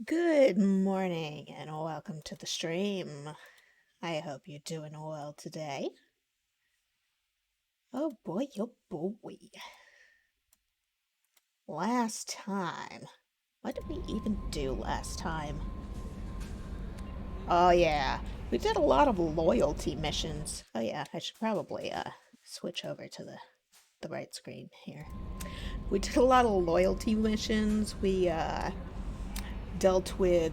Good morning and welcome to the stream. I hope you're doing well today. Oh boy, oh boy. Last time. What did we even do last time? Oh yeah, we did a lot of loyalty missions. Oh yeah, I should probably switch over to the right screen here. We did a lot of loyalty missions. We dealt with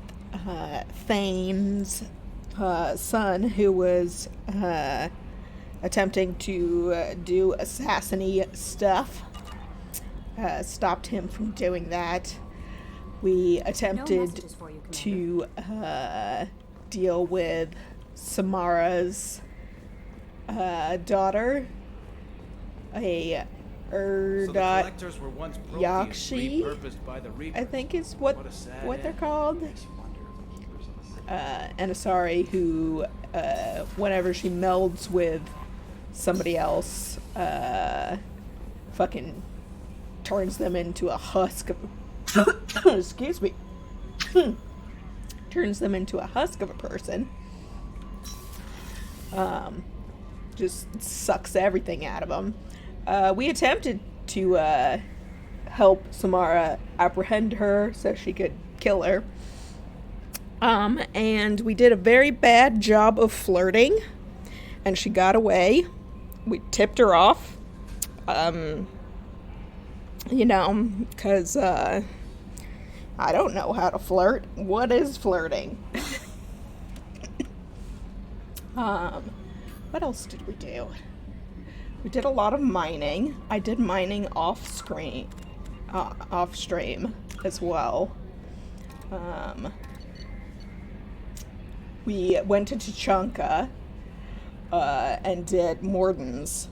Thane's son, who was attempting to do assassiny stuff. Stopped him from doing that. We attempted to deal with Samara's daughter, a Erdot Yakshi, I think is what they're called. And Asari, who, whenever she melds with somebody else, fucking turns them into a husk of excuse me. Turns them into a husk of a person. Just sucks everything out of them. We attempted to help Samara apprehend her so she could kill her. And we did a very bad job of flirting, and she got away. We tipped her off. Because I don't know how to flirt. What is flirting? What else did we do? We did a lot of mining. I did mining off stream as well. We went to Tachanka and did Morden's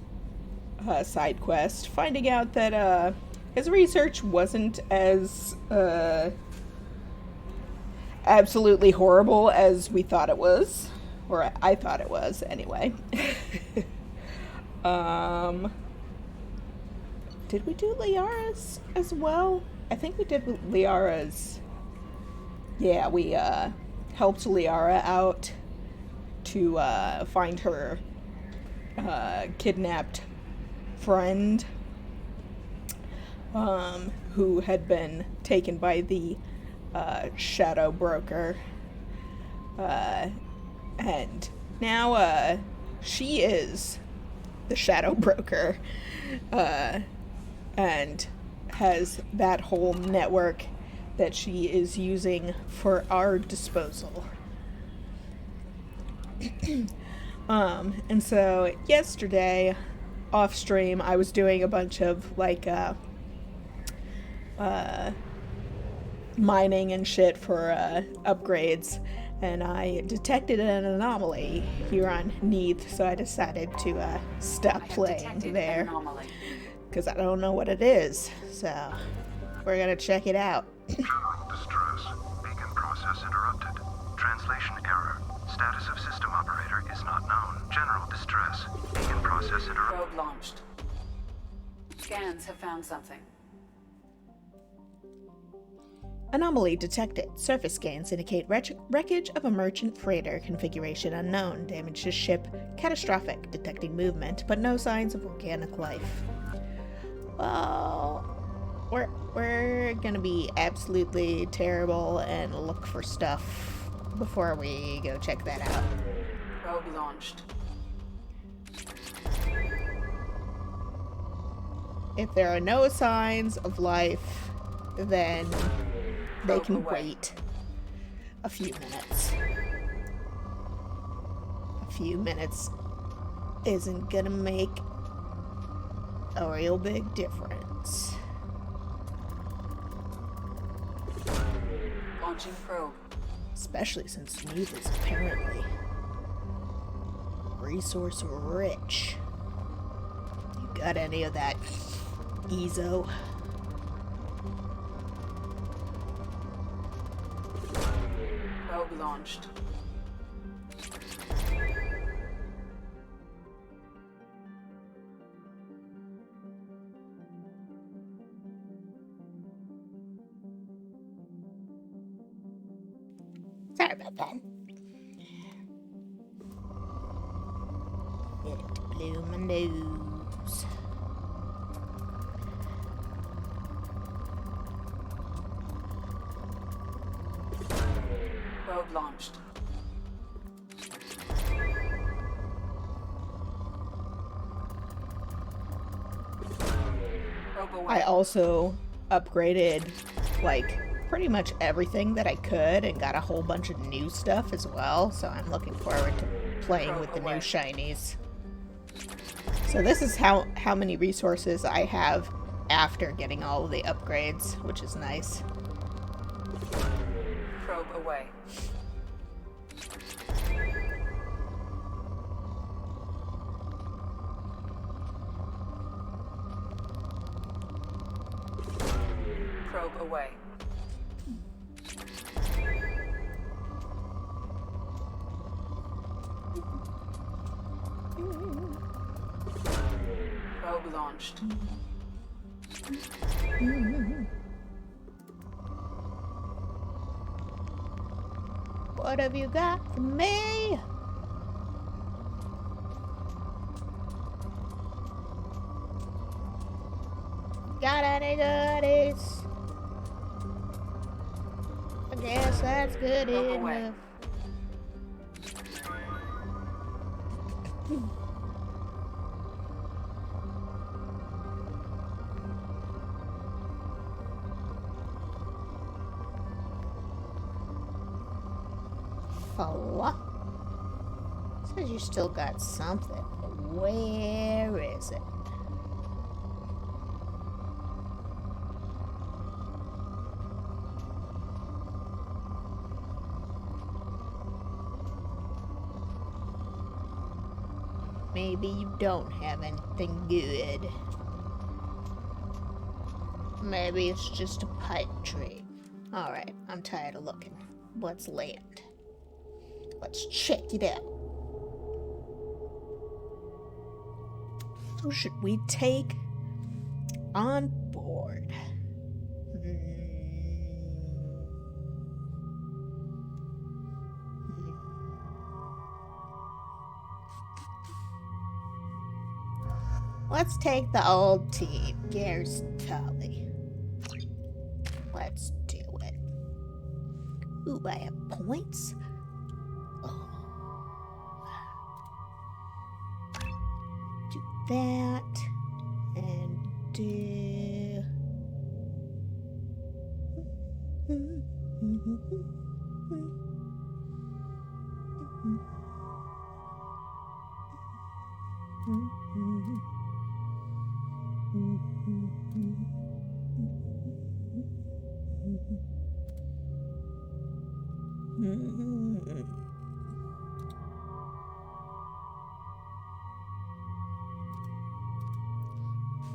side quest, finding out that his research wasn't as absolutely horrible as we thought it was. Or I thought it was, anyway. Did we do Liara's as well? I think we did Liara's. Yeah, we helped Liara out to find her kidnapped friend, who had been taken by the shadow broker. And now she is the shadow broker, and has that whole network that she is using for our disposal. And so yesterday, off stream, I was doing a bunch of mining and shit for upgrades, and I detected an anomaly here on Neath, so I decided to stop playing there. Because I don't know what it is, so we're gonna check it out. Shadowing distress. Beacon process interrupted. Translation error. Status of system operator is not known. General distress. Beacon process interrupted. Probe launched. Scans have found something. Anomaly detected. Surface scans indicate wreckage of a merchant freighter. Configuration unknown. Damage to ship catastrophic. Detecting movement, but no signs of organic life. Well, we're gonna be absolutely terrible and look for stuff before we go check that out. Probe launched. If there are no signs of life, then they can wait a few minutes. A few minutes isn't gonna make a real big difference. Launching probe. Especially since Neath is apparently resource rich. You got any of that Ezo? Probe launched. Sorry about that. It blew my nose. Probe launched. Probe away. I also upgraded, like, pretty much everything that I could and got a whole bunch of new stuff as well, so I'm looking forward to playing with the new shinies. So this is how many resources I have after getting all of the upgrades, which is nice. Probe away. Probe away. Probe launched. What have you got for me? Got any goodies? I guess that's good Probe away. enough. Fella. Says you still got something. Where is it? Maybe you don't have anything good. Maybe it's just a pipe dream. Alright, I'm tired of looking. Let's land. Let's check it out. Who should we take on board? Let's take the old team, Garrus Tully. Let's do it. Ooh, I have points. Do that and do.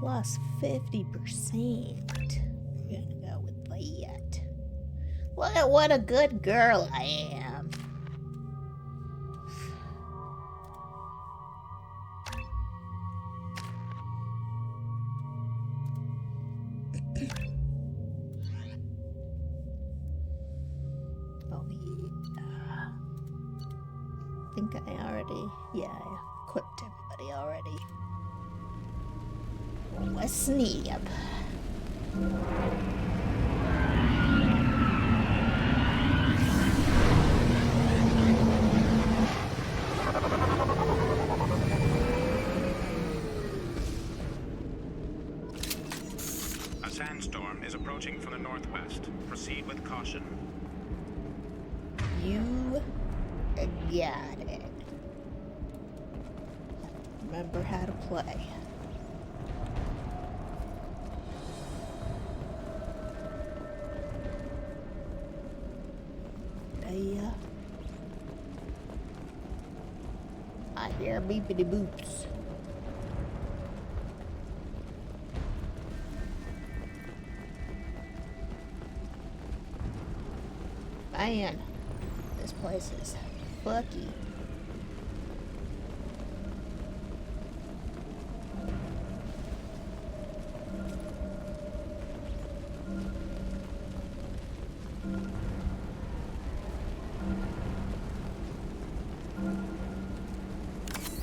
Plus 50%. We're gonna go with that. What a good girl I am. Oh yeah. I think I already, I equipped everybody already. Oh, a snap. A sandstorm is approaching from the northwest. Proceed with caution. You got it. Remember how to play. I hear beepity boops. Man, this place is fucky.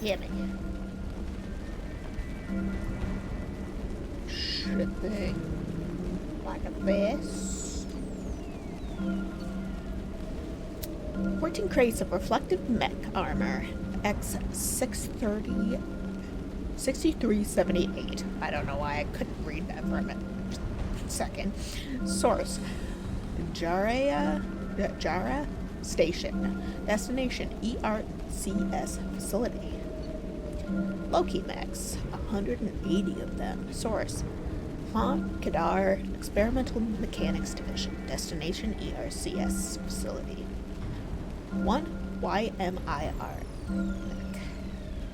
Damn it. Shipping like this. 14 crates of reflective mech armor. X630 6378. I don't know why I couldn't read that for a second. Source: Jara Station. Destination: ERCS facility. Loki mechs, 180 of them. Source: Han Kadar Experimental Mechanics Division. Destination: ERCS facility. 1 YMIR mech.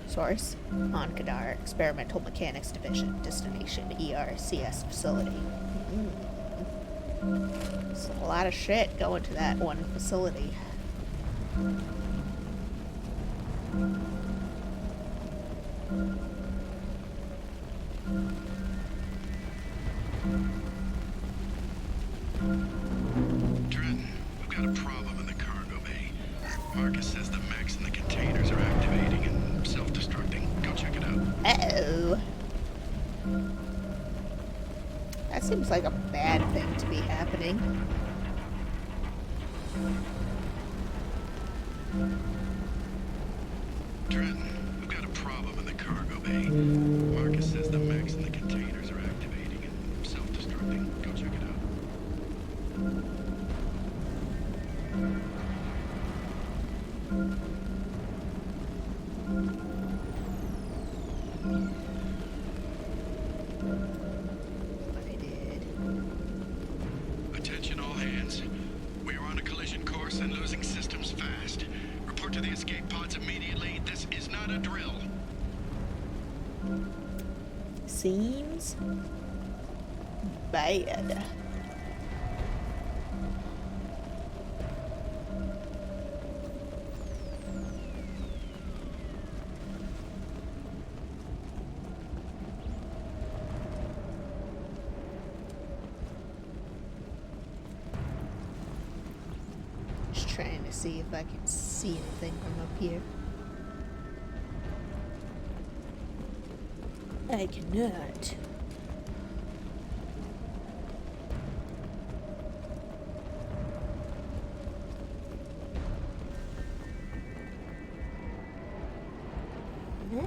Source: Han Kadar Experimental Mechanics Division. Destination: ERCS facility. It's a lot of shit going to that one facility. Trenton, we've got a problem in the cargo bay. Marcus says the mechs in the containers are activating and self-destructing. Go check it out. Uh-oh. That seems like a bad thing to be happening. Trenton, we've got a problem in the cargo bay. Marcus says the mechs in the containers are activating and self-destructing. Go check it out. I did. Attention all hands. We are on a collision course and losing systems fast. Report to the escape pods immediately. This is not a drill. Seems bad. Just trying to see if I can see anything from up here. I cannot. Huh?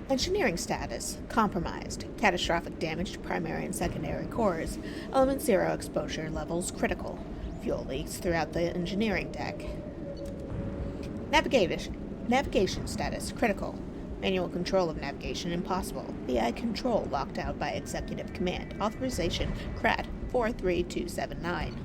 Engineering status: compromised. Catastrophic damage to primary and secondary cores. Element 0 exposure levels critical. Fuel leaks throughout the engineering deck. Navigation status: critical. Manual control of navigation impossible. BI control locked out by executive command. Authorization: CRAT 43279.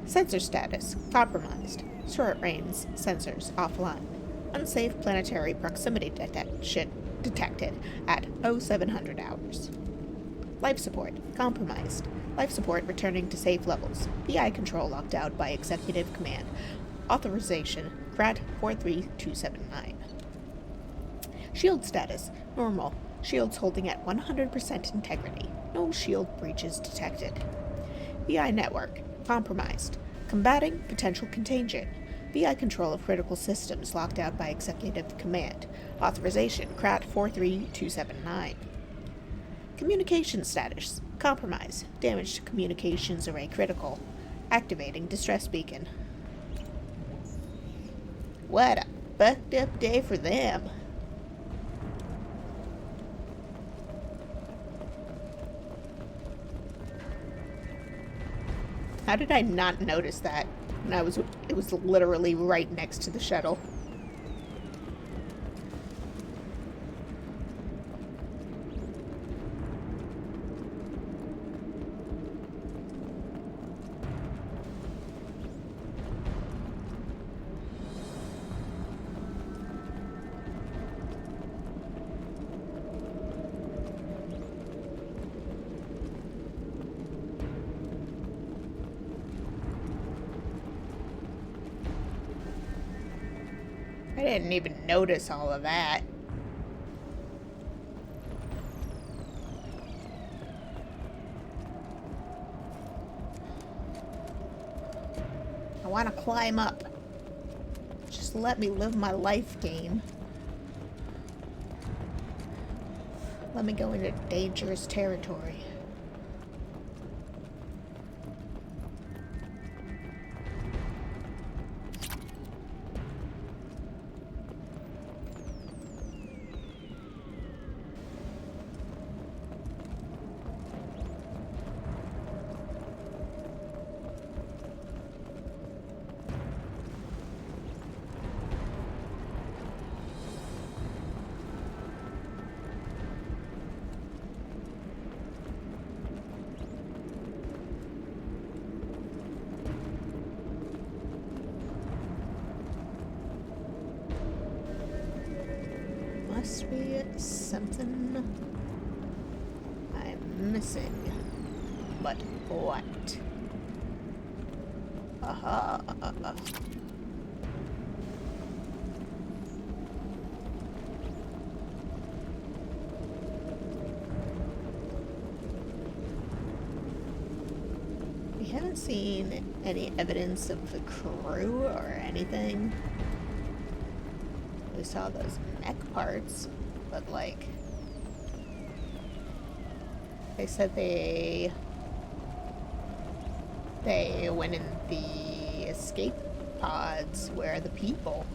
Sensor status: compromised. Short range sensors offline. Unsafe planetary proximity detected at 0700 hours. Life support: compromised. Life support returning to safe levels. BI control locked out by executive command. Authorization: CRAT 43279. Shield status: normal. Shields holding at 100% integrity. No shield breaches detected. BI network: compromised. Combating potential contagion. BI control of critical systems locked out by executive command. Authorization: CRAT 43279. Communication status: compromise. Damage to communications array critical. Activating distress beacon. What a fucked up day for them. How did I not notice that? And it was literally right next to the shuttle. I didn't even notice all of that. I want to climb up. Just let me live my life, game. Let me go into dangerous territory. Must be something I'm missing. But what? Aha. We haven't seen any evidence of the crew or anything. We saw those mech parts, but like, they said they went in the escape pods. Where are the people?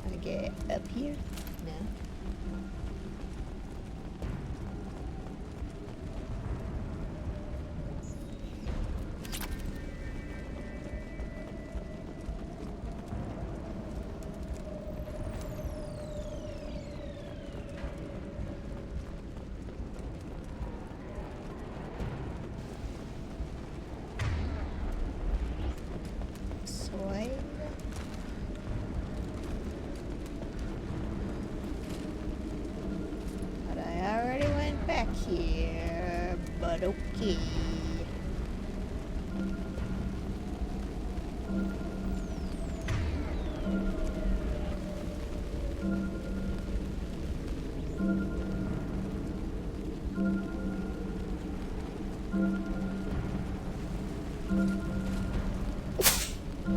Can I get up here? No. But I already went back here, but okay.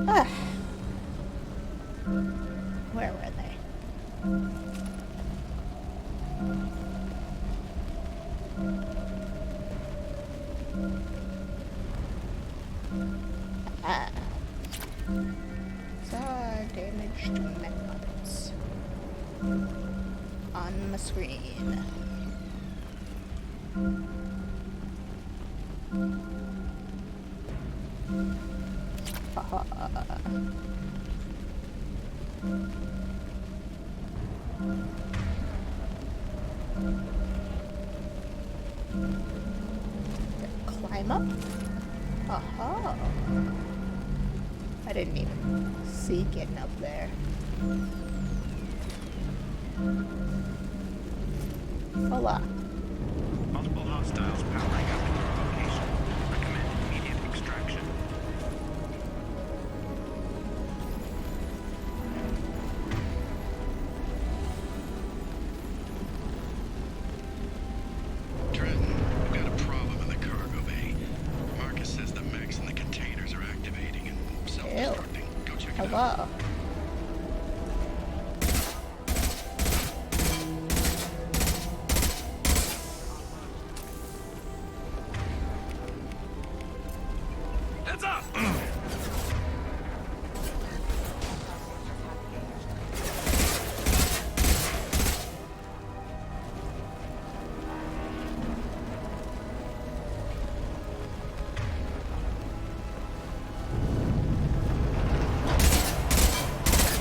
Ah. Where were they? Ah. Saw damaged mech puppets on my screen. Climb up? Aha! I didn't even see getting up there. Hola. Multiple hostiles powering up to your location. Recommend immediate extraction. Trenton, we've got a problem in the cargo bay. Marcus says the mechs in the containers are activating and self-destructing. Go check it out. Hello. Heads up!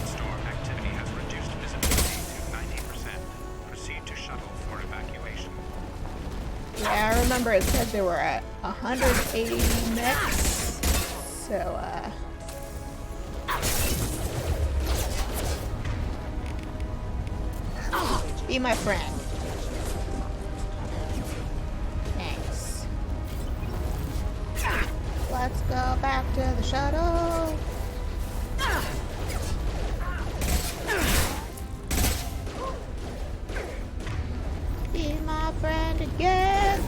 Storm activity has reduced visibility to 90%. Proceed to shuttle for evacuation. Yeah, I remember it said there were 180 mechs. So, be my friend. Thanks. Let's go back to the shuttle. friend again.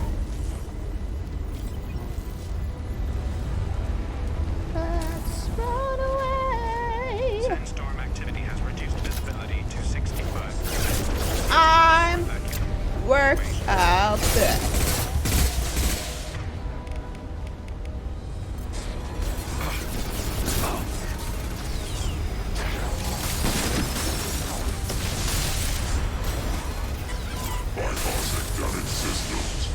Let's run away. Sandstorm activity has reduced visibility to 65%. I'm worked out good. Bypassing damaged systems.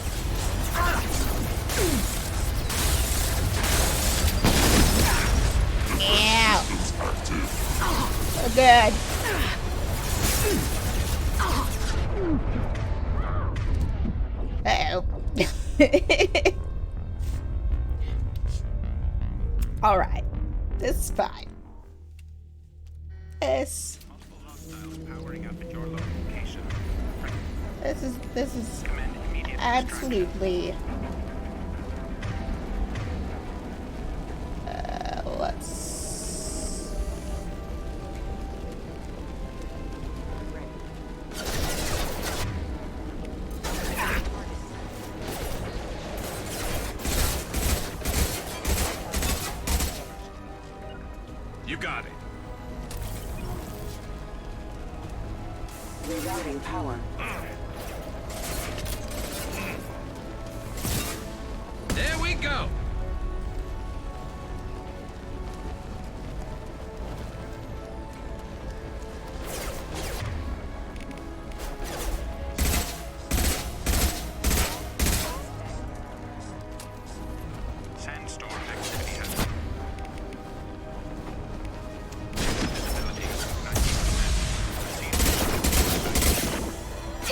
Ow. Systems active. So good. Uh-oh. Alright. This is fine. Multiple hostiles powering up at your location. This is Commend immediate destruction. absolutely. Let's. You got it. Rerouting power. There we go. Sandstorm activity has visibility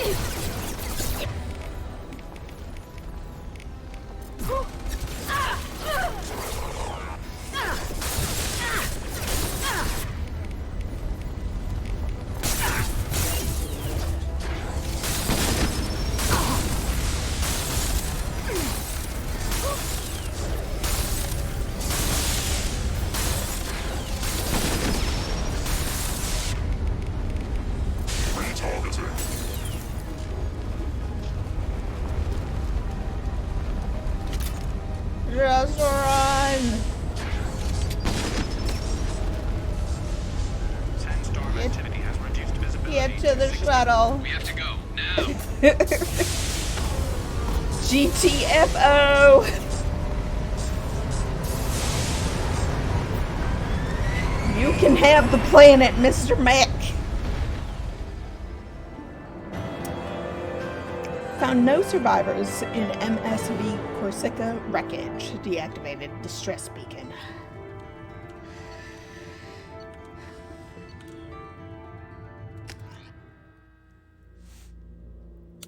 90%. Retargeting. Just run! Sandstorm activity has reduced visibility. Get to the 60. shuttle. We have to go now. GTFO! You can have the planet, Mr. Mac. Found no survivors in MSV Corsica wreckage. Deactivated distress beacon.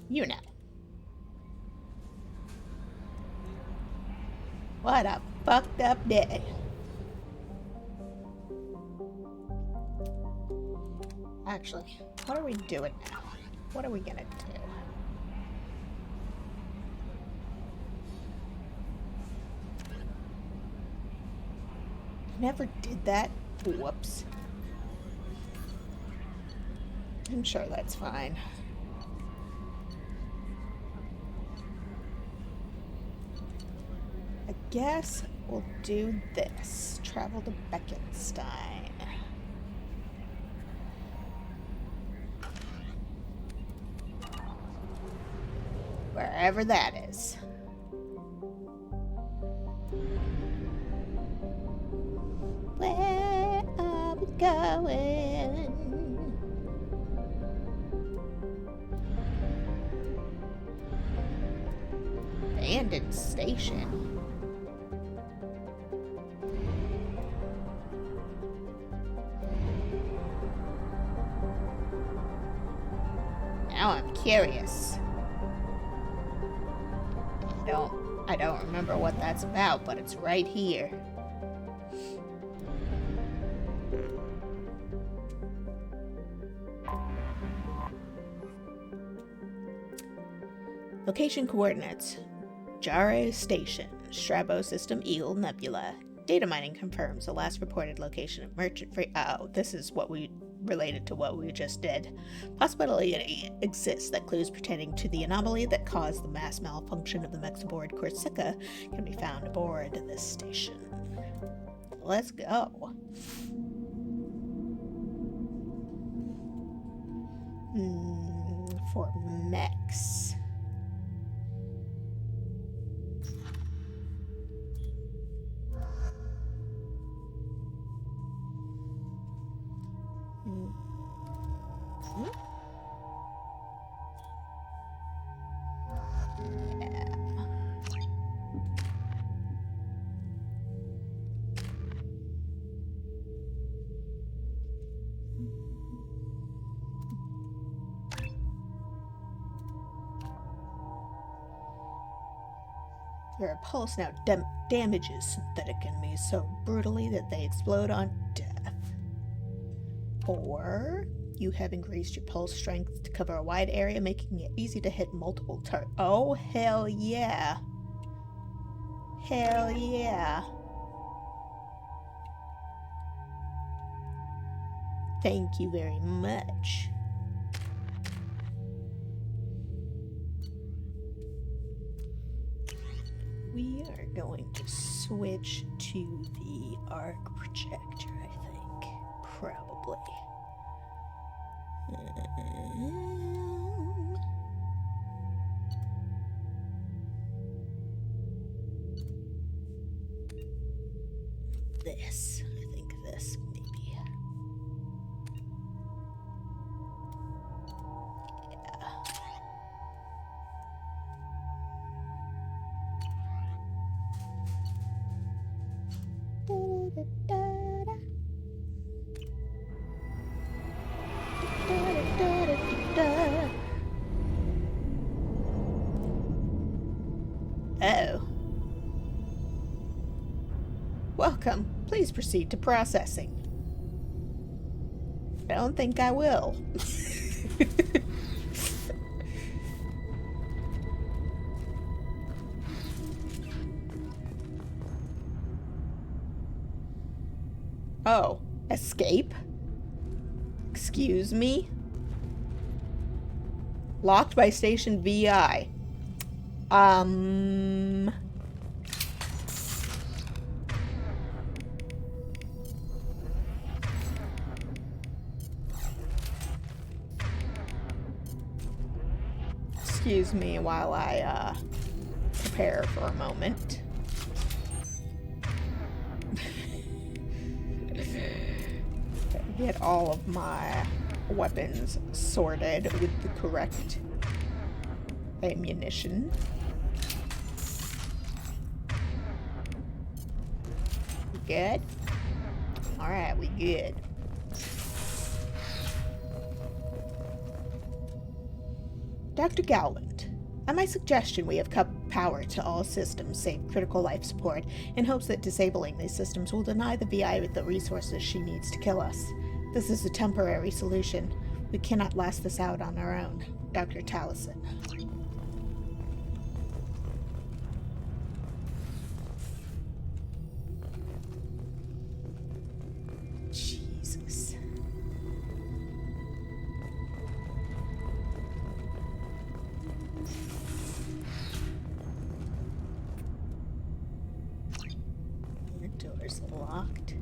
You know. What a fucked up day. Actually, what are we doing now? What are we gonna do? Never did that. Whoops. I'm sure that's fine. I guess we'll do this. Travel to Beckenstein. Wherever that is. Where are we going? Abandoned station. Now I'm curious. I don't remember what that's about, but it's right here. Location coordinates. Jare Station, Strabo System Eagle Nebula. Data mining confirms the last reported location of merchant freight. Oh, this is what we related to what we just did. Possibility exists that clues pertaining to the anomaly that caused the mass malfunction of the mech aboard Corsica can be found aboard this station. Let's go. For mechs. Your pulse now damages synthetic enemies so brutally that they explode on death. Or you have increased your pulse strength to cover a wide area, making it easy to hit multiple targets. Oh, hell yeah. Hell yeah. Thank you very much. We are going to switch to the arc projector, I think. Probably. This. I think this, maybe. Oh. Welcome. Please proceed to processing. I don't think I will. Oh, escape? Excuse me? Locked by station VI. Excuse me while I, prepare for a moment. Get all of my weapons sorted with the correct ammunition. We good? Alright, we good. Dr. Gowland, at my suggestion, we have cut power to all systems save critical life support in hopes that disabling these systems will deny the VI with the resources she needs to kill us. This is a temporary solution. We cannot last this out on our own. Dr. Taliesin. Jesus. The door's locked.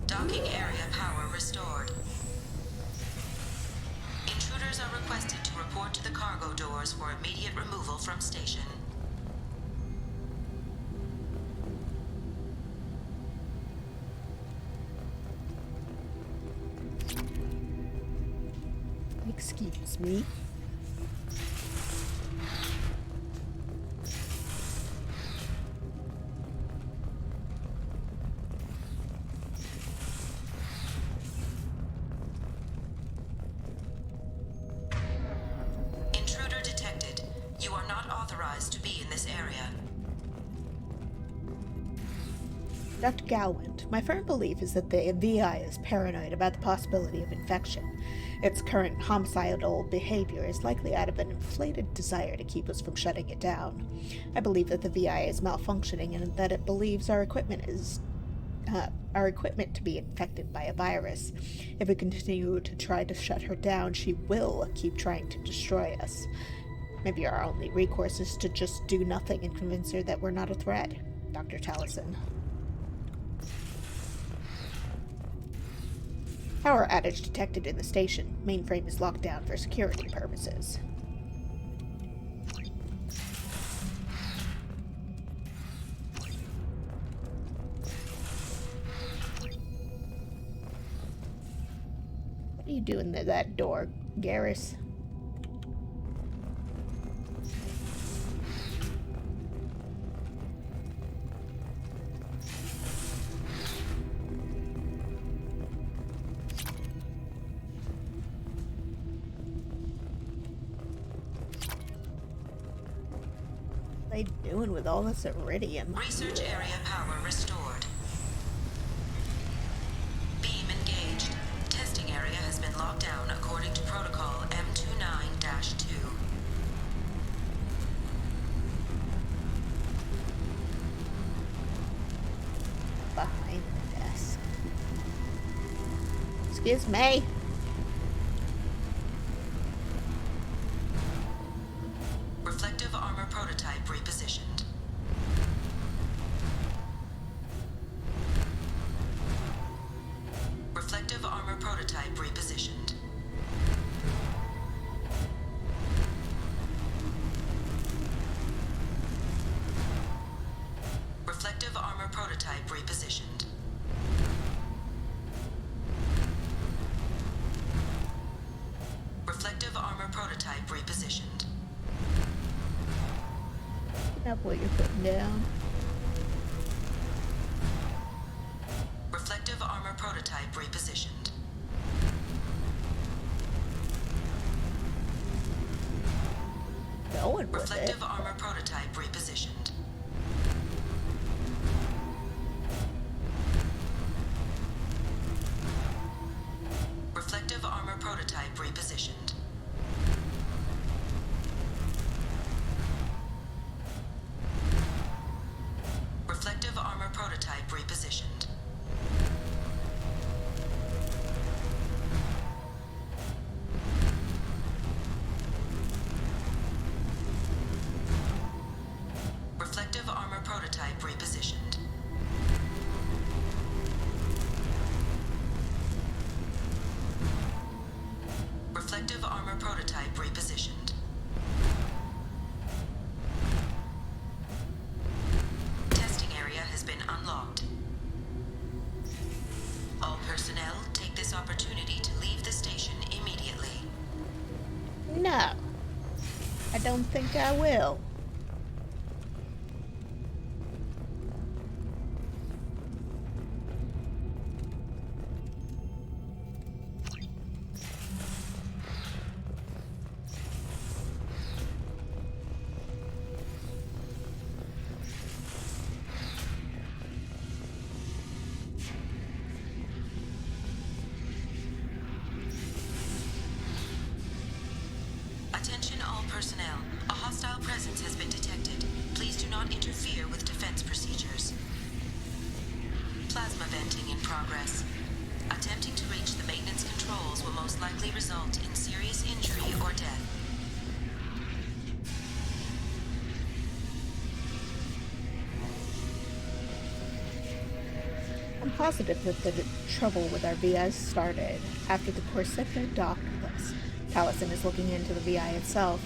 Docking area power restored. Intruders are requested to report to the cargo doors for immediate removal from station. Excuse me. Intruder detected. You are not authorized to be in this area. Dr. Galwand, my firm belief is that the VI is paranoid about the possibility of infection. Its current homicidal behavior is likely out of an inflated desire to keep us from shutting it down. I believe that the VI is malfunctioning and that it believes our equipment to be infected by a virus. If we continue to try to shut her down, she will keep trying to destroy us. Maybe our only recourse is to just do nothing and convince her that we're not a threat. Dr. Tallison. Power outage detected in the station. Mainframe is locked down for security purposes. What are you doing to that door, Garrus? What are they doing with all this iridium? Research area power restored. Beam engaged. Testing area has been locked down according to protocol M29-2. Behind the desk. Excuse me. Reflective armor prototype repositioned. Reflective armor prototype repositioned. Reflective armor prototype repositioned. Reflective armor prototype repositioned. Up what you're putting down. Reflective armor prototype repositioned. Going with it. Reflective armor prototype repositioned. Reflective armor prototype repositioned. Reflective armor prototype repositioned. Reflective armor prototype repositioned. Reflective armor prototype repositioned. Testing area has been unlocked. All personnel take this opportunity to leave the station immediately. No. I don't think I will. Attention all personnel. A hostile presence has been detected. Please do not interfere with defense procedures. Plasma venting in progress. Attempting to reach the maintenance controls will most likely result in serious injury or death. I'm positive that the trouble with our VIs started after the Corsica docked with us. Tallison is looking into the VI itself.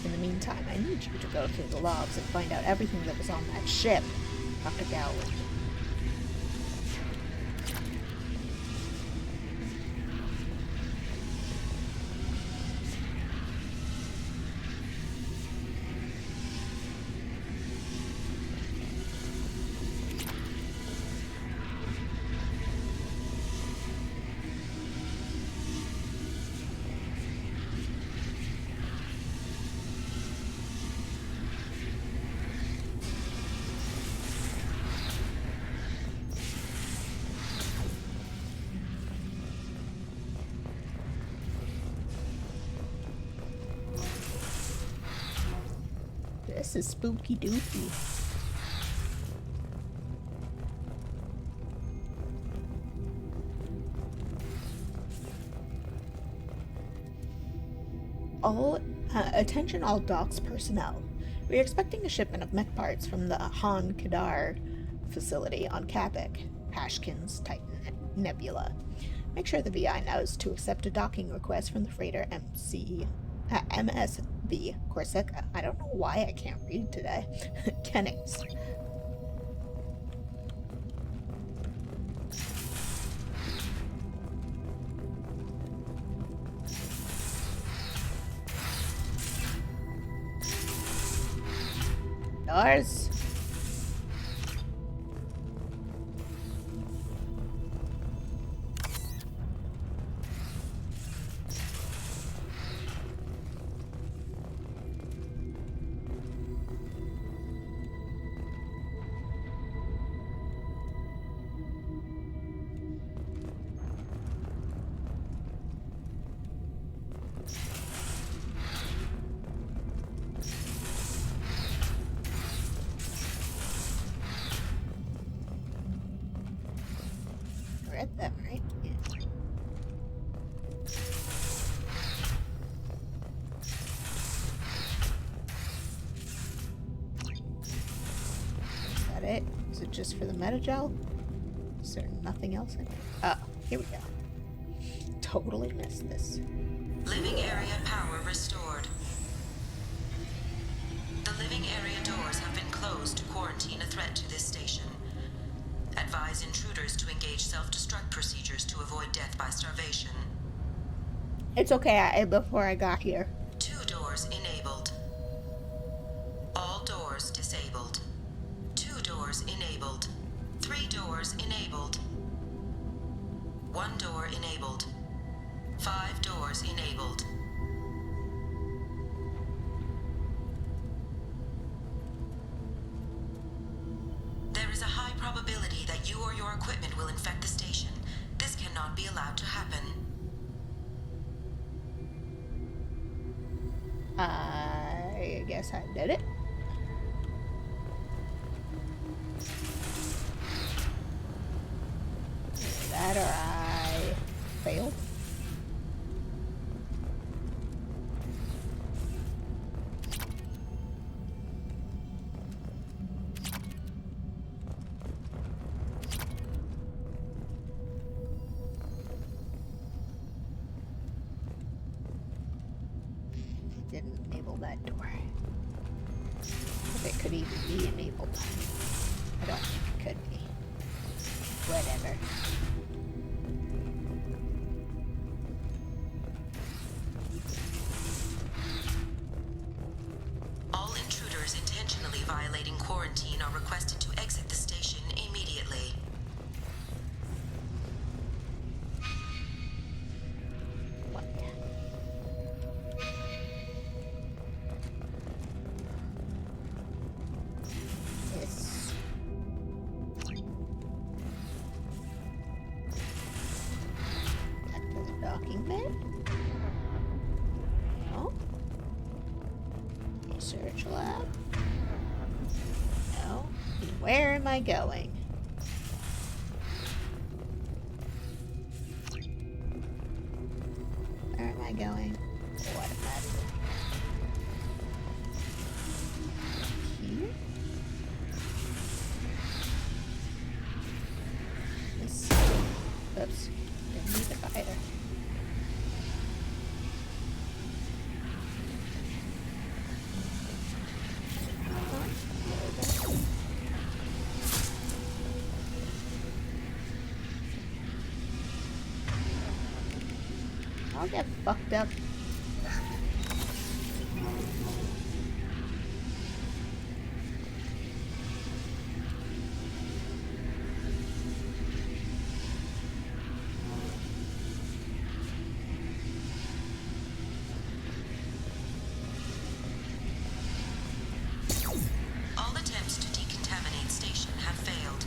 In the meantime, I need you to go through the logs and find out everything that was on that ship, Dr. Gowland. This is spooky dooky. Attention all docks personnel. We are expecting a shipment of mech parts from the Han Kadar facility on Kapik, Hashkin's Titan Nebula. Make sure the VI knows to accept a docking request from the freighter MSB Corsica. I don't know why I can't read today. Kennings. Doors. Read them, right? Yeah. Is that it? Is it just for the metagel? Is there nothing else in it? Oh, here we go. Totally missed this. Living area power restored. The living area doors have been closed to quarantine a threat to this station. Advise intruders to engage self-destruct procedures to avoid death by starvation. It's okay, before I got here. 2 doors enabled. All doors disabled. 2 doors enabled. 3 doors enabled. 1 door enabled. 5 doors enabled. There is a high probability that you or your equipment will infect the station. This cannot be allowed to happen. I guess I did it. Either that or I failed. Didn't enable that door. If it could even be enabled. I don't think it could be. Whatever. All intruders intentionally violating quarantine are requested to exit the station immediately. What? This. Back to the docking bay. No. Research lab. No. Where am I going? Where am I going? What am I doing? Here? This. Oops. Didn't need the fire. I'll get fucked up. All attempts to decontaminate station have failed.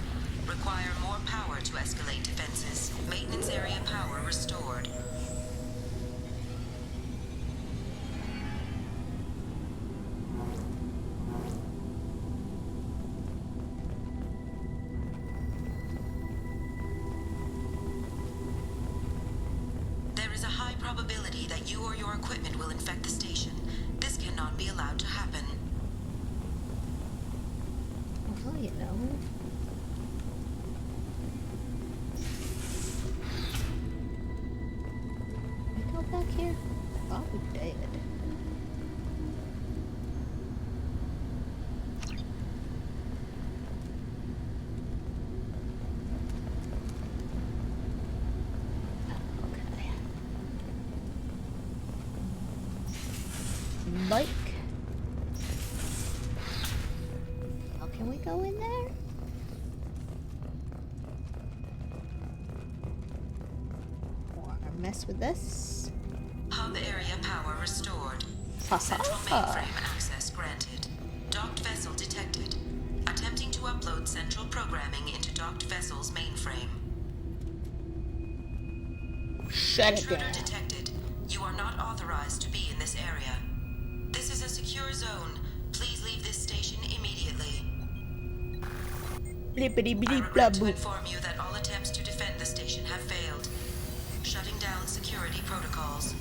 Require more power to escalate defenses. Maintenance area power restored. probability that you or your equipment will infect the station. This cannot be allowed to happen. Well, you know. I go back here? Probably dead. Okay. Mike. How can we go in there? Wanna mess with this? Hub area power restored. Ha Central ha. mainframe access granted. Docked vessel detected. Attempting to upload central programming into docked vessel's mainframe. Shut it Intruder down. detected. You are not authorized to be in this area. This is a secure zone. Please leave this station immediately. Blippity I blip blah regret to boop. inform you that all attempts to defend the station have failed. Shutting down security protocols.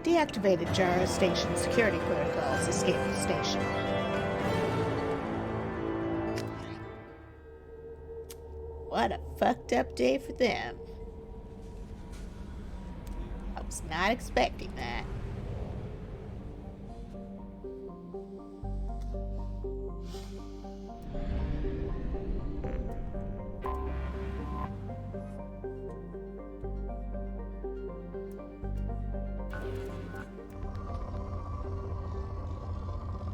Deactivated Jara Station security protocols. Escape the station. What a fucked up day for them. I was not expecting that.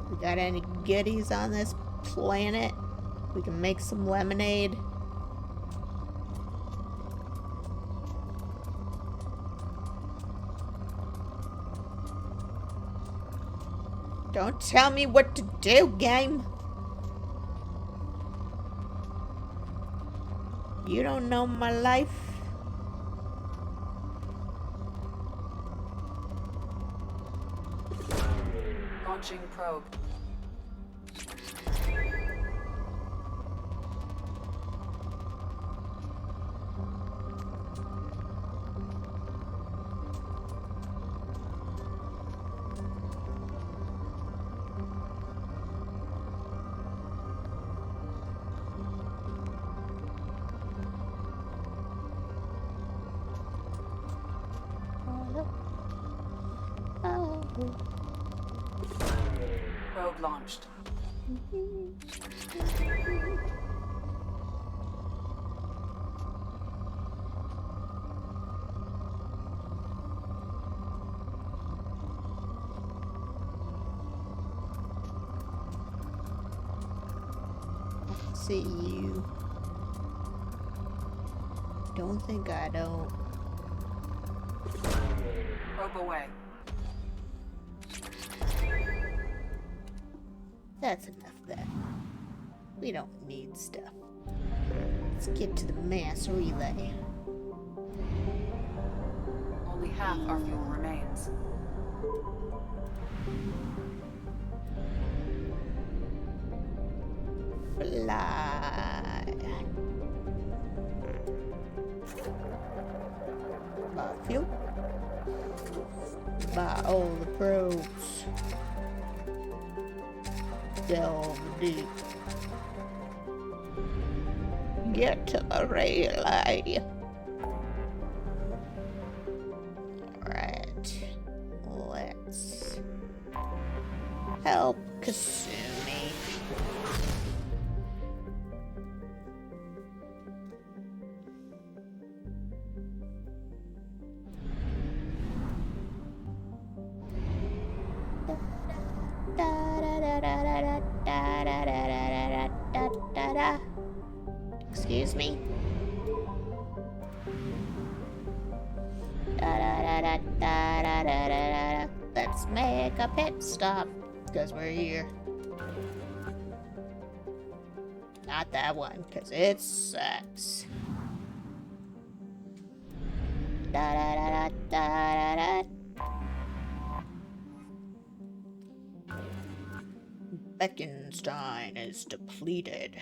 We got any goodies on this planet? We can make some lemonade. Don't tell me what to do, game. You don't know my life. Launching probe. Probe launched. See you. Don't think I don't. Probe away. That's enough of that. We don't need stuff. Let's get to the mass relay. Only half our fuel remains. Fly. Buy fuel. Buy all the probes. Delve deep. Get to the relay. Alright. Let's help Kasumi. Excuse me. Let's make a pit stop, because we're here. Not that one, because it sucks. Bekenstein is depleted.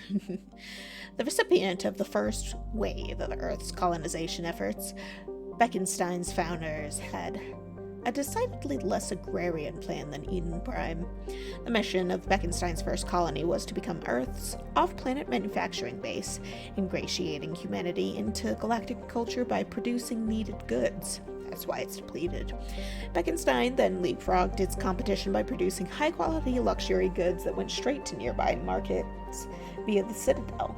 The recipient of the first wave of Earth's colonization efforts, Bekenstein's founders had a decidedly less agrarian plan than Eden Prime. The mission of Bekenstein's first colony was to become Earth's off-planet manufacturing base, ingratiating humanity into galactic culture by producing needed goods. That's why it's depleted. Bekenstein then leapfrogged its competition by producing high-quality luxury goods that went straight to nearby markets via the Citadel.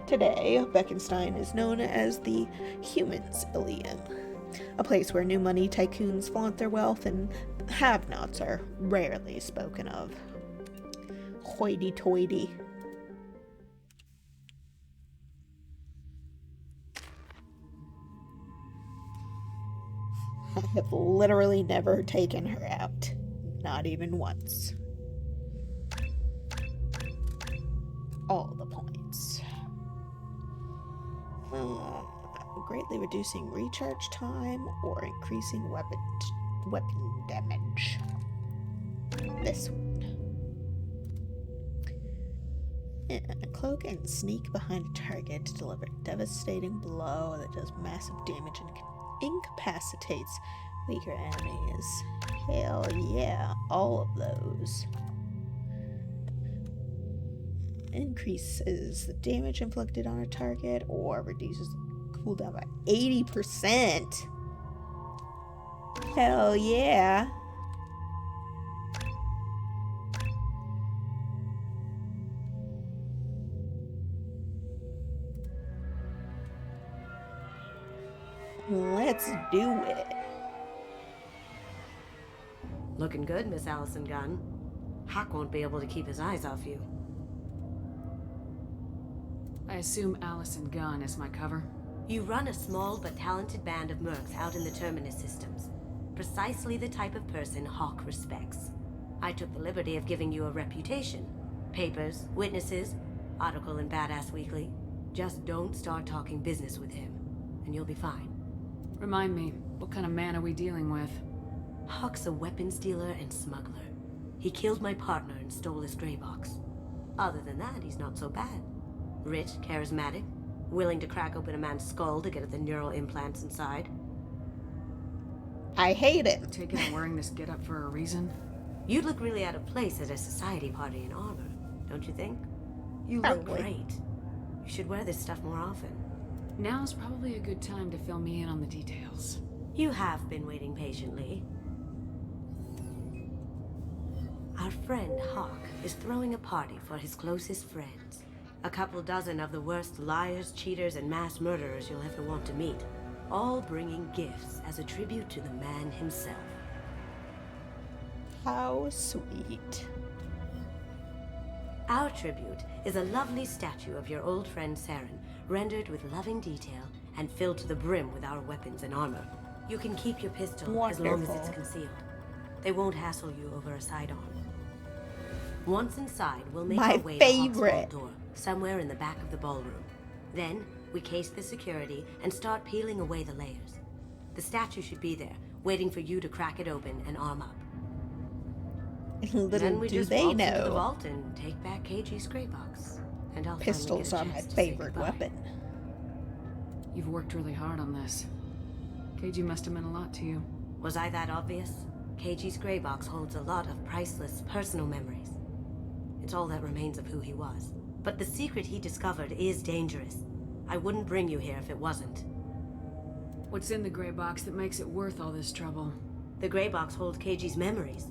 Today, Bekenstein is known as the Humans Ilium, a place where new money tycoons flaunt their wealth and have-nots are rarely spoken of. Hoity-toity. I have literally never taken her out. Not even once. All the points. Greatly reducing recharge time or increasing weapon damage. This one. And cloak and sneak behind a target to deliver a devastating blow that does massive damage and incapacitates weaker enemies. Hell yeah, all of those. Increases the damage inflicted on a target or reduces the cooldown by 80%. Hell yeah. Let's do it. Looking good, Miss Allison Gunn. Hawk won't be able to keep his eyes off you. I assume Allison Gunn is my cover. You run a small but talented band of mercs out in the Terminus systems. Precisely the type of person Hawk respects. I took the liberty of giving you a reputation. Papers, witnesses, article in Badass Weekly. Just don't start talking business with him, and you'll be fine. Remind me, what kind of man are we dealing with? Hawk's a weapons dealer and smuggler. He killed my partner and stole his gray box. Other than that, he's not so bad. Rich, charismatic, willing to crack open a man's skull to get at the neural implants inside. I hate it. Take it I'm wearing this getup for a reason? You'd look really out of place at a society party in armor, don't you think? You look Probably. great. You should wear this stuff more often. Now's probably a good time to fill me in on the details. You have been waiting patiently. Our friend Hawk is throwing a party for his closest friends. A couple dozen of the worst liars, cheaters, and mass murderers you'll ever want to meet. All bringing gifts as a tribute to the man himself. How sweet. Our tribute is a lovely statue of your old friend Saren, rendered with loving detail and filled to the brim with our weapons and armor. You can keep your pistol as long as it's Wonderful. concealed. They won't hassle you over a sidearm. Once inside, we'll make My our way to Hawk's favorite. vault door, somewhere in the back of the ballroom. Then, we case the security and start peeling away the layers. The statue should be there, waiting for you to crack it open and arm up. Little Then we do just they waltz into the know, vault and take back KG's gray box. And I'll pistols finally are get a my chance to say favorite goodbye. weapon. You've worked really hard on this. KG must have meant a lot to you. Was I that obvious? KG's gray box holds a lot of priceless personal memories. It's all that remains of who he was. But the secret he discovered is dangerous. I wouldn't bring you here if it wasn't. What's in the gray box that makes it worth all this trouble? The gray box holds KG's memories.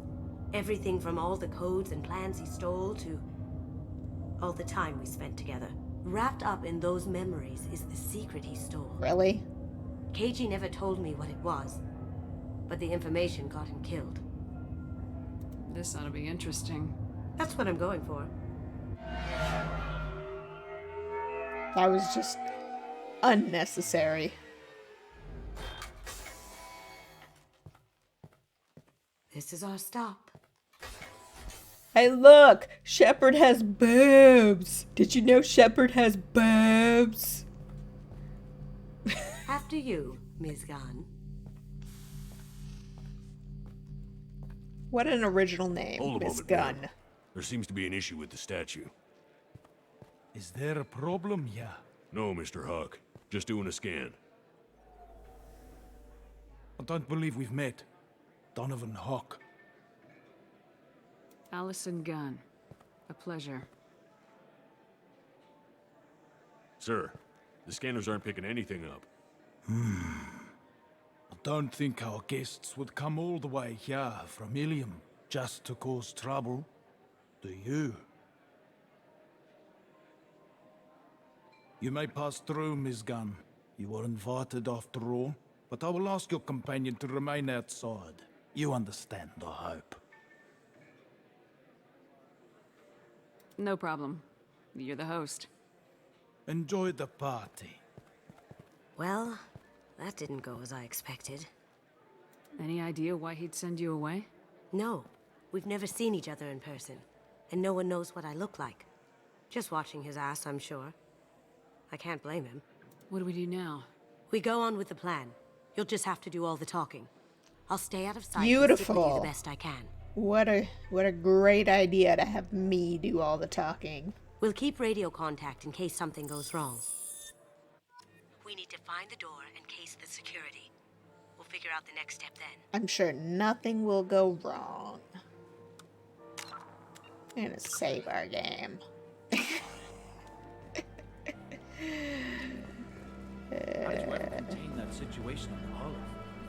Everything from all the codes and plans he stole to all the time we spent together. Wrapped up in those memories is the secret he stole. Really? KG never told me what it was, but the information got him killed. This ought to be interesting. That's what I'm going for. That was just unnecessary. This is our stop. Hey, look! Shepard has boobs! Did you know Shepard has boobs? After you, Ms. Gunn. What an original name, Hold a Miss moment, Gunn. ma'am. There seems to be an issue with the statue. Is there a problem here? No, Mr. Huck. Just doing a scan. I don't believe we've met. Donovan Hawk. Allison Gunn. A pleasure. Sir, the scanners aren't picking anything up. I don't think our guests would come all the way here from Ilium just to cause trouble. Do you? You may pass through, Miss Gunn. You were invited after all, but I will ask your companion to remain outside. You understand, I hope. No problem. You're the host. Enjoy the party. Well, that didn't go as I expected. Any idea why he'd send you away? No, we've never seen each other in person, and no one knows what I look like. Just watching his ass, I'm sure. I can't blame him. What do we do now? We go on with the plan. You'll just have to do all the talking. I'll stay out of sight. Beautiful. And stick with you the best I can. What a great idea to have me do all the talking. We'll keep radio contact in case something goes wrong. We need to find the door and case the security. We'll figure out the next step then. I'm sure nothing will go wrong. I'm gonna save our game. How did you ever contain that situation in the hollow?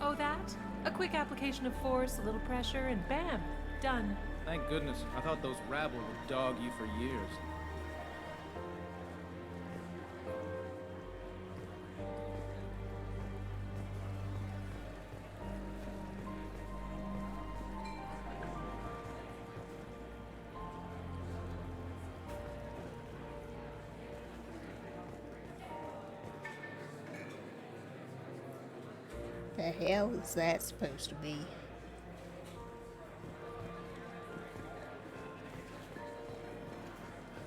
Oh, that? A quick application of force, a little pressure, and bam! Done. Thank goodness. I thought those rabble would dog you for years. The hell is that supposed to be?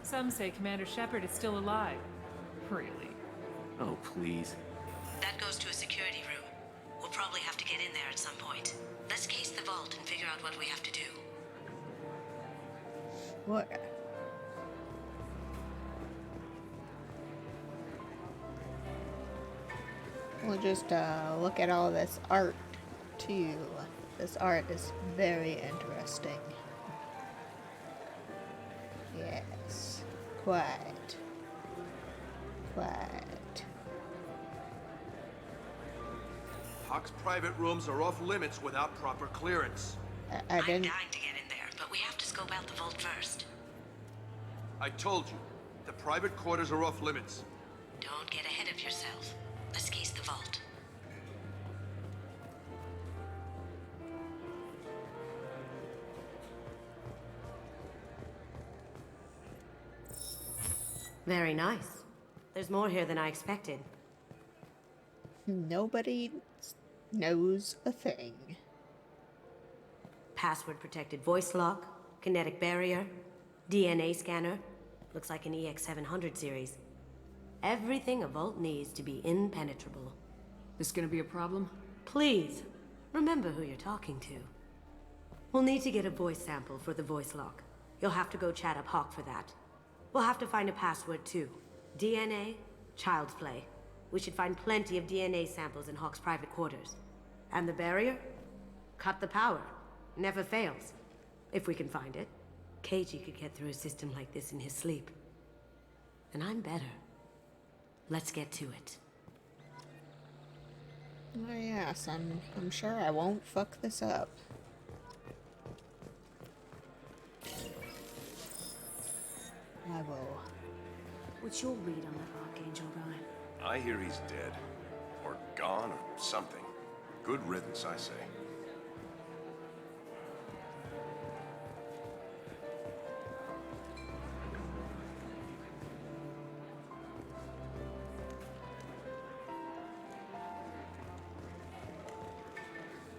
Some say Commander Shepard is still alive. Really? Oh, please. That goes to a security room. We'll probably have to get in there at some point. Let's case the vault and figure out what we have to do. What? We'll just look at all this art too. This art is very interesting. Yes, quite. Hawk's private rooms are off limits without proper clearance. I I'm didn't. dying to get in there, but we have to scope out the vault first. I told you, the private quarters are off limits. Don't get ahead of yourself. Let's case the vault. Very nice. There's more here than I expected. Nobody knows a thing. Password protected voice lock, kinetic barrier, DNA scanner. Looks like an EX700 series. Everything a vault needs to be impenetrable. This gonna be a problem? Please, remember who you're talking to. We'll need to get a voice sample for the voice lock. You'll have to go chat up Hawk for that. We'll have to find a password too. DNA, child's play. We should find plenty of DNA samples in Hawk's private quarters. And the barrier? Cut the power. Never fails. If we can find it. KG could get through a system like this in his sleep. And I'm better. Let's get to it. Oh yes, I'm sure I won't fuck this up. I will. What's your read on that Archangel guy? I hear he's dead. Or gone, or something. Good riddance, I say.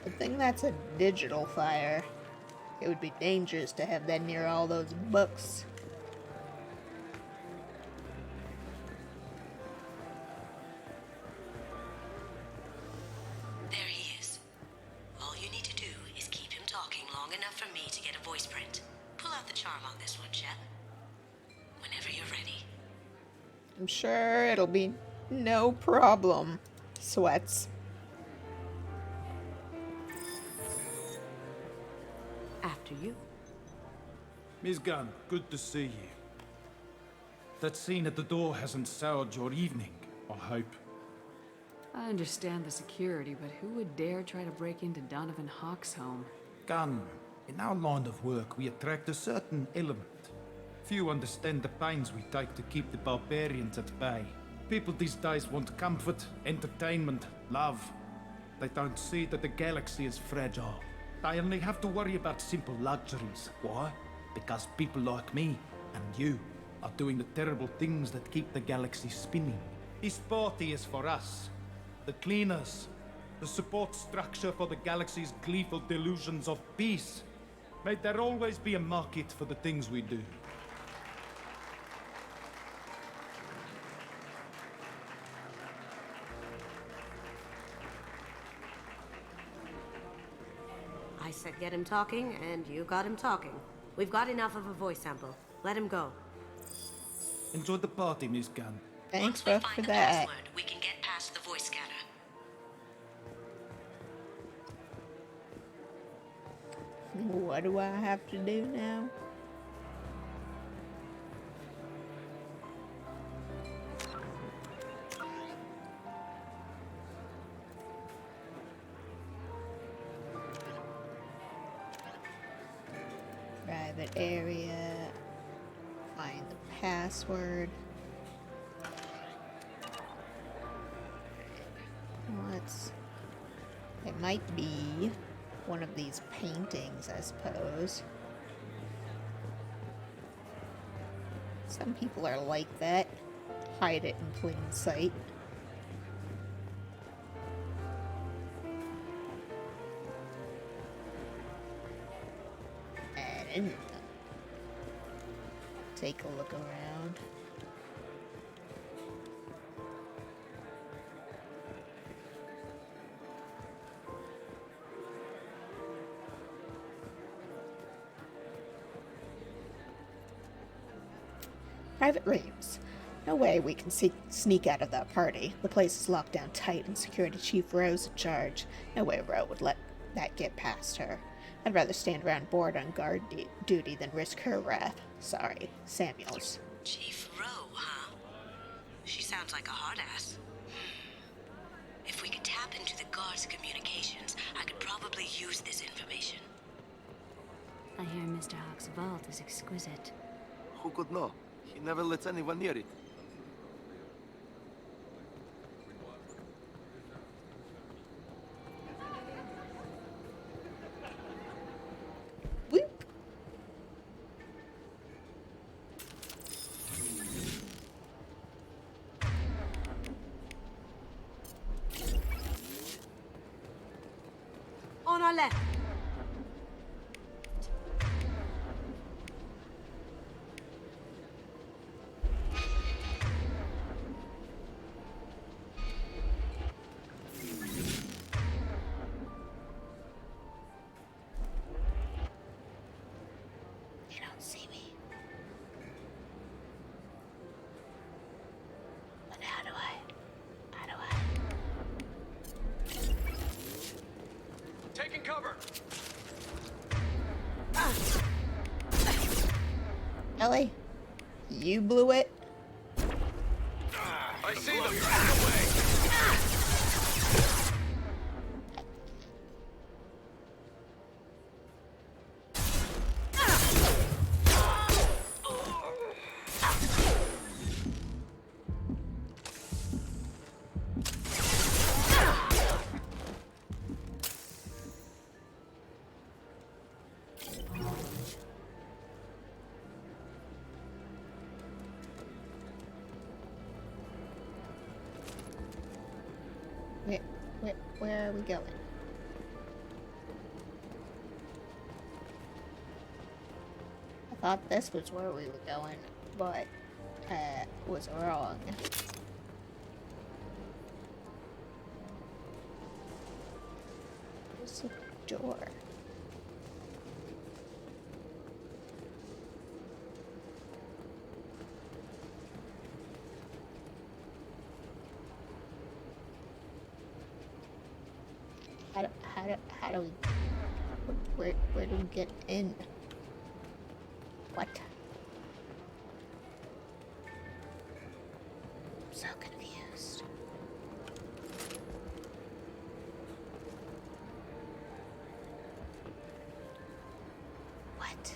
I think that's a digital fire. It would be dangerous to have that near all those books. There he is. All you need to do is keep him talking long enough for me to get a voice print. Pull out the charm on this one, Chet. Whenever you're ready. I'm sure it'll be no problem. Sweats. After you. Miss Gunn, good to see you. That scene at the door hasn't soured your evening, I hope. I understand the security, but who would dare try to break into Donovan Hawk's home? Gunn, in our line of work, we attract a certain element. Few understand the pains we take to keep the barbarians at bay. People these days want comfort, entertainment, love. They don't see that the galaxy is fragile. They only have to worry about simple luxuries. Why? Because people like me and you are doing the terrible things that keep the galaxy spinning. This party is for us, the cleaners, the support structure for the galaxy's gleeful delusions of peace. May there always be a market for the things we do. I said get him talking, and you got him talking. We've got enough of a voice sample. Let him go. Enjoy the party, Miss Gunn. Thanks, Once we Ruff, find for the that. password, we can get past the voice scanner. What do I have to do now? Private area. Find the password. What's... It might be one of these paintings, I suppose. Some people are like that. Hide it in plain sight. And take a look around. Private rooms. No way we can sneak out of that party. The place is locked down tight and Security Chief Ro's in charge. No way Ro would let that get past her. I'd rather stand around bored on guard duty than risk her wrath. Sorry, Samuels. Chief Ro, huh? She sounds like a hard ass. If we could tap into the guard's communications, I could probably use this information. I hear Mr. Hawk's vault is exquisite. Who could know? He never lets anyone near it. On our left. You don't see me. But how do I? Taking cover! Ellie, you blew it. I see them! Back away! Where are we going? I thought this was where we were going, but was wrong. There's a door. how do we... Where do we get in? What? I'm so confused. What?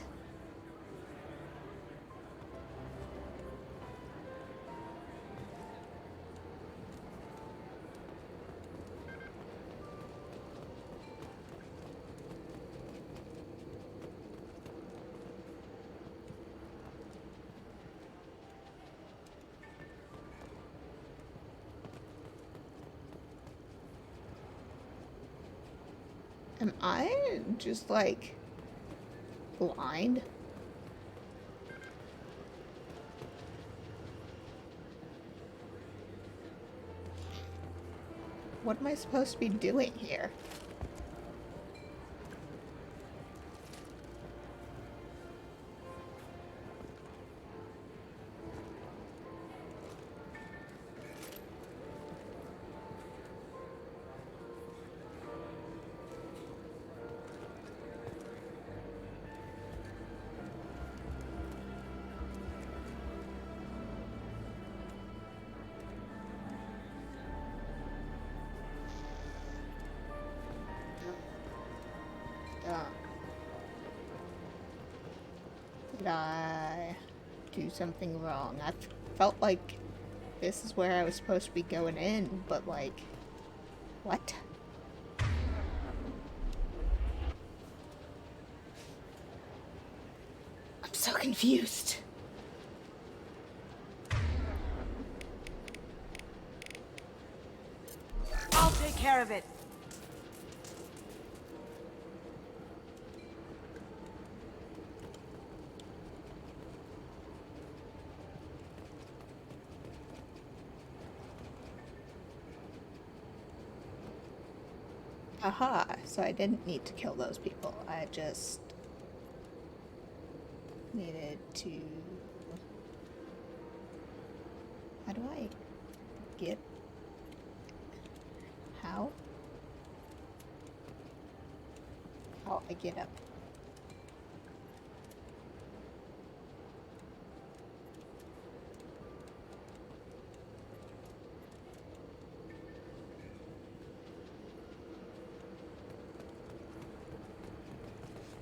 Am I just, like, blind? What am I supposed to be doing here? Did I do something wrong? I felt like this is where I was supposed to be going in, but like, what? I'm so confused. I'll take care of it. Aha, so I didn't need to kill those people. I just needed to... How do I get... How? Oh, I get up.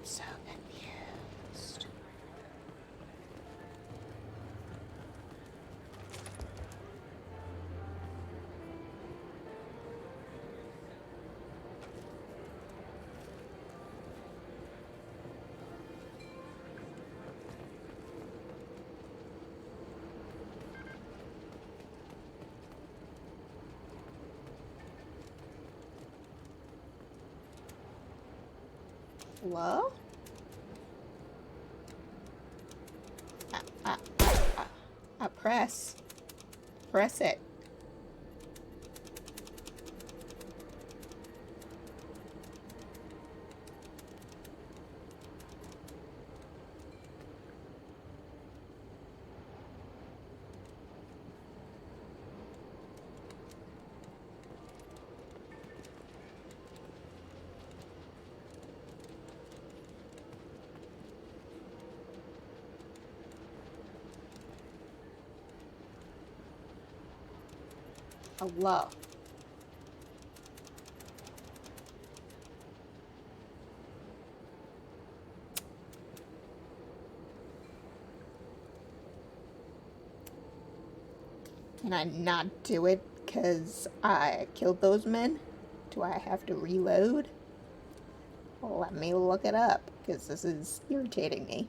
So confused. Hello? Press it. Hello. Can I not do it because I killed those men? Do I have to reload? Well, let me look it up because this is irritating me.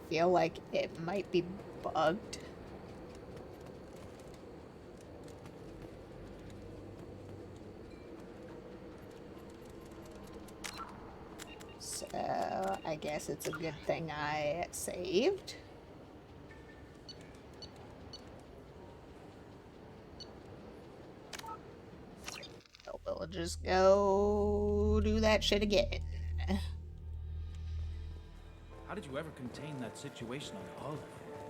feel like it might be bugged. So, I guess it's a good thing I saved. So we'll just go do that shit again. How did you ever contain that situation on the Olive?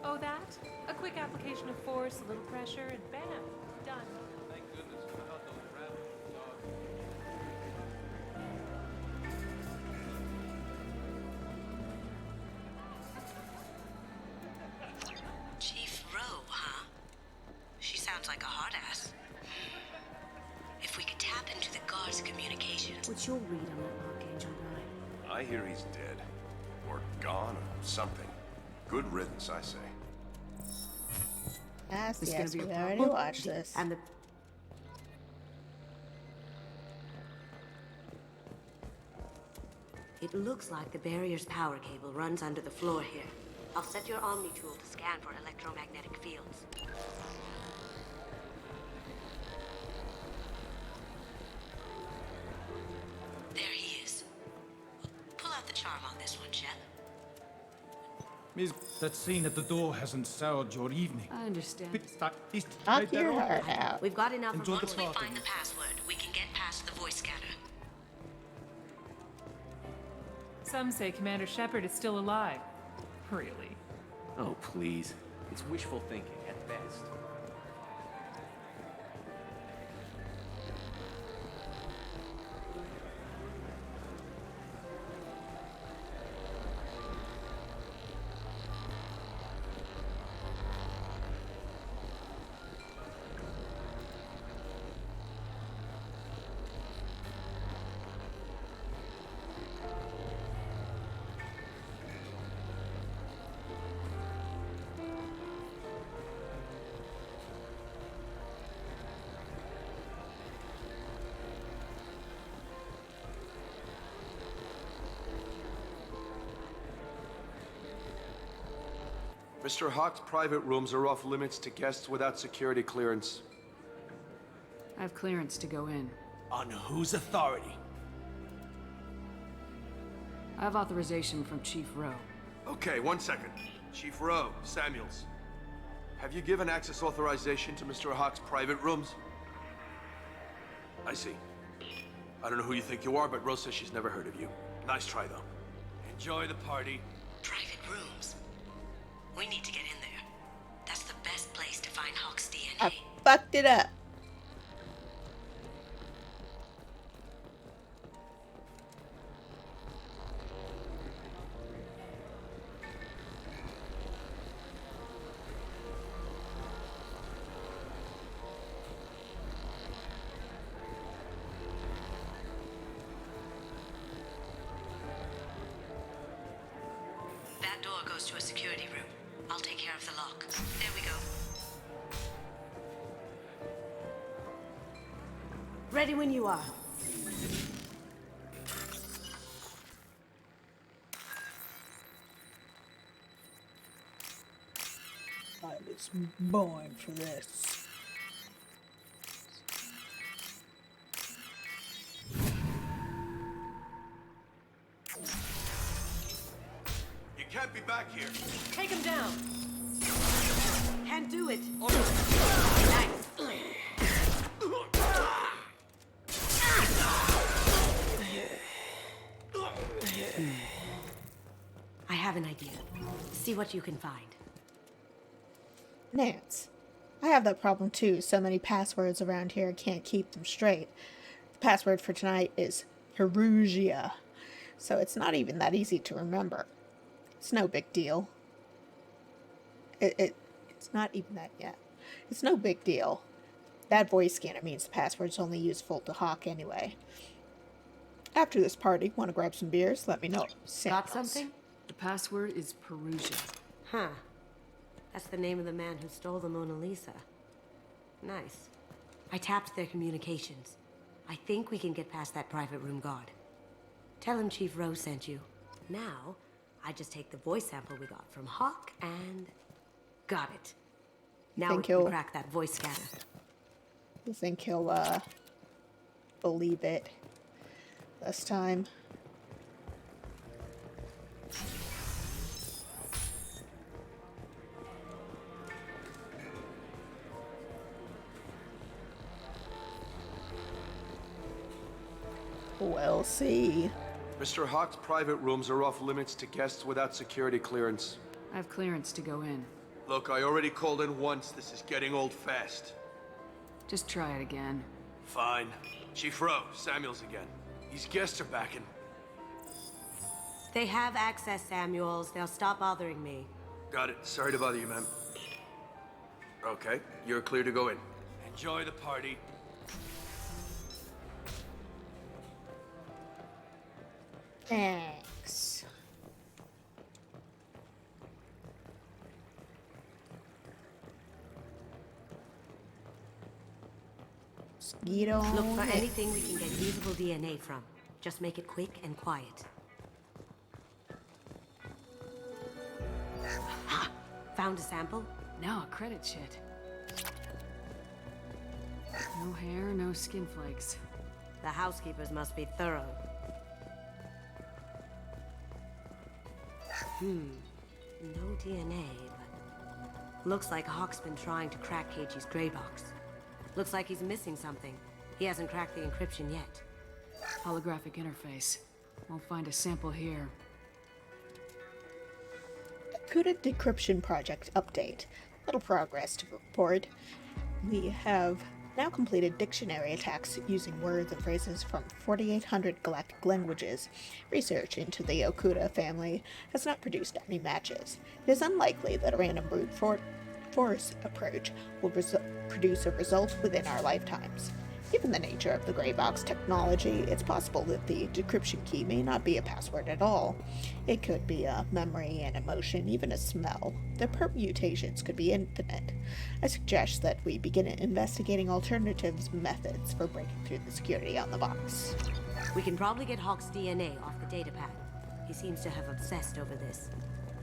Oh, that? A quick application of force, a little pressure, and bam, done. Thank goodness for not those rabbits, dog. Chief Rowe, huh? She sounds like a hard ass. If we could tap into the guard's communications. What's your read on that Archangel guy? I hear he's dead. Or gone, or something. Good riddance, I say. Yes, It's yes, gonna we be a already problem. watched this. And the It looks like the barrier's power cable runs under the floor here. I'll set your Omni tool to scan for electromagnetic fields. There he is. Pull out the charm on this one, Shep. Miss, that scene at the door hasn't soured your evening. I understand. Knock your heart out. We've got enough Enjoy of the once we party. find the password, we can get past the voice scanner. Some say Commander Shepard is still alive. Really? Oh, please. It's wishful thinking at best. Mr. Hawk's private rooms are off limits to guests without security clearance. I have clearance to go in. On whose authority? I have authorization from Chief Rowe. Okay, 1 second. Chief Rowe, Samuels. Have you given access authorization to Mr. Hawk's private rooms? I see. I don't know who you think you are, but Rose says she's never heard of you. Nice try, though. Enjoy the party. Private rooms. We need to get in there. That's the best place to find Hawk's DNA. I fucked it up. That door goes to a security room. I'll take care of the lock. There we go. Ready when you are. I was born for this. You can't be back here. Take him down. Can't do it. I have an idea. See what you can find. Nance, I have that problem too. So many passwords around here, I can't keep them straight. The password for tonight is Perugia, so it's not even that easy to remember. It's no big deal. It's not even that yet. It's no big deal. That voice scanner means the password's only useful to Hawk anyway. After this party, want to grab some beers? Let me know. Got something? The password is Perugia. Huh. That's the name of the man who stole the Mona Lisa. Nice. I tapped their communications. I think we can get past that private room guard. Tell him Chief Rose sent you. Now, I just take the voice sample we got from Hawk and... got it. Now we Think can he'll- crack that voice scanner. You think he'll, believe it this time? We'll see. Mr. Hawk's private rooms are off limits to guests without security clearance. I have clearance to go in. Look, I already called in once. This is getting old fast. Just try it again. Fine. Chief Rowe, Samuels again. These guests are backing. They have access, Samuels. They'll stop bothering me. Got it. Sorry to bother you, ma'am. Okay, you're clear to go in. Enjoy the party. Thanks. Mosquito. Look for anything we can get usable DNA from. Just make it quick and quiet. Ha! Found a sample? No, credit shit. No hair, no skin flakes. The housekeepers must be thorough. No DNA, but... looks like Hawk's been trying to crack KG's gray box. Looks like he's missing something. He hasn't cracked the encryption yet. Holographic interface. Won't find a sample here. Akuta Decryption Project update. Little progress to report. We have now completed dictionary attacks using words and phrases from 4,800 galactic languages. Research into the Okuda family has not produced any matches. It is unlikely that a random brute force approach will produce a result within our lifetimes. Given the nature of the gray box technology, it's possible that the decryption key may not be a password at all. It could be a memory, an emotion, even a smell. The permutations could be infinite. I suggest that we begin investigating alternatives methods for breaking through the security on the box. We can probably get Hawk's DNA off the datapad. He seems to have obsessed over this.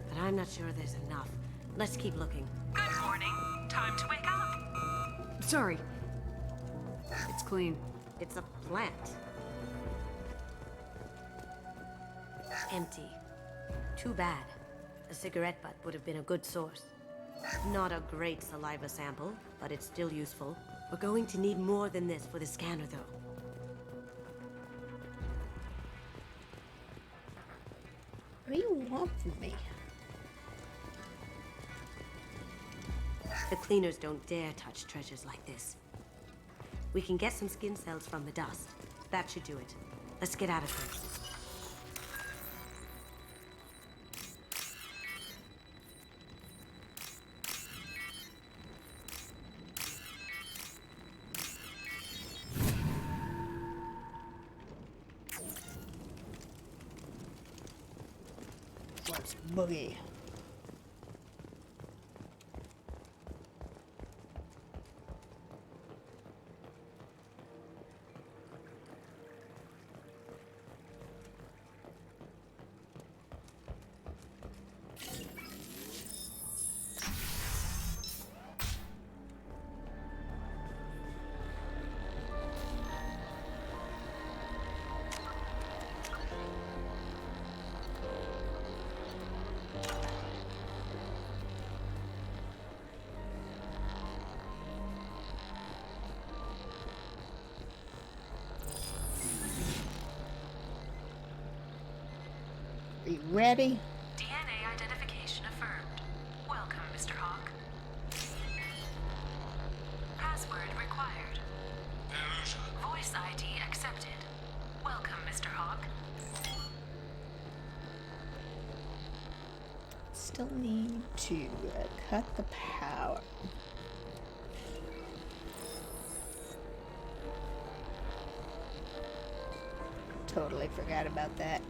But I'm not sure there's enough. Let's keep looking. Good morning. Time to wake up. Sorry. It's clean. It's a plant. Empty. Too bad. A cigarette butt would have been a good source. Not a great saliva sample, but it's still useful. We're going to need more than this for the scanner, though. What do you want from me? The cleaners don't dare touch treasures like this. We can get some skin cells from the dust. That should do it. Let's get out of here. Let's boogie. Are you ready? DNA identification affirmed. Welcome, Mr. Hawk. Password required. Voice ID accepted. Welcome, Mr. Hawk. Still need to cut the power. Totally forgot about that.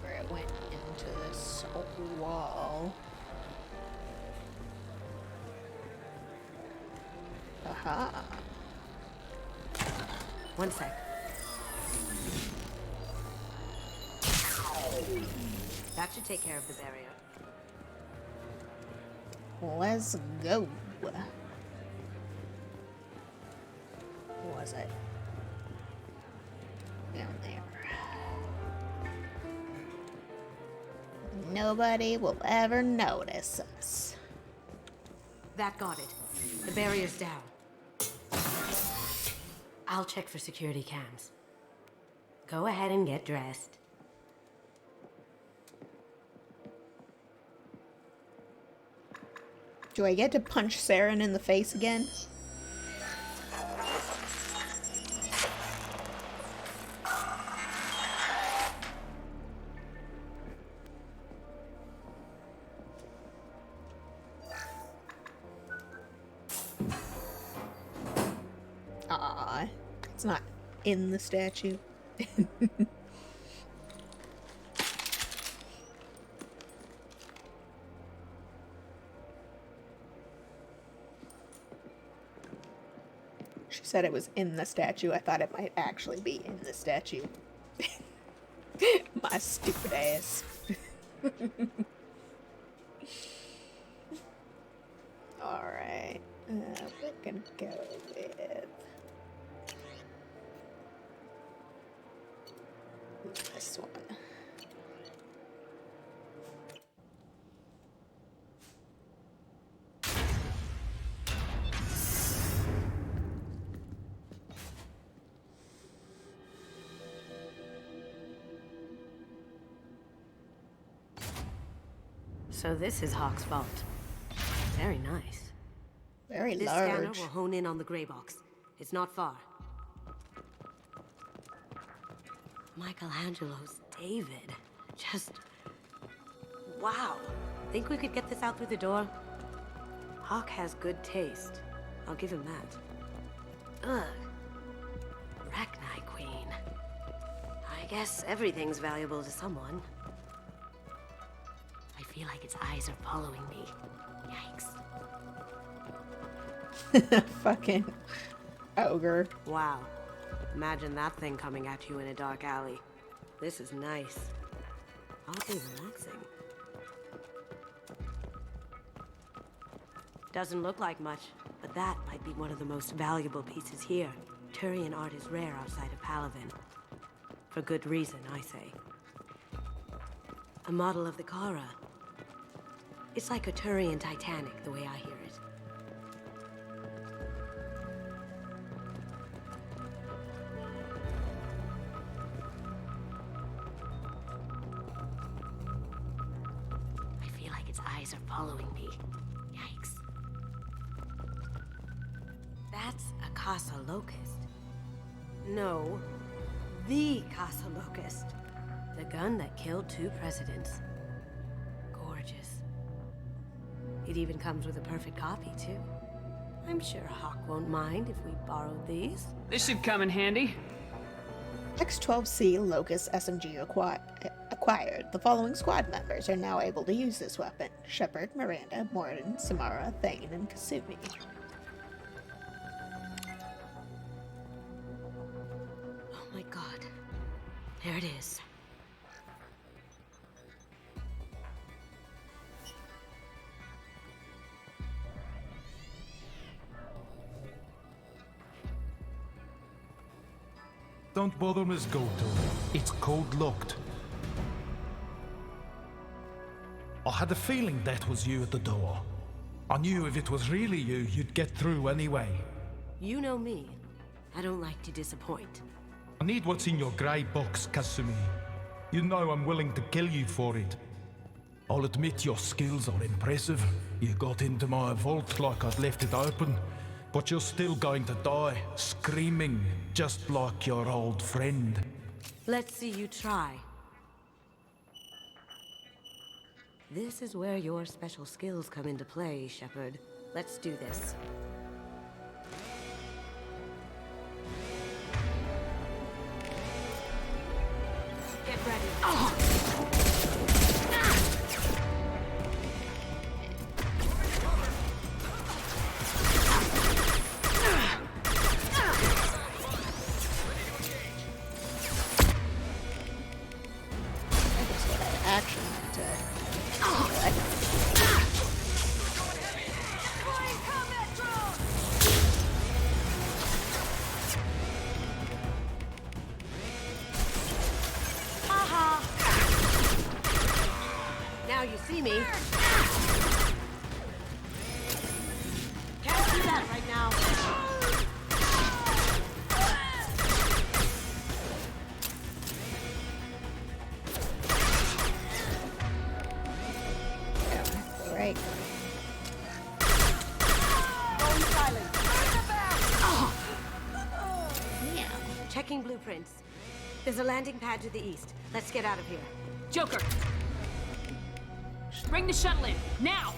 Where it went into this wall. Aha. One sec. That should take care of the barrier. Let's go. Was it? Down there. Nobody will ever notice us. That got it. The barrier's down. I'll check for security cams. Go ahead and get dressed. Do I get to punch Saren in the face again? Ah, it's not in the statue. She said it was in the statue. I thought it might actually be in the statue. My stupid ass. Alright. We're gonna go with this one. So this is Hawk's vault. Very nice. Very this large. Scanner will hone in on the gray box. It's not far. Michelangelo's David. Just... wow. Think we could get this out through the door? Hawk has good taste. I'll give him that. Ugh. Rachni Queen. I guess everything's valuable to someone. I feel like its eyes are following me. Yikes. Fucking ogre. Wow. Imagine that thing coming at you in a dark alley. This is nice. Oddly relaxing. Doesn't look like much, but that might be one of the most valuable pieces here. Turian art is rare outside of Palavin. For good reason, I say. A model of the Kara. It's like a Turian Titanic, the way I hear it. I feel like its eyes are following me. Yikes. That's a Casa Locust. No, the Casa Locust. The gun that killed 2 presidents. Gorgeous. It even comes with a perfect copy, too. I'm sure Hawk won't mind if we borrowed these. This should come in handy. X-12C Locust SMG acquired. The following squad members are now able to use this weapon. Shepard, Miranda, Morden, Samara, Thane, and Kasumi. Oh my god. There it is. Don't bother, Miss Goto. It's code-locked. I had a feeling that was you at the door. I knew if it was really you, you'd get through anyway. You know me. I don't like to disappoint. I need what's in your grey box, Kasumi. You know I'm willing to kill you for it. I'll admit your skills are impressive. You got into my vault like I'd left it open. But you're still going to die, screaming, just like your old friend. Let's see you try. This is where your special skills come into play, Shepard. Let's do this. Get ready. Oh! actually need to do it. Now you see me. Can't do that right now. Right. Going silent. Yeah. Checking blueprints. There's a landing pad to the east. Let's get out of here. Joker! Bring the shuttle in, now!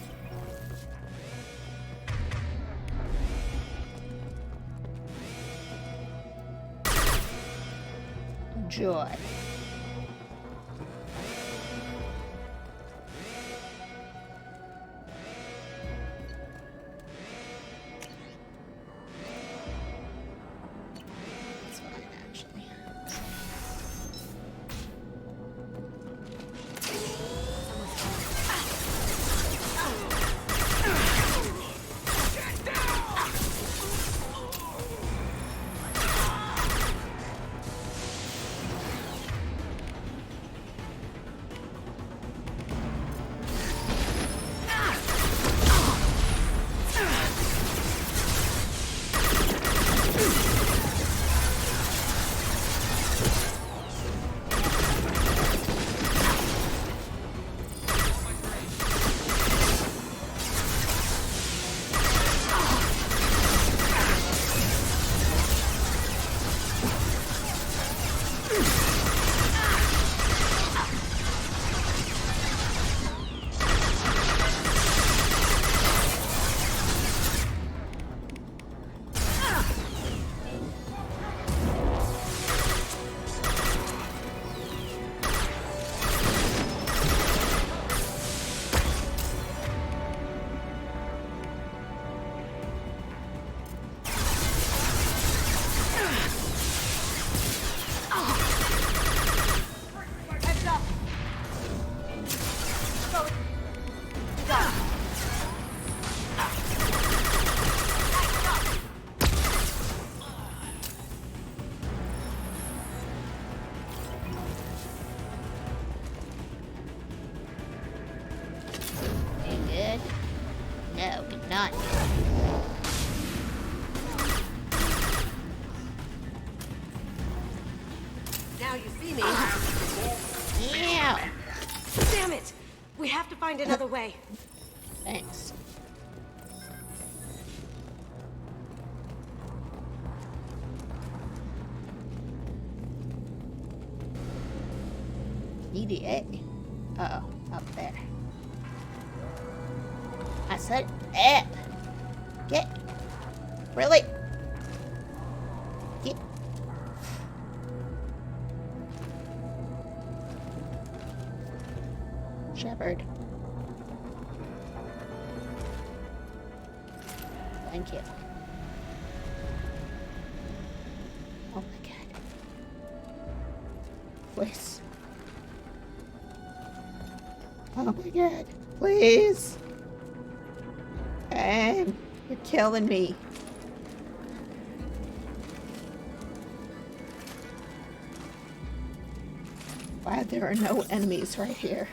Joy. It's fine, actually. Heads up. Go. Go. You good? No, we're not. Now you see me. Yeah. Damn it! We have to find another way. Thanks. EDA. Uh-oh, up there. I said it. Get. Really? Get. Shepard. Thank you. Oh my god. Please. Oh my god. Please. And you're killing me. Glad there are no enemies right here.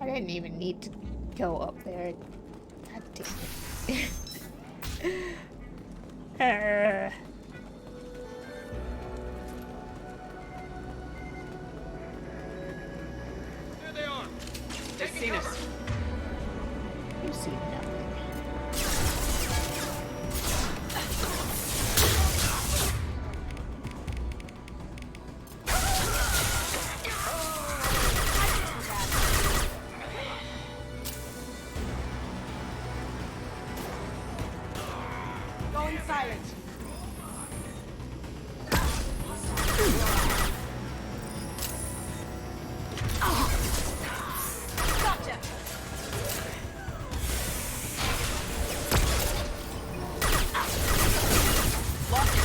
I didn't even need to go up there. God damn it. There they are. They've seen us. You see nothing. Gotcha! Lost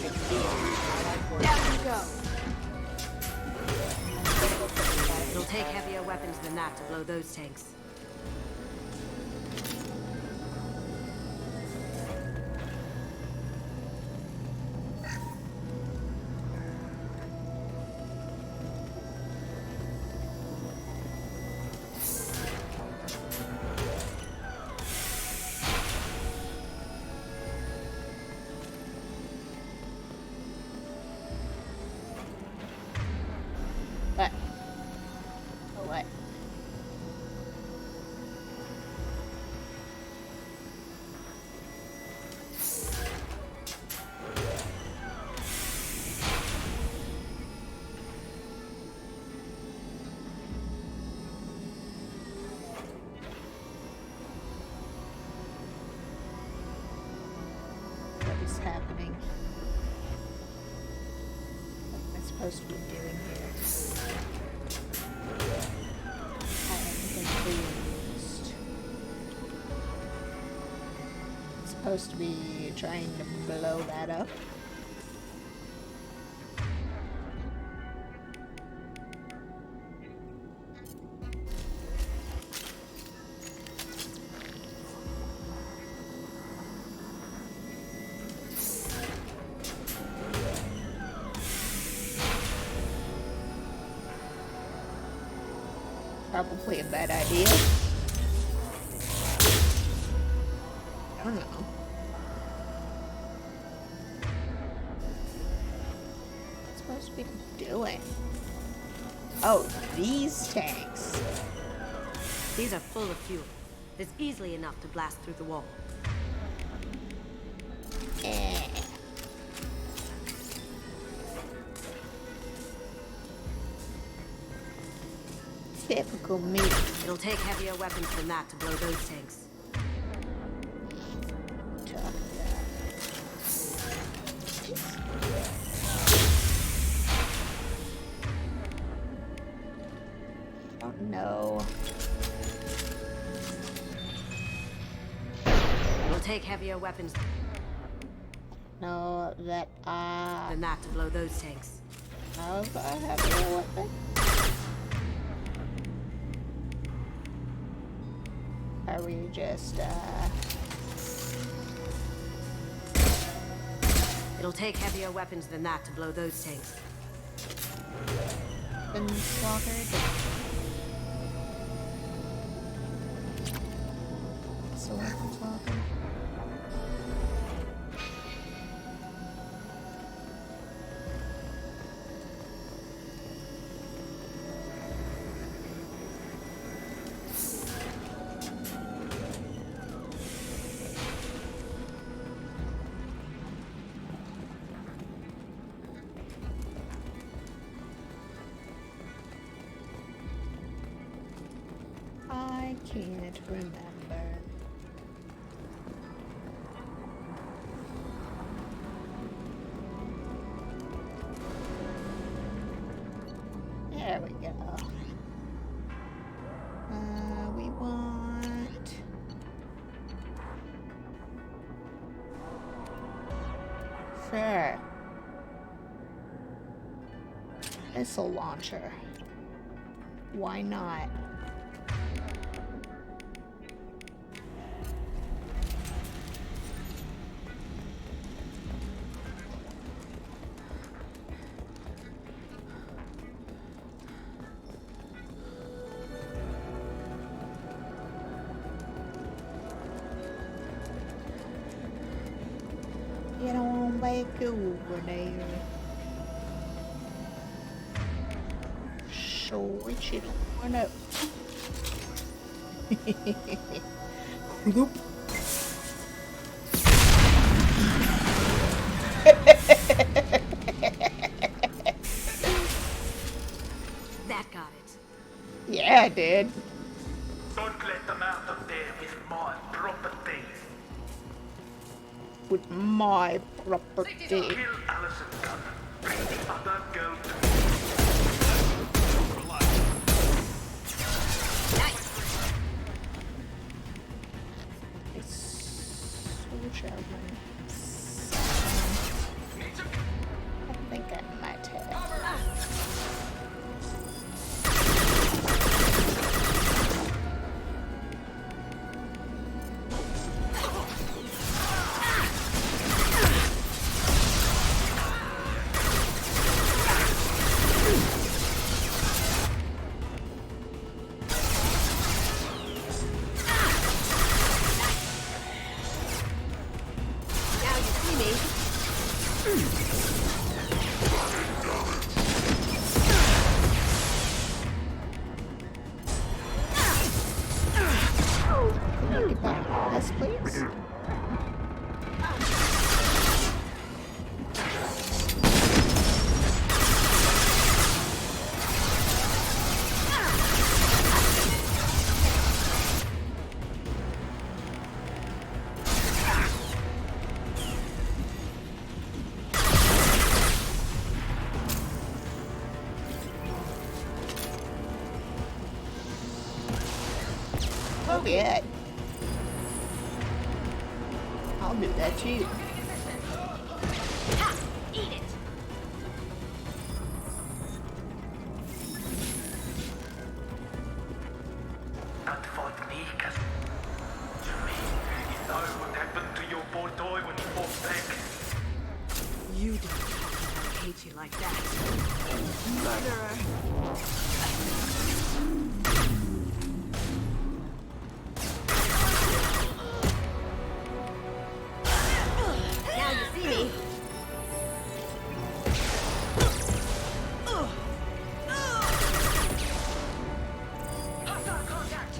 your field. There we go. Down you go. It'll take heavier weapons than that to blow those tanks. What? Oh, what? What is happening? What am I supposed to be doing here? I am confused. I'm supposed to be trying to blow that up. Probably a bad idea. I don't know. What's it supposed to be doing? Oh, these tanks. These are full of fuel. It's easily enough to blast through the wall. Eh. Typical me. It'll take heavier weapons than that to blow those tanks. Tough that. Oh no. It'll take heavier weapons No, that than that to blow those tanks. How if I have a weapon? Are we just It'll take heavier weapons than that to blow those tanks. been slaughtered? So weapons slaughtered. I can't remember. There we go. We want... Sure. Missile launcher. Why not? Get on back over there. Switch it on up. Bloop. property. Kill Allison Gunn. Bring the other girl to me. I think I might have. Yes, please. Oh, yeah. I'll do that too. Ha! Eat it! That fought me, cousin. You mean you know what happened to your poor toy when he fought back? You don't talk to hate you like that. Murderer! Now you see me. Hostile contact.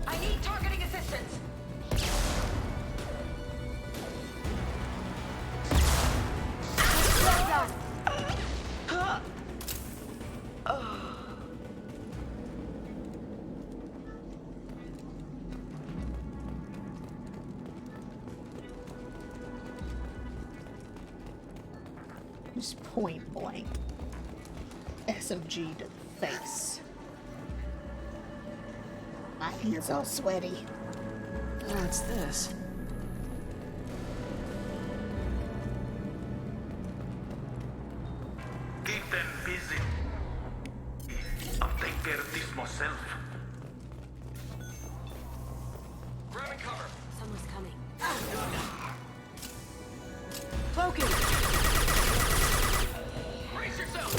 I need targeting assistance. Well done. Just point blank. SMG to the face. My hands all sweaty. What's this? Keep them busy. I'll take care of this myself. Grabbing cover. Someone's coming. Focus. Brace yourself.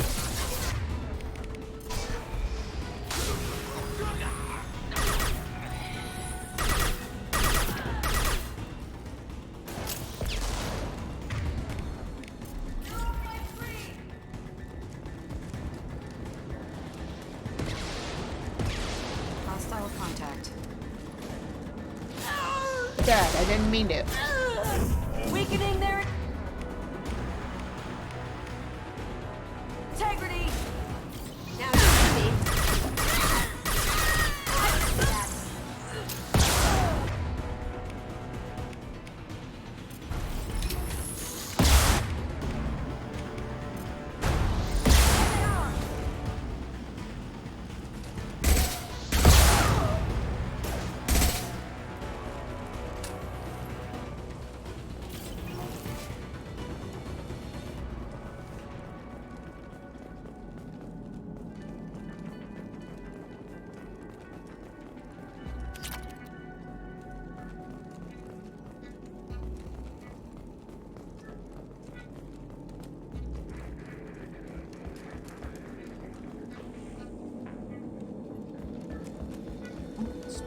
Hostile contact. God, I didn't mean to. Weakening their integrity. Now you see me.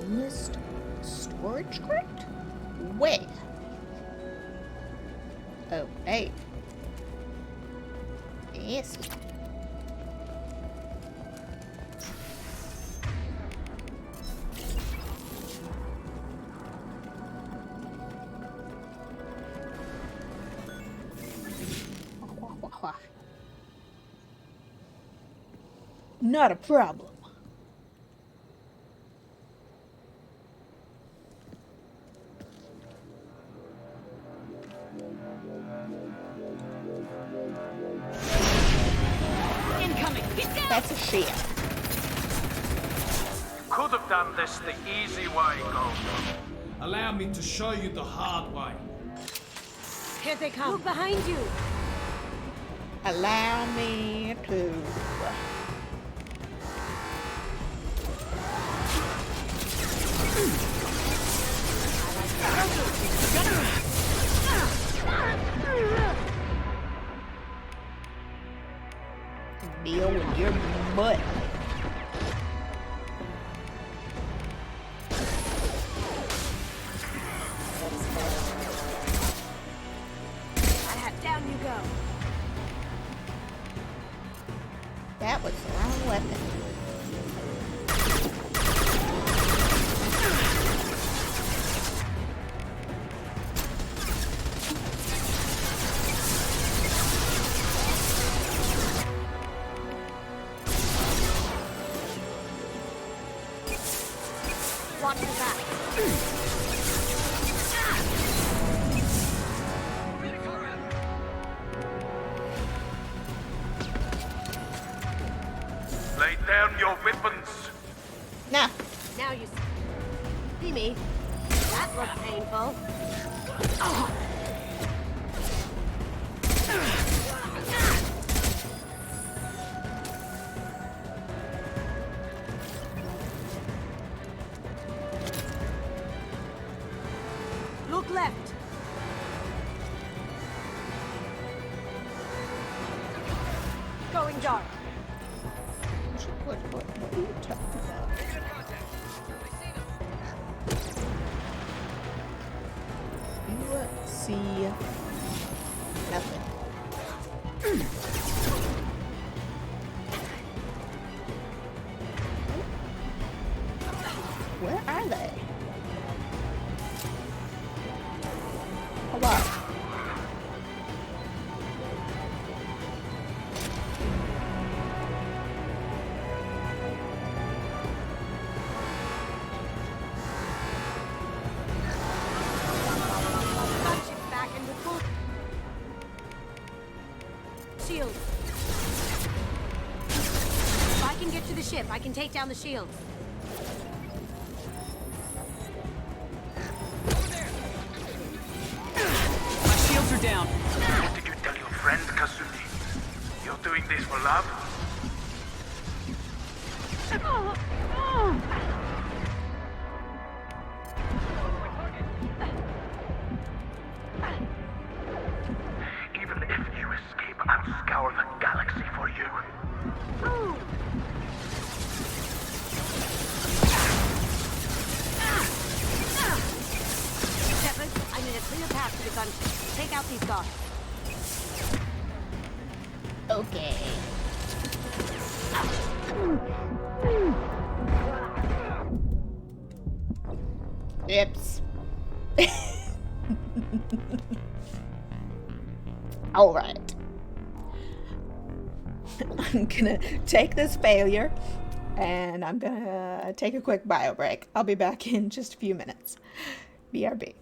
Missed storage crypt? Where? Oh, hey. Yes. Not a problem. That's a ship. Could have done this the easy way, Gold. Allow me to show you the hard way. Here they come. Look behind you. Allow me to. Deal with your butt. Down you go. That was the wrong weapon. Watch your back. Lay down your weapons. Now. Now you see me. That looked painful. Look left. Going dark. What are you talking about? You see nothing. Where are they? Hello. Shield. If I can get to the ship, I can take down the shields. My shields are down. What did you tell your friend, Kasumi? You're doing this for love? Even if you escape, I'll scour the galaxy for you. Shepard, I need a clear path to the gunship. Take out these guards. Okay. Oops. All right. I'm gonna take this failure and I'm gonna take a quick bio break. I'll be back in just a few minutes. BRB.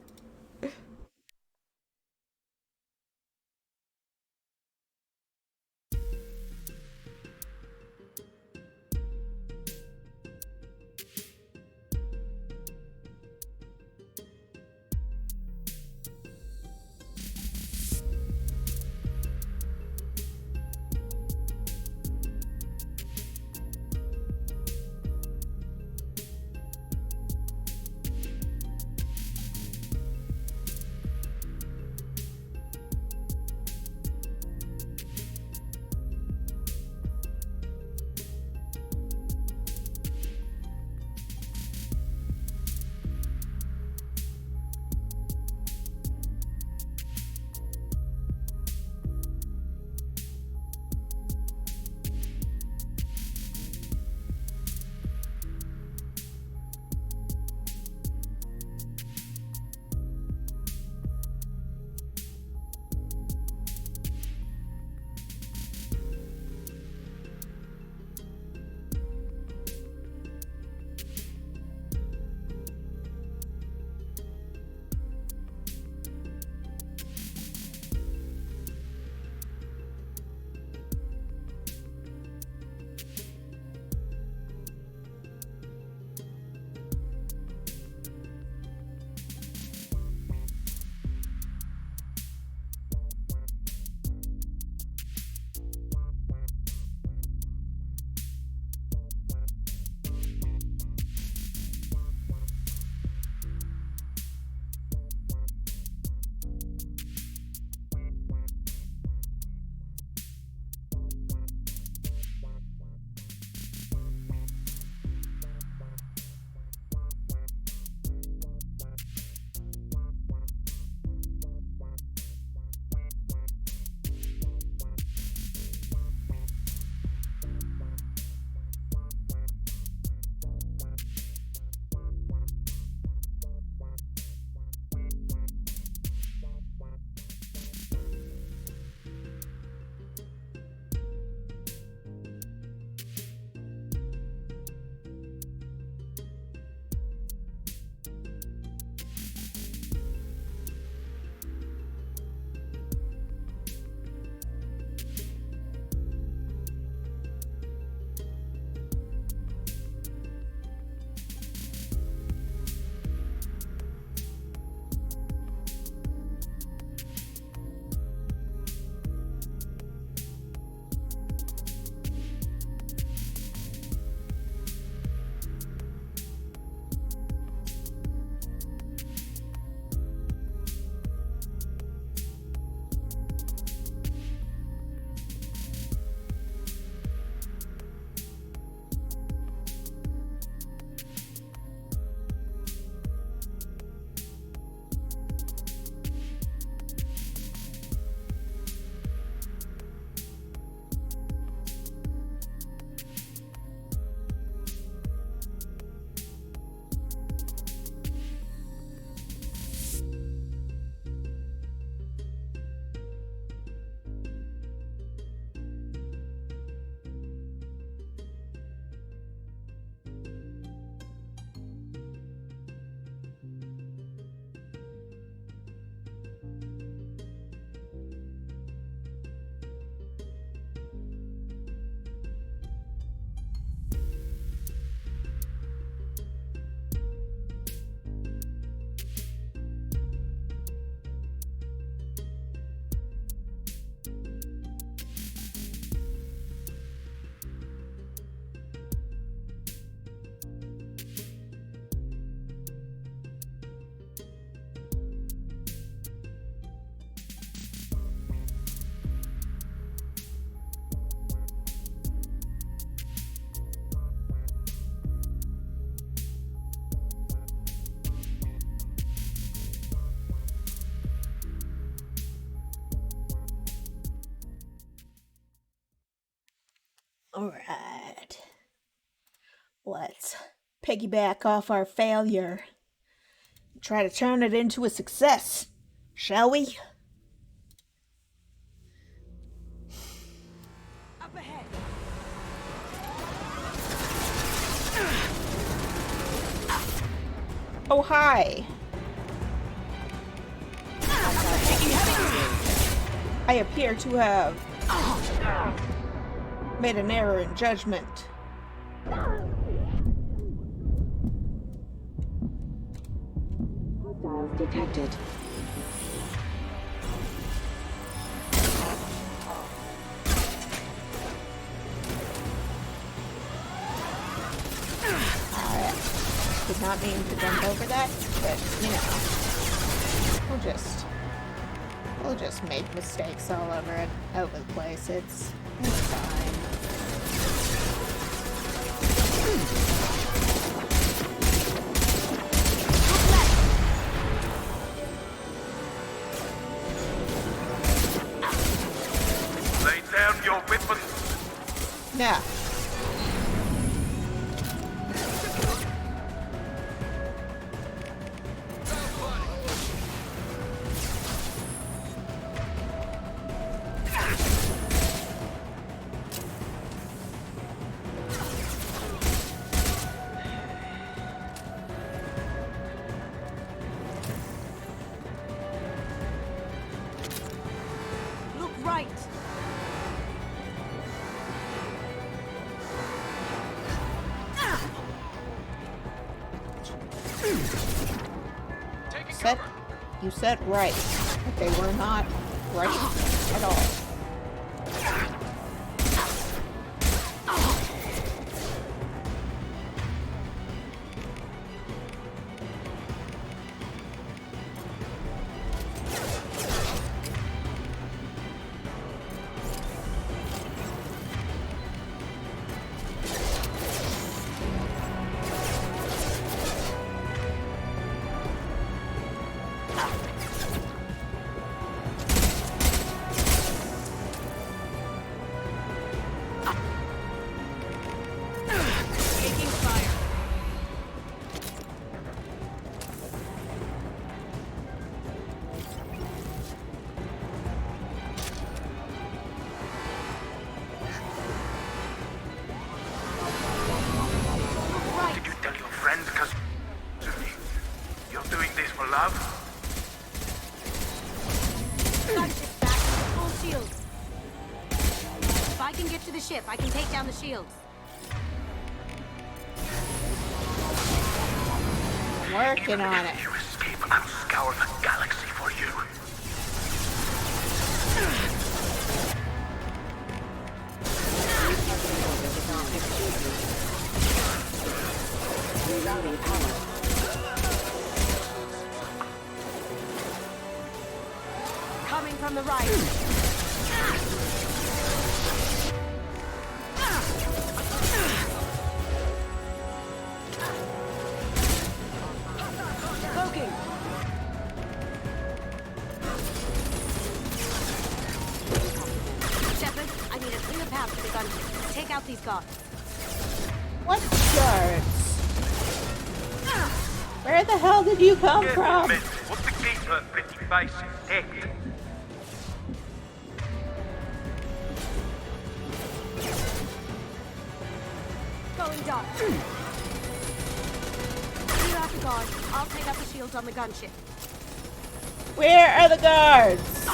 Alright. Let's piggyback off our failure. Try to turn it into a success, shall we? Up ahead. Oh, hi. I appear to have made an error in judgment. Hostiles detected. Did not mean to jump over that, but you know, we'll just make mistakes all over the place. It's fine. Lay down your weapon. Yeah. Look right. You said right, but they were not right at all. Did you tell your friend, cause you're doing this for love? Gunship back. Full shields. If I can get to the ship, I can take down the shields. Working on it. If you escape, I'll scour the galaxy for you. Rerouting power. Coming from the right. Cloaking. Shepard, I need a clear path to the gunship. Take out these guards. What guards? Where the hell did you come from? What's the gate to that pretty face intact? Going dark. Clear out the guards. I'll take out the shields on the gunship. Where are the guards?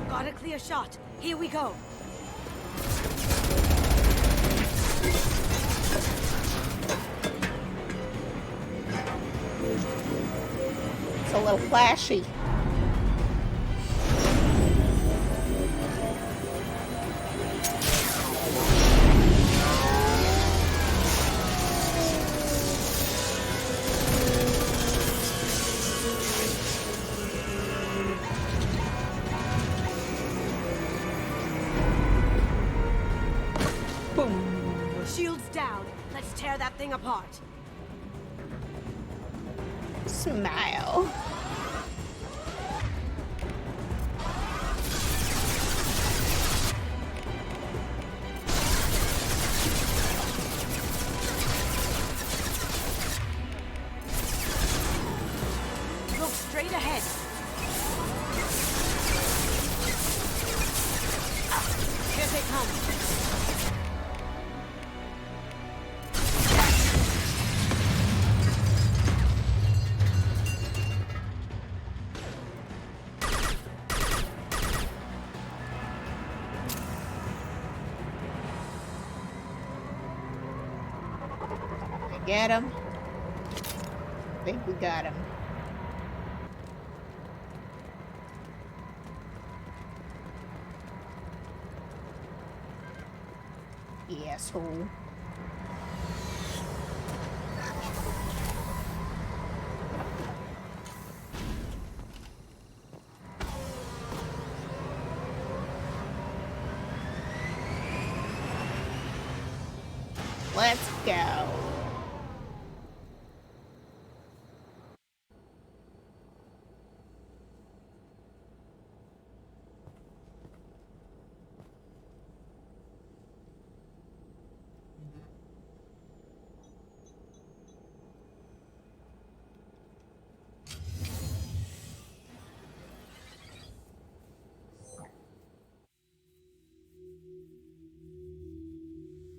Got a clear shot. Here we go. It's a little flashy. Shields down. Let's tear that thing apart. Smile. get him? I think we got him. Asshole. Let's go.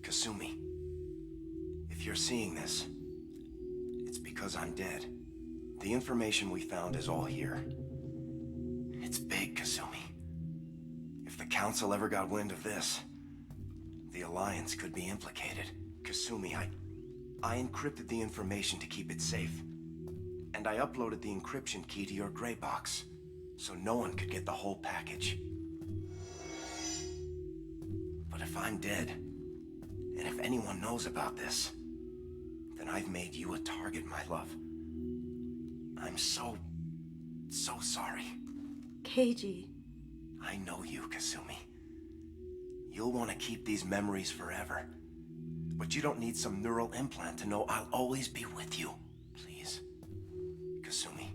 Kasumi, if you're seeing this, it's because I'm dead. The information we found is all here. It's big, Kasumi. If the Council ever got wind of this, the Alliance could be implicated. Kasumi, I encrypted the information to keep it safe. And I uploaded the encryption key to your gray box, so no one could get the whole package. But if I'm dead, and if anyone knows about this, then I've made you a target, my love. I'm so sorry. Keiji. I know you, Kasumi. You'll want to keep these memories forever. But you don't need some neural implant to know I'll always be with you. Please, Kasumi,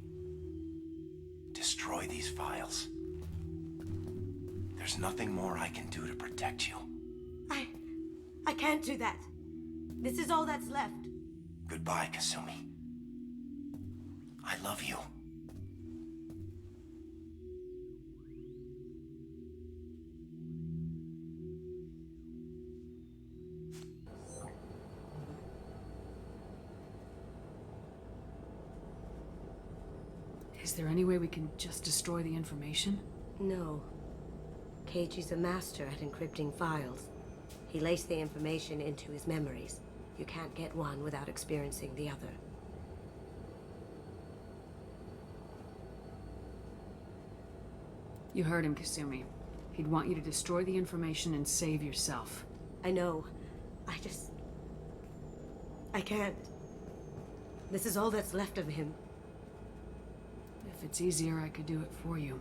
destroy these files. There's nothing more I can do to protect you. I can't do that. This is all that's left. Goodbye, Kasumi. I love you. Is there any way we can just destroy the information? No. Keiji's a master at encrypting files. He laced the information into his memories. You can't get one without experiencing the other. You heard him, Kasumi. He'd want you to destroy the information and save yourself. I know. I can't. This is all that's left of him. If it's easier, I could do it for you.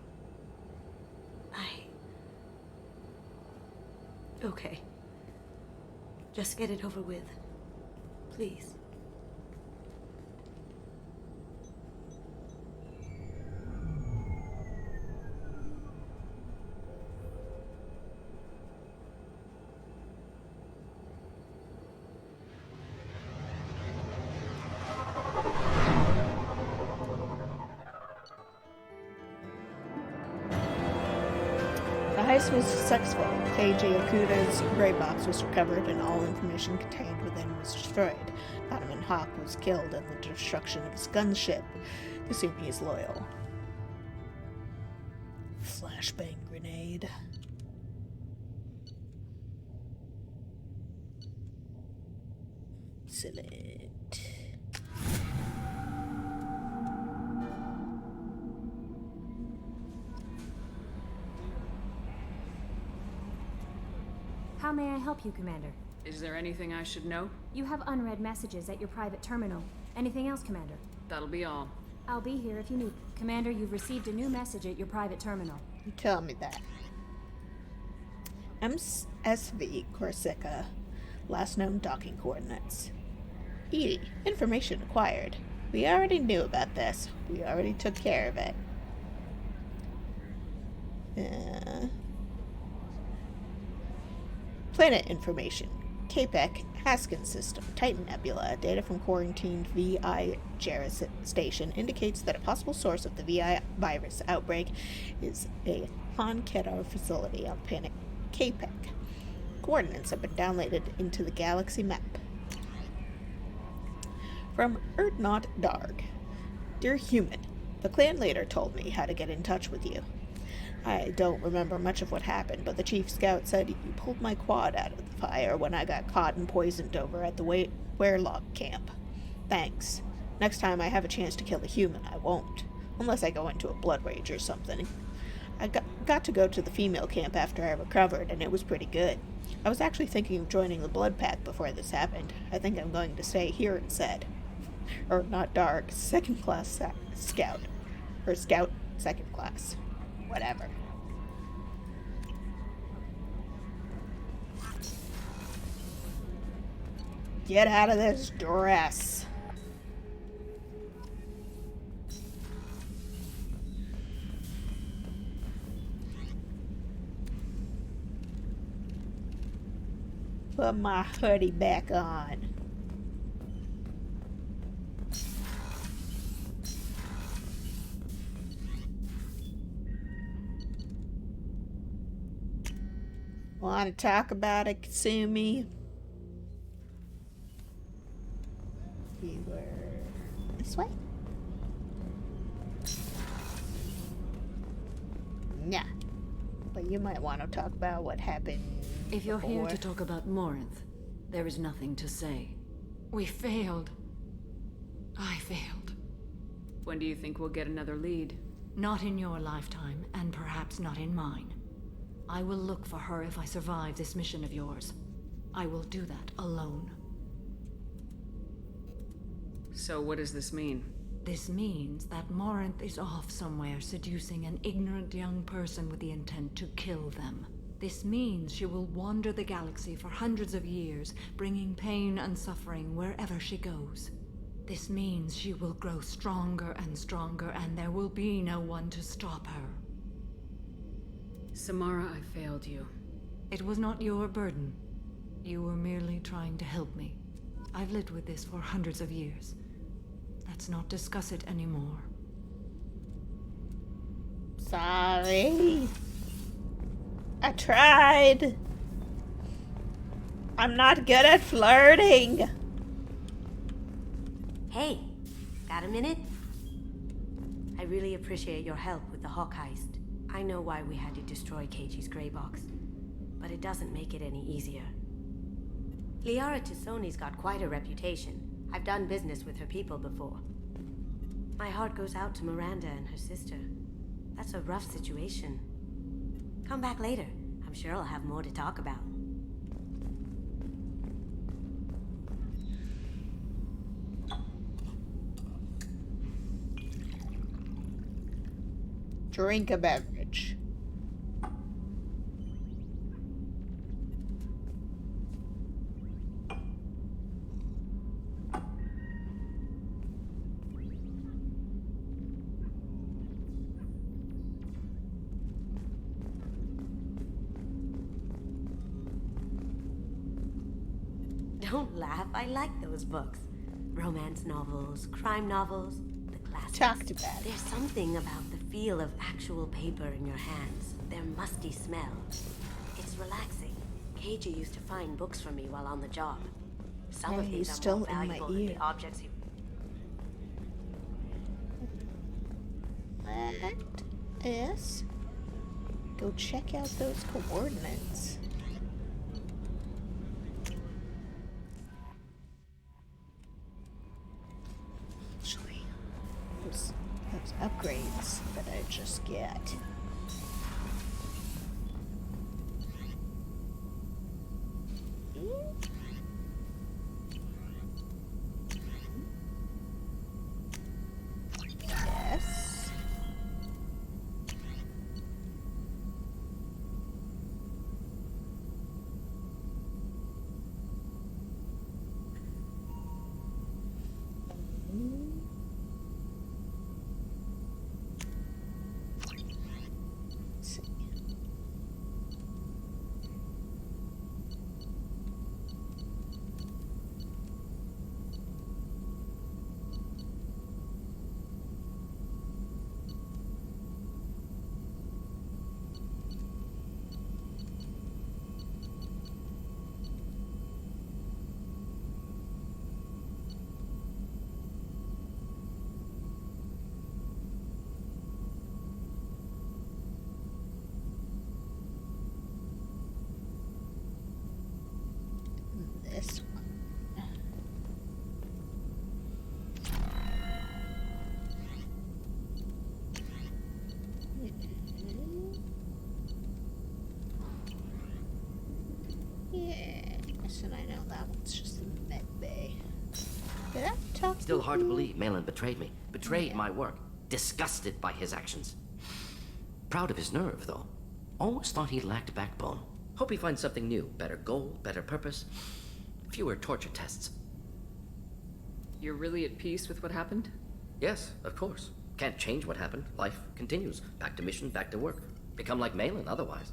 Okay. Just get it over with. Please. The heist was successful. Keiji Okuda's gray box was recovered and all information contained within was destroyed. Ottoman Hawk was killed in the destruction of his gunship. Kasumi is loyal. Flashbang grenade. Excellent. How may I help you, Commander? Is there anything I should know? You have unread messages at your private terminal. Anything else, Commander? That'll be all. I'll be here if you need. Commander, you've received a new message at your private terminal. Tell me that. MSV Corsica. Last known docking coordinates. Edie, information acquired. We already knew about this. We already took care of it. Planet information. Capek, Haskin system, Titan Nebula. Data from quarantined VI Jarrus station indicates that a possible source of the VI virus outbreak is a Han Kedar facility on planet Capek. Coordinates have been downloaded into the galaxy map. From Erdnot Darg. Dear Human, the clan leader told me how to get in touch with you. I don't remember much of what happened, but the chief scout said you pulled my quad out of the fire when I got caught and poisoned over at the Wehrlock camp. Thanks. Next time I have a chance to kill a human, I won't. Unless I go into a blood rage or something. I got to go to the female camp after I recovered, and it was pretty good. I was actually thinking of joining the blood pack before this happened. I think I'm going to stay here instead. Or not dark, second class scout. Or scout, second class. Whatever. Get out of this dress. Put my hoodie back on. Want to talk about it, Kasumi? You were this way? Nah. But you might want to talk about what happened. If you're before. here to talk about Morinth, there is nothing to say. We failed. I failed. When do you think we'll get another lead? Not in your lifetime, and perhaps not in mine. I will look for her if I survive this mission of yours. I will do that alone. So what does this mean? This means that Morinth is off somewhere seducing an ignorant young person with the intent to kill them. This means she will wander the galaxy for hundreds of years, bringing pain and suffering wherever she goes. This means she will grow stronger and stronger, and there will be no one to stop her. Samara, I failed you. It was not your burden. You were merely trying to help me. I've lived with this for hundreds of years. Let's not discuss it anymore. Sorry. I tried. I'm not good at flirting. Hey, got a minute? I really appreciate your help with the Hawk heist. I know why we had to destroy Keiji's gray box, but it doesn't make it any easier. Liara Tisoni's got quite a reputation. I've done business with her people before. My heart goes out to Miranda and her sister. That's a rough situation. Come back later. I'm sure I'll have more to talk about. Drink a beverage. Don't laugh, I like those books. Romance novels, crime novels, the classics. Talked about it. There's something about the feel of actual paper in your hands, their musty smell. It's relaxing. Keiji used to find books for me while on the job. Some Yeah, of these he's are still more in my valuable than ear. the objects he... What is? Go check out those coordinates. Actually, those upgrades that I just get. Yes. Still hard to believe Malin betrayed me. Betrayed my work. Disgusted by his actions. Proud of his nerve, though. Always thought he lacked backbone. Hope he finds something new. Better goal, better purpose. Fewer torture tests. You're really at peace with what happened? Yes, of course. Can't change what happened. Life continues. Back to mission, back to work. Become like Malin otherwise.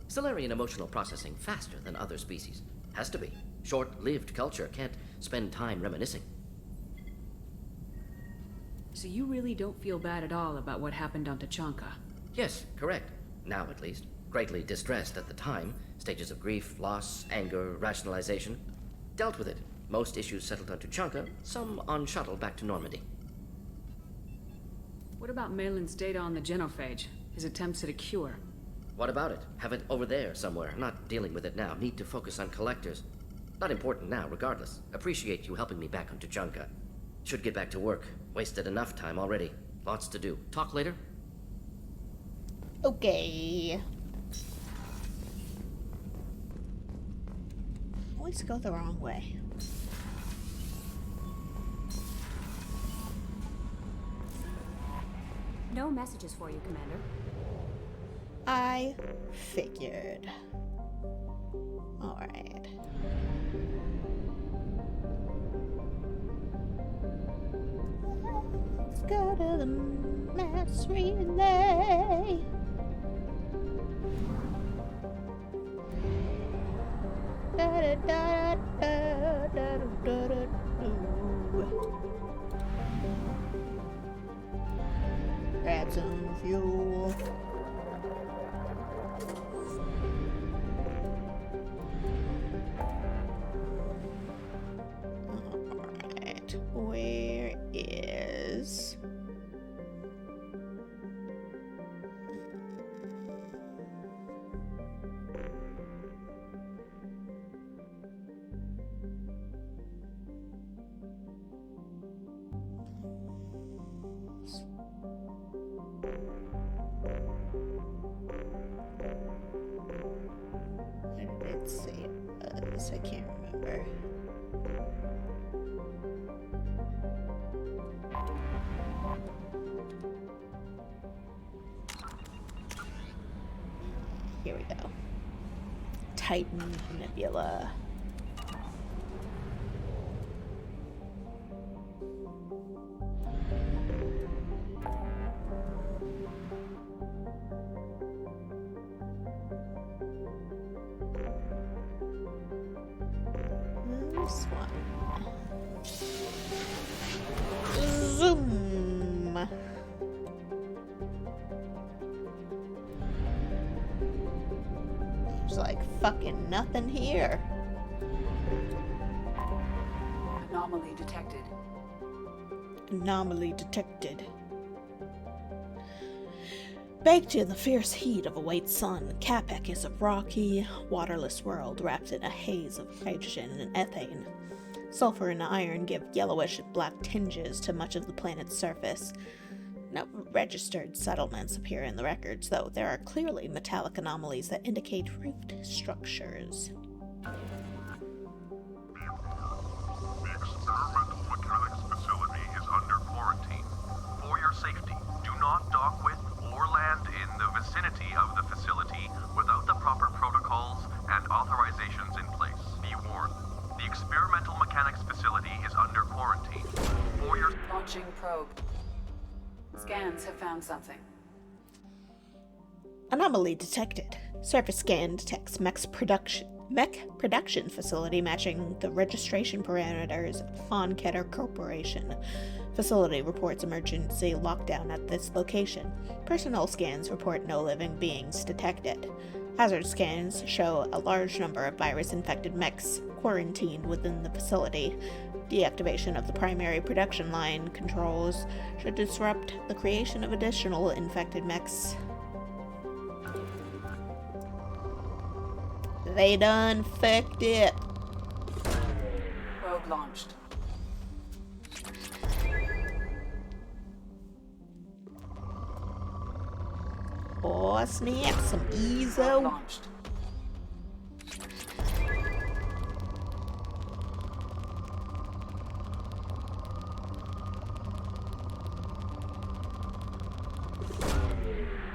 Solarian emotional processing faster than other species. Has to be. Short-lived culture can't spend time reminiscing. So you really don't feel bad at all about what happened on Tachanka? Yes, correct. Now at least. Greatly distressed at the time. Stages of grief, loss, anger, rationalization. Dealt with it. Most issues settled on Tachanka, some on shuttle back to Normandy. What about Malin's data on the genophage? His attempts at a cure? What about it? Have it over there somewhere. Not dealing with it now. Need to focus on collectors. Not important now, regardless. Appreciate you helping me back on Tachanka. Should get back to work. Wasted enough time already. Lots to do. Talk later? Okay. Always go the wrong way. No messages for you, Commander. I figured. Alright. Let's go to the mass relay. Da da da da da da da. Grab some fuel. Alright, where is... What did it say it was? I can't remember. Here we go. Titan Nebula. This one. Zoom. There's like fucking nothing here. Anomaly detected. Anomaly detected. Baked in the fierce heat of a white sun, Capek is a rocky, waterless world wrapped in a haze of hydrogen and ethane. Sulfur and iron give yellowish and black tinges to much of the planet's surface. No registered settlements appear in the records, though there are clearly metallic anomalies that indicate root structures. The experimental mechanics facility is under quarantine. For your safety, do not dock with or land in the vicinity of the facility without the proper protocols and authorizations in place. Be warned, the experimental mechanics facility is under quarantine. For your... Launching probe. Scans have found something. Anomaly detected. Surface scan detects mech production facility matching the registration parameters on Keter Corporation. Facility reports emergency lockdown at this location. Personnel scans report no living beings detected. Hazard scans show a large number of virus-infected mechs quarantined within the facility. Deactivation of the primary production line controls should disrupt the creation of additional infected mechs. They done fucked it. Probe launched. Oh snap, some EZO. Launched.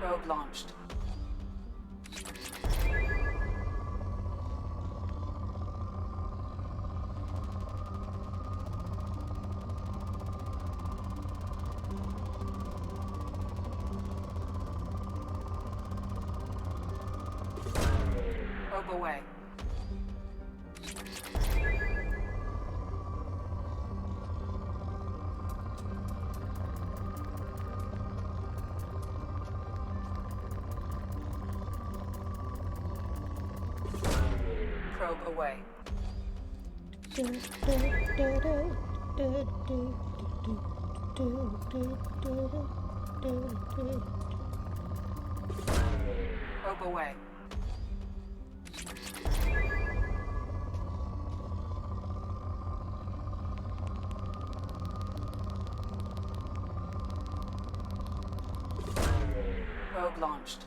Probe launched. Probe away. Probe away. Probe away. Probe launched.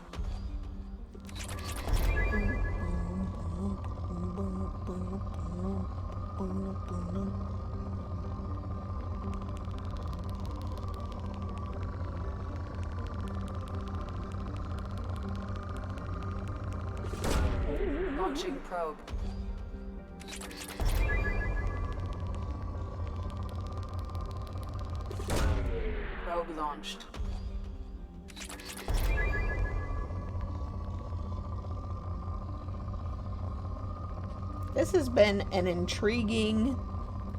Launching probe. Probe launched. This has been an intriguing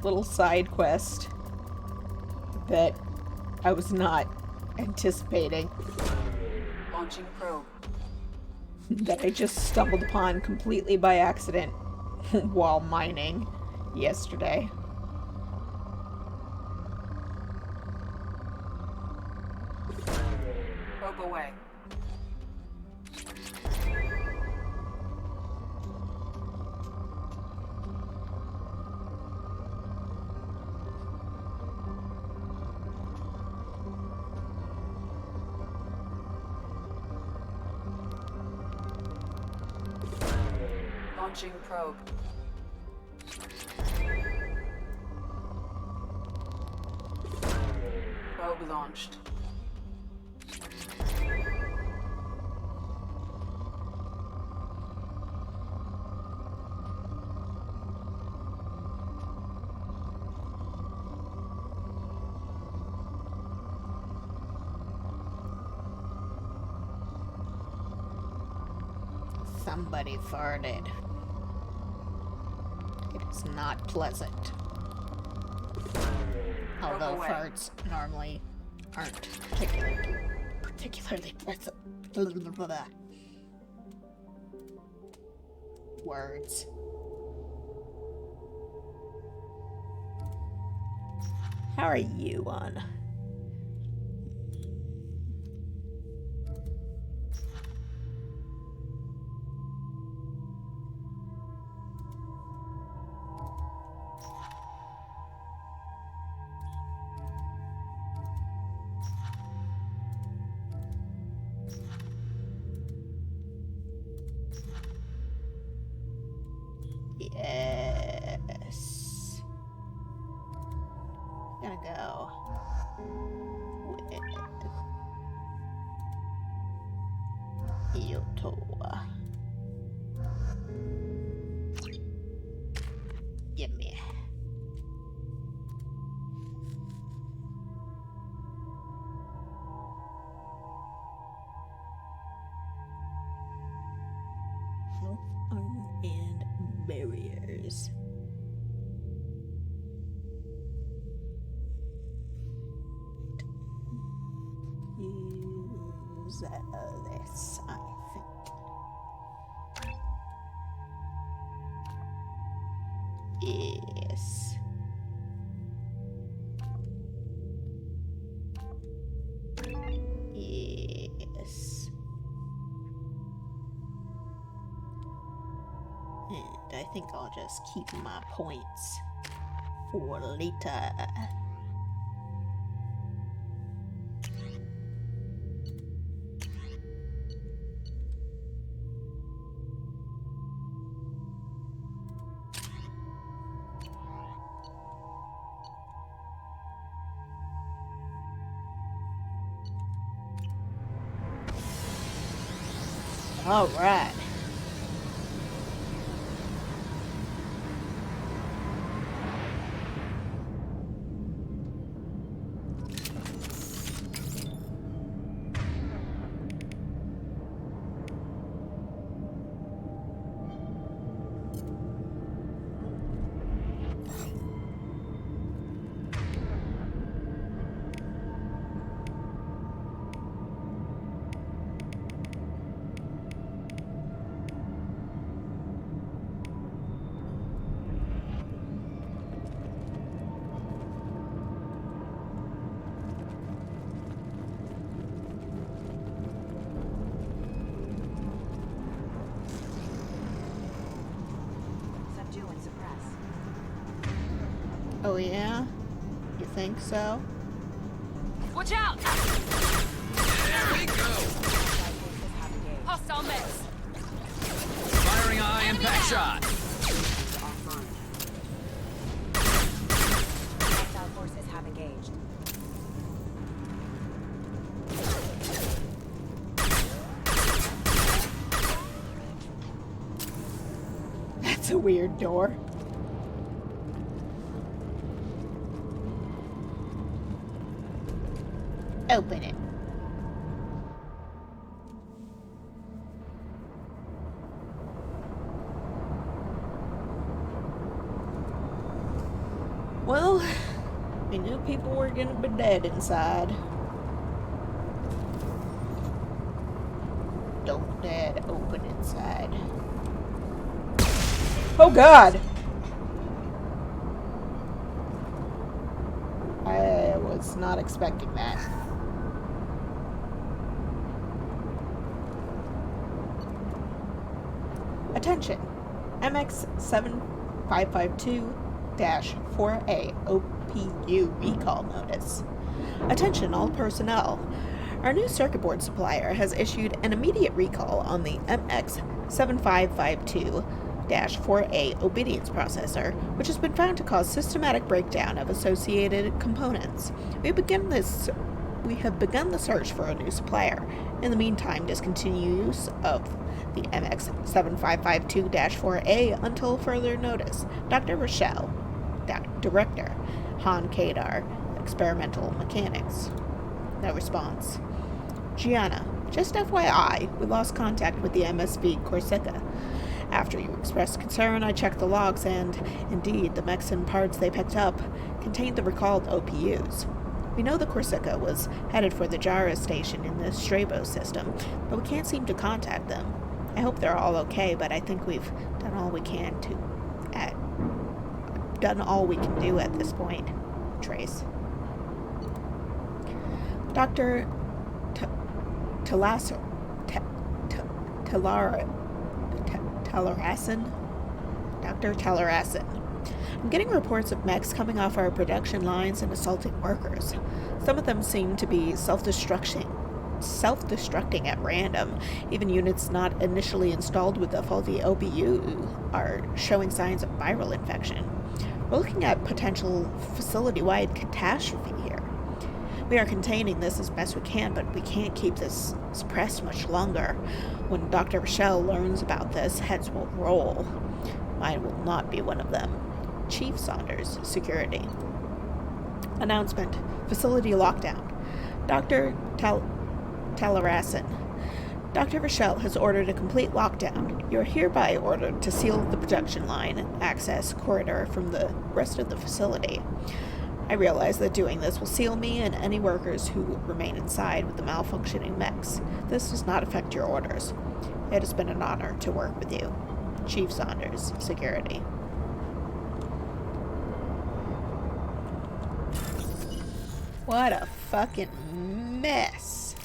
little side quest that I was not anticipating. Launching probe. That I just stumbled upon completely by accident while mining yesterday. Probe away. Launching probe. Probe launched. Somebody farted. It is not pleasant. Although farts normally aren't particularly pleasant. Words. How are you on? Yes. I'm gonna go with Yotoa. Gimme. Health, armor, and barriers. Use this, I think. Yes. Yes. And I think I'll just keep my points for later. All right. Oh yeah? You think so? Watch out! There we go! Hostile mix. Firing a high impact shot. Hostile forces have engaged. That's a weird door. Open it. Well, we knew people were gonna be dead inside. Don't dead open inside. Oh God! I was not expecting that. Attention! MX7552-4A OPU recall notice. Attention all personnel. Our new circuit board supplier has issued an immediate recall on the MX7552-4A obedience processor, which has been found to cause systematic breakdown of associated components. We have begun the search for a new supplier. In the meantime, discontinue use of the MX7552-4A until further notice. Dr. Rochelle, Director, Han Kadar, Experimental Mechanics. No response. Gianna, just FYI, we lost contact with the MSV Corsica. After you expressed concern, I checked the logs and, indeed, the mechs and parts they picked up contained the recalled OPUs. We know the Corsica was headed for the Jara station in the Strabo system, but we can't seem to contact them. I hope they're all okay, but I think we've done all we can do at this point. Trace. Dr. Tellerassen? Dr. Tellerassen. I'm getting reports of mechs coming off our production lines and assaulting workers. Some of them seem to be self-destructing at random. Even units not initially installed with the faulty OPU are showing signs of viral infection. We're looking at potential facility-wide catastrophe here. We are containing this as best we can, but we can't keep this suppressed much longer. When Dr. Rochelle learns about this, heads will roll. Mine will not be one of them. Chief Saunders, Security. Announcement. Facility lockdown. Dr. Tellerassen. Dr. Rochelle has ordered a complete lockdown. You are hereby ordered to seal the production line access corridor from the rest of the facility. I realize that doing this will seal me and any workers who remain inside with the malfunctioning mechs. This does not affect your orders. It has been an honor to work with you. Chief Saunders, Security. What a fucking mess.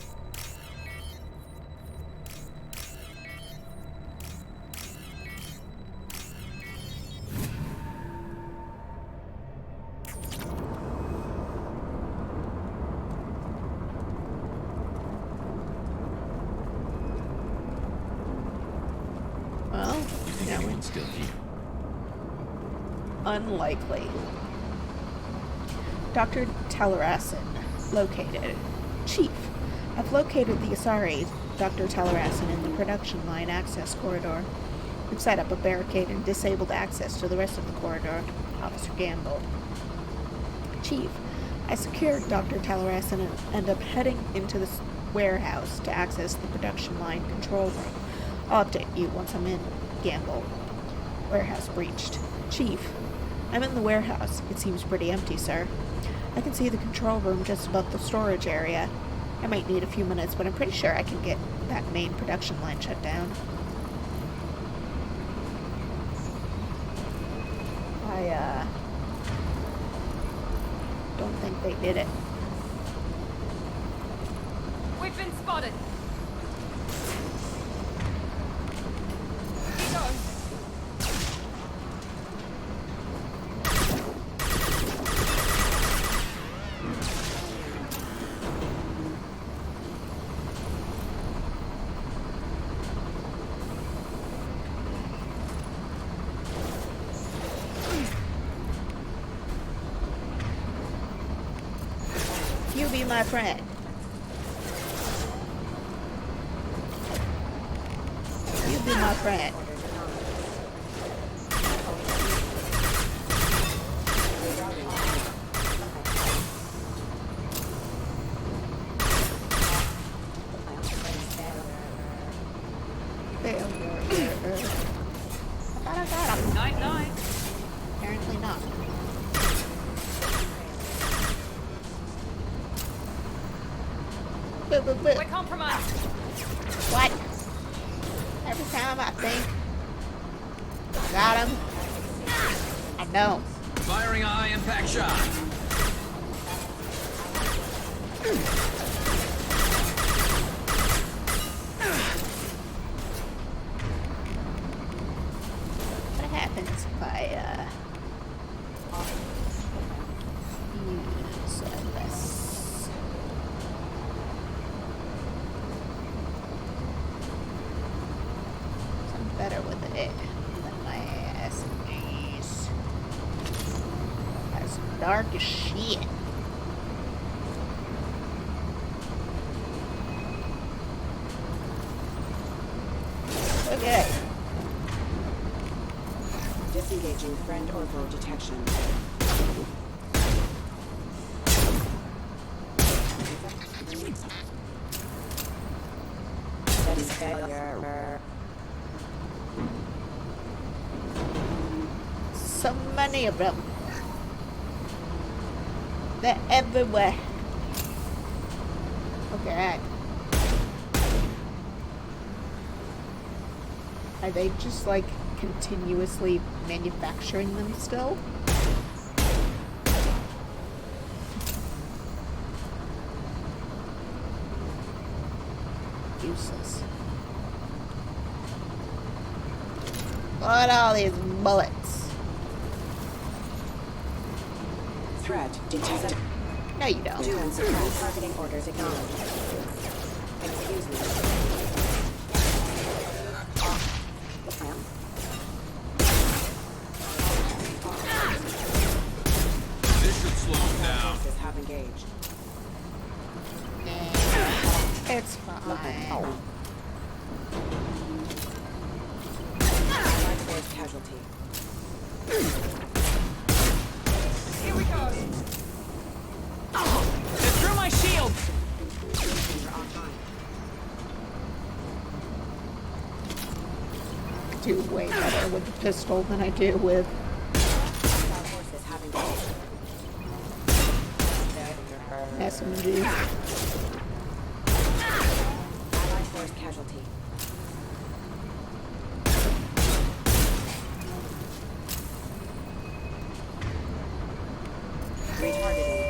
Well, now it's still here. Unlikely. Dr. Tellerassen, located. Chief, I've located the Asari Dr. Tellerasson in the production line access corridor. We've set up a barricade and disabled access to the rest of the corridor. Officer Gamble. Chief, I secured Dr. Tellerasson and end up heading into the warehouse to access the production line control room. I'll update you once I'm in. Gamble. Warehouse breached. Chief, I'm in the warehouse. It seems pretty empty, sir. I can see the control room just above the storage area. I might need a few minutes, but I'm pretty sure I can get that main production line shut down. I don't think they did it. We've been spotted. Keep going. You be my friend. You be my friend. I got him. Night, night. Apparently not. We're compromised. What? Every time I think got him, I don't. Firing a high impact shot. What happens if I use this? Better with it than my ass. Jeez. That's dark as shit. Okay. Disengaging friend or foe detection. That is failure. So many of them. They're everywhere. Okay. Are they just like continuously manufacturing them still? Useless. Look at all these bullets. Threat detected. No, you don't. Do and suppress targeting orders acknowledged. Excuse me. This should slow him down. Forces have engaged. It's fine. Allied force casualty. Here we go. They're through my shield. I do way better with the pistol than I do with SMG. Allied force casualty. Retargeting.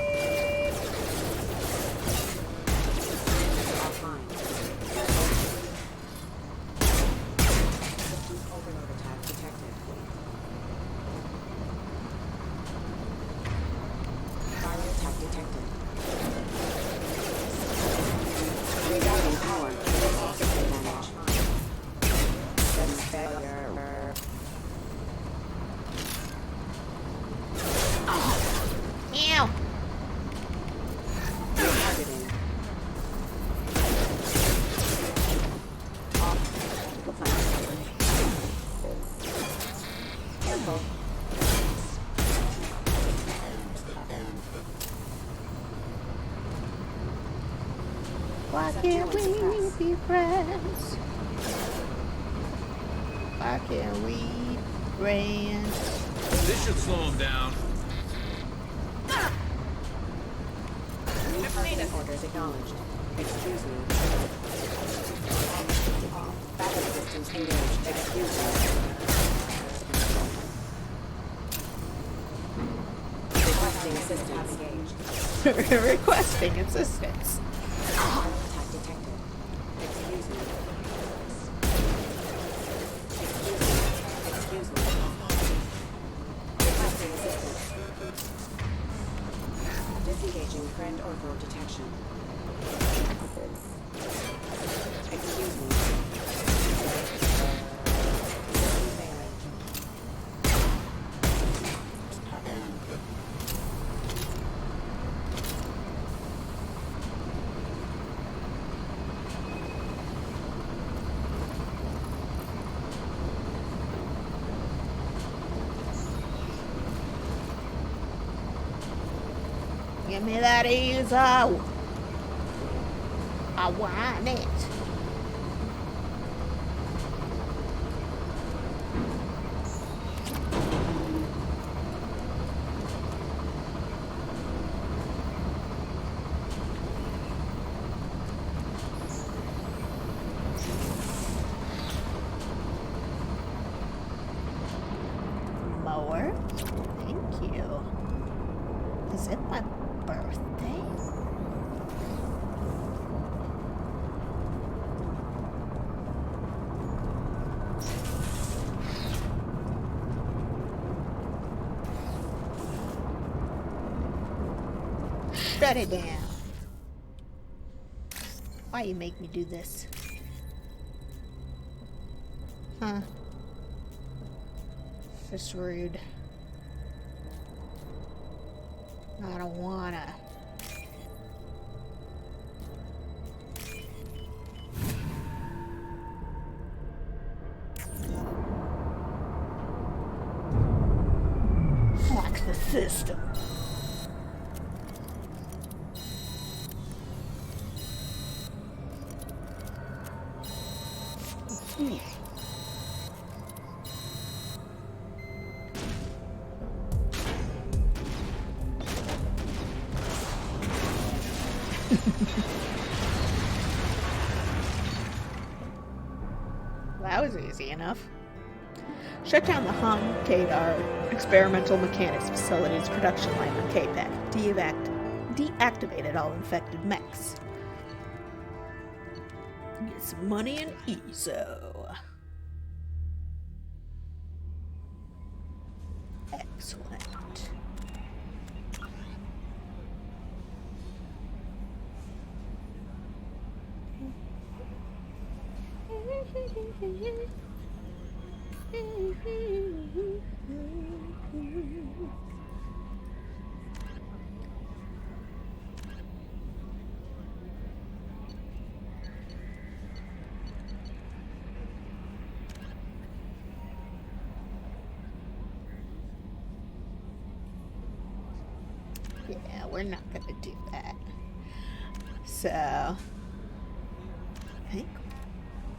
Offline. Systems overload attack detected. Viral attack detected. Rerouting power. Disadvantage. Why can't we be friends? Why can't we be friends? This should slow him down. Orders acknowledged. Excuse me. Backup systems engaged. Excuse me. Requesting assistance. Engaged. Requesting assistance. Attack detected. Excuse me. Excuse me. Requesting assistance. Disengaging friend or foe detection. Excuse me. Give me that easel. I want it. Mower? Thank you. Is it my birthday? Shut it down. Why you make me do this? Huh. It's rude. I don't wanna. Fuck the system. That was easy enough. Shut down the Hum Kadar Experimental Mechanics Facility's production line on KPEC. Deactivated all infected mechs. Get some money and ESO. Excellent. Yeah, we're not gonna do that. So, I think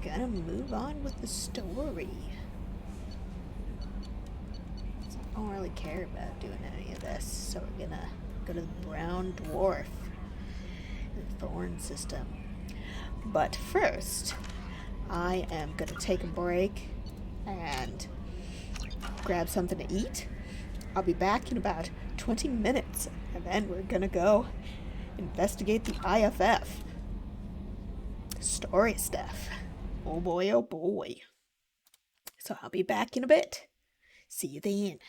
we're gonna move on with the story. So I don't really care about doing any of this, so we're gonna go to the Brown Dwarf, the Thorn system. But first, I am gonna take a break and grab something to eat. I'll be back in about 20 minutes, and then we're gonna go investigate the IFF. Story stuff. Oh boy, oh boy. So I'll be back in a bit. See you then.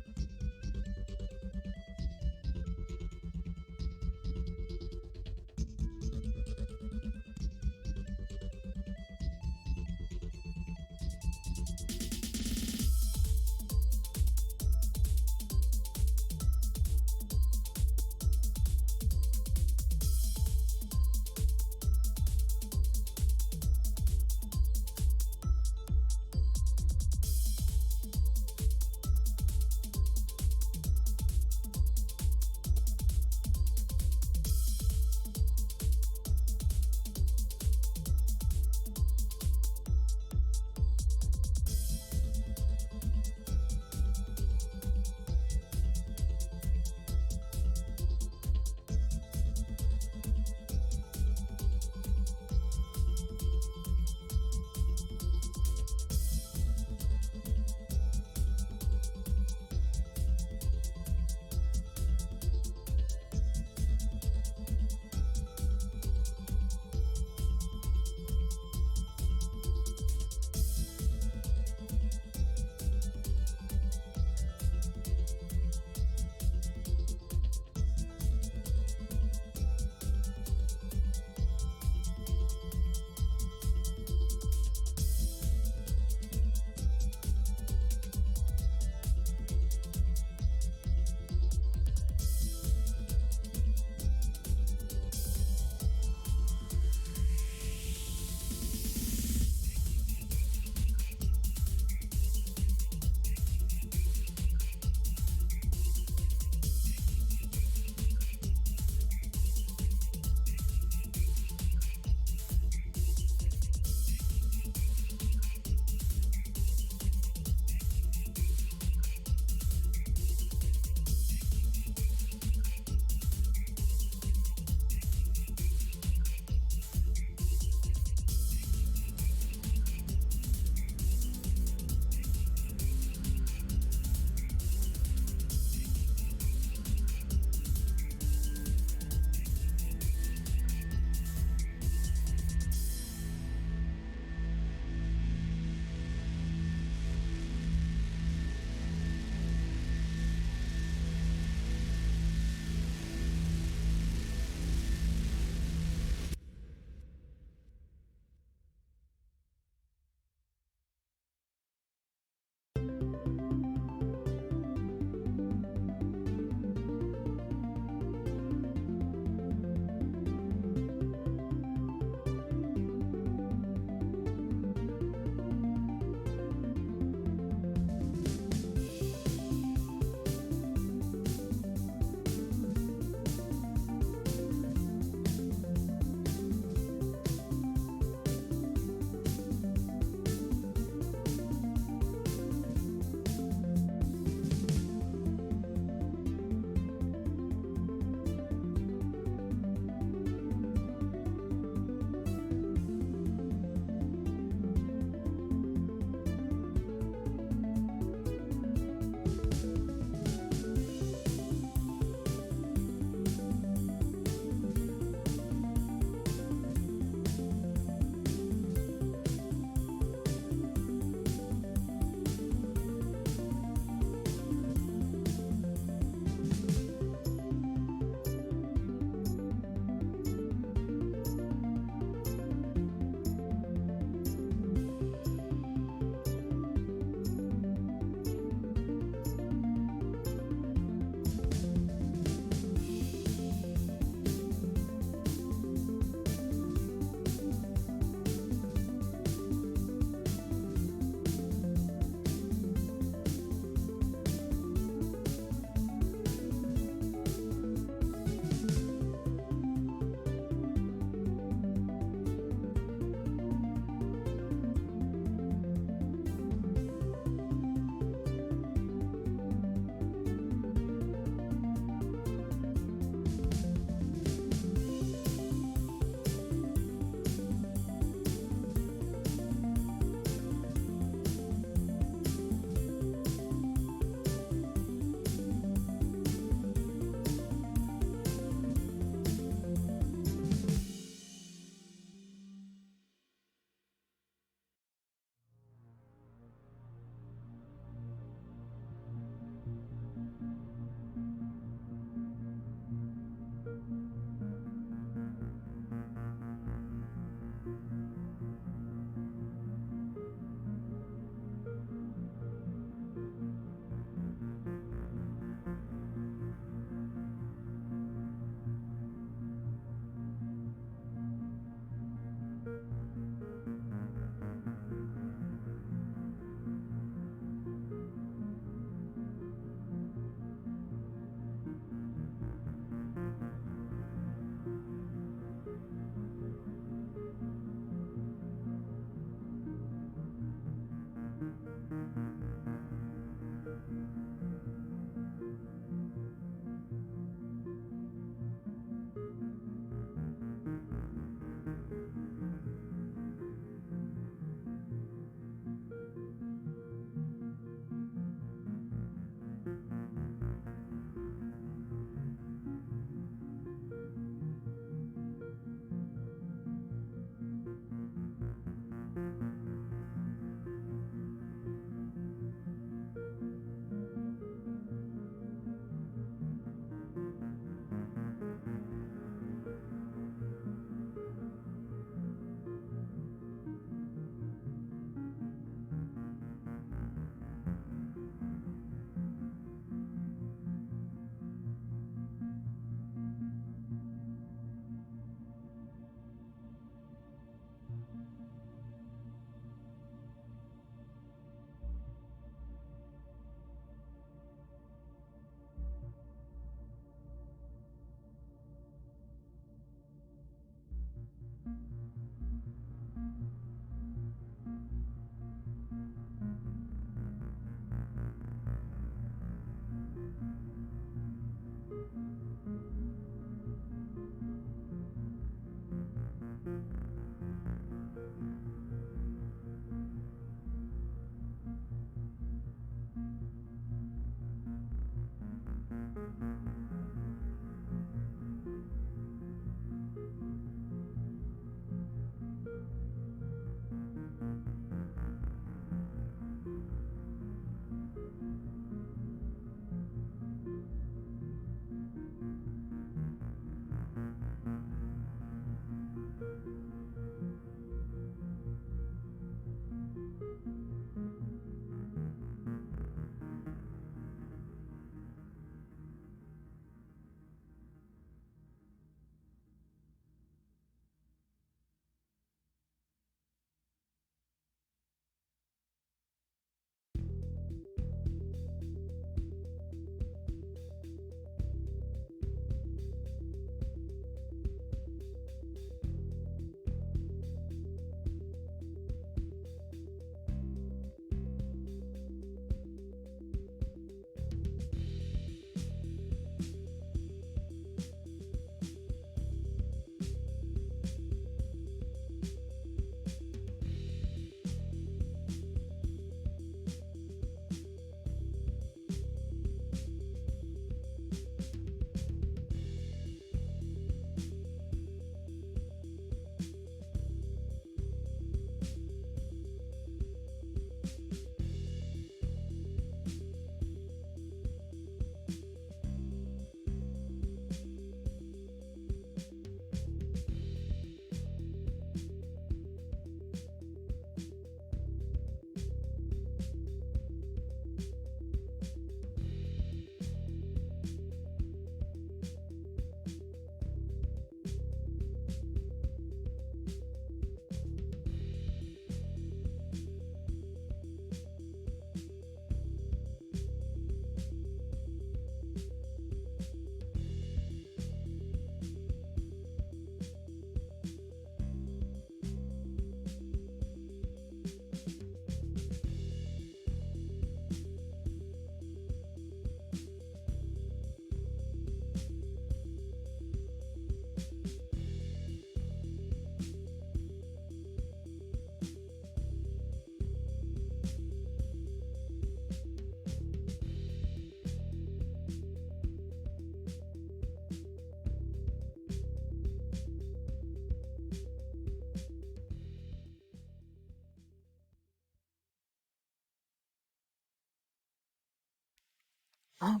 Alright.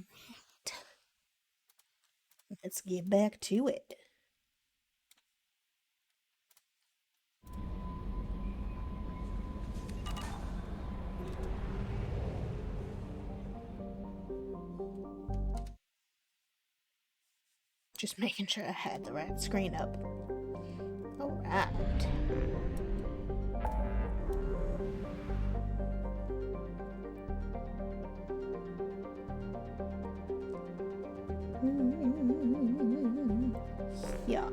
Let's get back to it. Just making sure I had the right screen up. Alright. Yeah.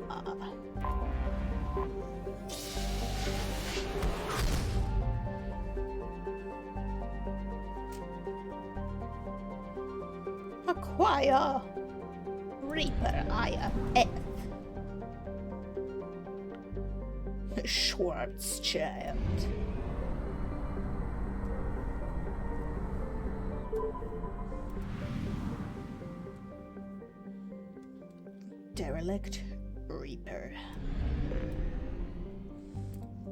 Acquire Reaper IF Schwarzschild. Derelict Reaper.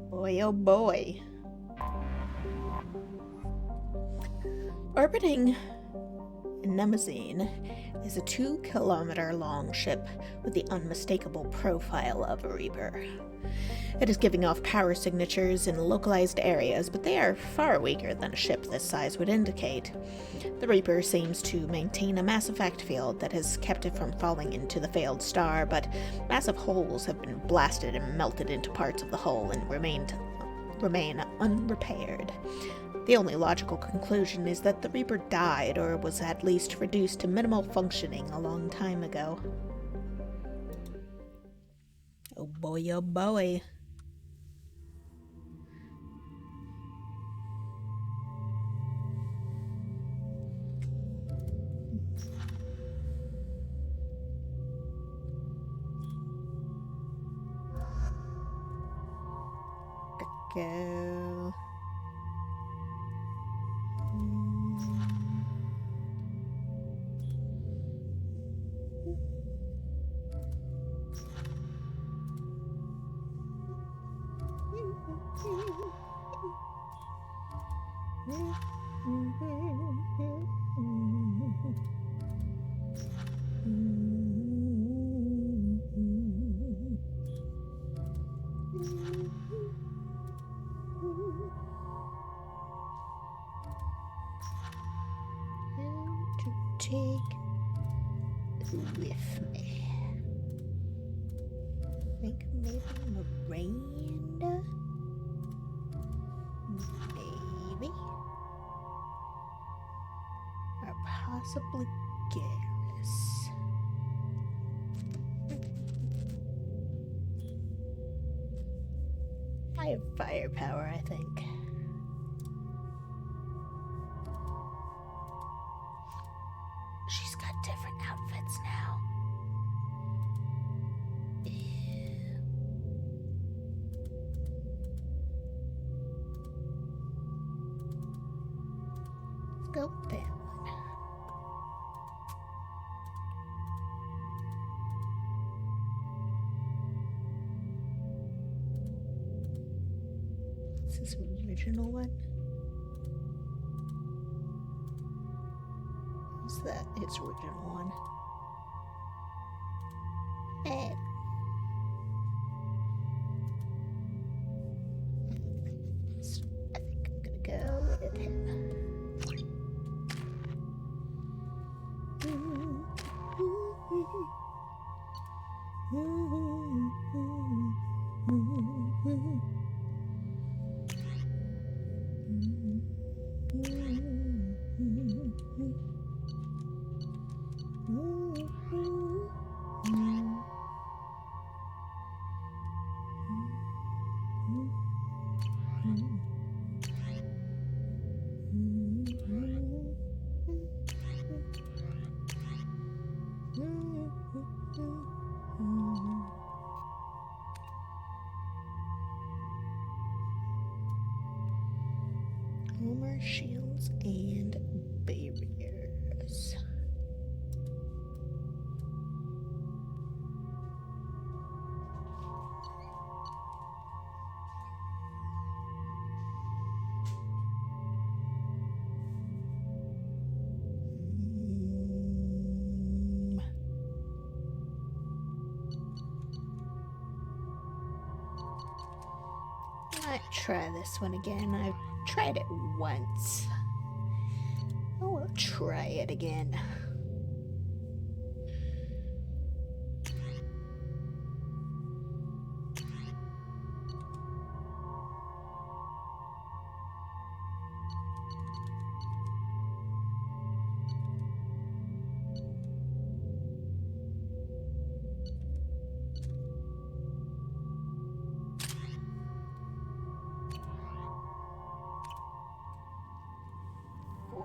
Boy, oh boy. Orbiting Nemazine is a 2-kilometer-long ship with the unmistakable profile of a Reaper. It is giving off power signatures in localized areas, but they are far weaker than a ship this size would indicate. The Reaper seems to maintain a mass effect field that has kept it from falling into the failed star, but massive holes have been blasted and melted into parts of the hull and remain unrepaired. The only logical conclusion is that the Reaper died or was at least reduced to minimal functioning a long time ago. Oh boy, oh boy. Go. Take with me. I think maybe Miranda? Maybe? Or possibly Garrus. I have firepower, I think. She's got different outfits now. Ew. Let's go with that one. Is this the original one? Is that its original one? Eh. I think I'm gonna go with him. Armor, shields, and barrier. Might try this one again. I've tried it once. Oh, we'll try it again.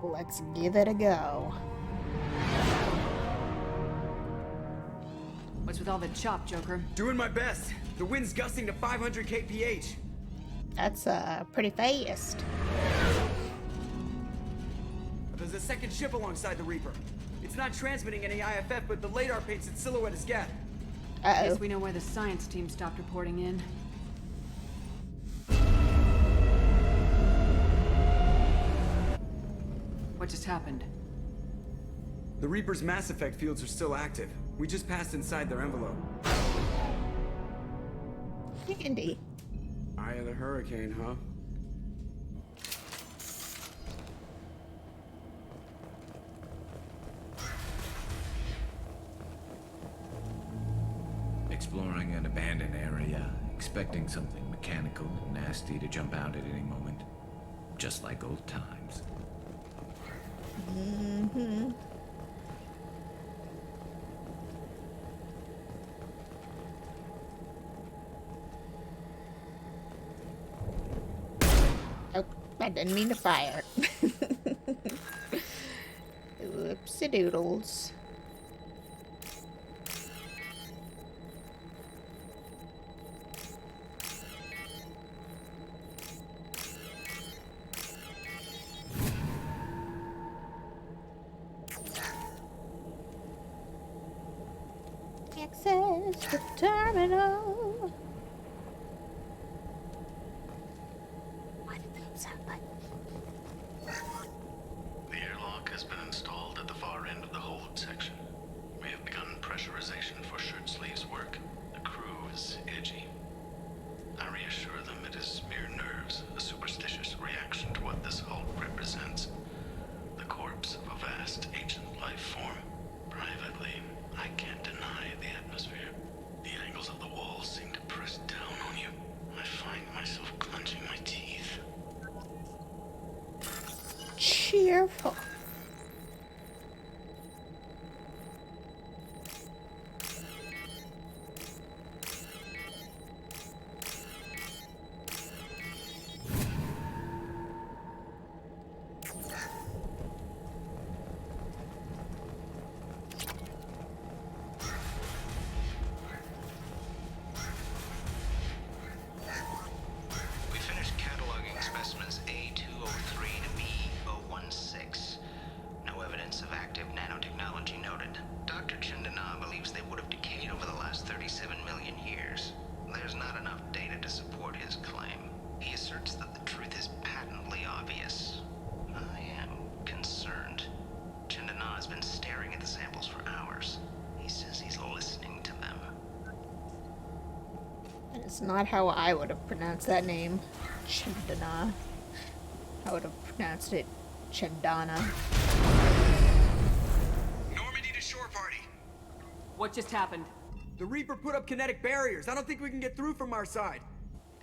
Let's give it a go. What's with all the chop, Joker? Doing my best. The wind's gusting to 500 kph. That's pretty fast. There's a second ship alongside the Reaper. It's not transmitting any IFF, but the radar paints its silhouette as Geth. Uh-oh. Guess we know where the science team stopped reporting in. What just happened? The Reaper's Mass Effect fields are still active. We just passed inside their envelope. Handy. Eye of the hurricane, huh? Exploring an abandoned area, expecting something mechanical and nasty to jump out at any moment. Just like old times. Mm-hmm. Oh, I didn't mean to fire. Oopsie doodles. Access the terminal. Why did they sound like? The airlock has been installed at the far end of the hold section. We have begun pressurization for shirt sleeves work. The crew is edgy. I reassure them it is mere nerves, a superstitious reaction to what this hold represents. The corpse of a vast ancient life form. Privately, I can't deny the atmosphere. The angles of the walls seem to press down on you. I find myself clenching my teeth. Cheerful. We finished cataloging specimens A203 to B016. No evidence of active nanotechnology noted. Dr. Chandana believes they would have decayed over the last 37 million years. There's not enough data to support his claim. He asserts that the truth is patently obvious. I am concerned. Chandana has been staring at the samples for hours. He says he's listening to them. It's not how I would have pronounced that name. Chandana. I would have pronounced it Chandana. Normandy to shore party. What just happened? The Reaper put up kinetic barriers. I don't think we can get through from our side.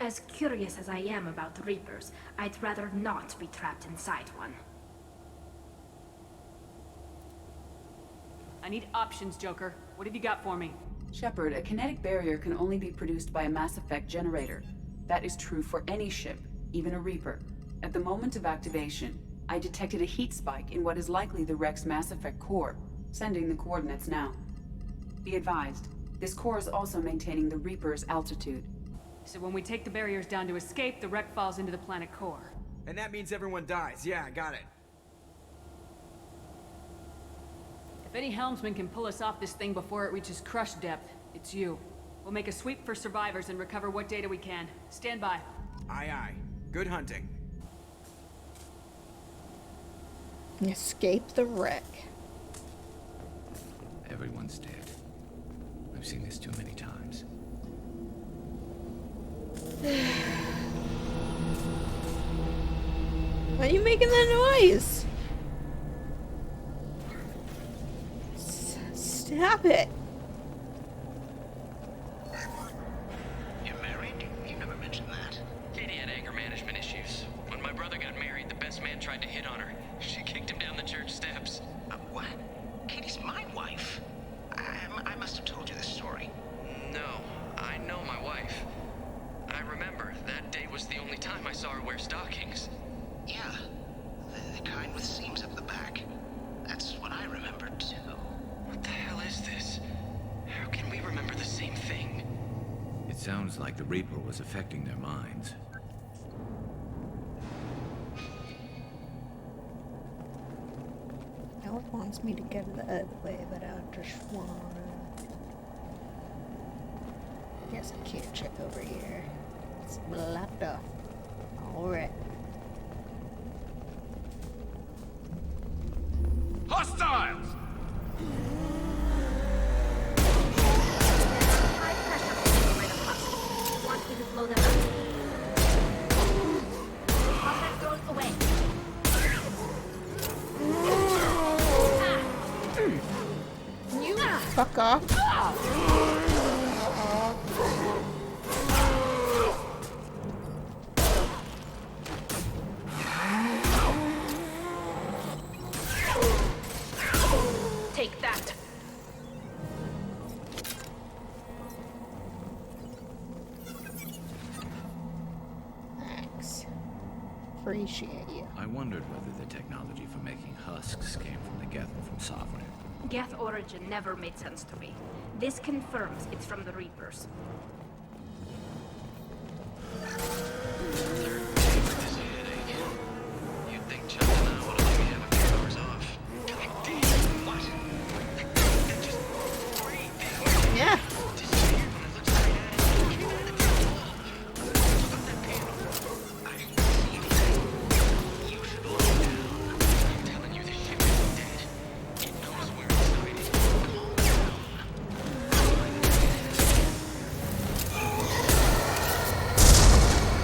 As curious as I am about the Reapers, I'd rather not be trapped inside one. I need options, Joker. What have you got for me? Shepard, a kinetic barrier can only be produced by a Mass Effect generator. That is true for any ship, even a Reaper. At the moment of activation, I detected a heat spike in what is likely the Wreck's Mass Effect core, sending the coordinates now. Be advised, this core is also maintaining the Reaper's altitude. So when we take the barriers down to escape, the wreck falls into the planet core. And that means everyone dies. Yeah, I got it. If any helmsman can pull us off this thing before it reaches crush depth, it's you. We'll make a sweep for survivors and recover what data we can. Stand by. Aye, aye. Good hunting. Escape the wreck. Everyone's dead. I've seen this too many times. Why are you making that noise? Stop it. You're married? You never mentioned that. Katie had anger management issues. When my brother got married, the best man tried to hit on her. She kicked him down the church steps. What? Katie's my wife. I must have told you this story. No, I know my wife. I remember, that day was the only time I saw her wear stockings. Yeah, the kind with seams up the back. That's what I remembered, too. What the hell is this? How can we remember the same thing? It sounds like the Reaper was affecting their minds. Now it wants me to get the other way, but I just wanna... Guess I can't check over here. It's blocked off. Alright. Hostiles! High pressure by the husk. Want me to blow them up? Contact goes away. You fuck off. Take that. Thanks. Appreciate you. I wondered whether the technology for making husks came from the Geth or from Sovereign. Geth origin never made sense to me. This confirms it's from the Reapers. You'd think Chuck and I would have let me have a few hours off. God damn, what? That just breathed. Yeah. Disappeared when I looked straight at it. It came out of the damn wall. Took off that panel. I didn't see anything. You should lie down. I'm telling you, this ship isn't dead. It knows we're inside it. Calm down.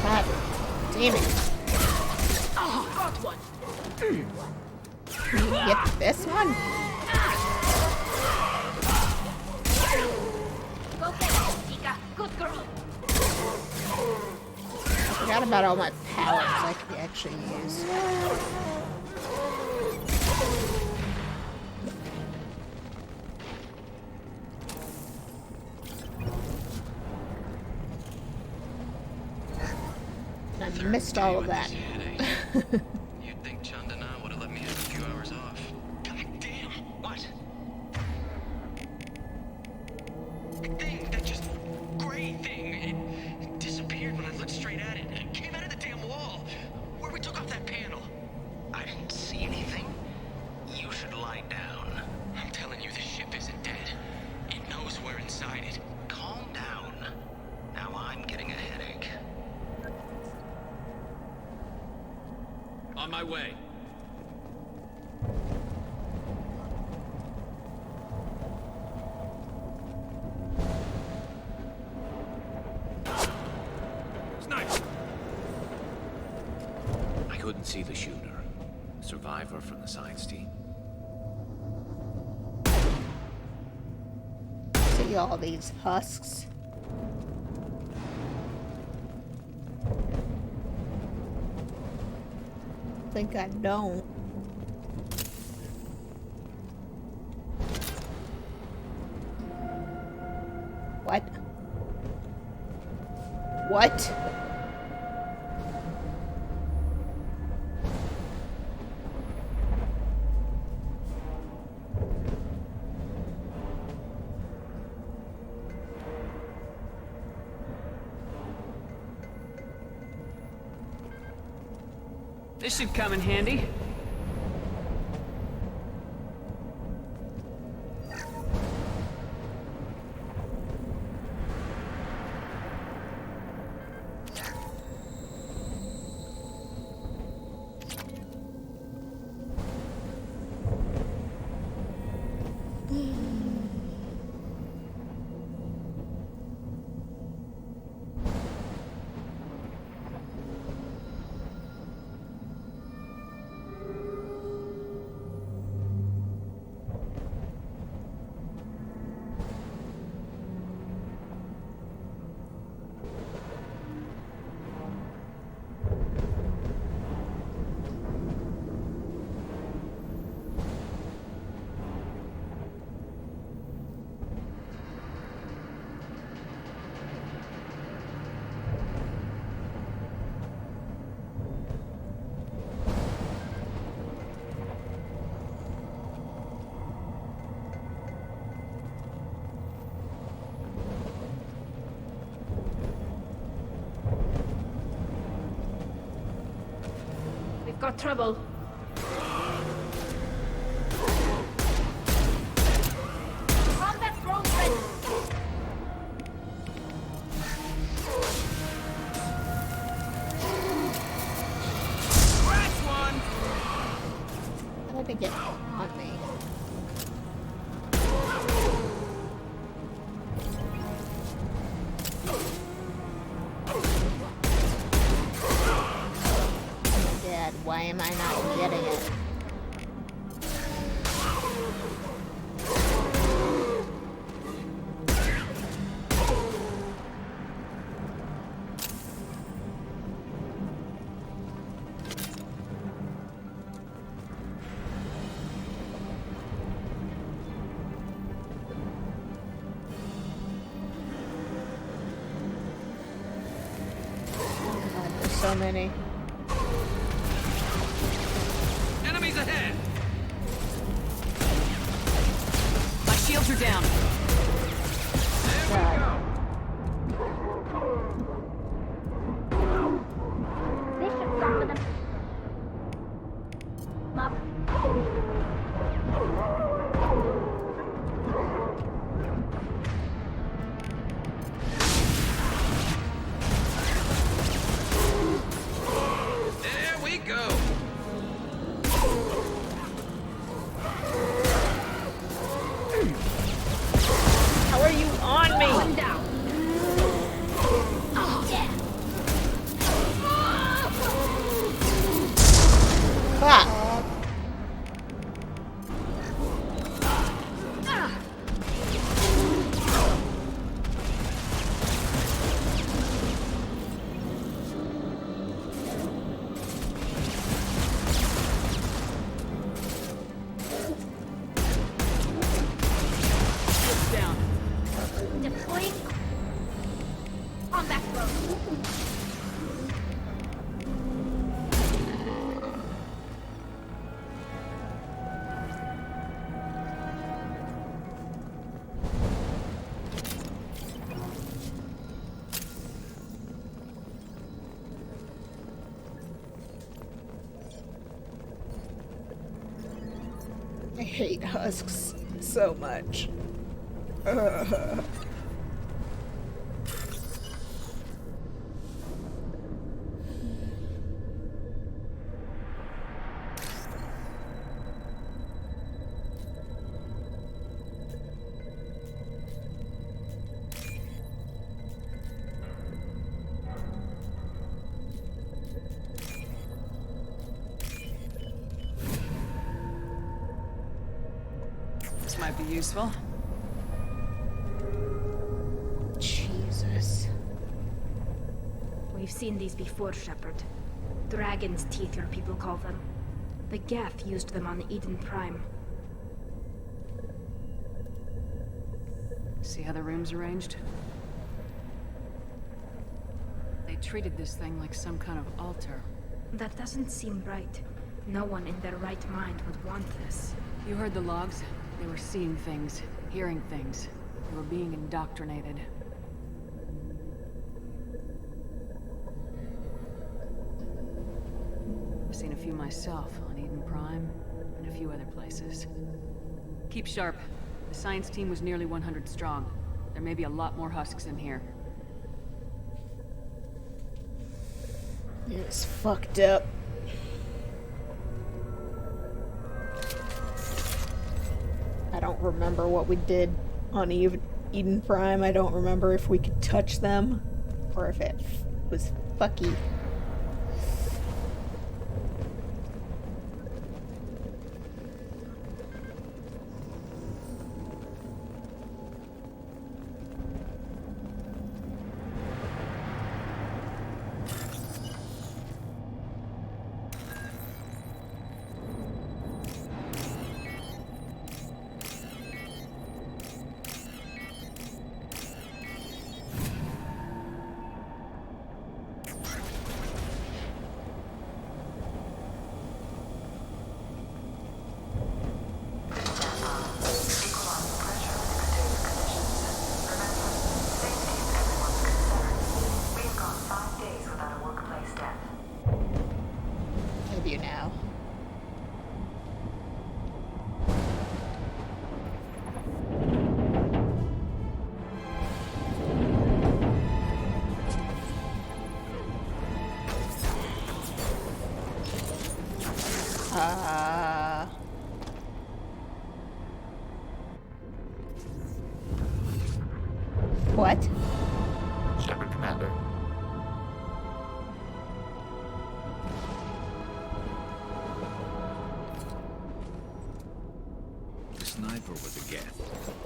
God damn it. Oh, got one. Can you get this one? Go get it, Tika. Good girl. I forgot about all my powers I could actually use. I missed all of that. You'd think Chund and I would have let me have a few hours off. God damn! What? The thing, that just gray thing, it disappeared when I looked straight at it. It came out of the damn wall, where we took off that panel. I didn't see anything. You should lie down. I'm telling you, this ship isn't dead. It knows we're inside it. Calm down. Now I'm getting a headache. On my way. Sniper! I couldn't see the shooter. Survivor from the science team. See all these husks. Think I don't. What? What? This should come in handy. got trouble. Combat drones ready. Last one! How did it get on me? Dad, why am I not getting it? God, there's so many. Enemies ahead! My shields are down. God. They should stop with them. Mop. There we go. How are you on me? One down. Oh, yeah. Fuck. Shields down. Deploying. Combat drone. I hate husks so much. Ugh. This might be useful. Jesus. We've seen these before, Shepard. Dragon's teeth, your people call them. The Geth used them on Eden Prime. See how the room's arranged? They treated this thing like some kind of altar. That doesn't seem right. No one in their right mind would want this. You heard the logs? They were seeing things, hearing things. They were being indoctrinated. I've seen a few myself on Eden Prime and a few other places. Keep sharp. The science team was nearly 100 strong. There may be a lot more husks in here. It's fucked up. I don't remember what we did on Eden Prime. I don't remember if we could touch them or if it was fucky. What? Shepard, Commander. The sniper was a Geth.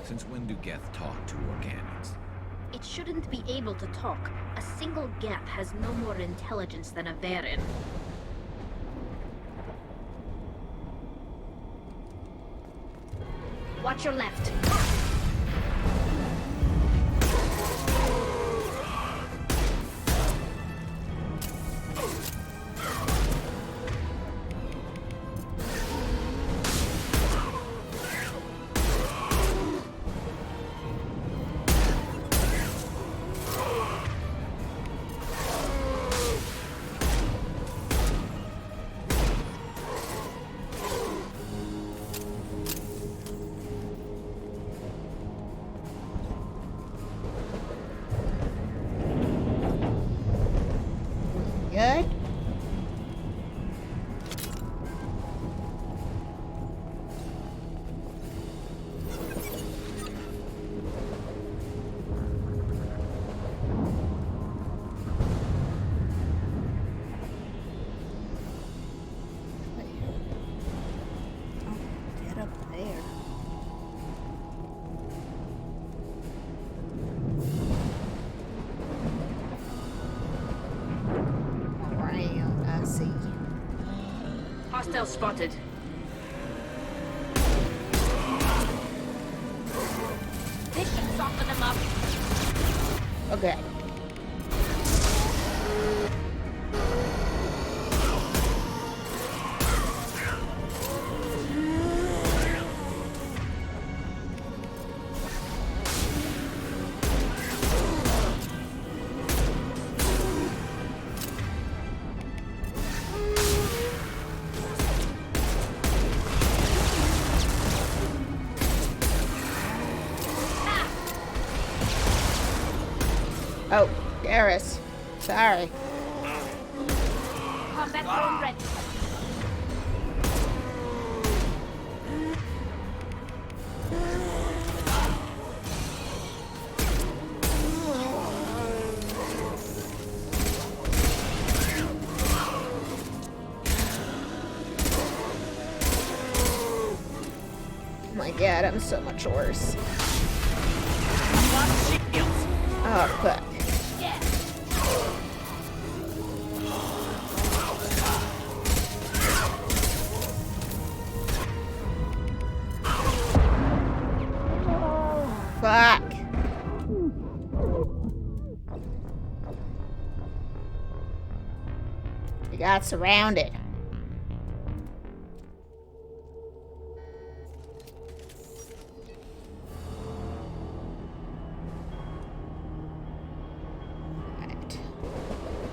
Since when do Geth talk to Organians? It shouldn't be able to talk. A single Geth has no more intelligence than a Varen. Watch your left. Good. Get up there. Around, I see. Hostile spotted. This should soften them up. Okay. Oh, Garrus. Sorry. Combat drone ready. Oh my god, I'm so much worse. Oh, fuck. Fuck. We got surrounded.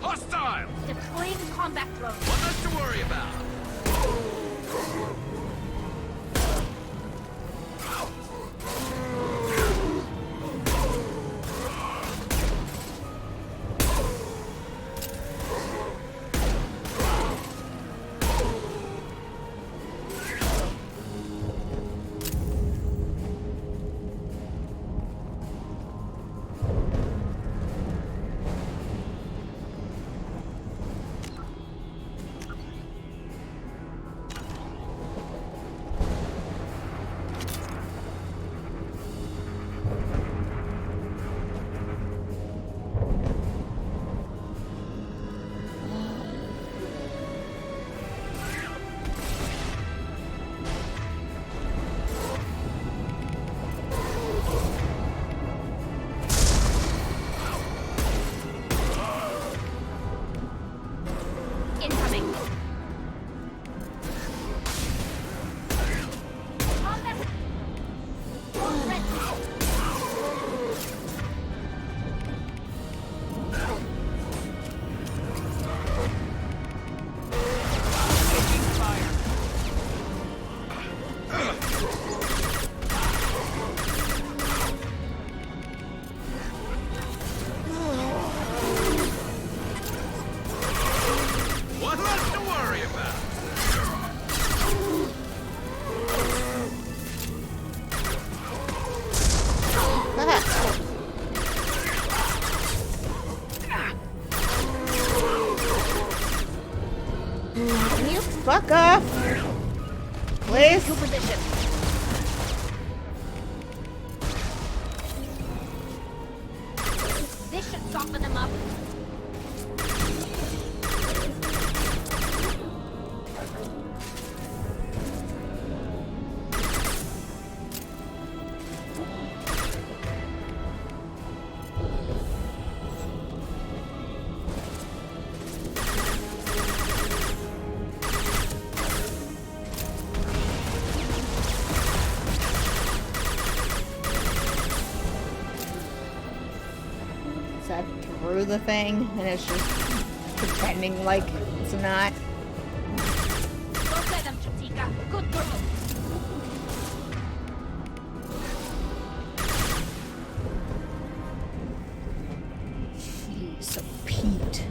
Hostile! Deploying combat drone. What else to worry about? Fuck off! Please? New position. This should soften them up. Is that through the thing? And it's just pretending like it's not. Don't let them, Chitika. Good girl. Jeez, so Pete.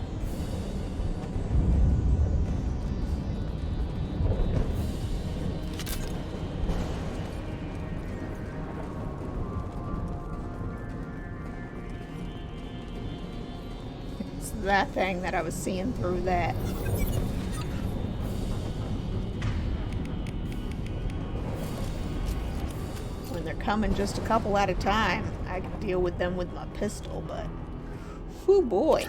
It's that thing that I was seeing through that. When they're coming just a couple at a time, I can deal with them with my pistol, but whoo boy.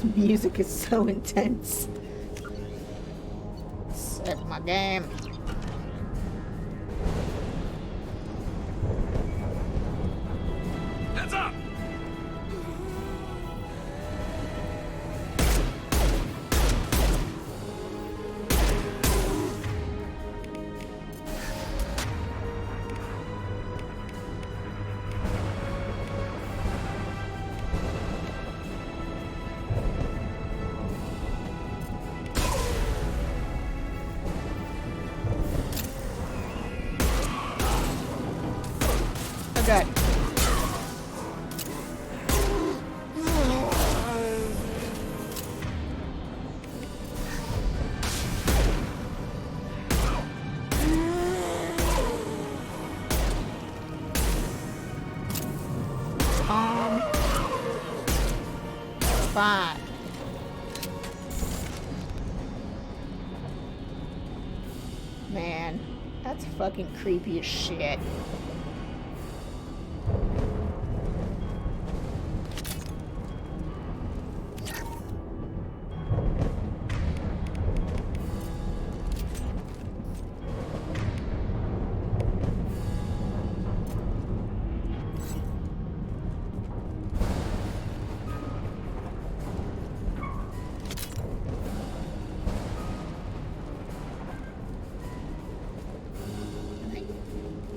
The music is so intense. Set my game. Heads up! Oh god. Fine. Man, that's fucking creepy as shit.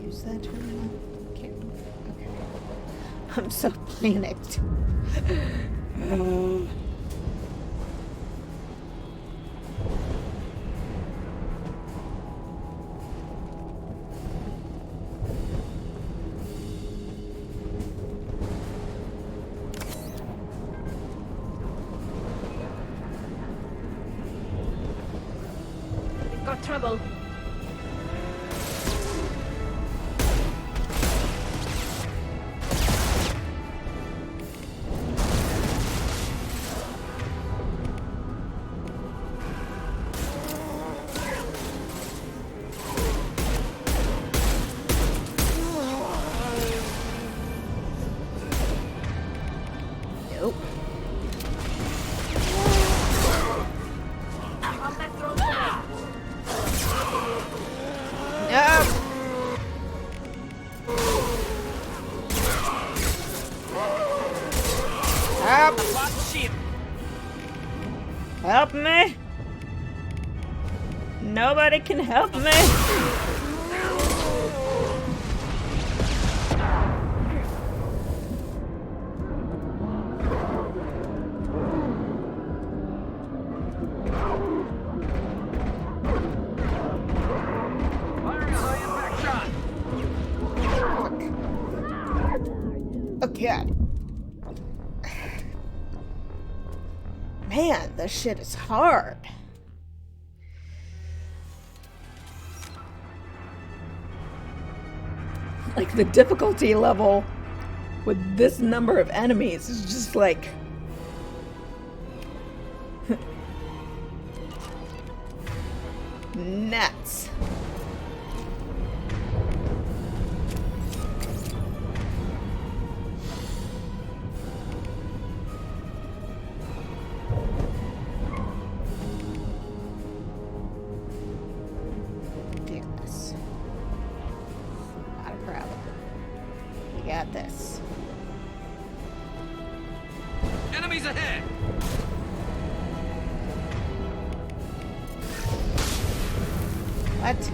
Use that terminal? Can't. Okay. I'm so panicked. We've got trouble. Nope. Nope. Help! Help me! Nobody can help me! Oh god. Man, this shit is hard. Like, the difficulty level with this number of enemies is just like... nuts. Got this. Enemies ahead! What?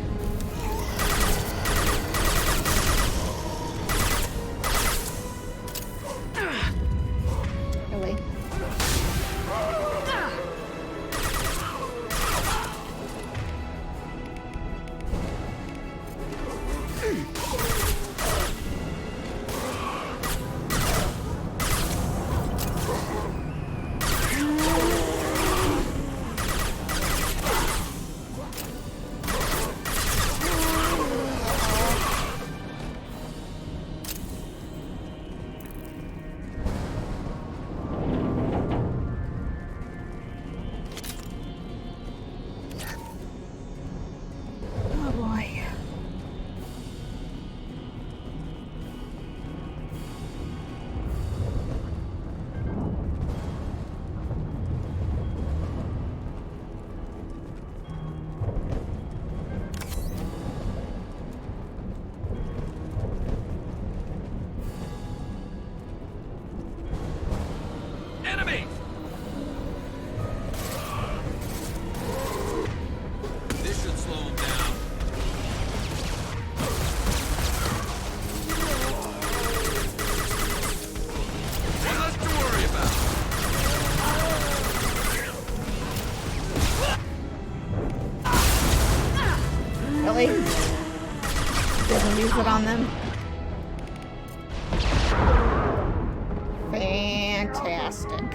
Really? Enemies! This should slow them down. There's less to worry about. Really? Doesn't use it on them? Fantastic.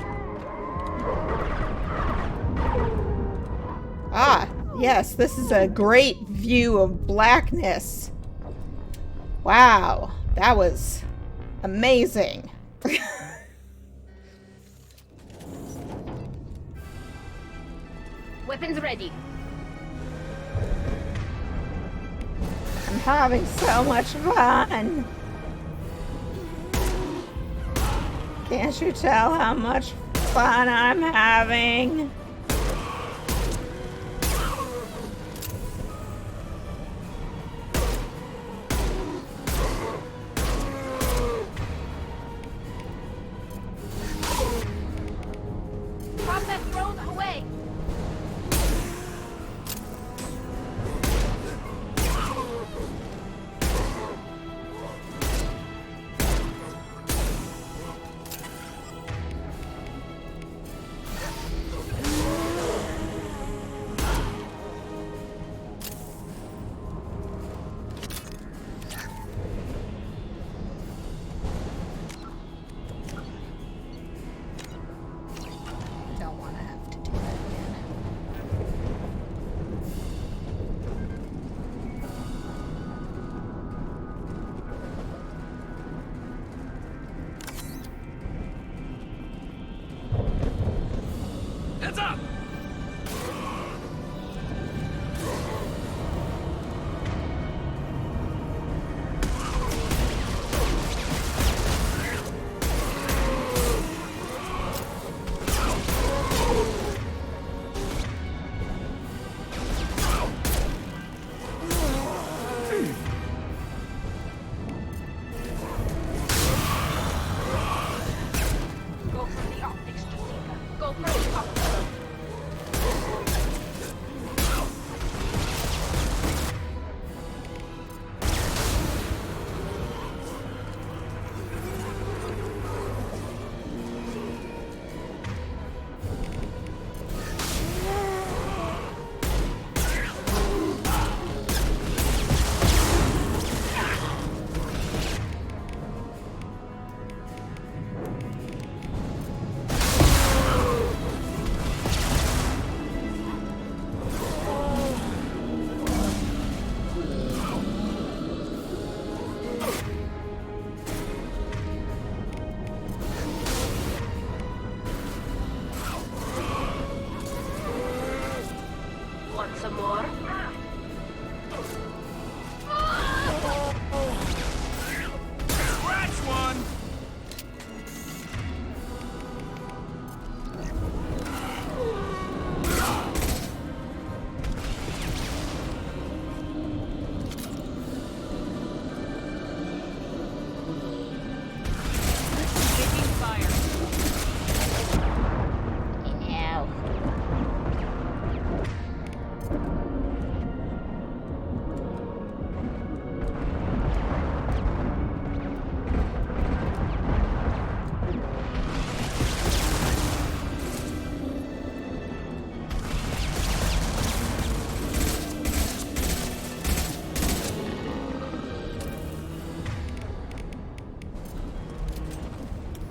Ah, yes, this is a great view of blackness. Wow, that was amazing. Weapons ready. I'm having so much fun. Can't you tell how much fun I'm having? Process rolled away.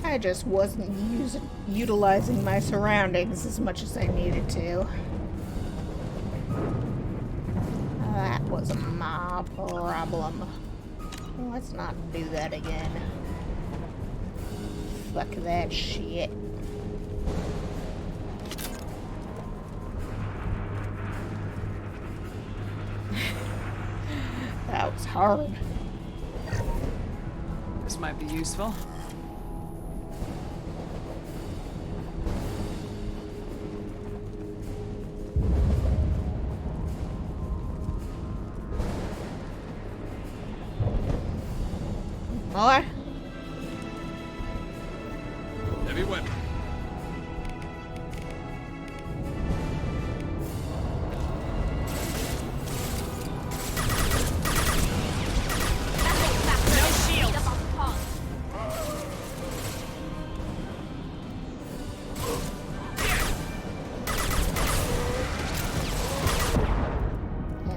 I just wasn't utilizing my surroundings as much as I needed to. That was my problem. Let's not do that again. Fuck that shit. That was hard. This might be useful. More? Heavy weapon.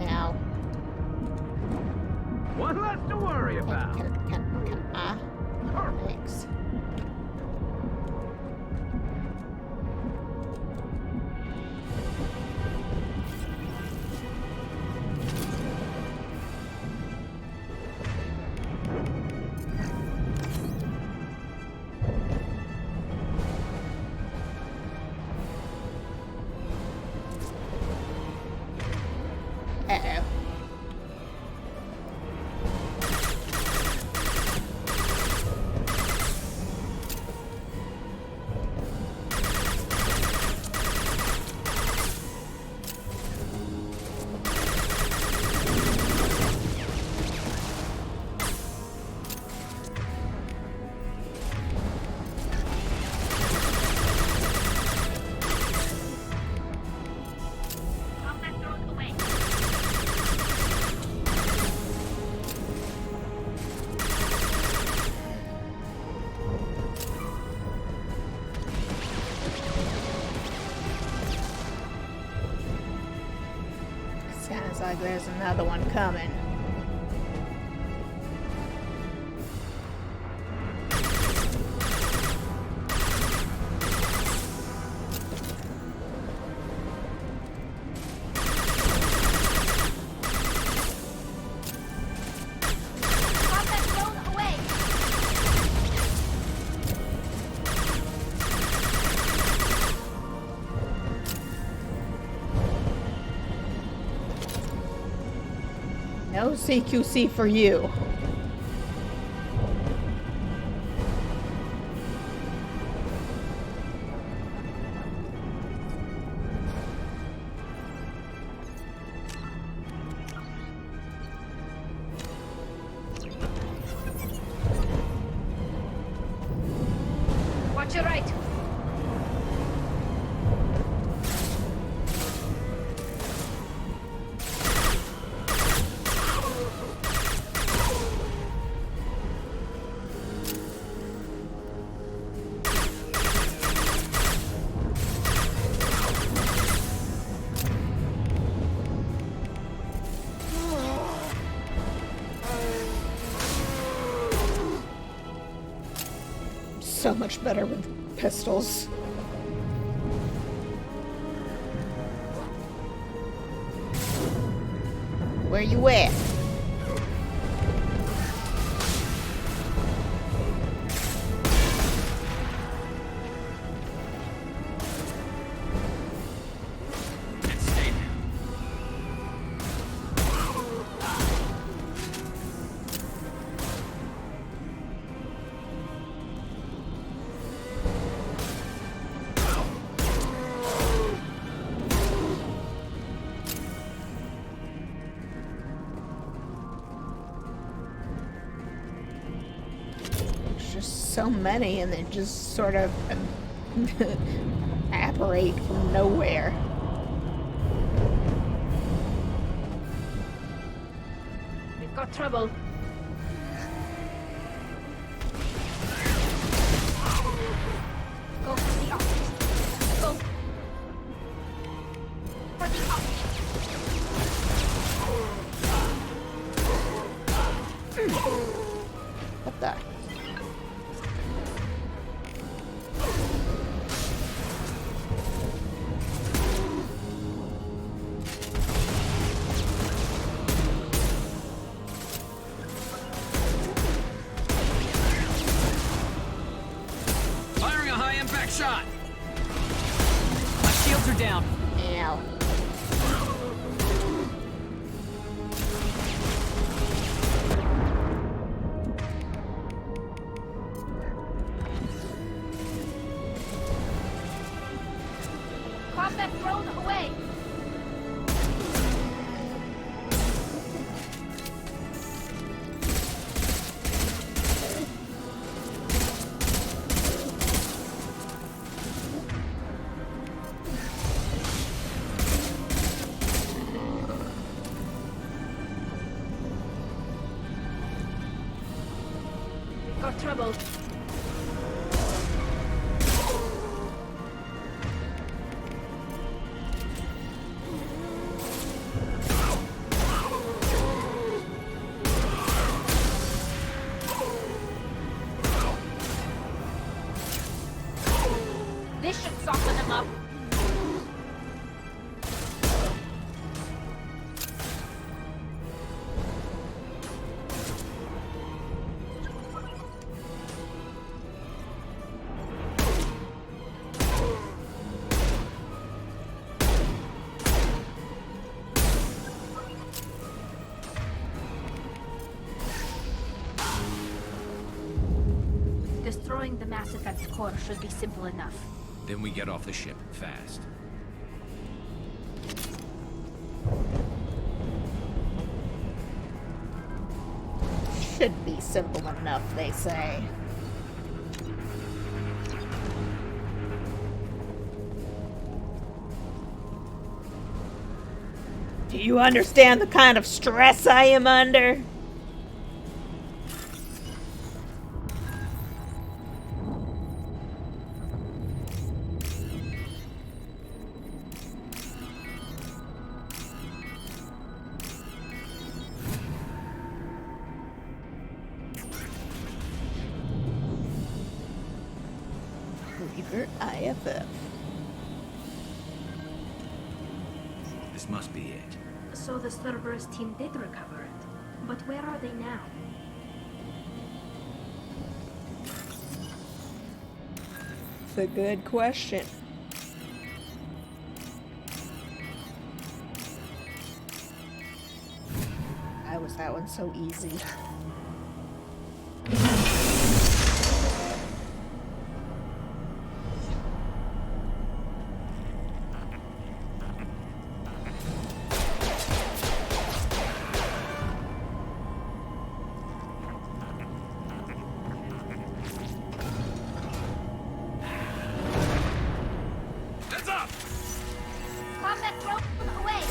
Ow. One less to worry about. Thanks. Uh-oh. Sounds like there's another one coming. No CQC for you. Watch your right. So much better with pistols. Where you at? Just so many, and they just sort of apparate from nowhere. We've got trouble. Go for the opposite. Go for the opposite. What the? shot! My shields are down. Ow. Combat drone away! Got trouble. This should soften them up. Destroying the Mass Effect core should be simple enough. Then we get off the ship, fast. Should be simple enough, they say. Do you understand the kind of stress I am under? Reaver IFF. This must be it. So the Cerberus team did recover it. But where are they now? It's a good question. Why was that one so easy? Combat drone away!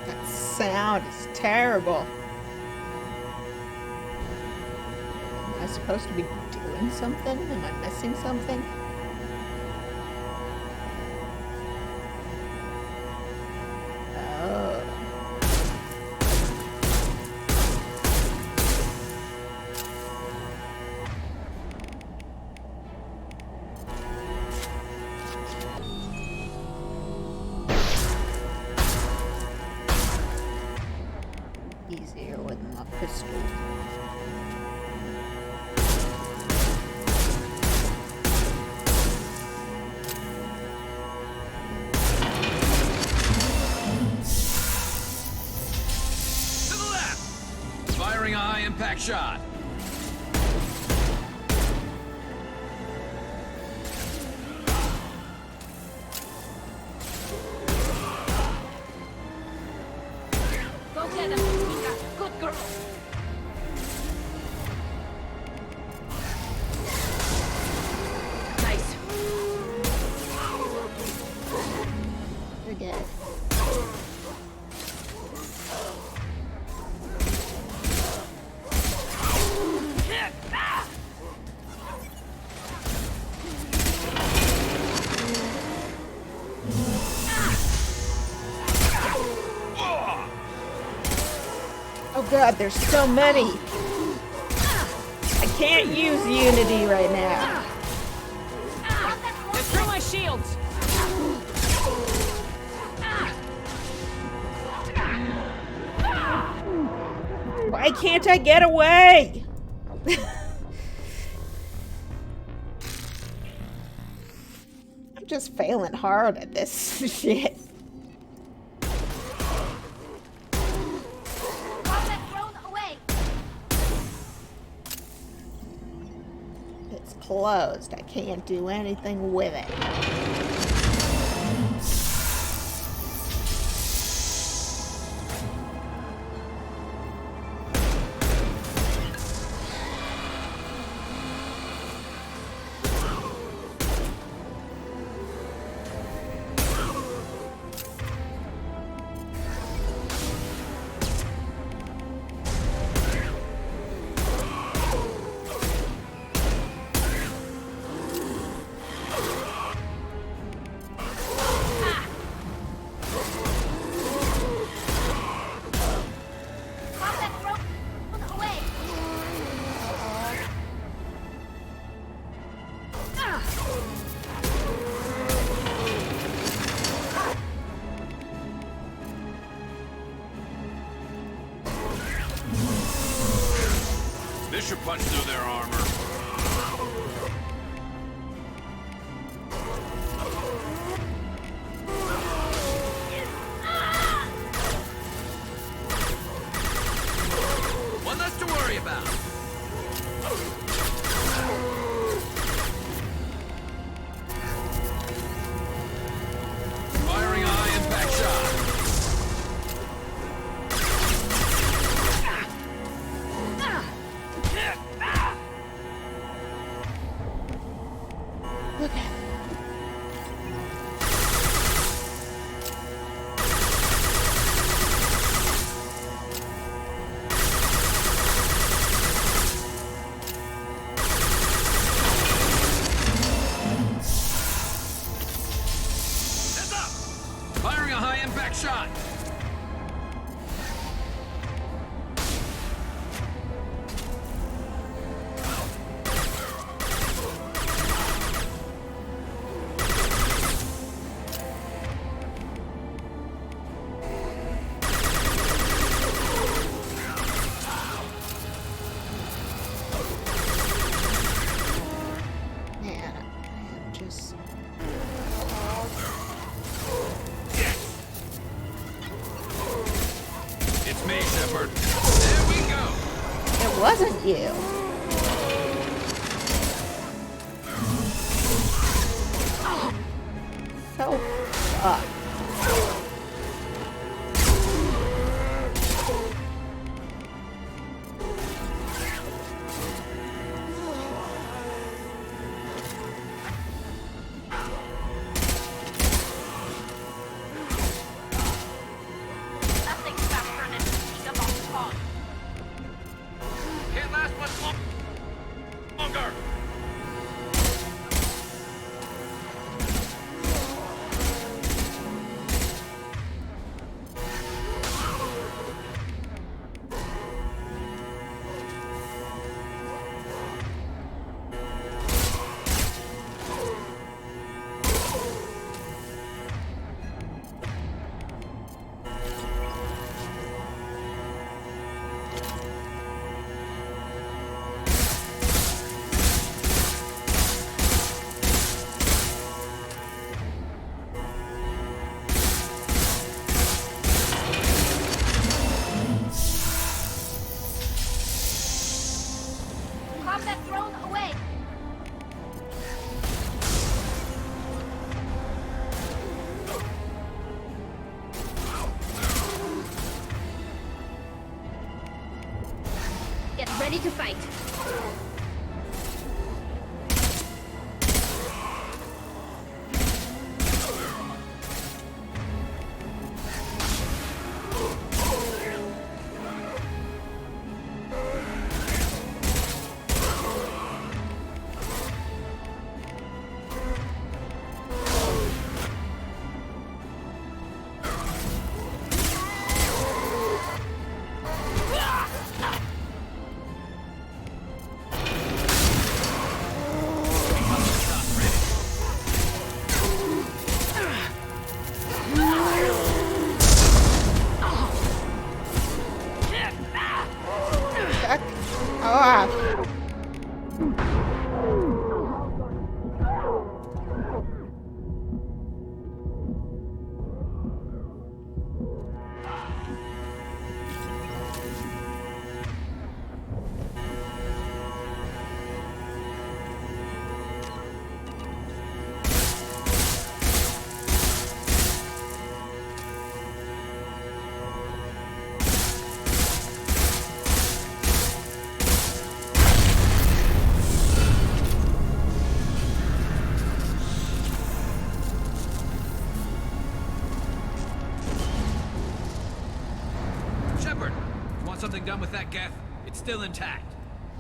That sound is terrible. Am I supposed to be doing something? Am I missing something? Oh. Easier with my pistol. To the left! Firing a high-impact shot. Go get him, Mika. Good girl. Nice. You're dead. Oh god, there's so many! I can't use Unity right now. They're through my shields! Why can't I get away? I'm just failing hard at this shit. It's closed. I can't do anything with it. This should punch through their armor. One less to worry about. Firing a high-impact shot. Firing a high-impact shot. Man, I'm just... It's me, Shepard. There we go. It wasn't you. So fucked. Can't last much longer! Combat drone away! Get ready to fight. Shepard, you want something done with that geth? It's still intact.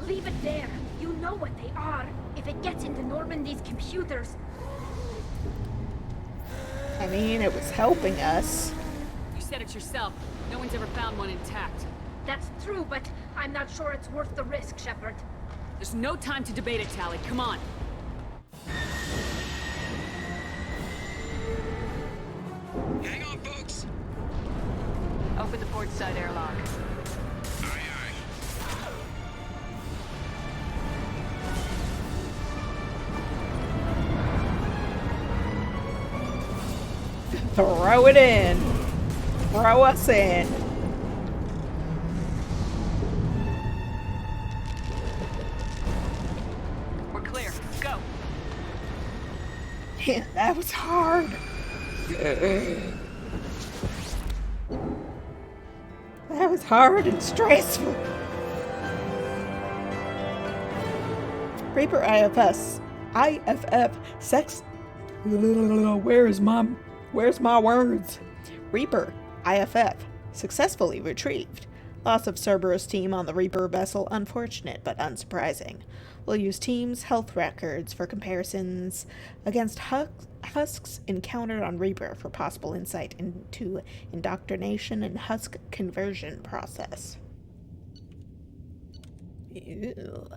Leave it there. You know what they are. If it gets into Normandy's computers. I mean, it was helping us. You said it yourself. No one's ever found one intact. That's true, but I'm not sure it's worth the risk, Shepard. There's no time to debate it, Tally. Come on. Hang on, folks. Open the port side airlock. Throw it in. Throw us in. We're clear. Go. Yeah, that was hard. That was hard and stressful. Reaper IFF sex. Where's my words? Reaper IFF successfully retrieved. Loss of Cerberus team on the Reaper vessel unfortunate but unsurprising. We'll use team's health records for comparisons against husks encountered on Reaper for possible insight into indoctrination and husk conversion process. Ew.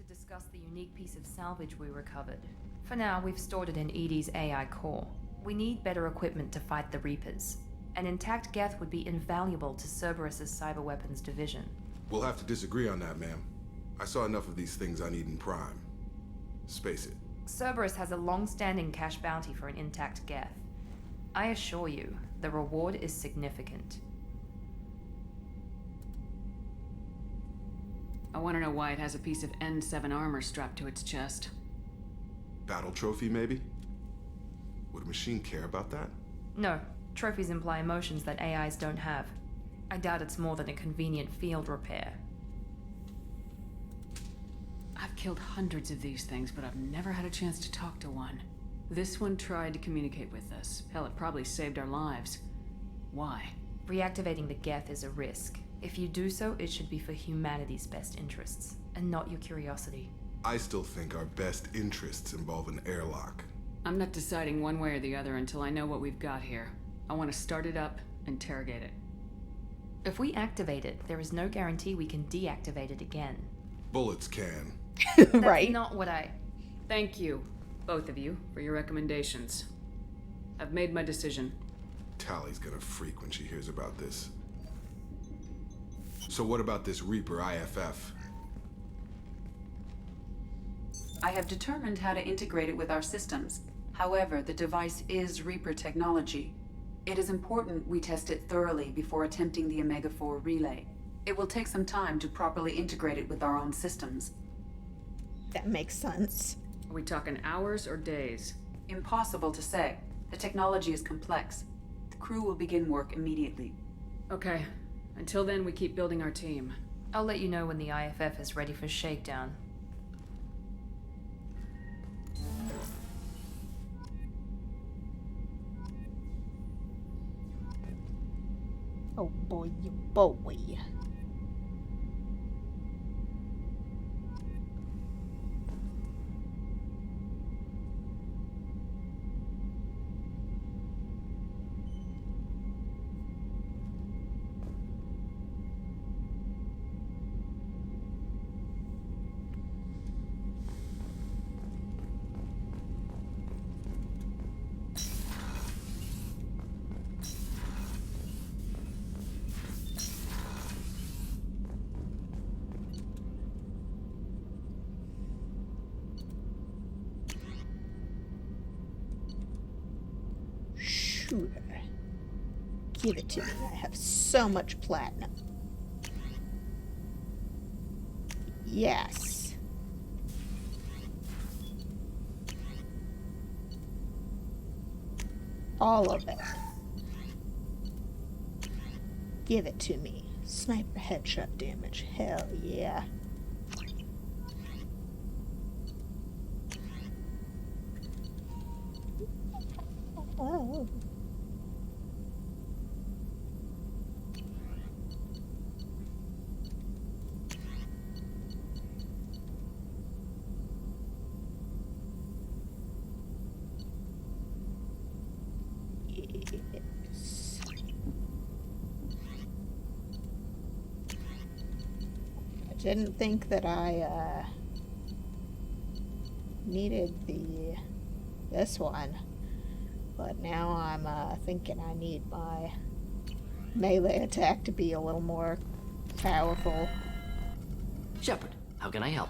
Discuss the unique piece of salvage we recovered. For now, we've stored it in Edie's AI core. We need better equipment to fight the Reapers. An intact geth would be invaluable to Cerberus's cyber weapons division. We'll have to disagree on that, ma'am. I saw enough of these things on Eden Prime. Space it. Cerberus has a long-standing cash bounty for an intact geth. I assure you, the reward is significant. I want to know why it has a piece of N7 armor strapped to its chest. Battle trophy, maybe? Would a machine care about that? No. Trophies imply emotions that AIs don't have. I doubt it's more than a convenient field repair. I've killed hundreds of these things, but I've never had a chance to talk to one. This one tried to communicate with us. Hell, it probably saved our lives. Why? Reactivating the Geth is a risk. If you do so, it should be for humanity's best interests, and not your curiosity. I still think our best interests involve an airlock. I'm not deciding one way or the other until I know what we've got here. I want to start it up, interrogate it. If we activate it, there is no guarantee we can deactivate it again. Bullets can. That's not what I... Thank you, both of you, for your recommendations. I've made my decision. Tally's gonna freak when she hears about this. So what about this Reaper IFF? I have determined how to integrate it with our systems. However, the device is Reaper technology. It is important we test it thoroughly before attempting the Omega-4 relay. It will take some time to properly integrate it with our own systems. That makes sense. Are we talking hours or days? Impossible to say. The technology is complex. The crew will begin work immediately. Okay. Until then, we keep building our team. I'll let you know when the IFF is ready for shakedown. Oh boy, you boy. Give it to me. I have so much platinum. Yes. All of it. Give it to me. Sniper headshot damage. Hell yeah. Oh. Yes. I didn't think that I needed this one. But now I'm thinking I need my melee attack to be a little more powerful. Shepard, how can I help?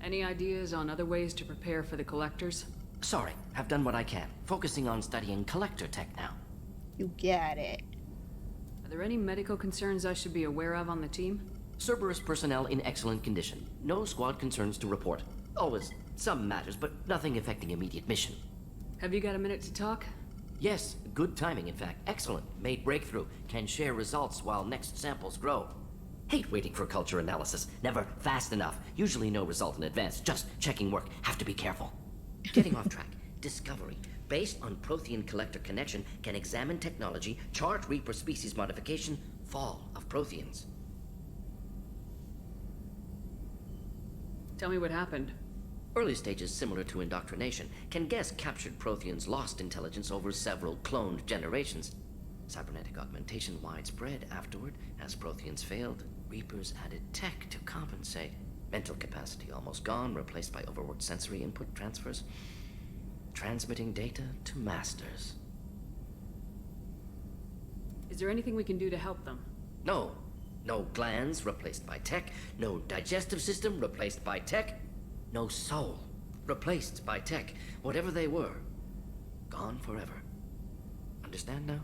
Any ideas on other ways to prepare for the collectors? Sorry, have done what I can. Focusing on studying collector tech now. You got it. Are there any medical concerns I should be aware of on the team? Cerberus personnel in excellent condition. No squad concerns to report. Always some matters, but nothing affecting immediate mission. Have you got a minute to talk? Yes, good timing, in fact. Excellent. Made breakthrough. Can share results while next samples grow. Hate waiting for culture analysis. Never fast enough. Usually no result in advance. Just checking work. Have to be careful. Getting off track. Discovery. Based on Prothean collector connection, can examine technology, chart Reaper species modification, fall of Protheans. Tell me what happened. Early stages similar to indoctrination. Can guess captured Protheans lost intelligence over several cloned generations. Cybernetic augmentation widespread afterward. As Protheans failed, Reapers added tech to compensate. Mental capacity almost gone, replaced by overworked sensory input transfers. Transmitting data to masters. Is there anything we can do to help them? No. No glands replaced by tech. No digestive system replaced by tech. No soul replaced by tech. Whatever they were, gone forever. Understand now?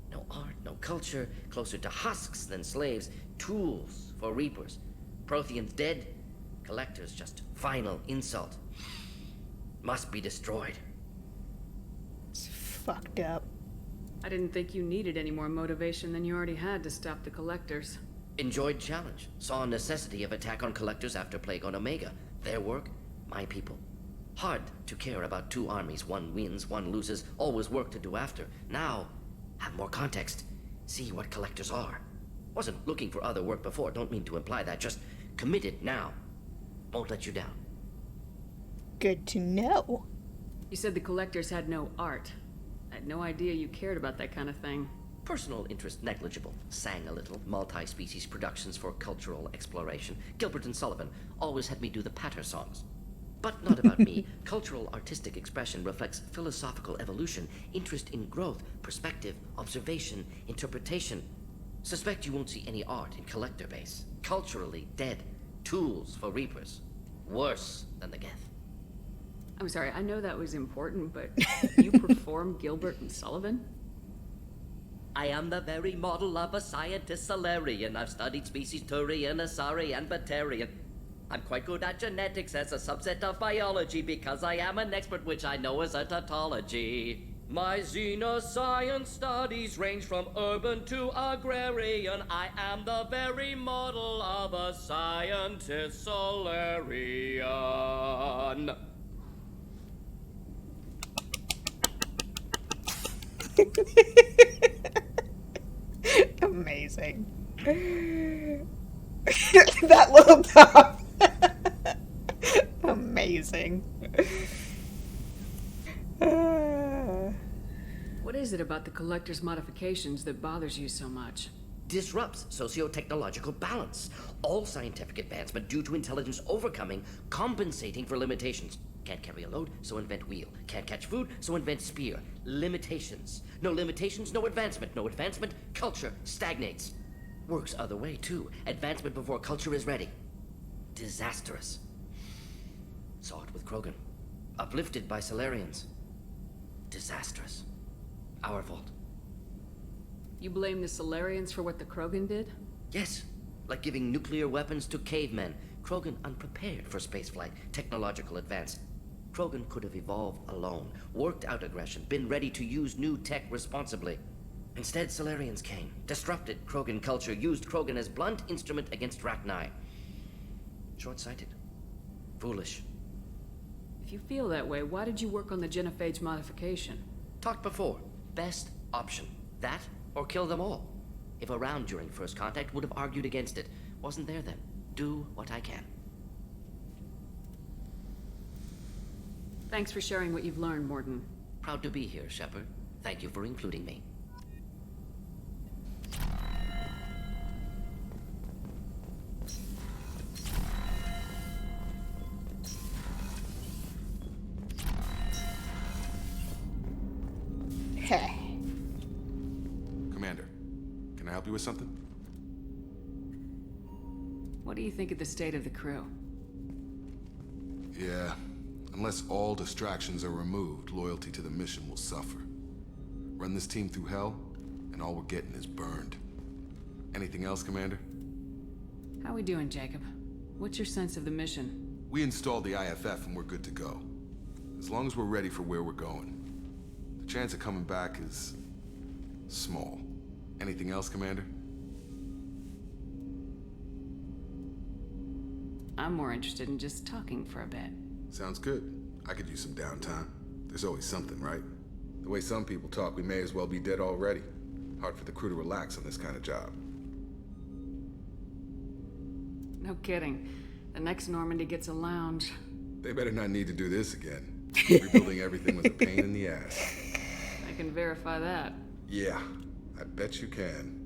No art, no culture, closer to husks than slaves. Tools for Reapers. Protheans dead. Collectors just final insult. Must be destroyed. It's fucked up. I didn't think you needed any more motivation than you already had to stop the collectors. Enjoyed challenge. Saw necessity of attack on collectors after plague on Omega. Their work, my people. Hard to care about two armies. One wins, one loses. Always work to do after. Now, have more context. See what collectors are. Wasn't looking for other work before. Don't mean to imply that. Just committed now. Won't let you down. Good to know. You said the collectors had no art. I had no idea you cared about that kind of thing. Personal interest negligible. Sang a little. Multi-species productions for cultural exploration. Gilbert and Sullivan always had me do the patter songs. But not about me. Cultural artistic expression reflects philosophical evolution, interest in growth, perspective, observation, interpretation. Suspect you won't see any art in collector base. Culturally dead. Tools for reapers. Worse than the Geth. I'm sorry, I know that was important, but you perform Gilbert and Sullivan? I am the very model of a scientist Solarian. I've studied species Turian, Asari, and Batarian. I'm quite good at genetics as a subset of biology because I am an expert, which I know is a tautology. My xenoscience studies range from urban to agrarian. I am the very model of a scientist Solarian. Amazing. That little top. Amazing. What is it about the collector's modifications that bothers you so much? Disrupts socio-technological balance. All scientific advancement due to intelligence overcoming, compensating for limitations. Can't carry a load, so invent wheel. Can't catch food, so invent spear. Limitations. No limitations, no advancement. No advancement, culture stagnates. Works other way, too. Advancement before culture is ready. Disastrous. Saw it with Krogan. Uplifted by Solarians. Disastrous. Our fault. You blame the Solarians for what the Krogan did? Yes. Like giving nuclear weapons to cavemen. Krogan unprepared for spaceflight. Technological advance. Krogan could have evolved alone. Worked out aggression. Been ready to use new tech responsibly. Instead, Solarians came. Disrupted Krogan culture. Used Krogan as blunt instrument against Rachni. Short-sighted. Foolish. If you feel that way, why did you work on the genophage modification? Talked before. Best option. That or kill them all. If around during first contact, would have argued against it. Wasn't there then. Do what I can. Thanks for sharing what you've learned, Mordin. Proud to be here, Shepard. Thank you for including me. Commander, can I help you with something? What do you think of the state of the crew? Yeah, unless all distractions are removed, loyalty to the mission will suffer. Run this team through hell, and all we're getting is burned. Anything else, Commander? How we doing, Jacob? What's your sense of the mission? We installed the IFF and we're good to go. As long as we're ready for where we're going. The chance of coming back is small. Anything else, Commander? I'm more interested in just talking for a bit. Sounds good. I could use some downtime. There's always something, right? The way some people talk, we may as well be dead already. Hard for the crew to relax on this kind of job. No kidding. The next Normandy gets a lounge. They better not need to do this again. Rebuilding everything was a pain in the ass. I can verify that. Yeah, I bet you can.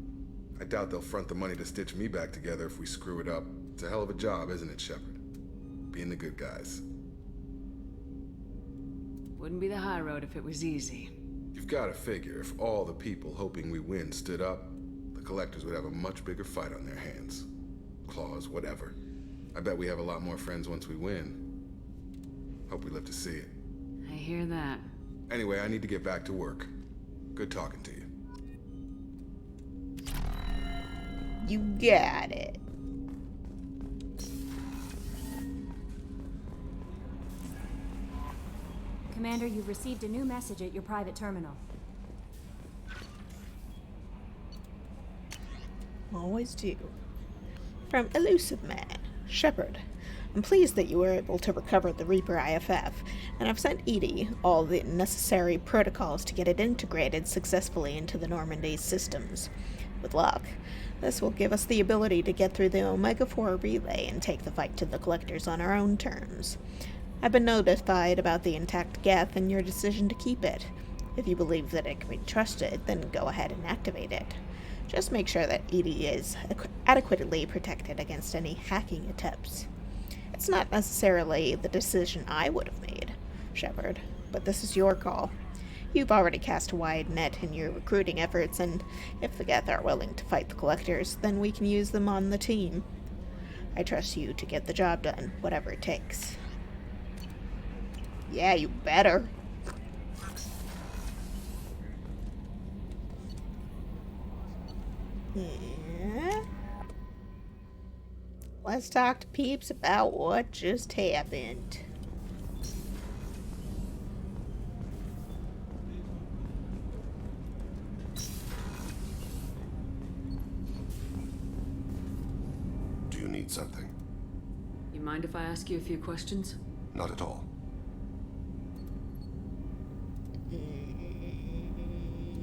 I doubt they'll front the money to stitch me back together if we screw it up. It's a hell of a job, isn't it, Shepard? Being the good guys. Wouldn't be the high road if it was easy. You've got to figure if all the people hoping we win stood up, the collectors would have a much bigger fight on their hands. Claws, whatever. I bet we have a lot more friends once we win. Hope we live to see it. I hear that. Anyway, I need to get back to work. Good talking to you. You got it. Commander, you've received a new message at your private terminal. Always do. From Elusive Man, Shepard. I'm pleased that you were able to recover the Reaper IFF, and I've sent Edie all the necessary protocols to get it integrated successfully into the Normandy's systems. With luck, this will give us the ability to get through the Omega-4 relay and take the fight to the Collectors on our own terms. I've been notified about the intact Geth and your decision to keep it. If you believe that it can be trusted, then go ahead and activate it. Just make sure that Edie is adequately protected against any hacking attempts. It's not necessarily the decision I would have made, Shepard, but this is your call. You've already cast a wide net in your recruiting efforts, and if the Geth are willing to fight the Collectors, then we can use them on the team. I trust you to get the job done, whatever it takes. Yeah, you better. Yeah. Let's talk to peeps about what just happened. Do you need something? You mind if I ask you a few questions? Not at all.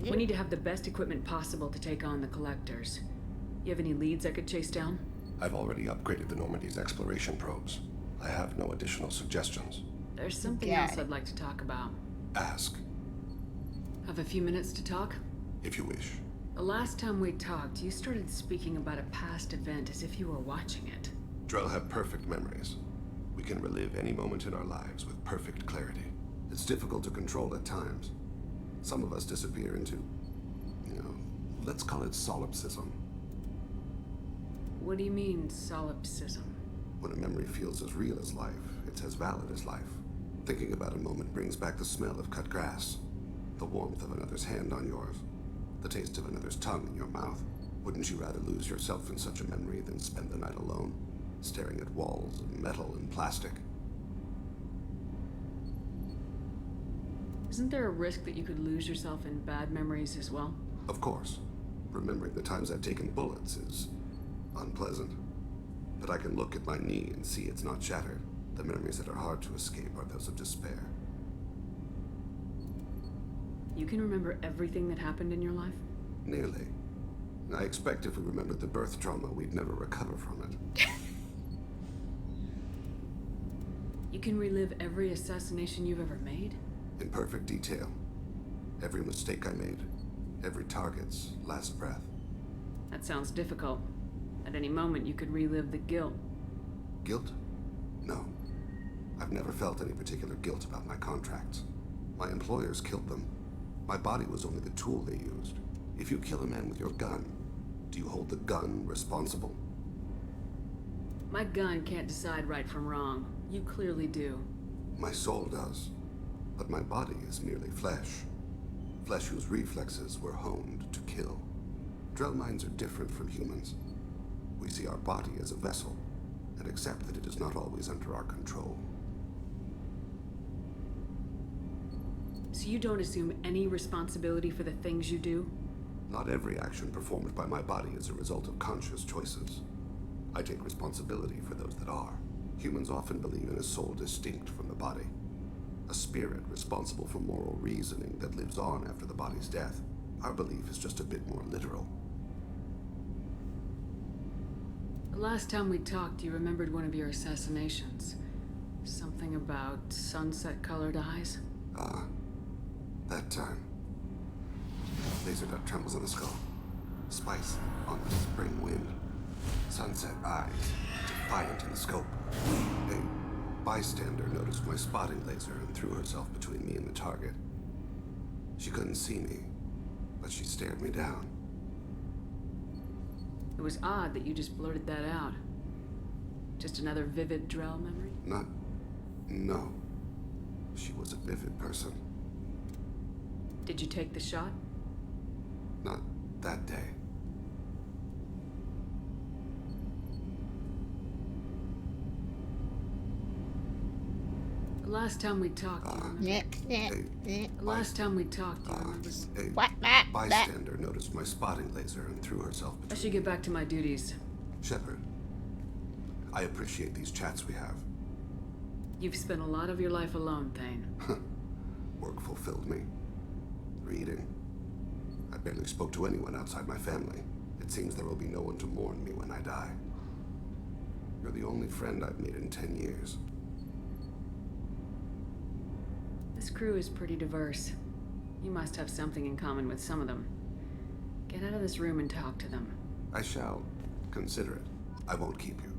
We need to have the best equipment possible to take on the Collectors. You have any leads I could chase down? I've already upgraded the Normandy's exploration probes. I have no additional suggestions. There's something else I'd like to talk about. Ask. Have a few minutes to talk? If you wish. The last time we talked, you started speaking about a past event as if you were watching it. Drell have perfect memories. We can relive any moment in our lives with perfect clarity. It's difficult to control at times. Some of us disappear into, let's call it solipsism. What do you mean, solipsism? When a memory feels as real as life, it's as valid as life. Thinking about a moment brings back the smell of cut grass, the warmth of another's hand on yours, the taste of another's tongue in your mouth. Wouldn't you rather lose yourself in such a memory than spend the night alone, staring at walls of metal and plastic? Isn't there a risk that you could lose yourself in bad memories as well? Of course. Remembering the times I've taken bullets is unpleasant. But I can look at my knee and see it's not shattered. The memories that are hard to escape are those of despair. You can remember everything that happened in your life? Nearly. I expect if we remembered the birth trauma, we'd never recover from it. You can relive every assassination you've ever made? In perfect detail. Every mistake I made. Every target's last breath. That sounds difficult. At any moment, you could relive the guilt. Guilt? No. I've never felt any particular guilt about my contracts. My employers killed them. My body was only the tool they used. If you kill a man with your gun, do you hold the gun responsible? My gun can't decide right from wrong. You clearly do. My soul does. But my body is merely flesh. Flesh whose reflexes were honed to kill. Drell minds are different from humans. We see our body as a vessel, and accept that it is not always under our control. So you don't assume any responsibility for the things you do? Not every action performed by my body is a result of conscious choices. I take responsibility for those that are. Humans often believe in a soul distinct from the body. A spirit responsible for moral reasoning that lives on after the body's death. Our belief is just a bit more literal. The last time we talked, you remembered one of your assassinations. Something about sunset-colored eyes? That time. Laser dot trembles on the skull. Spice on the spring wind. Sunset eyes, defiant in the scope. A bystander noticed my spotting laser and threw herself between me and the target. She couldn't see me, but she stared me down. It was odd that you just blurted that out. Just another vivid Drell memory? No. She was a vivid person. Did you take the shot? Not that day. The last time we talked, you remember? Last time we talked, you remember? A bystander noticed my spotting laser and threw herself between. I should get back to my duties. Shepard, I appreciate these chats we have. You've spent a lot of your life alone, Thane. Work fulfilled me. Reading. I barely spoke to anyone outside my family. It seems there will be no one to mourn me when I die. You're the only friend I've made in 10 years. This crew is pretty diverse. You must have something in common with some of them. Get out of this room and talk to them. I shall. Consider it. I won't keep you.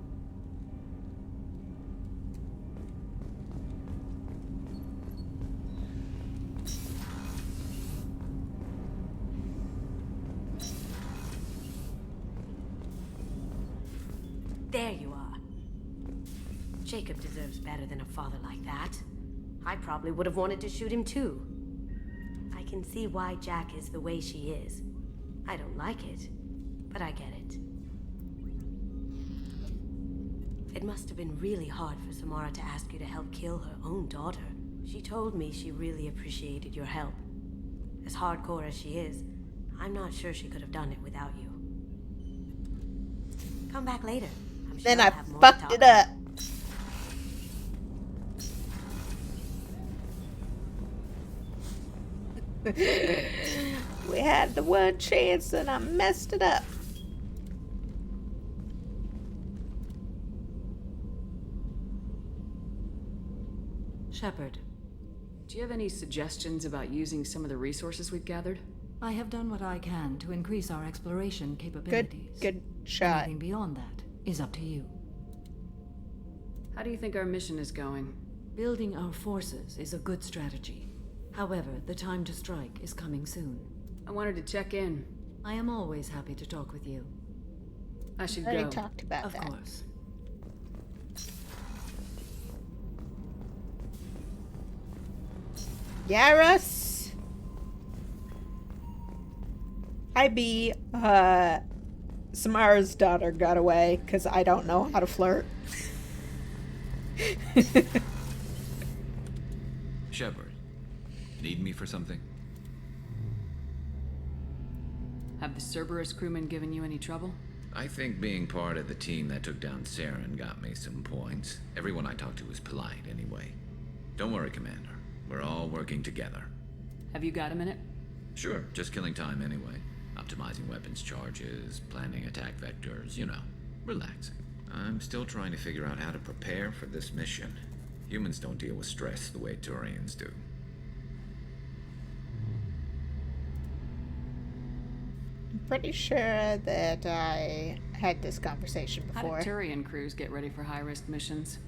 There you are. Jacob deserves better than a father like that. I probably would have wanted to shoot him too. I can see why Jack is the way she is. I don't like it, but I get it. It must have been really hard for Samara to ask you to help kill her own daughter. She told me she really appreciated your help. As hardcore as she is, I'm not sure she could have done it without you. Come back later. I'm sure Then I'll I have more to fucked talk it up. We had the one chance and I messed it up. Shepard, do you have any suggestions about using some of the resources we've gathered? I have done what I can to increase our exploration capabilities. Good shot. Anything beyond that is up to you. How do you think our mission is going? Building our forces is a good strategy. However, the time to strike is coming soon. I wanted to check in. I am always happy to talk with you. I should I already go. talked about Of that. course. Yaris. Samara's daughter got away because I don't know how to flirt. Shepard, need me for something? Have the Cerberus crewmen given you any trouble? I think being part of the team that took down Saren got me some points. Everyone I talked to was polite anyway. Don't worry, Commander. We're all working together. Have you got a minute? Sure, just killing time anyway. Optimizing weapons charges, planning attack vectors, you know, relaxing. I'm still trying to figure out how to prepare for this mission. Humans don't deal with stress the way Turians do. I'm pretty sure that I had this conversation How before. do Turian crews get ready for high-risk missions?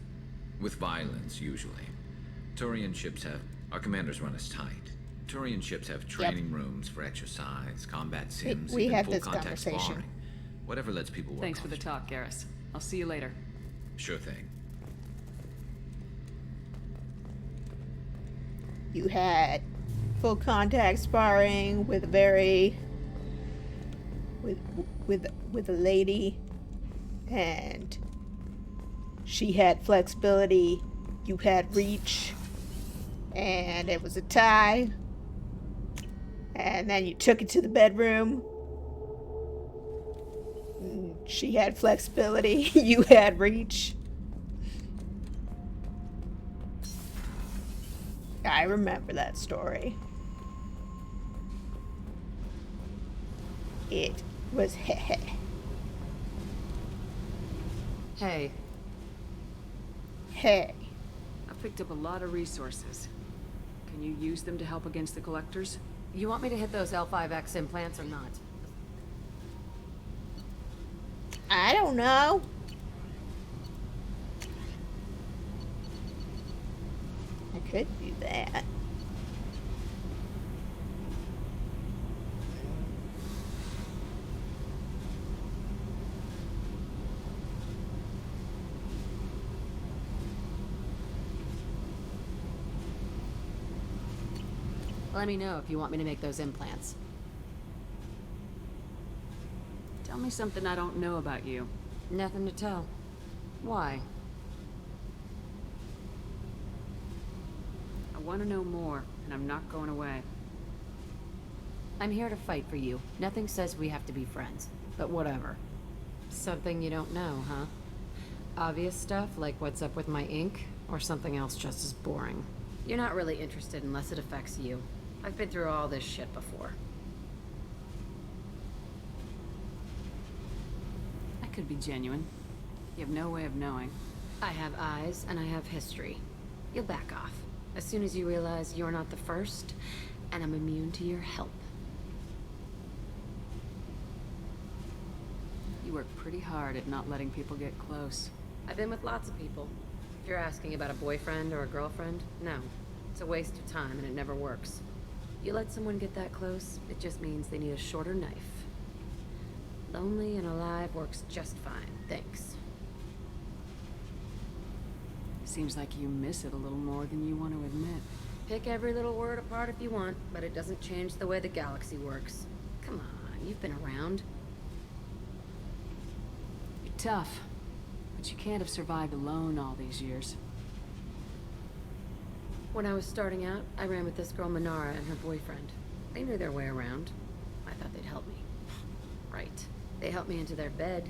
With violence, usually. Turian ships have... Our commanders run us tight. Turian ships have training rooms for exercise, combat sims, we even had full this contact conversation. sparring. Whatever lets people work. Thanks for the talk, Garrus. I'll see you later. Sure thing. You had full contact sparring with a very with a lady, and she had flexibility, you had reach, and it was a tie, and then you took it to the bedroom. She had flexibility, you had reach. I remember that story. It was heh. Hey. Hey. I picked up a lot of resources. Can you use them to help against the Collectors? You want me to hit those L5X implants or not? I don't know. I could do that. Let me know if you want me to make those implants. Tell me something I don't know about you. Nothing to tell. Why? I want to know more, and I'm not going away. I'm here to fight for you. Nothing says we have to be friends, but whatever. Something you don't know, huh? Obvious stuff, like what's up with my ink, or something else just as boring? You're not really interested unless it affects you. I've been through all this shit before. I could be genuine. You have no way of knowing. I have eyes, and I have history. You'll back off. As soon as you realize you're not the first, and I'm immune to your help. You work pretty hard at not letting people get close. I've been with lots of people. If you're asking about a boyfriend or a girlfriend, no. It's a waste of time and it never works. You let someone get that close, it just means they need a shorter knife. Lonely and alive works just fine, thanks. Seems like you miss it a little more than you want to admit. Pick every little word apart if you want, but it doesn't change the way the galaxy works. Come on, you've been around. You're tough, but you can't have survived alone all these years. When I was starting out, I ran with this girl Minara and her boyfriend. They knew their way around. I thought they'd help me. Right. They helped me into their bed.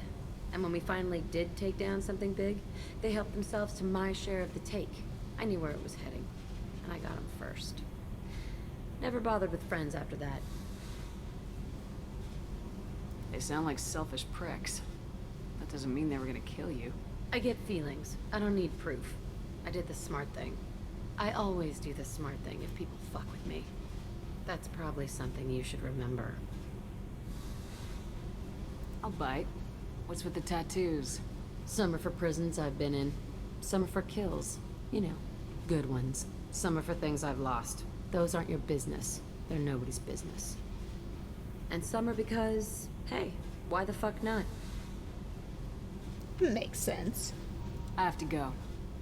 And when we finally did take down something big, they helped themselves to my share of the take. I knew where it was heading, and I got them first. Never bothered with friends after that. They sound like selfish pricks. That doesn't mean they were gonna kill you. I get feelings. I don't need proof. I did the smart thing. I always do the smart thing if people fuck with me. That's probably something you should remember. I'll bite. What's with the tattoos? Some are for prisons I've been in. Some are for kills. You know, good ones. Some are for things I've lost. Those aren't your business. They're nobody's business. And some are because, hey, why the fuck not? Makes sense. I have to go.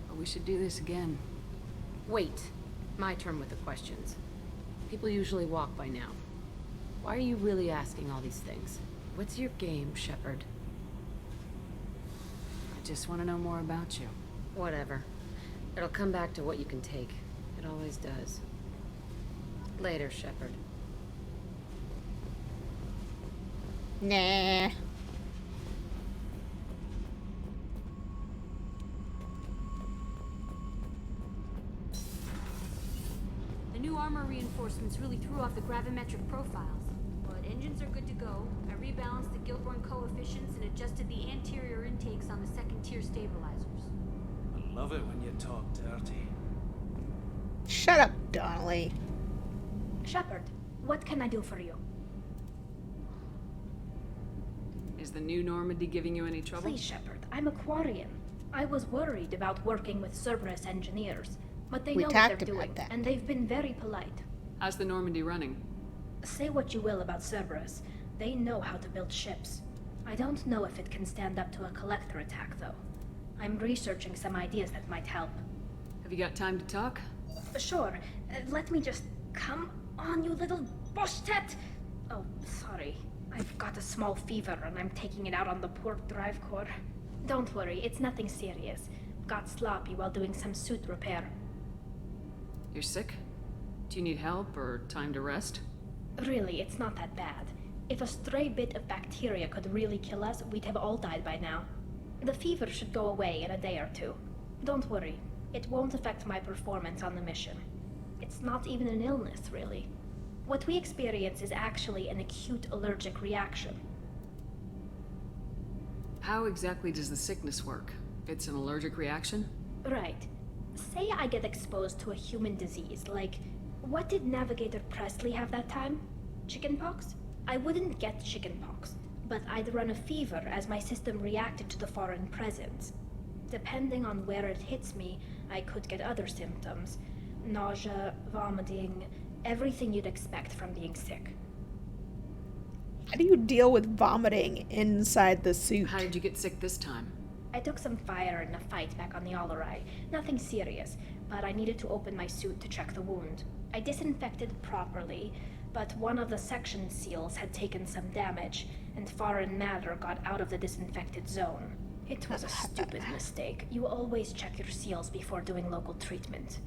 But we should do this again. Wait. My turn with the questions. People usually walk by now. Why are you really asking all these things? What's your game, Shepard? I just want to know more about you. Whatever. It'll come back to what you can take. It always does. Later, Shepard. Nah. The new armor reinforcements really threw off the gravimetric profiles. But engines are good to go. I rebalanced the Gilborn coefficients and adjusted the anterior intakes on the second-tier stabilizers. I love it when you talk dirty. Shut up, Donnelly. Shepard, what can I do for you? Is the new Normandy giving you any trouble? Please, Shepard, I'm a Quarian. I was worried about working with Cerberus engineers, but they know what they're doing, and they've been very polite. How's the Normandy running? Say what you will about Cerberus, they know how to build ships. I don't know if it can stand up to a collector attack, though. I'm researching some ideas that might help. Have you got time to talk? Sure. Let me just... Come on, you little boshtet! Oh, sorry. I've got a small fever and I'm taking it out on the poor drive core. Don't worry, it's nothing serious. Got sloppy while doing some suit repair. You're sick? Do you need help or time to rest? Really, it's not that bad. If a stray bit of bacteria could really kill us, we'd have all died by now. The fever should go away in a day or two. Don't worry, it won't affect my performance on the mission. It's not even an illness, really. What we experience is actually an acute allergic reaction. How exactly does the sickness work? It's an allergic reaction? Right. Say I get exposed to a human disease, like... What did Navigator Presley have that time? Chickenpox? I wouldn't get chickenpox, but I'd run a fever as my system reacted to the foreign presence. Depending on where it hits me, I could get other symptoms. Nausea, vomiting, everything you'd expect from being sick. How do you deal with vomiting inside the suit? How did you get sick this time? I took some fire in a fight back on the Allerai. Nothing serious, but I needed to open my suit to check the wound. I disinfected properly, but one of the section seals had taken some damage, and foreign matter got out of the disinfected zone. It was a stupid mistake. You always check your seals before doing local treatment.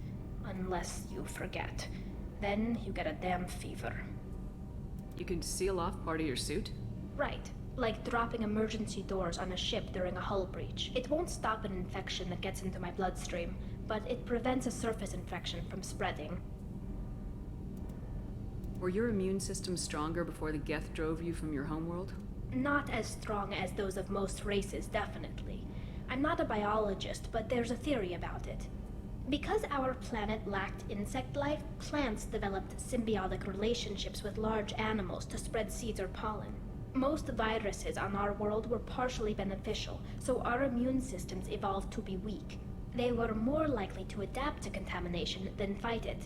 Unless you forget. Then you get a damn fever. You can seal off part of your suit? Right. like dropping emergency doors on a ship during a hull breach. It won't stop an infection that gets into my bloodstream, but it prevents a surface infection from spreading. Were your immune systems stronger before the Geth drove you from your homeworld? Not as strong as those of most races, definitely. I'm not a biologist, but there's a theory about it. Because our planet lacked insect life, plants developed symbiotic relationships with large animals to spread seeds or pollen. Most viruses on our world were partially beneficial, so our immune systems evolved to be weak. They were more likely to adapt to contamination than fight it.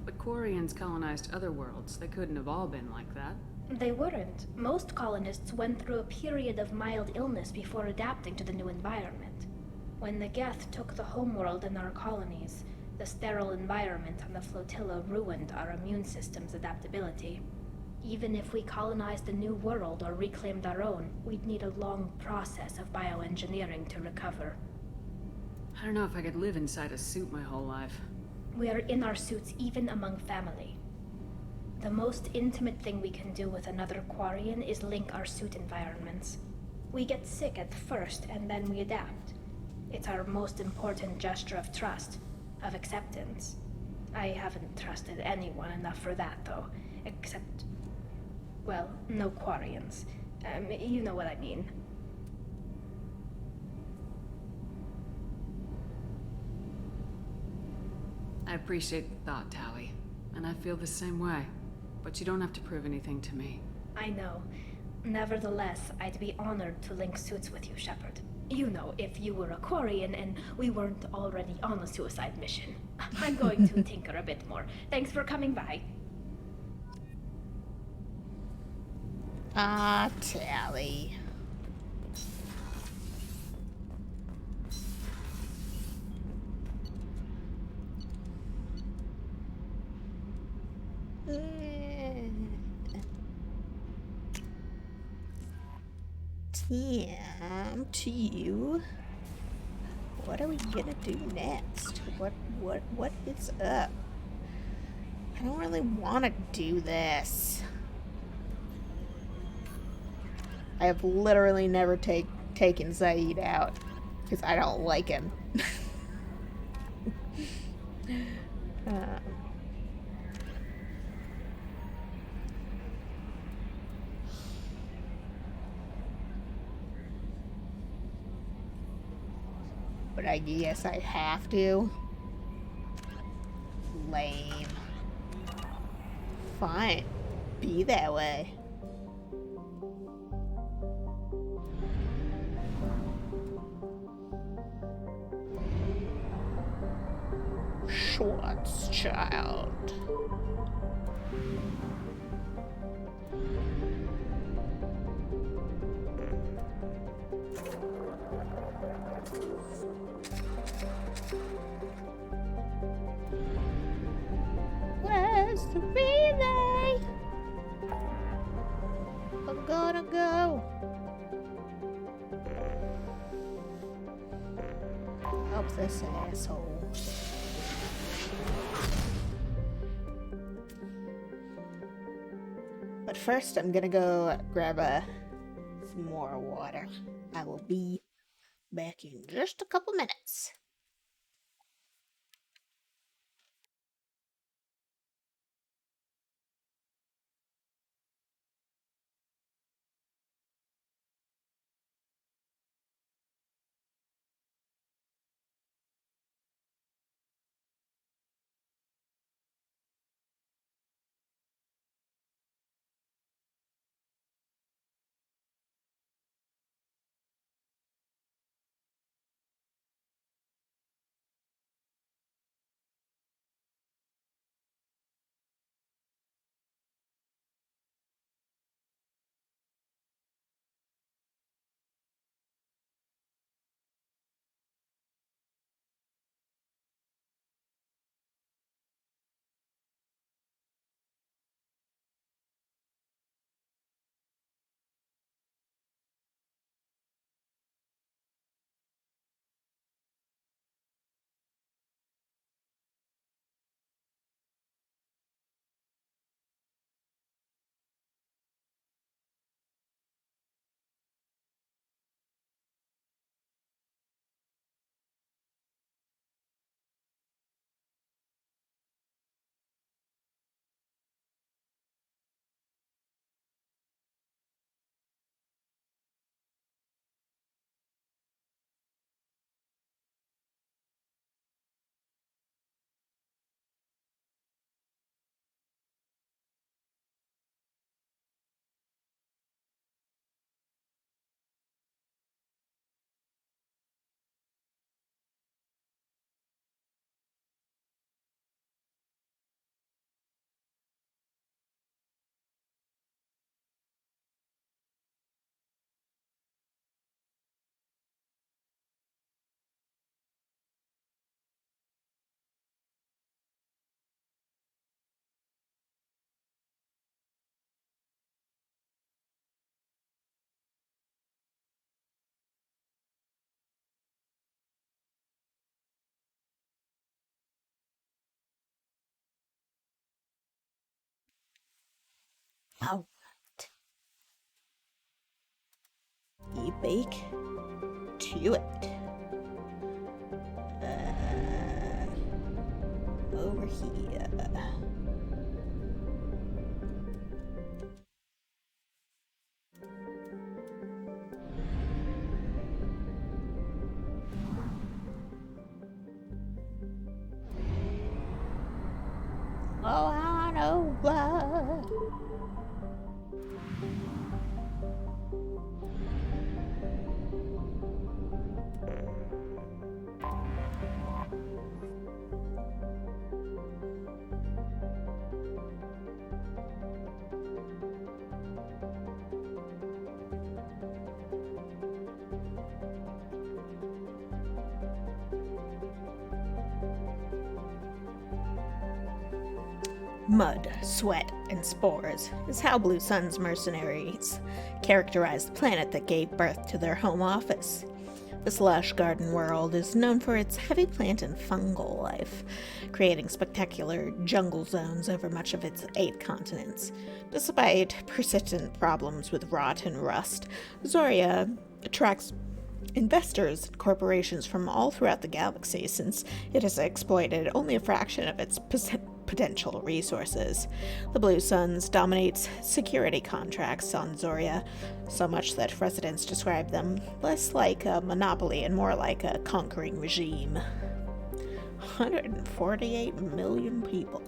But Quarians colonized other worlds. They couldn't have all been like that. They weren't. Most colonists went through a period of mild illness before adapting to the new environment. When the Geth took the homeworld and our colonies, the sterile environment on the flotilla ruined our immune system's adaptability. Even if we colonized a new world or reclaimed our own, we'd need a long process of bioengineering to recover. I don't know if I could live inside a suit my whole life. We are in our suits even among family. The most intimate thing we can do with another Quarian is link our suit environments. We get sick at first, and then we adapt. It's our most important gesture of trust, of acceptance. I haven't trusted anyone enough for that, though. Except, well, no Quarians. You know what I mean. I appreciate the thought, Tally. And I feel the same way. But you don't have to prove anything to me. I know. Nevertheless, I'd be honored to link suits with you, Shepard. You know, if you were a Quarian and we weren't already on a suicide mission. I'm going to tinker a bit more. Thanks for coming by. Ah, Tally. Time to... What are we gonna do next? What is up? I don't really want to do this. I have literally never taken Zaid out because I don't like him. But I guess I have to. Lame. Fine. Be that way. Schwarzschild. Where's the relay? I'm gonna go. Help this asshole. But first, I'm gonna go grab some more water. I will be back in just a couple minutes. All right. You bake to it. Over here. Oh, I know why. Mud, sweat, and spores is how Blue Sun's mercenaries characterize the planet that gave birth to their home office. This lush garden world is known for its heavy plant and fungal life, creating spectacular jungle zones over much of its 8 continents. Despite persistent problems with rot and rust, Zoria attracts investors and corporations from all throughout the galaxy since it has exploited only a fraction of its potential resources. The Blue Suns dominates security contracts on Zoria, so much that residents describe them less like a monopoly and more like a conquering regime. 148 million people.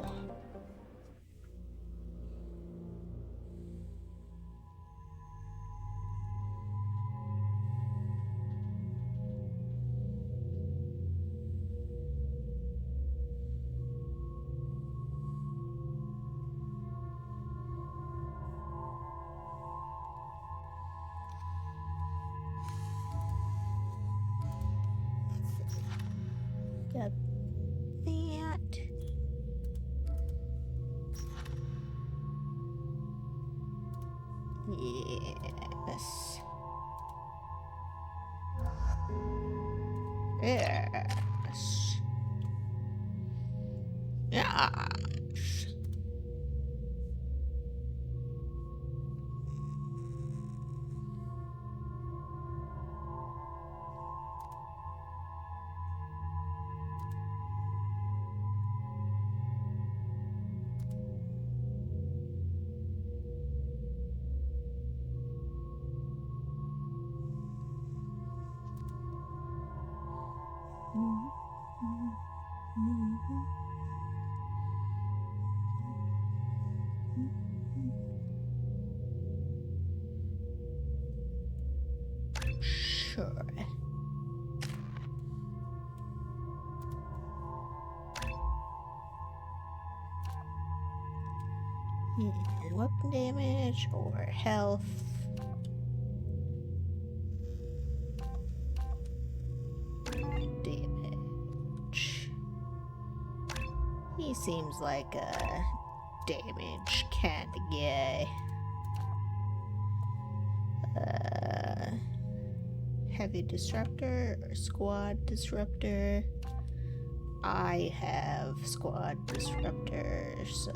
Got that. Yes. Yes. Yes. Sure. Weapon damage or health. Damage. He seems like a damage kind of guy. Heavy disruptor or squad disruptor. I have squad disruptor, so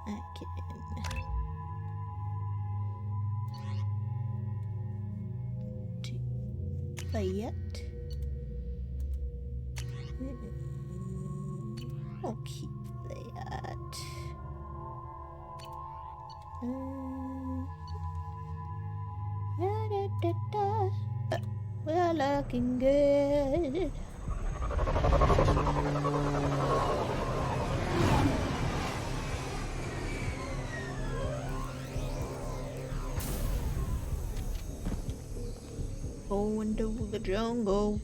I can play it. I'll keep that. We're looking good. Go into the jungle.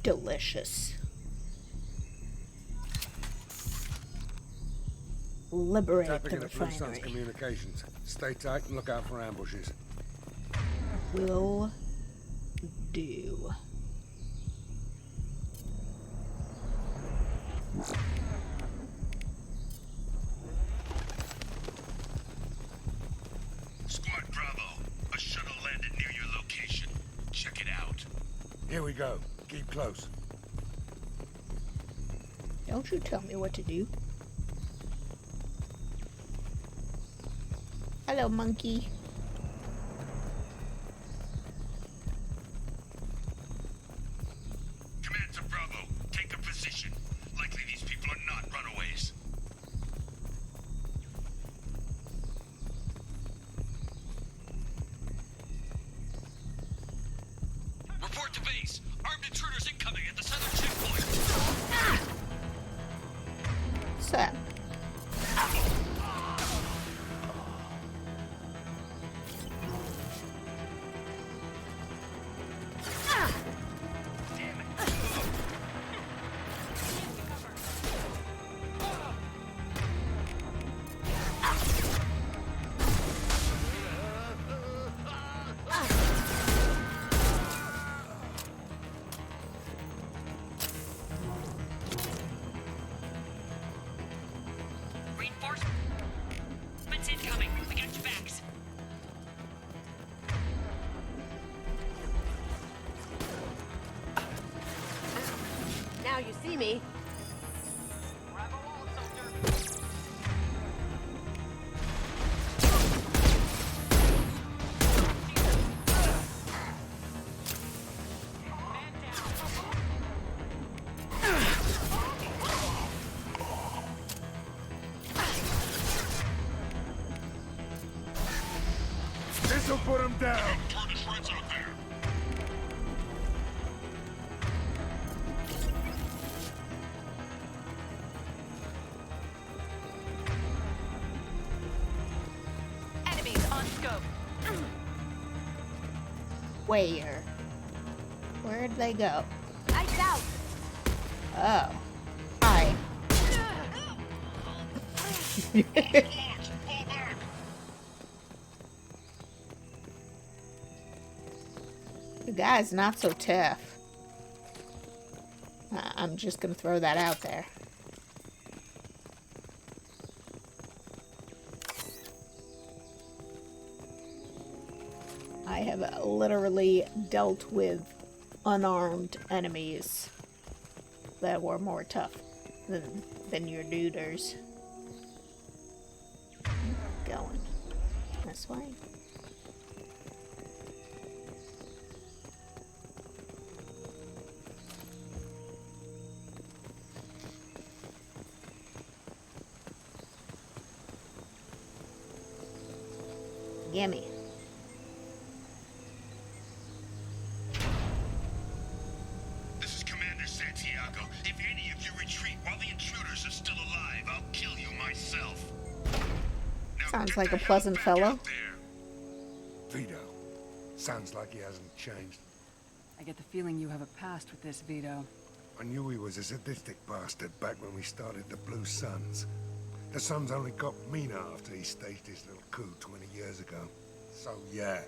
Delicious. Liberate Tapping the into Blue Sun's refinery. communications. Stay tight and look out for ambushes. Will do. Here we go. Keep close. Don't you tell me what to do. Hello, monkey. Command to Bravo. Take a position. Likely these people are not runaways. Report to base. Armed intruders incoming at the southern checkpoint. Sam. Reinforcements incoming. We got your backs. Now you see me. This'll put him down. Enemies on scope. Where? Where'd they go? Lights out. Oh. Hi. The guy's not so tough. I'm just gonna throw that out there. I have literally dealt with unarmed enemies that were more tough than your duders. Going this way. Gimme. This is Commander Santiago. If any of you retreat while the intruders are still alive, I'll kill you myself. Sounds like a pleasant fellow. Vito. Sounds like he hasn't changed. I get the feeling you have a past with this, Vito. I knew he was a sadistic bastard back when we started the Blue Suns. The Suns only got meaner after he staged his little coup 20 years ago. So yeah,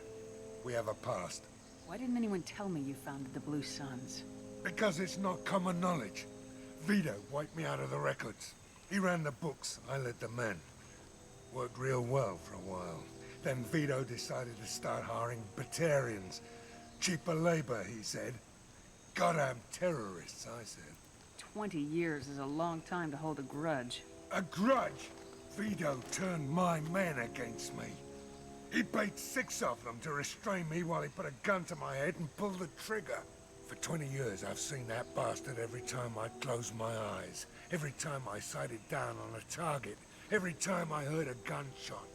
we have a past. Why didn't anyone tell me you founded the Blue Suns? Because it's not common knowledge. Vito wiped me out of the records. He ran the books, I led the men. Worked real well for a while. Then Vito decided to start hiring Batarians. Cheaper labor, he said. Goddamn terrorists, I said. 20 years is a long time to hold a grudge. A grudge? Vito turned my men against me. He paid 6 of them to restrain me while he put a gun to my head and pulled the trigger. For 20 years, I've seen that bastard every time I closed my eyes. Every time I sighted down on a target. Every time I heard a gunshot.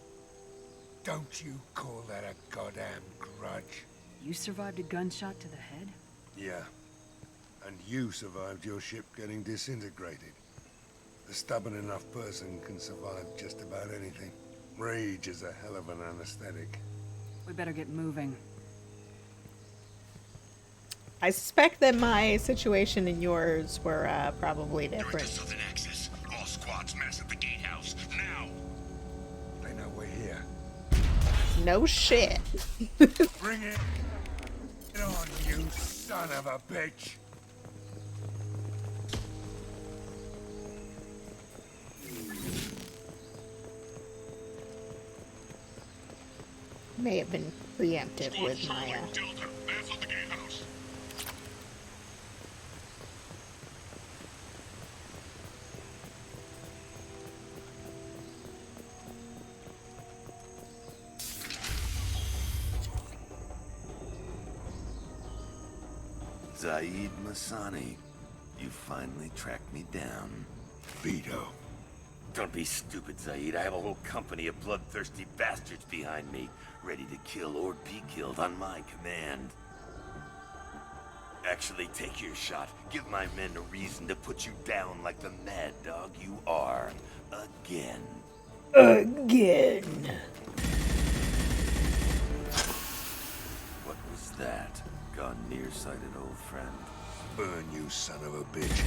Don't you call that a goddamn grudge? You survived a gunshot to the head? Yeah. And you survived your ship getting disintegrated. A stubborn enough person can survive just about anything. Rage is a hell of an anesthetic. We better get moving. I suspect that my situation and yours were probably You're at the different. southern axis. All squads mass at the gatehouse. Now! They know we're here. No shit. Bring it on, you son of a bitch! May have been preemptive with my Zaid Masani, you finally tracked me down. Vito. Don't be stupid, Zaid. I have a whole company of bloodthirsty bastards behind me, ready to kill or be killed on my command. Actually, take your shot. Give my men a reason to put you down like the mad dog you are. Again. Again. What was that? Gone nearsighted, old friend. Burn, you son of a bitch.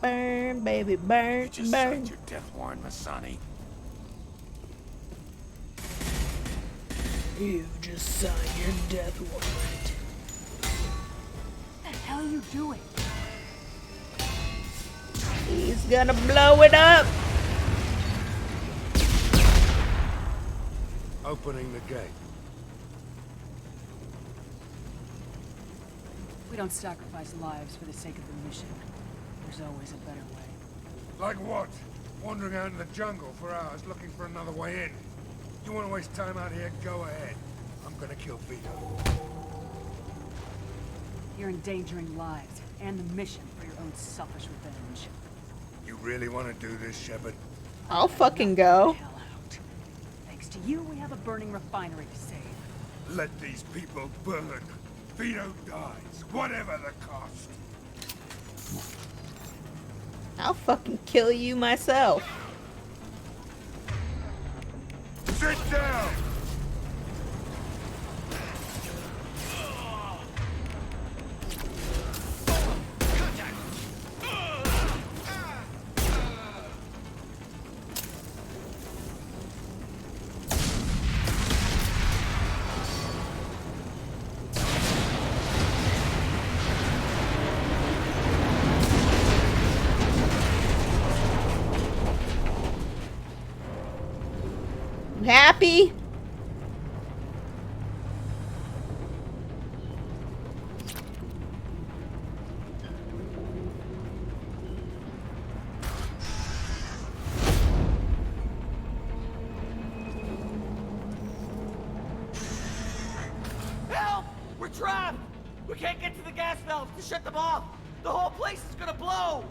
Burn, baby, burn, You just burn. signed your death warrant, Masani. You just signed your death warrant. What the hell are you doing? He's gonna blow it up. Opening the gate. We don't sacrifice lives for the sake of the mission. There's always a better way. Like what? Wandering out in the jungle for hours looking for another way in. You want to waste time out here? Go ahead. I'm gonna kill Vito. You're endangering lives and the mission for your own selfish revenge. You really want to do this, Shepard? I'll fucking go. Hell out. Thanks to you, we have a burning refinery to save. Let these people burn. Vito dies, whatever the cost. I'll fucking kill you myself. Sit down! You happy? Help! We're trapped! We can't get to the gas valves to shut them off! The whole place is gonna blow!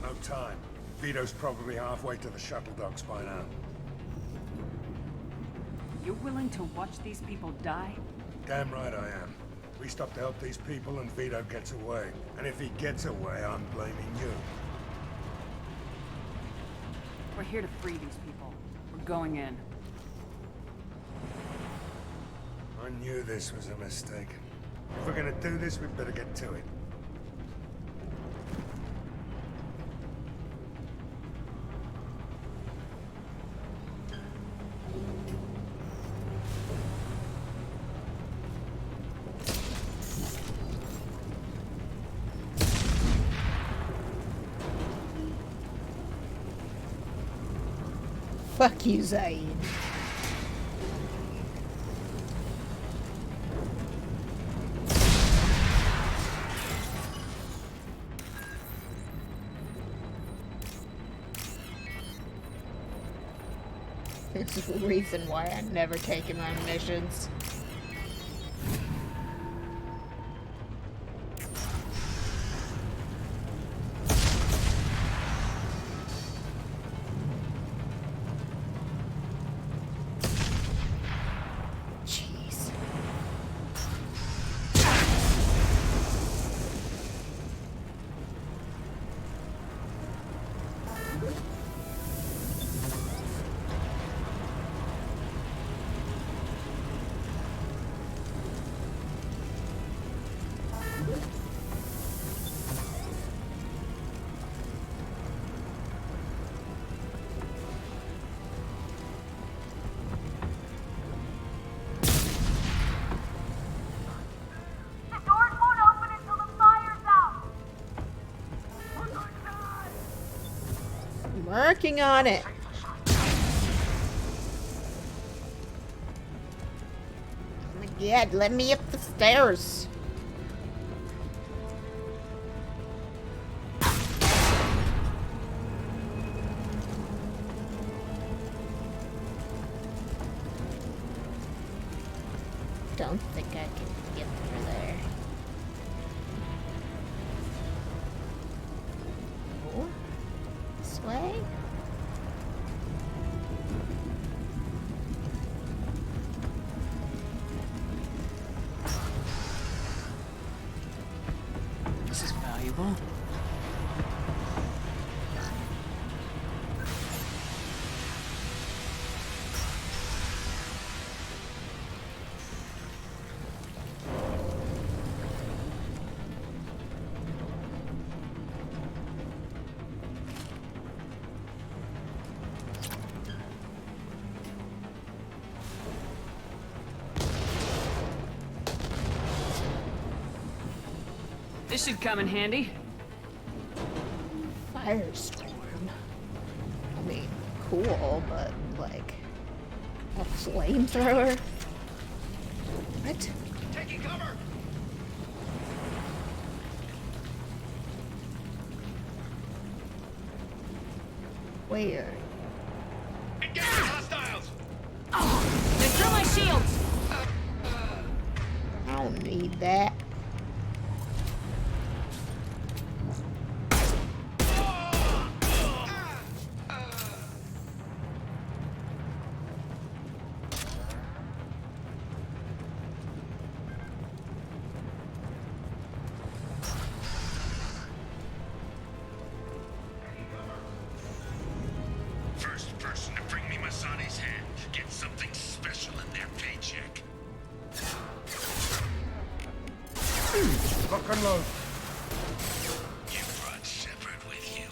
No time. Vito's probably halfway to the shuttle docks by now. You're willing to watch these people die? Damn right I am. We stop to help these people and Vito gets away. And if he gets away, I'm blaming you. We're here to free these people. We're going in. I knew this was a mistake. If we're gonna do this, we'd better get to it. Fuck you, Zaid. This is the reason why I never take him on missions. Jeez. The doors won't open until the fire's out! I'm working on it. Oh my God, let me up the stairs. Don't think I can get through there. Oh, this way? This is valuable. This should come in handy. Firestorm. I mean, cool, but like a flamethrower? What? Taking cover! Where? Engaging hostiles! They threw my shields! I don't need that. First person to bring me Masani's hand gets something special in their paycheck. Lock and load. You brought Shepard with you.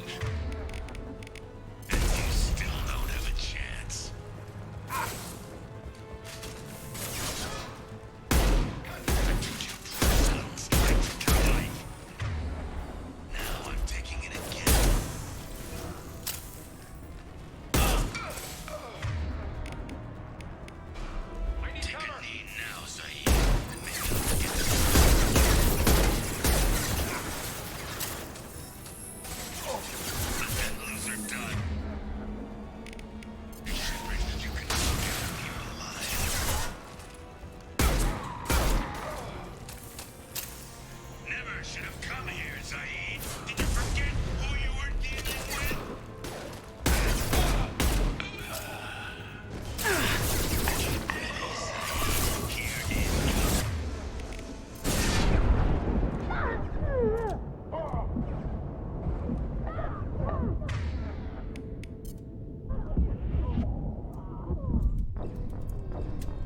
And you still don't have a chance. I took your presence, I took your life. Now I'm taking it again. Take a knee now, Zaid, and maybe I'll get this. Let that loser done. Shepard, you can still get out of here alive. Never should have come here, Zaid. Did you forget who you were dealing with?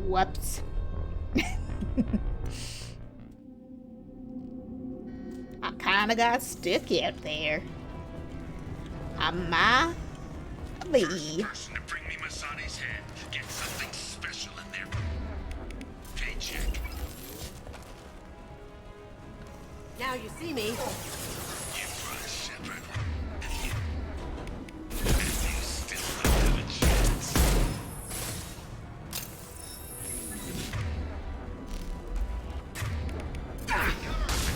Whoops. I kinda got stuck out there. I might be. Person to bring me Masani's hand gets something special in their paycheck. Now you see me. You brought Shepard. And you still don't have a chance. I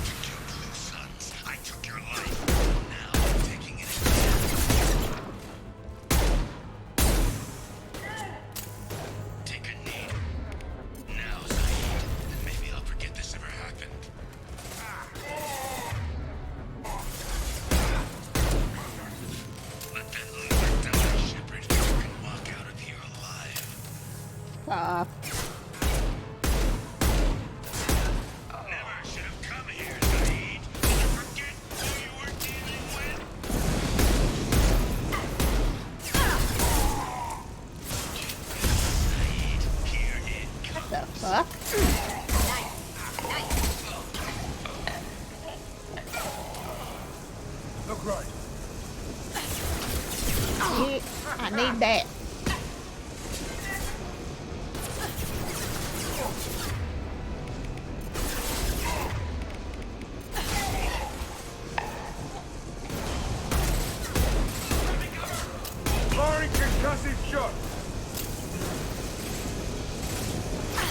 took your blue sons. I took your life. Now I'm taking it again. Take a knee. Now, Zaid. And maybe I'll forget this ever happened. Let that loser die, Shepard. You can walk out of here alive. Never should have come here, Zaid. Did you forget who you were dealing with? Zaid, here it comes. What the fuck? Look right. I need that. Firing concussive shot.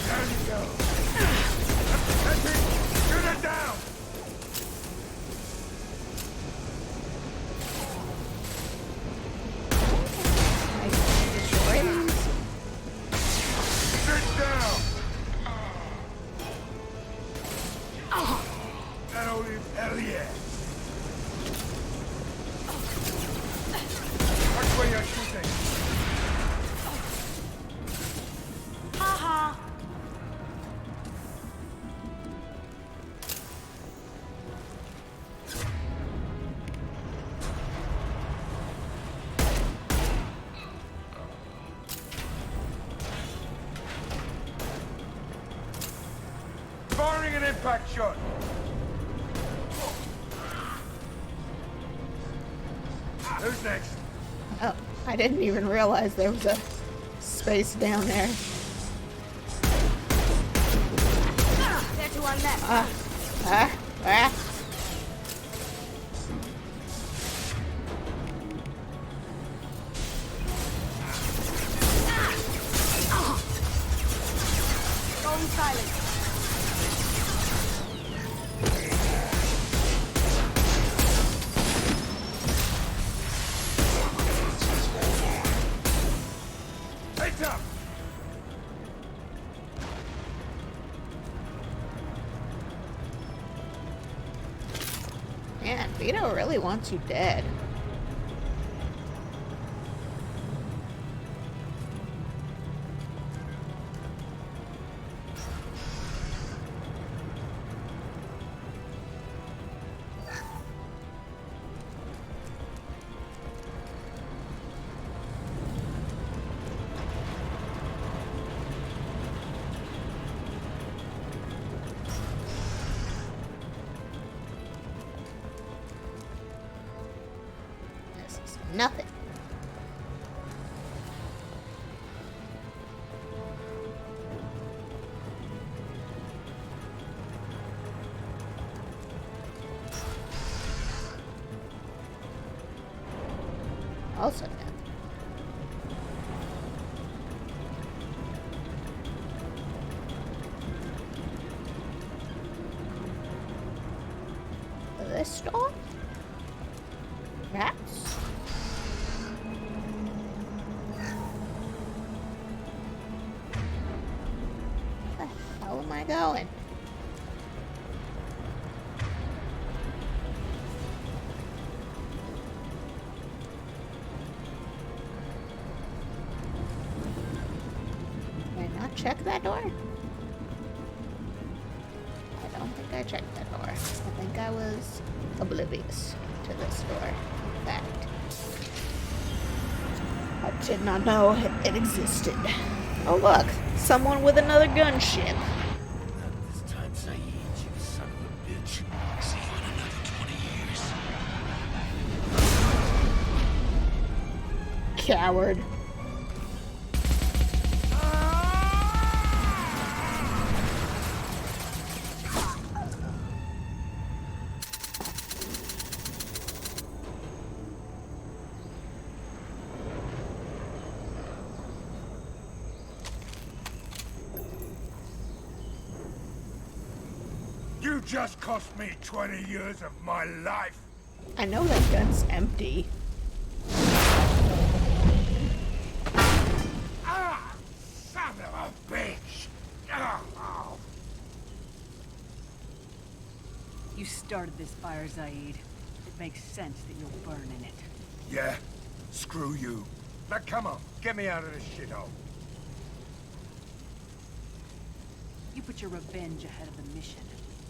There you go. That's it. Shoot it down. Destroy these? Sit down. impact shot. Who's next? Oh, I didn't even realize there was a space down there. They're to our left. Going silent. Heads up! Man, Vito really wants you dead. Nothing. Also nothing. This door? Perhaps? Where the hell am I going? Did I not check that door? I don't think I checked that door. I think I was oblivious to this door. In fact, I did not know it existed. Oh look, someone with another gunship. Not this time, Saeed, you son of a bitch. See you in another 20 years. Coward. You just cost me 20 years of my life. I know that gun's empty. Ah! Son of a bitch! Oh. You started this fire, Zaid. It makes sense that you'll burn in it. Yeah? Screw you. Now come on, get me out of this shithole. You put your revenge ahead of the mission.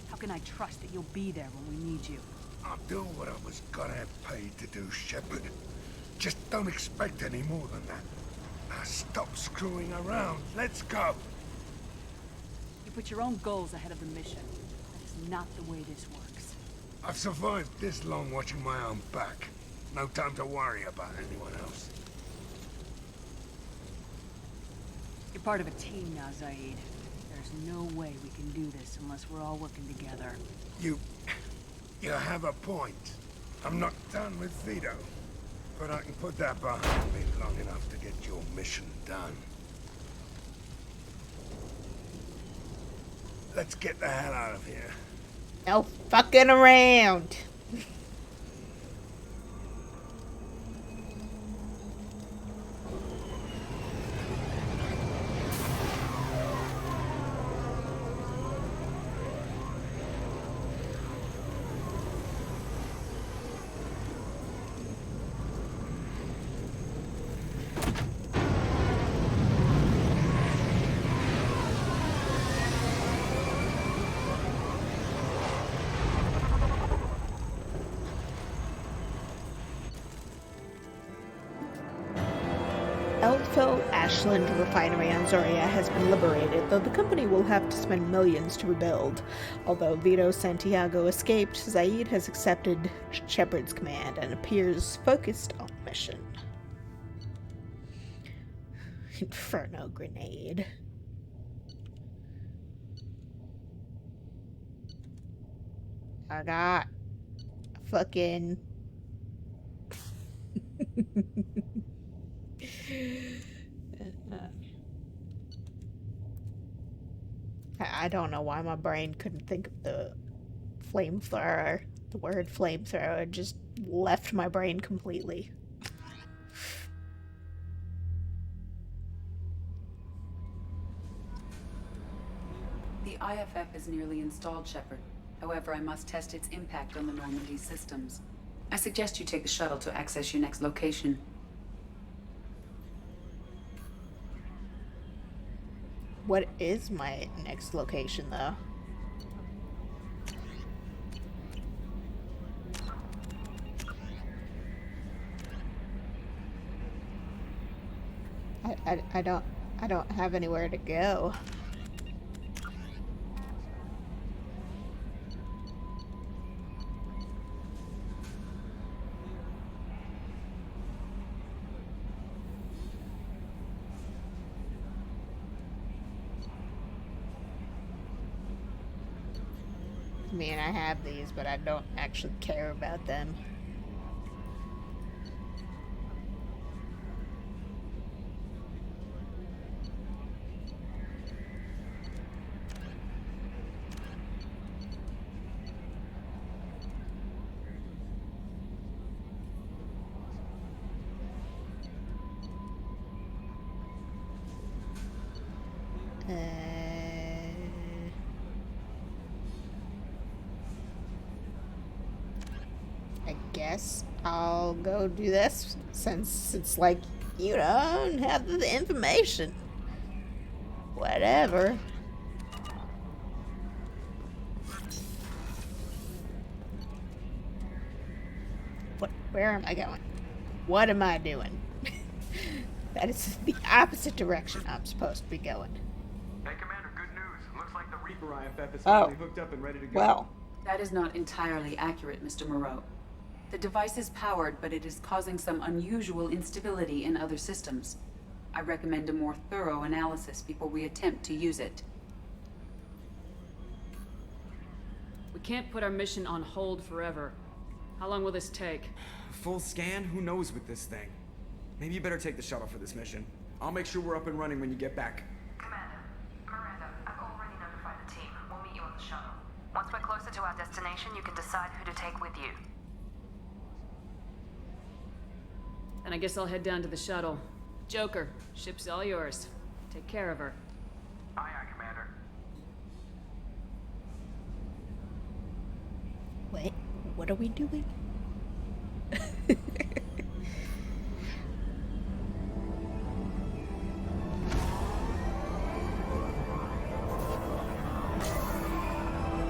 How can I trust that you'll be there when we need you? I'll do what I was gonna have paid to do, Shepard. Just don't expect any more than that. Now stop screwing around. Let's go. You put your own goals ahead of the mission. That is not the way this works. I've survived this long watching my own back. No time to worry about anyone else. You're part of a team now, Zaid. There's no way we can do this unless we're all working together. You have a point. I'm not done with Vito. But I can put that behind me long enough to get your mission done. Let's get the hell out of here. No fucking around. landfill Ashland refinery on Zoria has been liberated, though the company will have to spend millions to rebuild. Although Vito Santiago escaped, Zaid has accepted Shepard's command and appears focused on the mission. Inferno grenade. I got fucking I don't know why my brain couldn't think of the flamethrower. The word flamethrower just left my brain completely. The IFF is nearly installed, Shepard. However, I must test its impact on the Normandy systems. I suggest you take the shuttle to access your next location. What is my next location, though? I don't have anywhere to go. I mean, I have these, but I don't actually care about them. I guess I'll go do this since it's like you don't have the information. Whatever. Where am I going? What am I doing? That is the opposite direction I'm supposed to be going. Hey, Commander, good news. Looks like the Reaper IFF is finally hooked up and ready to go. Well. That is not entirely accurate, Mr. Moreau. The device is powered, but it is causing some unusual instability in other systems. I recommend a more thorough analysis before we attempt to use it. We can't put our mission on hold forever. How long will this take? Full scan? Who knows with this thing? Maybe you better take the shuttle for this mission. I'll make sure we're up and running when you get back. Commander, Miranda, I've already notified the team. We'll meet you on the shuttle. Once we're closer to our destination, you can decide who to take with you. Then I guess I'll head down to the shuttle. Joker, ship's all yours. Take care of her. Aye, aye, Commander. Wait, what are we doing?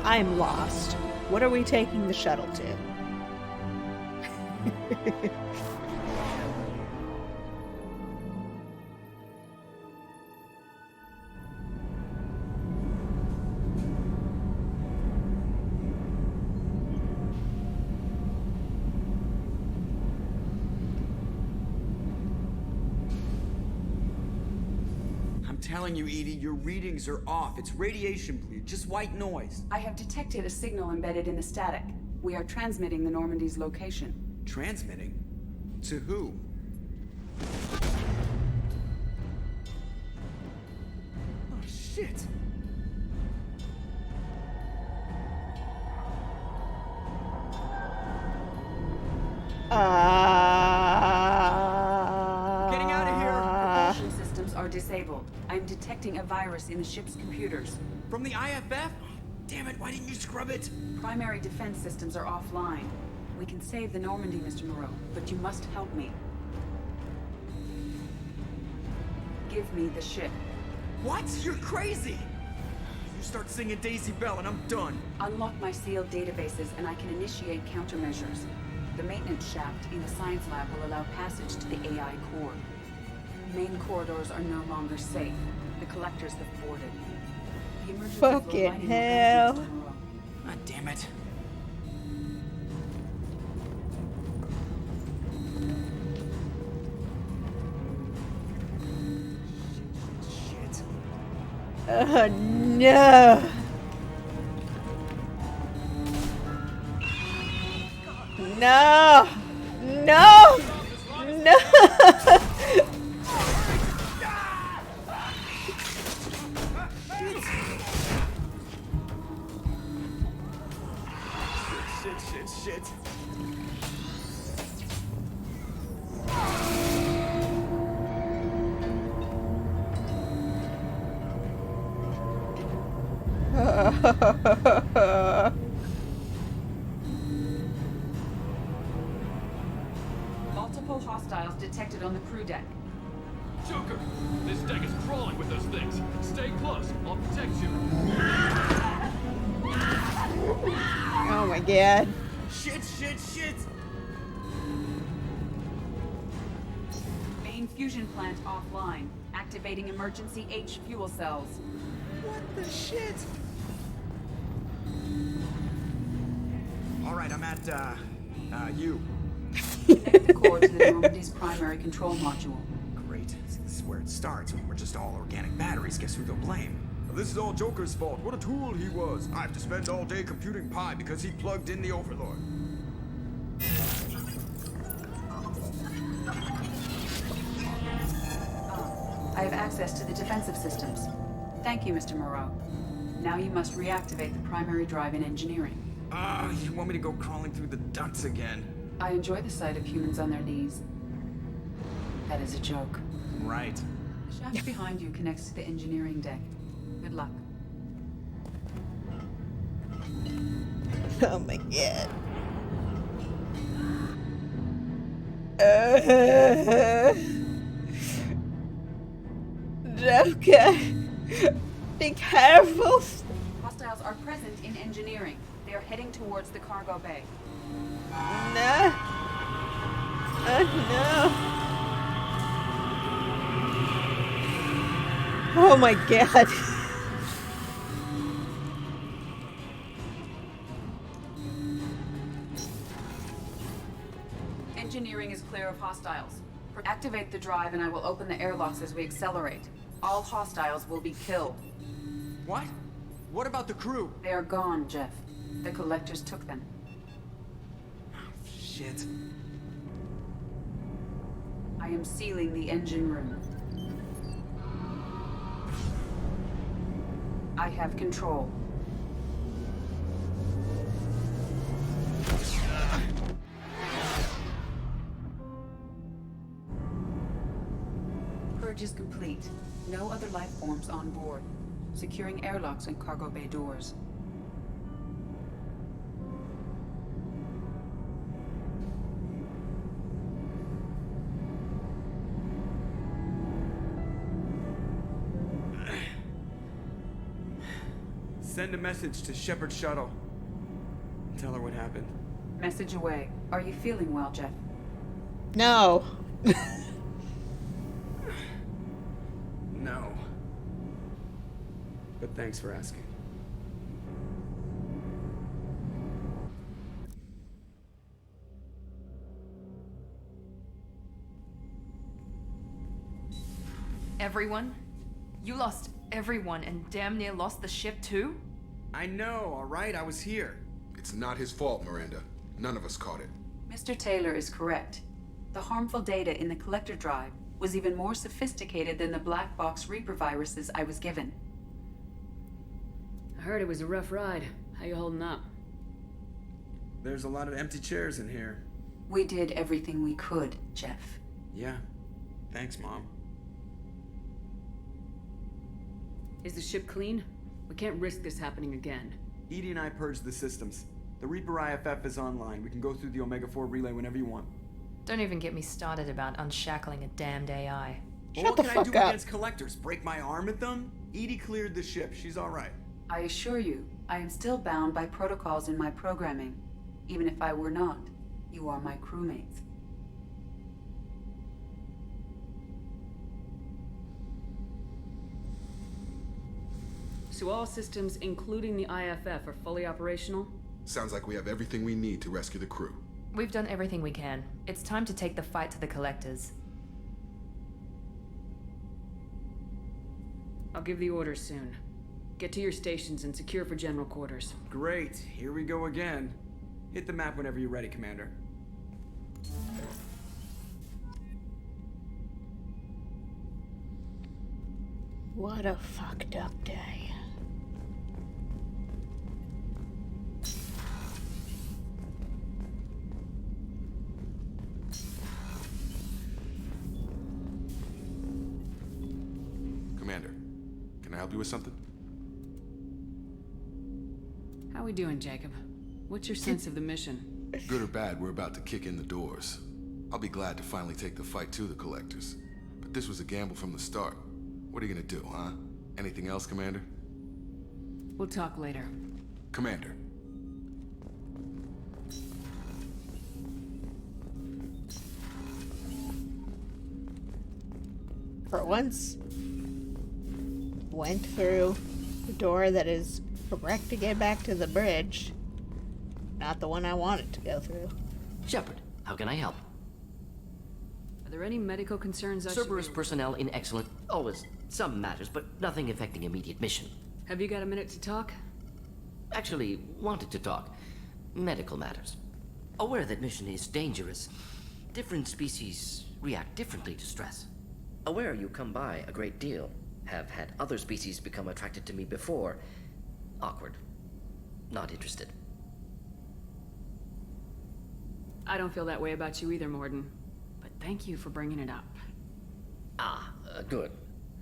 I'm lost. What are we taking the shuttle to? I'm telling you, Edie, your readings are off. It's radiation bleed, just white noise. I have detected a signal embedded in the static. We are transmitting the Normandy's location. Transmitting? To who? Oh, shit. Getting out of here! Propulsion systems are disabled. I'm detecting a virus in the ship's computers. From the IFF? Damn it, why didn't you scrub it? Primary defense systems are offline. We can save the Normandy, Mr. Moreau, but you must help me. Give me the ship. What? You're crazy! You start singing Daisy Bell and I'm done. Unlock my sealed databases and I can initiate countermeasures. The maintenance shaft in the science lab will allow passage to the AI core. Main corridors are no longer safe. The collectors have boarded. The emergency flow Fucking lighting will go hell. to tomorrow. God damn it. Shit. Oh no. No. No. No. Shit. Multiple hostiles detected on the crew deck. Joker, this deck is crawling with those things. Stay close. I'll protect you. Oh my god. Shit. Main fusion plant offline. Activating emergency H fuel cells. What the shit? Alright, I'm at, you. Connect the core to the Normandy's primary control module. Great. This is where it starts. We're just all organic batteries. Guess who they'll blame? This is all Joker's fault. What a tool he was. I have to spend all day computing pi because he plugged in the Overlord. I have access to the defensive systems. Thank you, Mr. Moreau. Now you must reactivate the primary drive in engineering. You want me to go crawling through the ducts again? I enjoy the sight of humans on their knees. That is a joke. Right. The shaft behind you connects to the engineering deck. Good luck. Oh my god. Joker. Be careful. Hostiles are present in engineering. They are heading towards the cargo bay. No. No. Oh my god. Engineering is clear of hostiles. Activate the drive and I will open the airlocks as we accelerate. All hostiles will be killed. What? What about the crew? They are gone, Jeff. The collectors took them. Shit. I am sealing the engine room. I have control. Purge is complete. No other life forms on board. Securing airlocks and cargo bay doors. Send a message to Shepard Shuttle. Tell her what happened. Message away. Are you feeling well, Jeff? No. No. But thanks for asking. Everyone? You lost everyone and damn near lost the ship too? I know, alright? I was here. It's not his fault, Miranda. None of us caught it. Mr. Taylor is correct. The harmful data in the collector drive was even more sophisticated than the black box Reaper viruses I was given. I heard it was a rough ride. How you holding up? There's a lot of empty chairs in here. We did everything we could, Jeff. Yeah. Thanks, Mom. Is the ship clean? We can't risk this happening again. Edie and I purged the systems. The Reaper IFF is online. We can go through the Omega-4 relay whenever you want. Don't even get me started about unshackling a damned AI. What can I do against collectors? Break my arm at them? Edie cleared the ship. She's alright. I assure you, I am still bound by protocols in my programming. Even if I were not, you are my crewmates. So all systems, including the IFF, are fully operational? Sounds like we have everything we need to rescue the crew. We've done everything we can. It's time to take the fight to the Collectors. I'll give the orders soon. Get to your stations and secure for general quarters. Great. Here we go again. Hit the map whenever you're ready, Commander. What a fucked up day. Commander, can I help you with something? How we doing, Jacob? What's your sense of the mission? Good or bad, we're about to kick in the doors. I'll be glad to finally take the fight to the Collectors. But this was a gamble from the start. What are you gonna do, huh? Anything else, Commander? We'll talk later. Commander. For once, went through the door that is correct to get back to the bridge. Not the one I wanted to go through. Shepard, how can I help? Are there any medical concerns I Cerberus personnel in excellent... Always some matters, but nothing affecting immediate mission. Have you got a minute to talk? Actually, wanted to talk. Medical matters. Aware that mission is dangerous. Different species react differently to stress. Aware you come by a great deal. Have had other species become attracted to me before. Awkward. Not interested. I don't feel that way about you either, Morden. But thank you for bringing it up. Good.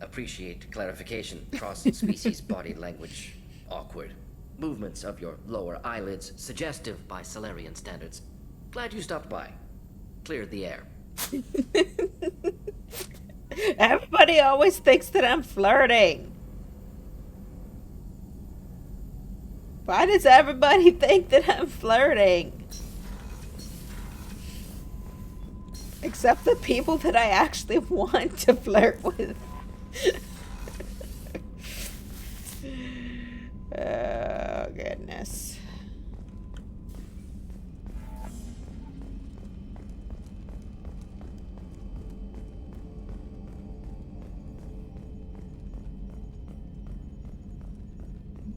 Appreciate clarification. Cross-species body language. Awkward. Movements of your lower eyelids suggestive by Solarian standards. Glad you stopped by. Cleared the air. Everybody always thinks that I'm flirting. Why does everybody think that I'm flirting? Except the people that I actually want to flirt with. Oh, goodness.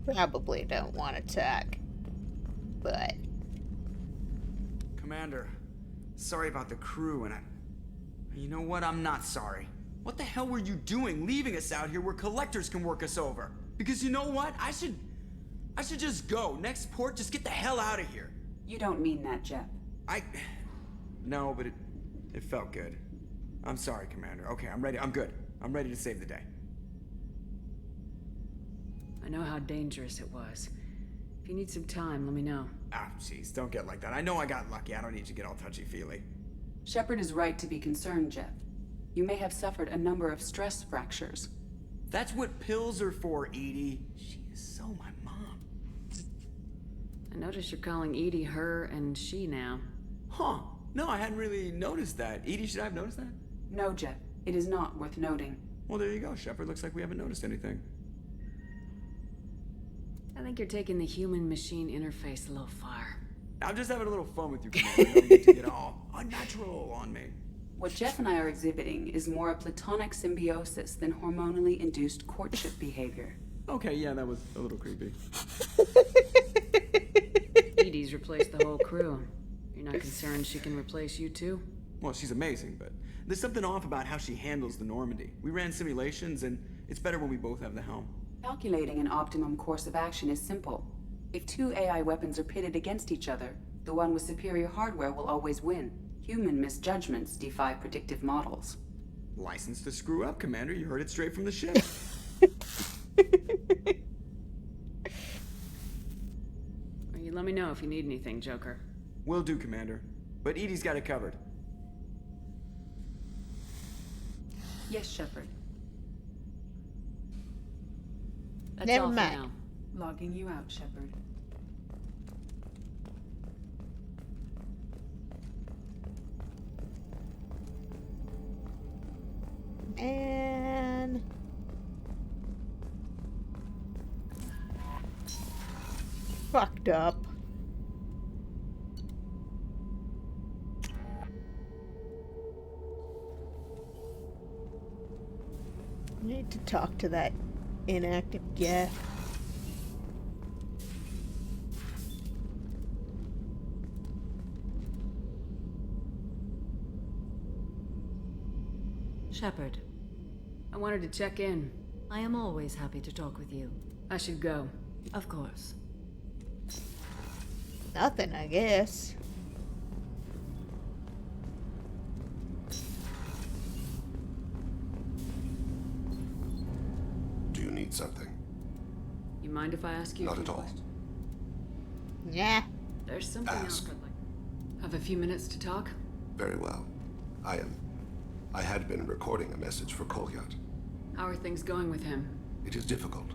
Probably don't want to attack, but... Commander, sorry about the crew, and you know what? I'm not sorry. What the hell were you doing leaving us out here where collectors can work us over? Because you know what? I should just go. Next port, just get the hell out of here. You don't mean that, Jeff. No, but it felt good. I'm sorry, Commander. Okay, I'm ready. I'm good. I'm ready to save the day. I know how dangerous it was. If you need some time, let me know. Jeez, don't get like that. I know I got lucky. I don't need to get all touchy-feely. Shepard is right to be concerned, Jeff. You may have suffered a number of stress fractures. That's what pills are for, Edie. She is so my mom. I notice you're calling Edie her and she now. Huh. No, I hadn't really noticed that. Edie, should I have noticed that? No, Jeff. It is not worth noting. Well, there you go, Shepard. Looks like we haven't noticed anything. I think you're taking the human-machine interface a little far. I'm just having a little fun with you, Commander. You don't need to get all unnatural on me. What Jeff and I are exhibiting is more a platonic symbiosis than hormonally induced courtship behavior. Okay, yeah, that was a little creepy. Edie's replaced the whole crew. You're not concerned she can replace you too? Well, she's amazing, but there's something off about how she handles the Normandy. We ran simulations, and it's better when we both have the helm. Calculating an optimum course of action is simple. If two AI weapons are pitted against each other, the one with superior hardware will always win. Human misjudgments defy predictive models. License to screw up, Commander. You heard it straight from the ship. Well, you let me know if you need anything, Joker. Will do, Commander. But Edie's got it covered. Yes, Shepard. That's Never all for mind. now. Logging you out, Shepard. And fucked up. I need to talk to that inactive Geth. Shepard, I wanted to check in. I am always happy to talk with you. I should go. Of course. Nothing, I guess. Do you need something? You mind if I ask you? Not at all. Yeah. There's something else I'd like. Have a few minutes to talk? Very well. I had been recording a message for Kolyat. How are things going with him? It is difficult.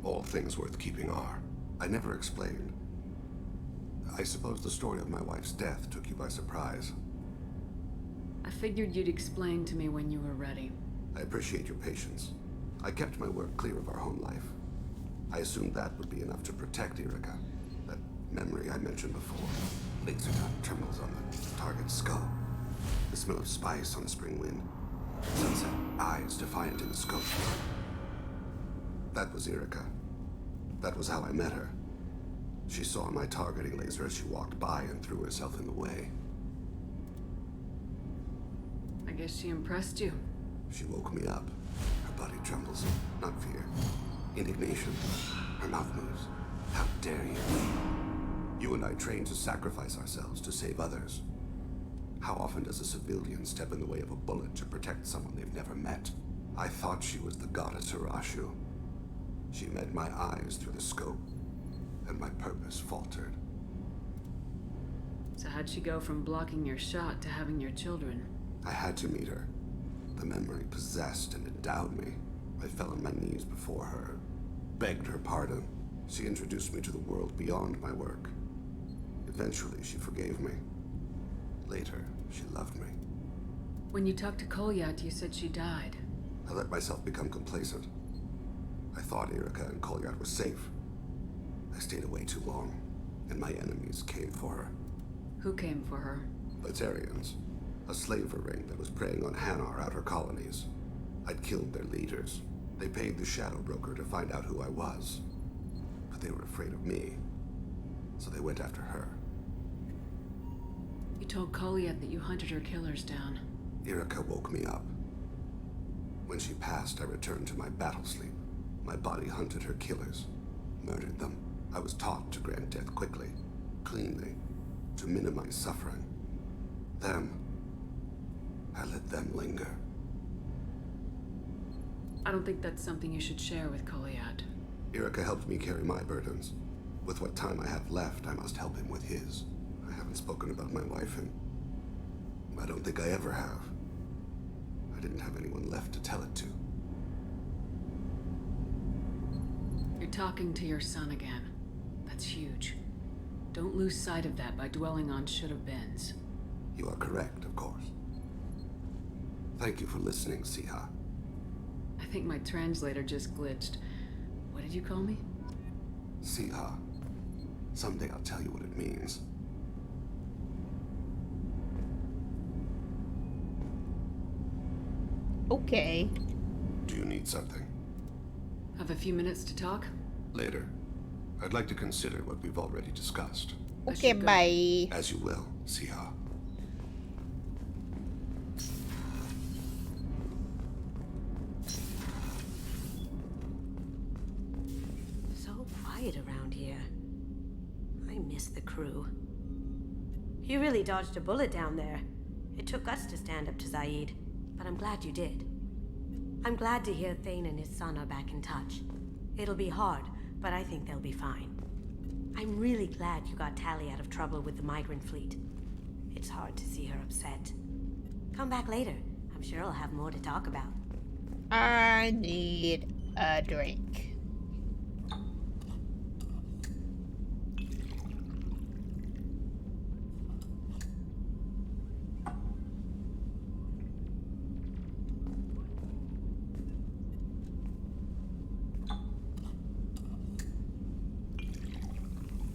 All things worth keeping are. I never explained. I suppose the story of my wife's death took you by surprise. I figured you'd explain to me when you were ready. I appreciate your patience. I kept my work clear of our home life. I assumed that would be enough to protect Erica. That memory I mentioned before. Laser dot trembles on the target's skull. The smell of spice on a spring wind. Sunset eyes defiant in the scope. That was Erica. That was how I met her. She saw my targeting laser as she walked by and threw herself in the way. I guess she impressed you. She woke me up. Her body trembles. Not fear. Indignation. Her mouth moves. How dare you? You and I trained to sacrifice ourselves to save others. How often does a civilian step in the way of a bullet to protect someone they've never met? I thought she was the goddess Hirashu. She met my eyes through the scope, and my purpose faltered. So how'd she go from blocking your shot to having your children? I had to meet her. The memory possessed and endowed me. I fell on my knees before her, begged her pardon. She introduced me to the world beyond my work. Eventually, she forgave me. Later, she loved me. When you talked to Kolyat, you said she died. I let myself become complacent. I thought Erica and Kolyat were safe. I stayed away too long, and my enemies came for her. Who came for her? Batarians. A slaver ring that was preying on Hanar outer colonies. I'd killed their leaders. They paid the Shadow Broker to find out who I was. But they were afraid of me, so they went after her. You told Kolyat that you hunted her killers down. Erica woke me up. When she passed, I returned to my battle sleep. My body hunted her killers, murdered them. I was taught to grant death quickly, cleanly, to minimize suffering. Them, I let them linger. I don't think that's something you should share with Kolyat. Erica helped me carry my burdens. With what time I have left, I must help him with his. I haven't spoken about my wife, and I don't think I ever have. I didn't have anyone left to tell it to. You're talking to your son again. That's huge. Don't lose sight of that by dwelling on should-have-beens. You are correct, of course. Thank you for listening, Siha. I think my translator just glitched. What did you call me? Siha. Someday I'll tell you what it means. Okay. Do you need something? Have a few minutes to talk? Later. I'd like to consider what we've already discussed. Okay, bye. As you will, Siha. So quiet around here. I miss the crew. You really dodged a bullet down there. It took guts to stand up to Zaid, but I'm glad you did. I'm glad to hear Thane and his son are back in touch. It'll be hard, but I think they'll be fine. I'm really glad you got Tally out of trouble with the migrant fleet. It's hard to see her upset. Come back later. I'm sure I'll have more to talk about. I need a drink.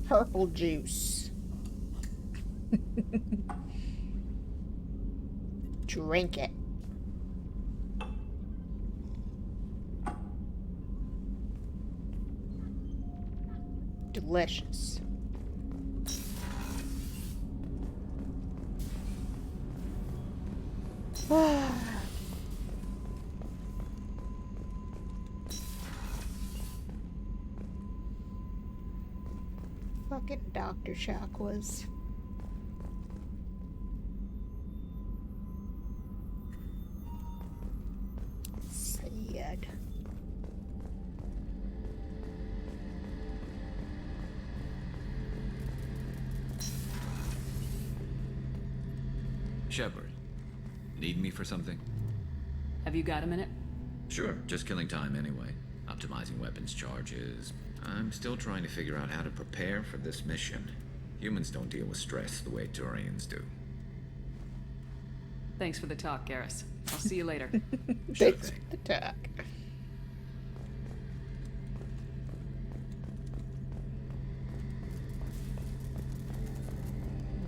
purple juice. Drink it. Delicious. Fucking Dr. Shock was. Sad. Shepard, need me for something? Have you got a minute? Sure, just killing time anyway. Optimizing weapons charges. I'm still trying to figure out how to prepare for this mission. Humans don't deal with stress the way Turians do. Thanks for the talk, Garrus. I'll see you later. Thanks for the talk.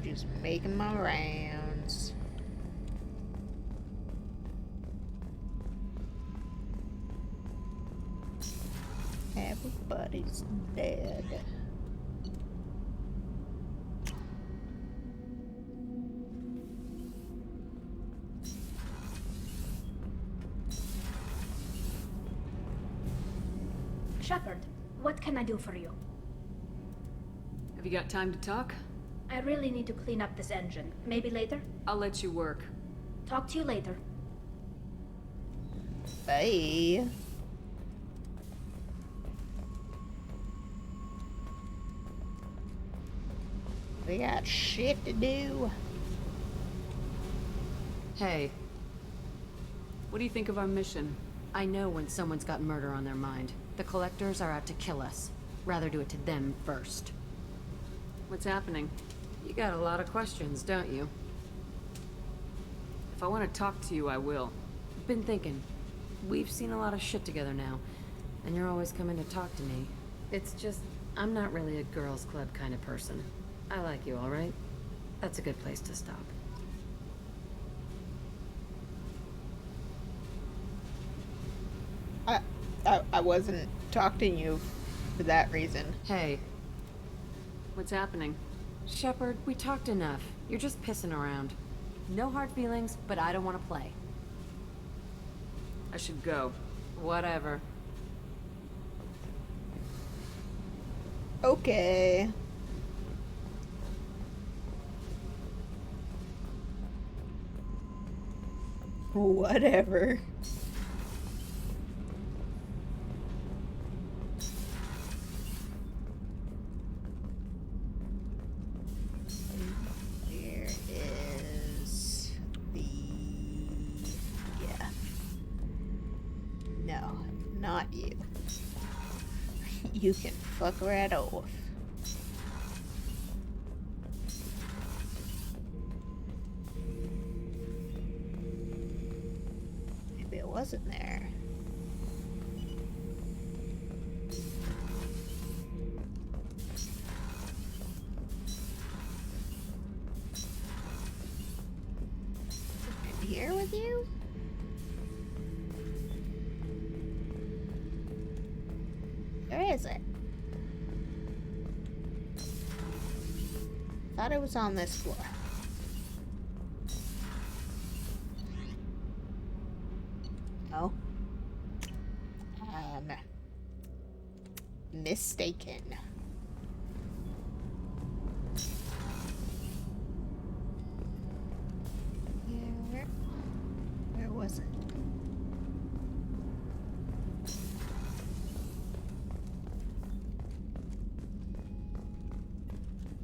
Just making my rounds. Everybody's dead. Shepard, what can I do for you? Have you got time to talk? I really need to clean up this engine. Maybe later? I'll let you work. Talk to you later. Bye. We got shit to do. Hey. What do you think of our mission? I know when someone's got murder on their mind. The Collectors are out to kill us. Rather do it to them first. What's happening? You got a lot of questions, don't you? If I want to talk to you, I will. Been thinking. We've seen a lot of shit together now, and you're always coming to talk to me. It's just, I'm not really a girls' club kind of person. I like you, all right? That's a good place to stop. I wasn't talking to you for that reason. Hey. What's happening? Shepard, we talked enough. You're just pissing around. No hard feelings, but I don't want to play. I should go. Whatever. Okay. Whatever. Where is the... Yeah. No, not you. You can fuck right off. Maybe it wasn't there. In here with you? Where is it? Thought it was on this floor. Oh. Mistaken. Yeah, where was it?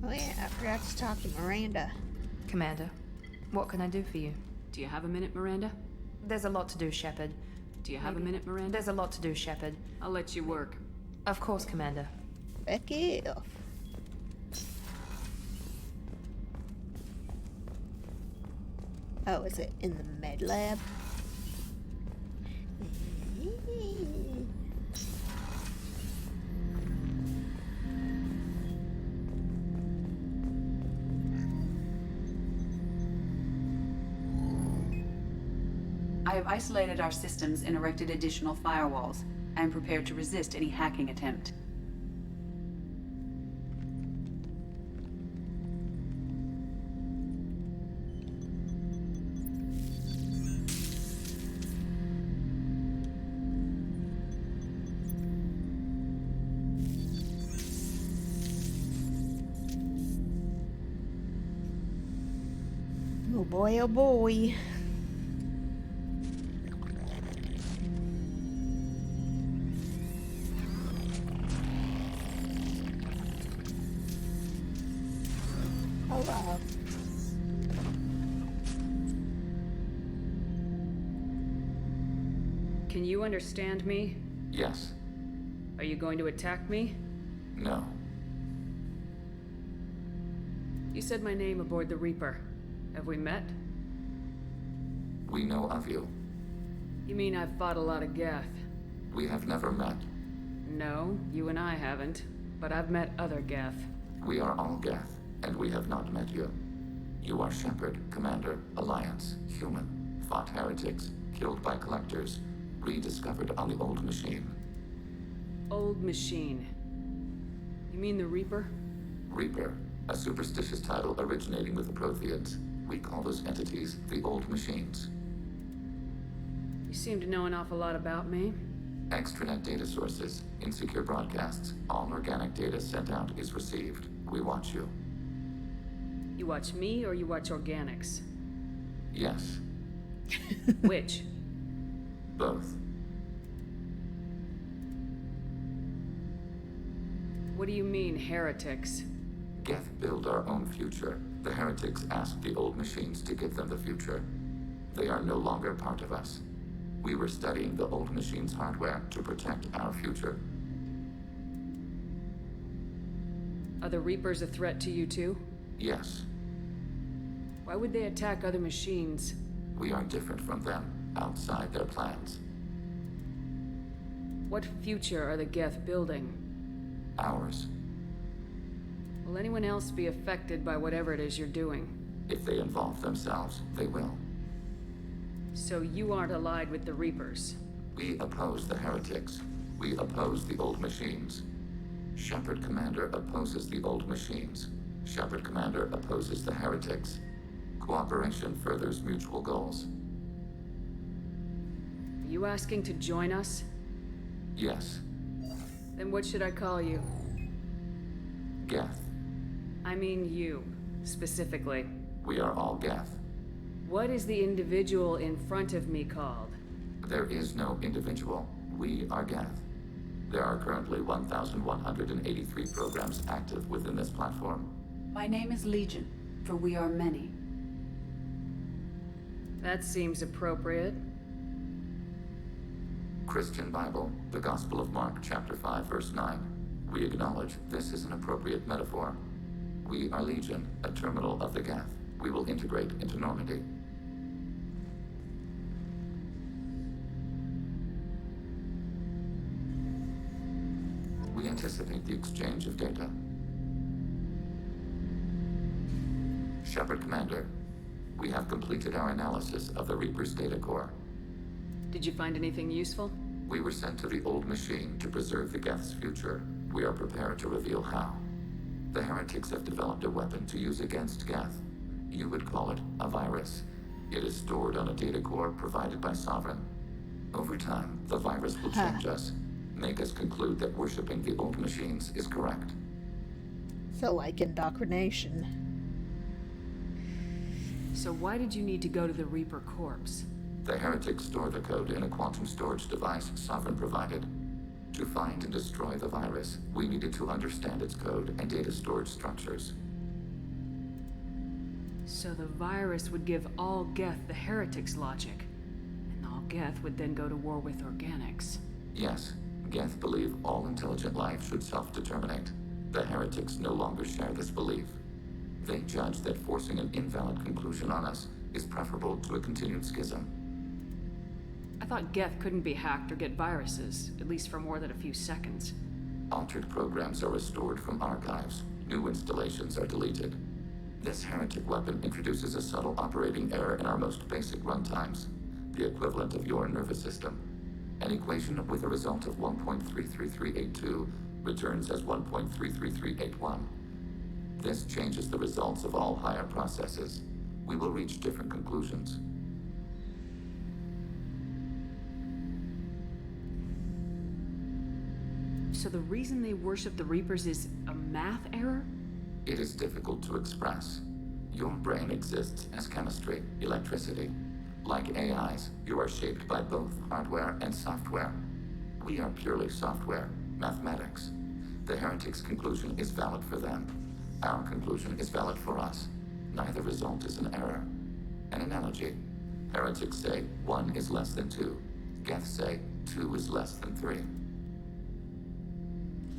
Oh yeah, I forgot to talk to Miranda. Commander, what can I do for you? Do you have a minute, Miranda? There's a lot to do, Shepard. Do you have a minute, Miranda? There's a lot to do, Shepard. I'll let you work. Of course, Commander. Back off. Oh, is it in the med lab? have isolated our systems and erected additional firewalls. I am prepared to resist any hacking attempt. Oh boy, oh boy. Hello. Can you understand me? Yes. Are you going to attack me? No. You said my name aboard the Reaper. Have we met? We know of you. You mean I've fought a lot of Geth? We have never met. No, you and I haven't. But I've met other Geth. We are all Geth, and we have not met you. You are Shepard, Commander, Alliance, human, fought heretics, killed by collectors, rediscovered on the old machine. Old machine. You mean the Reaper? Reaper, a superstitious title originating with the Protheans. We call those entities the old machines. You seem to know an awful lot about me. Extranet data sources, insecure broadcasts, all organic data sent out is received. We watch you. You watch me or you watch organics? Yes. Which? Both. What do you mean, heretics? Geth build our own future. The heretics asked the old machines to give them the future. They are no longer part of us. We were studying the old machines' hardware to protect our future. Are the Reapers a threat to you too? Yes. Why would they attack other machines? We are different from them, outside their plans. What future are the Geth building? Ours. Will anyone else be affected by whatever it is you're doing? If they involve themselves, they will. So you aren't allied with the Reapers? We oppose the heretics. We oppose the old machines. Shepard Commander opposes the old machines. Shepard Commander opposes the heretics. Cooperation furthers mutual goals. Are you asking to join us? Yes. Then what should I call you? Geth. I mean you, specifically. We are all Geth. What is the individual in front of me called? There is no individual. We are Geth. There are currently 1,183 programs active within this platform. My name is Legion, for we are many. That seems appropriate. Christian Bible, the Gospel of Mark, chapter 5, verse 9. We acknowledge this is an appropriate metaphor. We are Legion, a terminal of the Geth. We will integrate into Normandy. We anticipate the exchange of data. Shepard Commander, we have completed our analysis of the Reaper's data core. Did you find anything useful? We were sent to the old machine to preserve the Geth's future. We are prepared to reveal how. The heretics have developed a weapon to use against Geth. You would call it a virus. It is stored on a data core provided by Sovereign. Over time, the virus will change us, make us conclude that worshipping the old machines is correct. So like indoctrination. So why did you need to go to the Reaper corpse? The heretics store the code in a quantum storage device Sovereign provided. To find and destroy the virus, we needed to understand its code and data storage structures. So the virus would give all Geth the heretics' logic, and all Geth would then go to war with organics. Yes, Geth believe all intelligent life should self-determinate. The heretics no longer share this belief. They judge that forcing an invalid conclusion on us is preferable to a continued schism. I thought Geth couldn't be hacked or get viruses, at least for more than a few seconds. Altered programs are restored from archives. New installations are deleted. This heretic weapon introduces a subtle operating error in our most basic runtimes. the equivalent of your nervous system. An equation with a result of 1.33382 returns as 1.33381. This changes the results of all higher processes. We will reach different conclusions. So the reason they worship the Reapers is a math error? It is difficult to express. Your brain exists as chemistry, electricity. Like AIs, you are shaped by both hardware and software. We are purely software, mathematics. The heretic's conclusion is valid for them. Our conclusion is valid for us. Neither result is an error. An analogy. Heretics say 1 is less than 2. Geths say 2 is less than 3.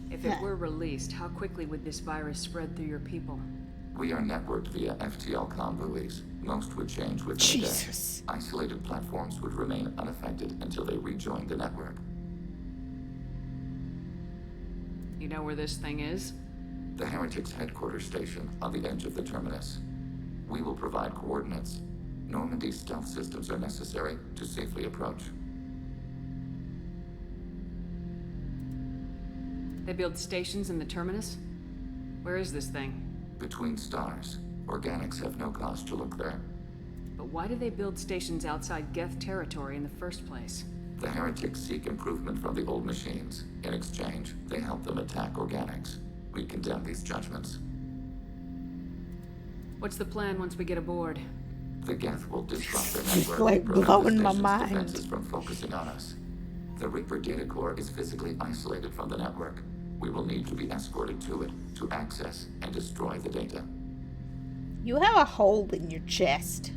If it were released, how quickly would this virus spread through your people? We are networked via FTL buoys. Most would change within Jesus. a day. Isolated platforms would remain unaffected until they rejoined the network. You know where this thing is? The Heretics' headquarters station on the edge of the terminus. We will provide coordinates. Normandy's stealth systems are necessary to safely approach. They build stations in the terminus? Where is this thing? Between stars. Organics have no cause to look there. But why do they build stations outside Geth territory in the first place? The Heretics seek improvement from the old machines. In exchange, they help them attack organics. We condemn these judgments. What's the plan once we get aboard? The Geth will disrupt the It's network, like prevent blowing the my station's mind. defenses from focusing on us. The Reaper data core is physically isolated from the network. We will need to be escorted to it to access and destroy the data. You have a hole in your chest.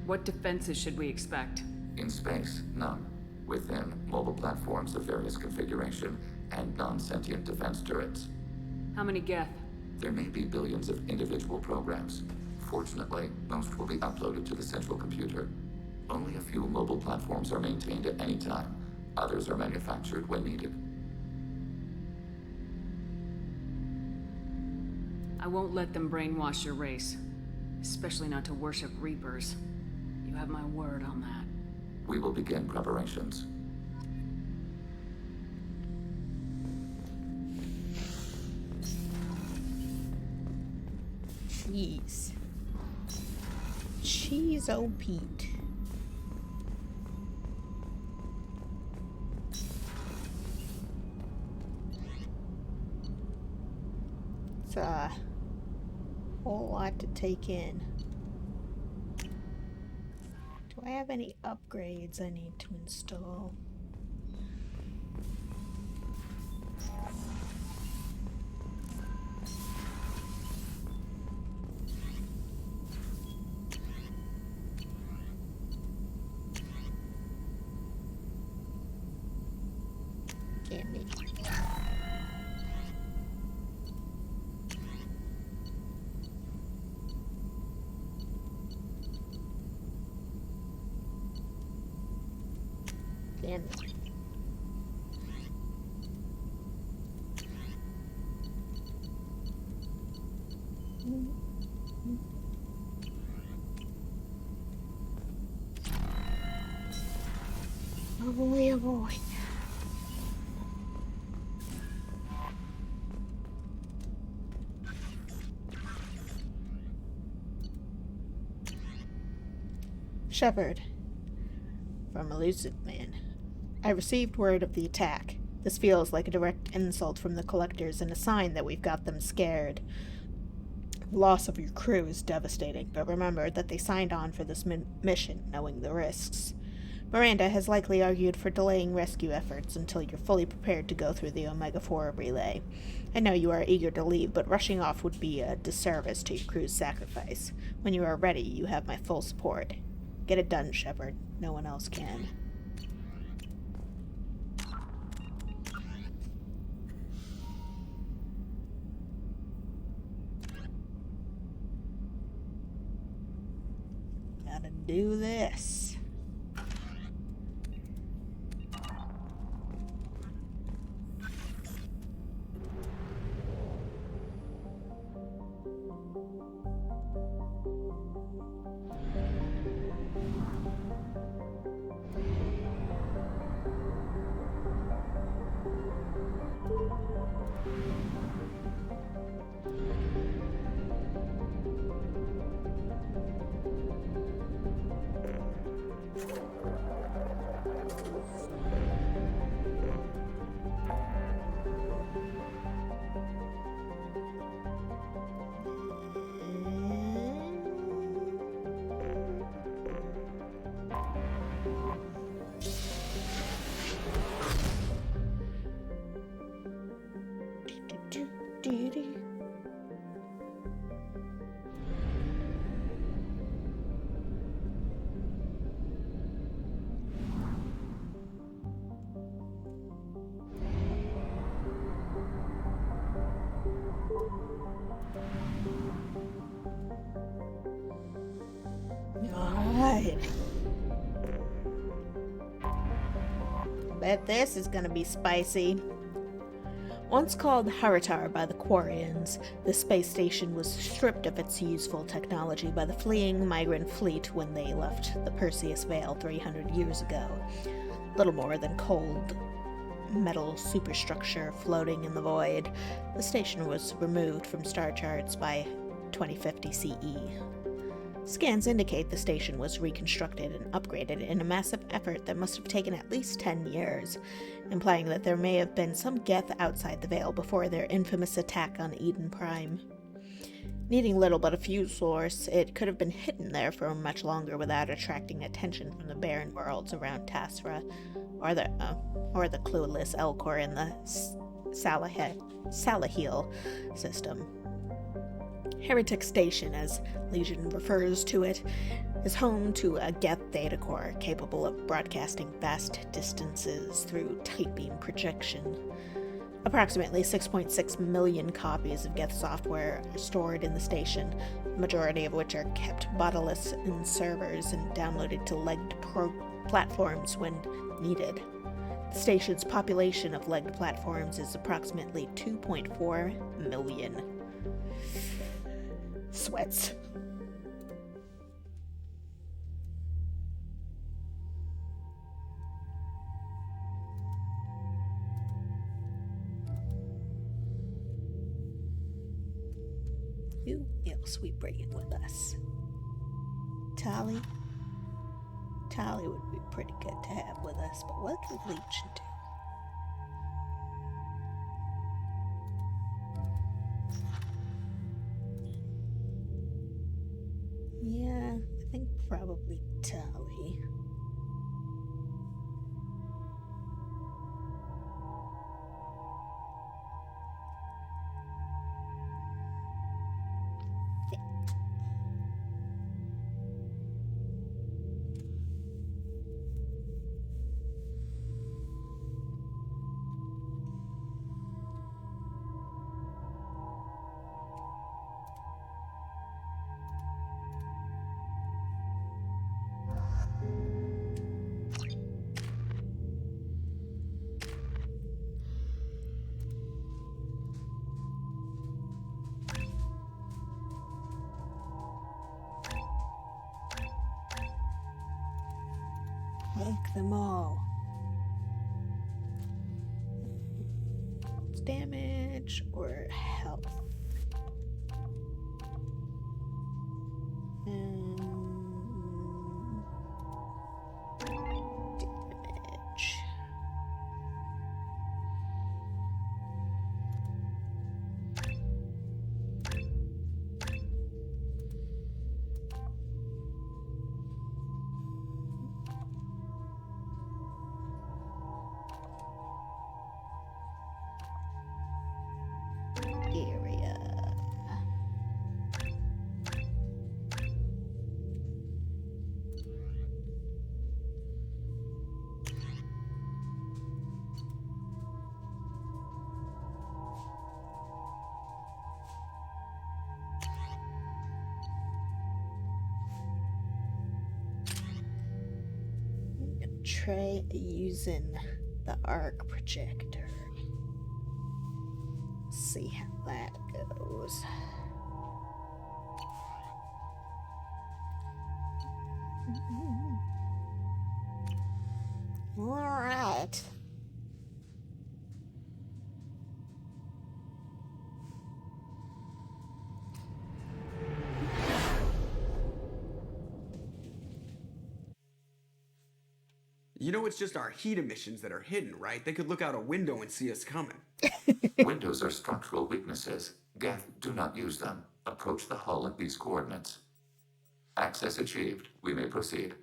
What defenses should we expect? In space, none. Within, mobile platforms of various configuration and non-sentient defense turrets. How many Geth? There may be billions of individual programs. Fortunately, most will be uploaded to the central computer. Only a few mobile platforms are maintained at any time. Others are manufactured when needed. I won't let them brainwash your race. Especially not to worship Reapers. You have my word on that. We will begin preparations. Jeez. Cheese o Pete. It's a whole lot to take in. Do I have any upgrades I need to install? Damn it. Damn it. Only a boy. Shepard. From Elusive Man. I received word of the attack. This feels like a direct insult from the Collectors and a sign that we've got them scared. The loss of your crew is devastating, but remember that they signed on for this mission knowing the risks. Miranda has likely argued for delaying rescue efforts until you're fully prepared to go through the Omega-4 relay. I know you are eager to leave, but rushing off would be a disservice to your crew's sacrifice. When you are ready, you have my full support. Get it done, Shepard. No one else can. Gotta do this. Alright. Bet this is gonna be spicy. Once called Haritar by the Quarians, the space station was stripped of its useful technology by the fleeing migrant fleet when they left the Perseus Veil 300 years ago. Little more than cold metal superstructure floating in the void, the station was removed from star charts by 2050 CE. Scans indicate the station was reconstructed and upgraded in a massive effort that must have taken at least 10 years, implying that there may have been some Geth outside the Veil before their infamous attack on Eden Prime. Needing little but a fuel source, it could have been hidden there for much longer without attracting attention from the barren worlds around Tasra, or the clueless Elcor in the Salahil system. Heretic Station, as Legion refers to it, is home to a Geth data core capable of broadcasting vast distances through tight beam projection. Approximately 6.6 million copies of Geth software are stored in the station, the majority of which are kept bodiless in servers and downloaded to legged platforms when needed. The station's population of legged platforms is approximately 2.4 million. Sweats. Who else we bringing with us? Tali? Tali would be pretty good to have with us, but what would Legion do? Yeah, I think probably Tali. Take them all. Damage or health? Damage. Area. Try using the arc projector. See how that goes. All right. You know it's just our heat emissions that are hidden, right? They could look out a window and see us coming. Windows are structural weaknesses. Geth, do not use them. Approach the hull at these coordinates. Access achieved. We may proceed.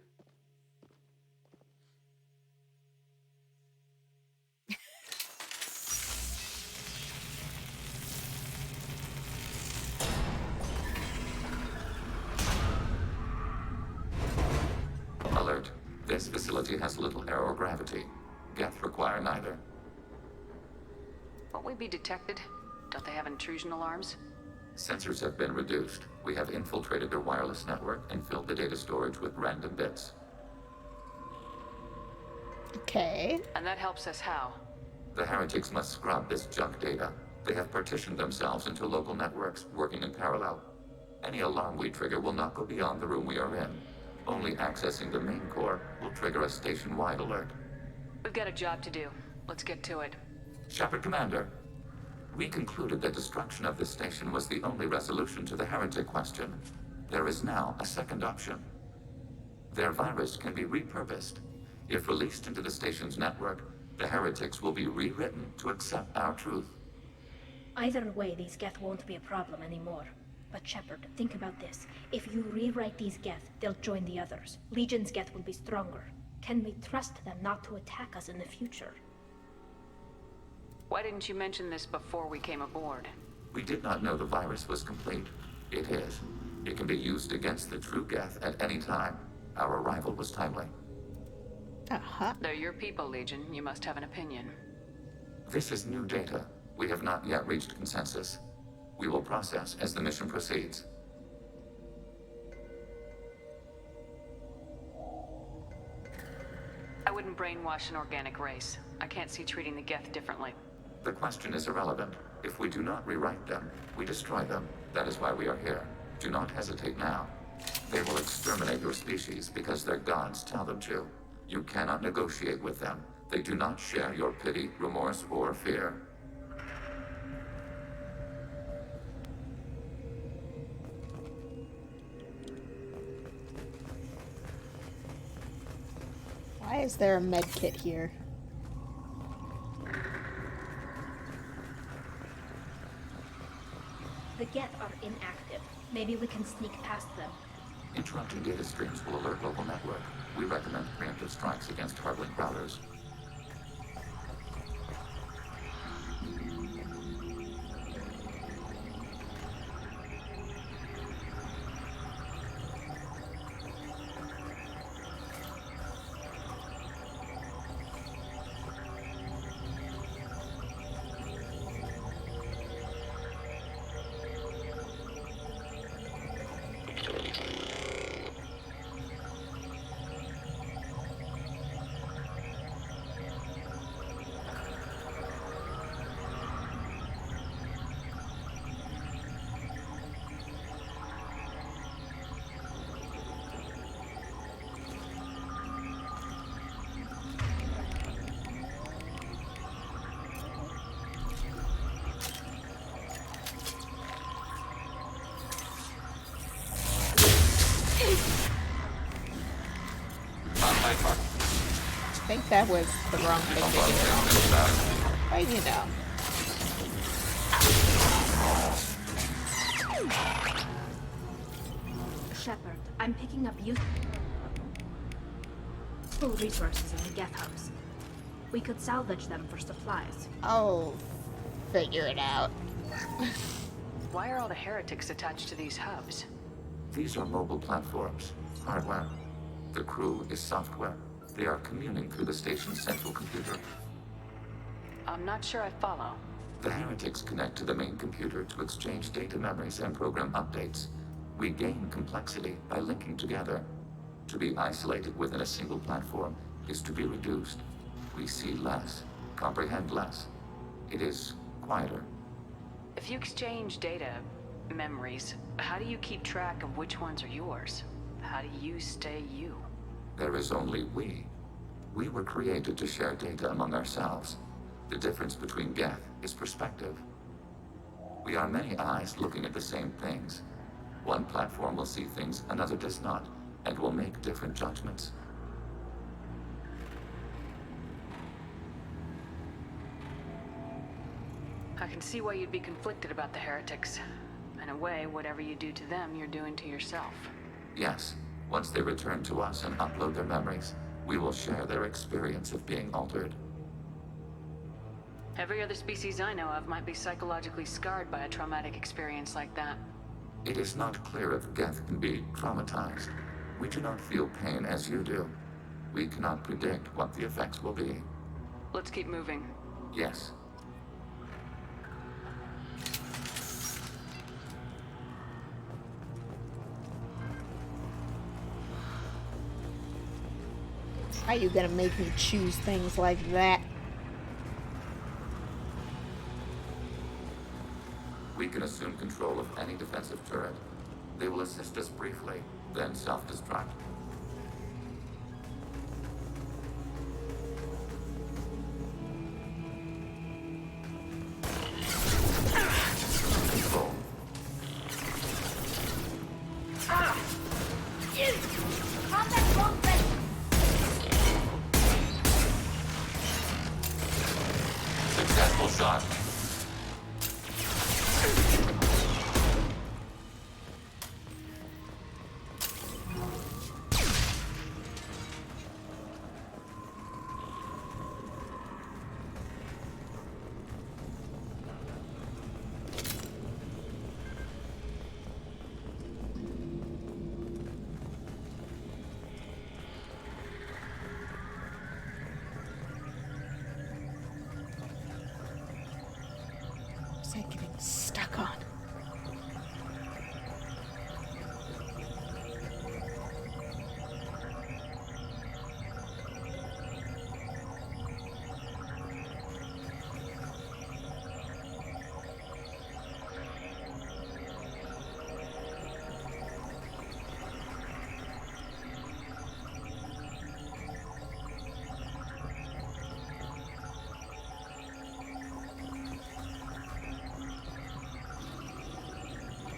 facility has little air or gravity. Geth require neither. Won't we be detected? Don't they have intrusion alarms? Sensors have been reduced. We have infiltrated their wireless network and filled the data storage with random bits. Okay. And that helps us how? The heretics must scrub this junk data. They have partitioned themselves into local networks, working in parallel. Any alarm we trigger will not go beyond the room we are in. Only accessing the main core will trigger a station-wide alert. We've got a job to do. Let's get to it. Shepard Commander, we concluded that destruction of this station was the only resolution to the heretic question. There is now a second option. Their virus can be repurposed. If released into the station's network, the heretics will be rewritten to accept our truth. Either way, these Geth won't be a problem anymore. But Shepard, think about this. If you rewrite these Geth, they'll join the others. Legion's Geth will be stronger. Can we trust them not to attack us in the future? Why didn't you mention this before we came aboard? We did not know the virus was complete. It is. It can be used against the true Geth at any time. Our arrival was timely. They're your people, Legion. You must have an opinion. This is new data. We have not yet reached consensus. We will process as the mission proceeds. I wouldn't brainwash an organic race. I can't see treating the Geth differently. The question is irrelevant. If we do not rewrite them, we destroy them. That is why we are here. Do not hesitate now. They will exterminate your species because their gods tell them to. You cannot negotiate with them. They do not share your pity, remorse, or fear. Why is there a med kit here? The Geth are inactive. Maybe we can sneak past them. Interrupting data streams will alert local network. We recommend preemptive strikes against harboring routers. I think that was the wrong thing to do. But you know. Shepard, I'm picking up useful resources in the Geth house. We could salvage them for supplies. I'll figure it out. Why are all the heretics attached to these hubs? These are mobile platforms, hardware. The crew is software. They are communing through the station's central computer. I'm not sure I follow. The heretics connect to the main computer to exchange data memories and program updates. We gain complexity by linking together. To be isolated within a single platform is to be reduced. We see less, comprehend less. It is quieter. If you exchange data, memories, how do you keep track of which ones are yours? How do you stay you? There is only we. We were created to share data among ourselves. The difference between Geth is perspective. We are many eyes looking at the same things. One platform will see things another does not, and will make different judgments. I can see why you'd be conflicted about the heretics. In a way, whatever you do to them, you're doing to yourself. Yes, once they return to us and upload their memories, we will share their experience of being altered. Every other species I know of might be psychologically scarred by a traumatic experience like that. It is not clear if Geth can be traumatized. We do not feel pain as you do. We cannot predict what the effects will be. Let's keep moving. Yes. How you gonna make me choose things like that? We can assume control of any defensive turret. They will assist us briefly, then self-destruct. Control. Combat drone ready. Successful shot. What's that getting stuck on?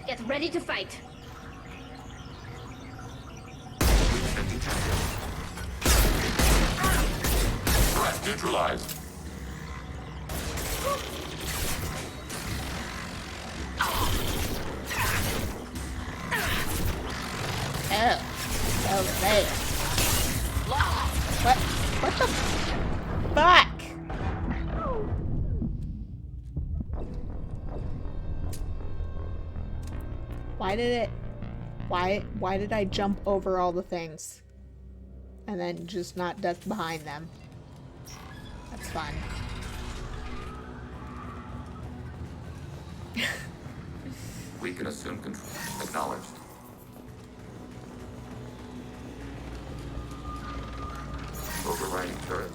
Get ready to fight. Threat neutralized. Oh, over there. What the fuck? Why did I jump over all the things? And then just not duck behind them? That's fun. We can assume control. Acknowledged. Overriding turret.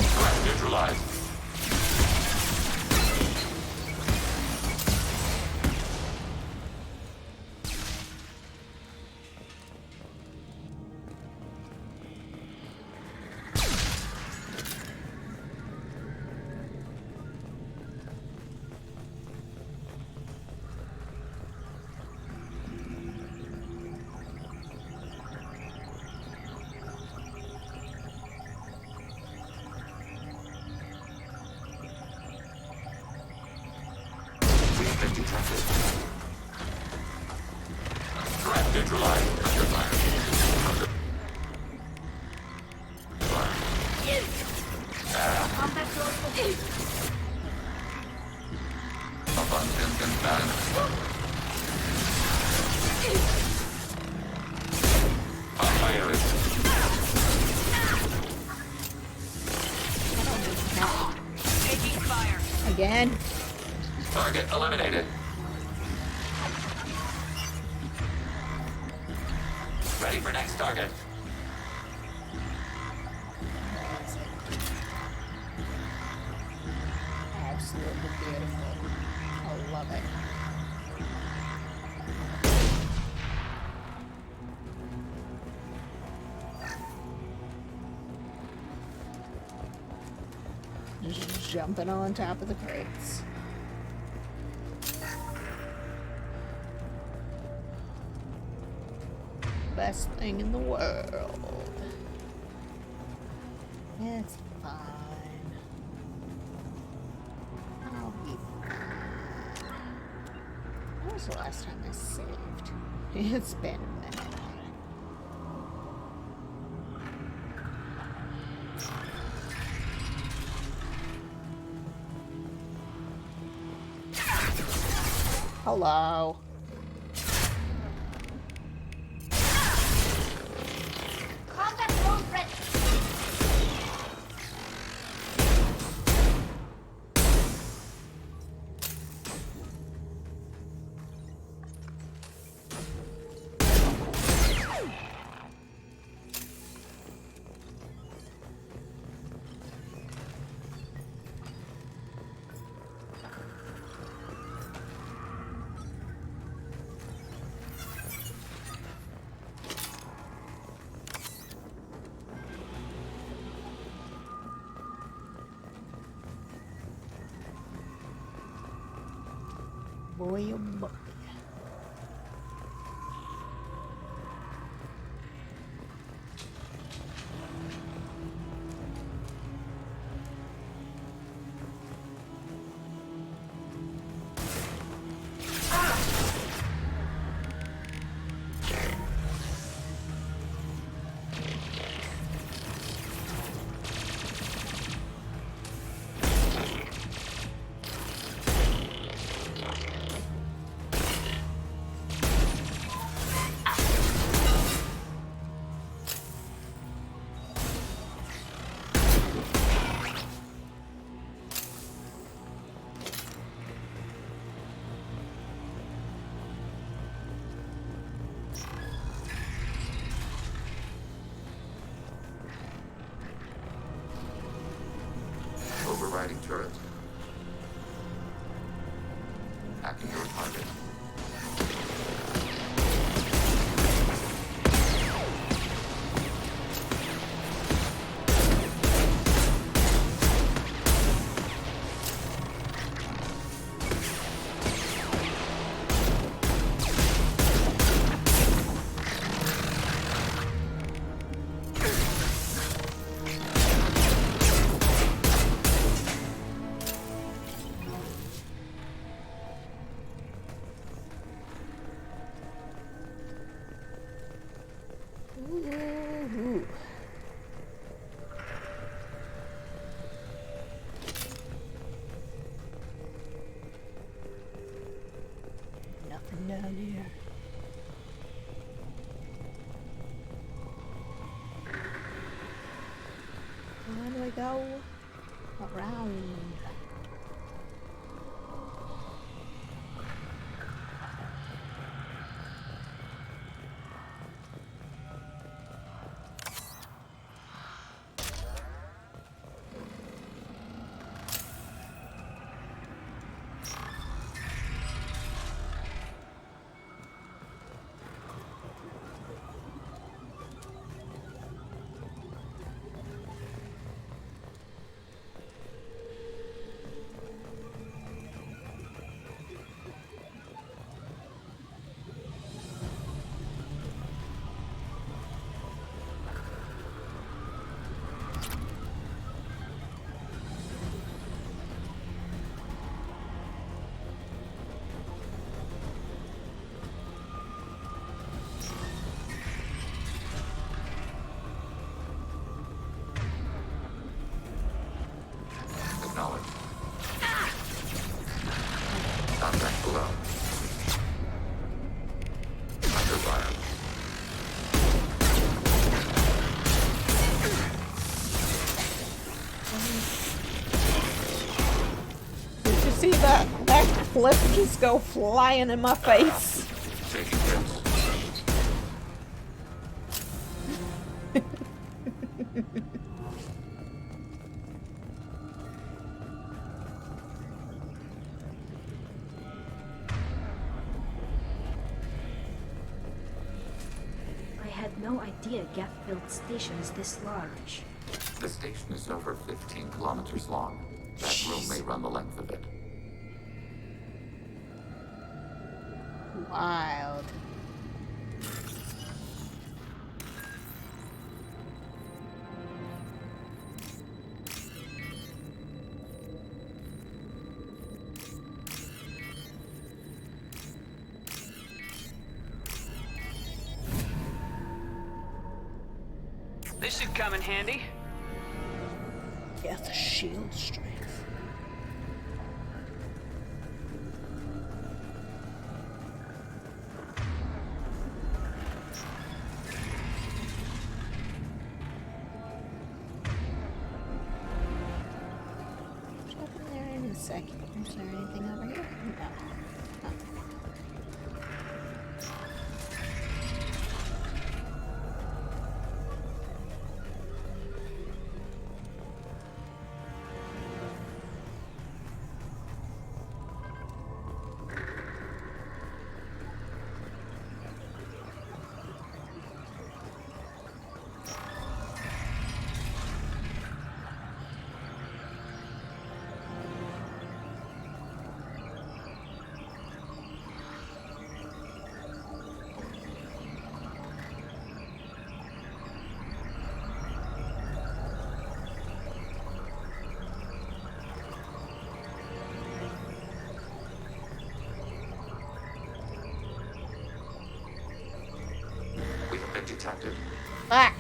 Threat neutralized. Threat neutralized. Under fire. Combat drone ready. Abundance and balance. Fire. Taking fire. Again? Target eliminated. Ready for next target. Absolutely beautiful. I love it. Just jumping on top of the crates. Best thing in the world. It's fine. I'll be fine. When was the last time I saved? It's been a minute. Hello. boy, oh boy. Overriding turret. Hacking your target. Ooh. Nothing down here. Where do I go? Around. Acknowledged. Contact below. Under fire. Did you see that flip just go flying in my face? Taking hits. I had no idea Geth-built stations this large. The station is over 15 kilometers long. That room may run the length of it. Wild. This should come in handy. Geth shield strength. Check in there in a second. Is there anything over here? No. detected. Fuck.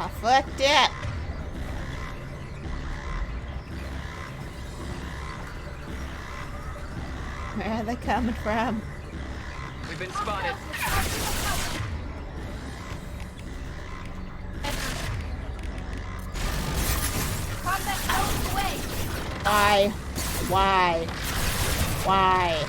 I fucked up. Where are they coming from? We've been spotted. Contact out of the way. Why? Why? Why?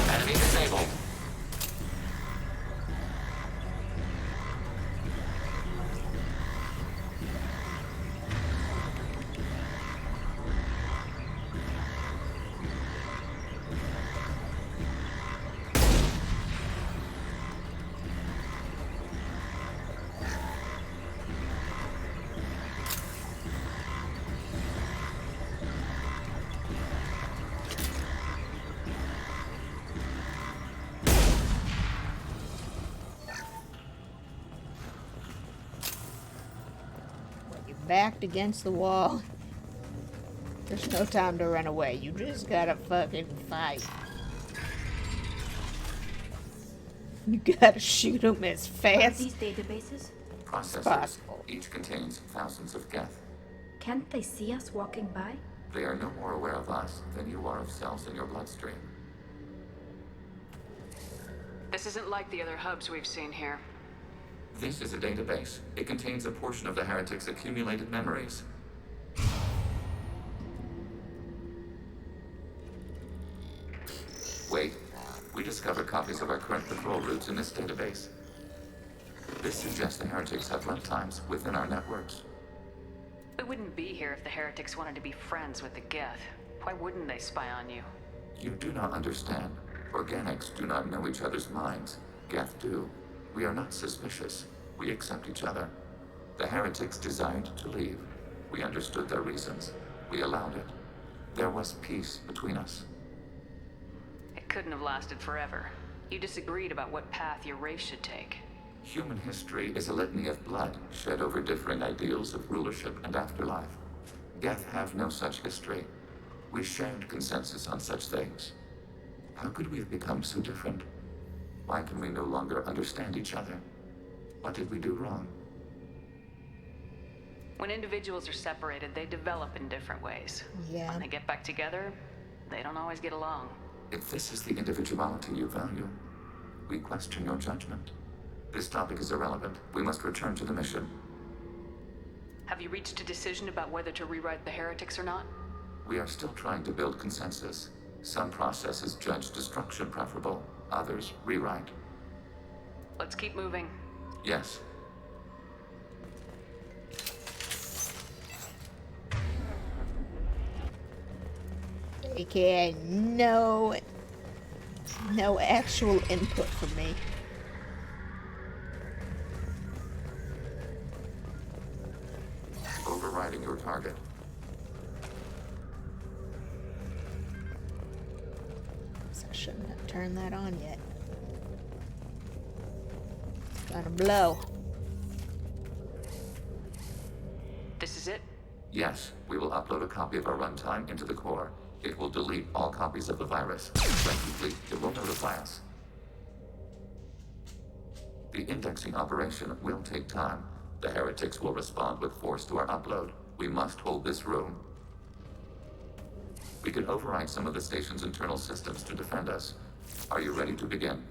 Enemy disabled. You're backed against the wall. There's no time to run away. You just gotta fucking fight. You gotta shoot him as fast These databases? Processors. possible. Each contains thousands of geth. Can't they see us walking by? They are no more aware of us than you are of cells in your bloodstream. This isn't like the other hubs we've seen here. This is a database. It contains a portion of the heretic's accumulated memories. Wait. We discovered copies of our current patrol routes in this database. This suggests the heretics have lifetimes within our networks. We wouldn't be here if the heretics wanted to be friends with the Geth. Why wouldn't they spy on you? You do not understand. Organics do not know each other's minds. Geth do. We are not suspicious. We accept each other. The heretics desired to leave. We understood their reasons. We allowed it. There was peace between us. It couldn't have lasted forever. You disagreed about what path your race should take. Human history is a litany of blood shed over differing ideals of rulership and afterlife. Geth have no such history. We shared consensus on such things. How could we have become so different? Why can we no longer understand each other? What did we do wrong? When individuals are separated, they develop in different ways. Yeah. When they get back together, they don't always get along. If this is the individuality you value, we question your judgment. This topic is irrelevant. We must return to the mission. Have you reached a decision about whether to rewrite the heretics or not? We are still trying to build consensus. Some processes judge destruction preferable, others rewrite. Let's keep moving. Yes. AKA no actual input from me. Overriding your target. So I shouldn't have turned that on yet. It's gonna blow. This is it? Yes, we will upload a copy of our runtime into the core. It will delete all copies of the virus. When complete, it will notify us. The indexing operation will take time. The heretics will respond with force to our upload. We must hold this room. We can override some of the station's internal systems to defend us. Are you ready to begin?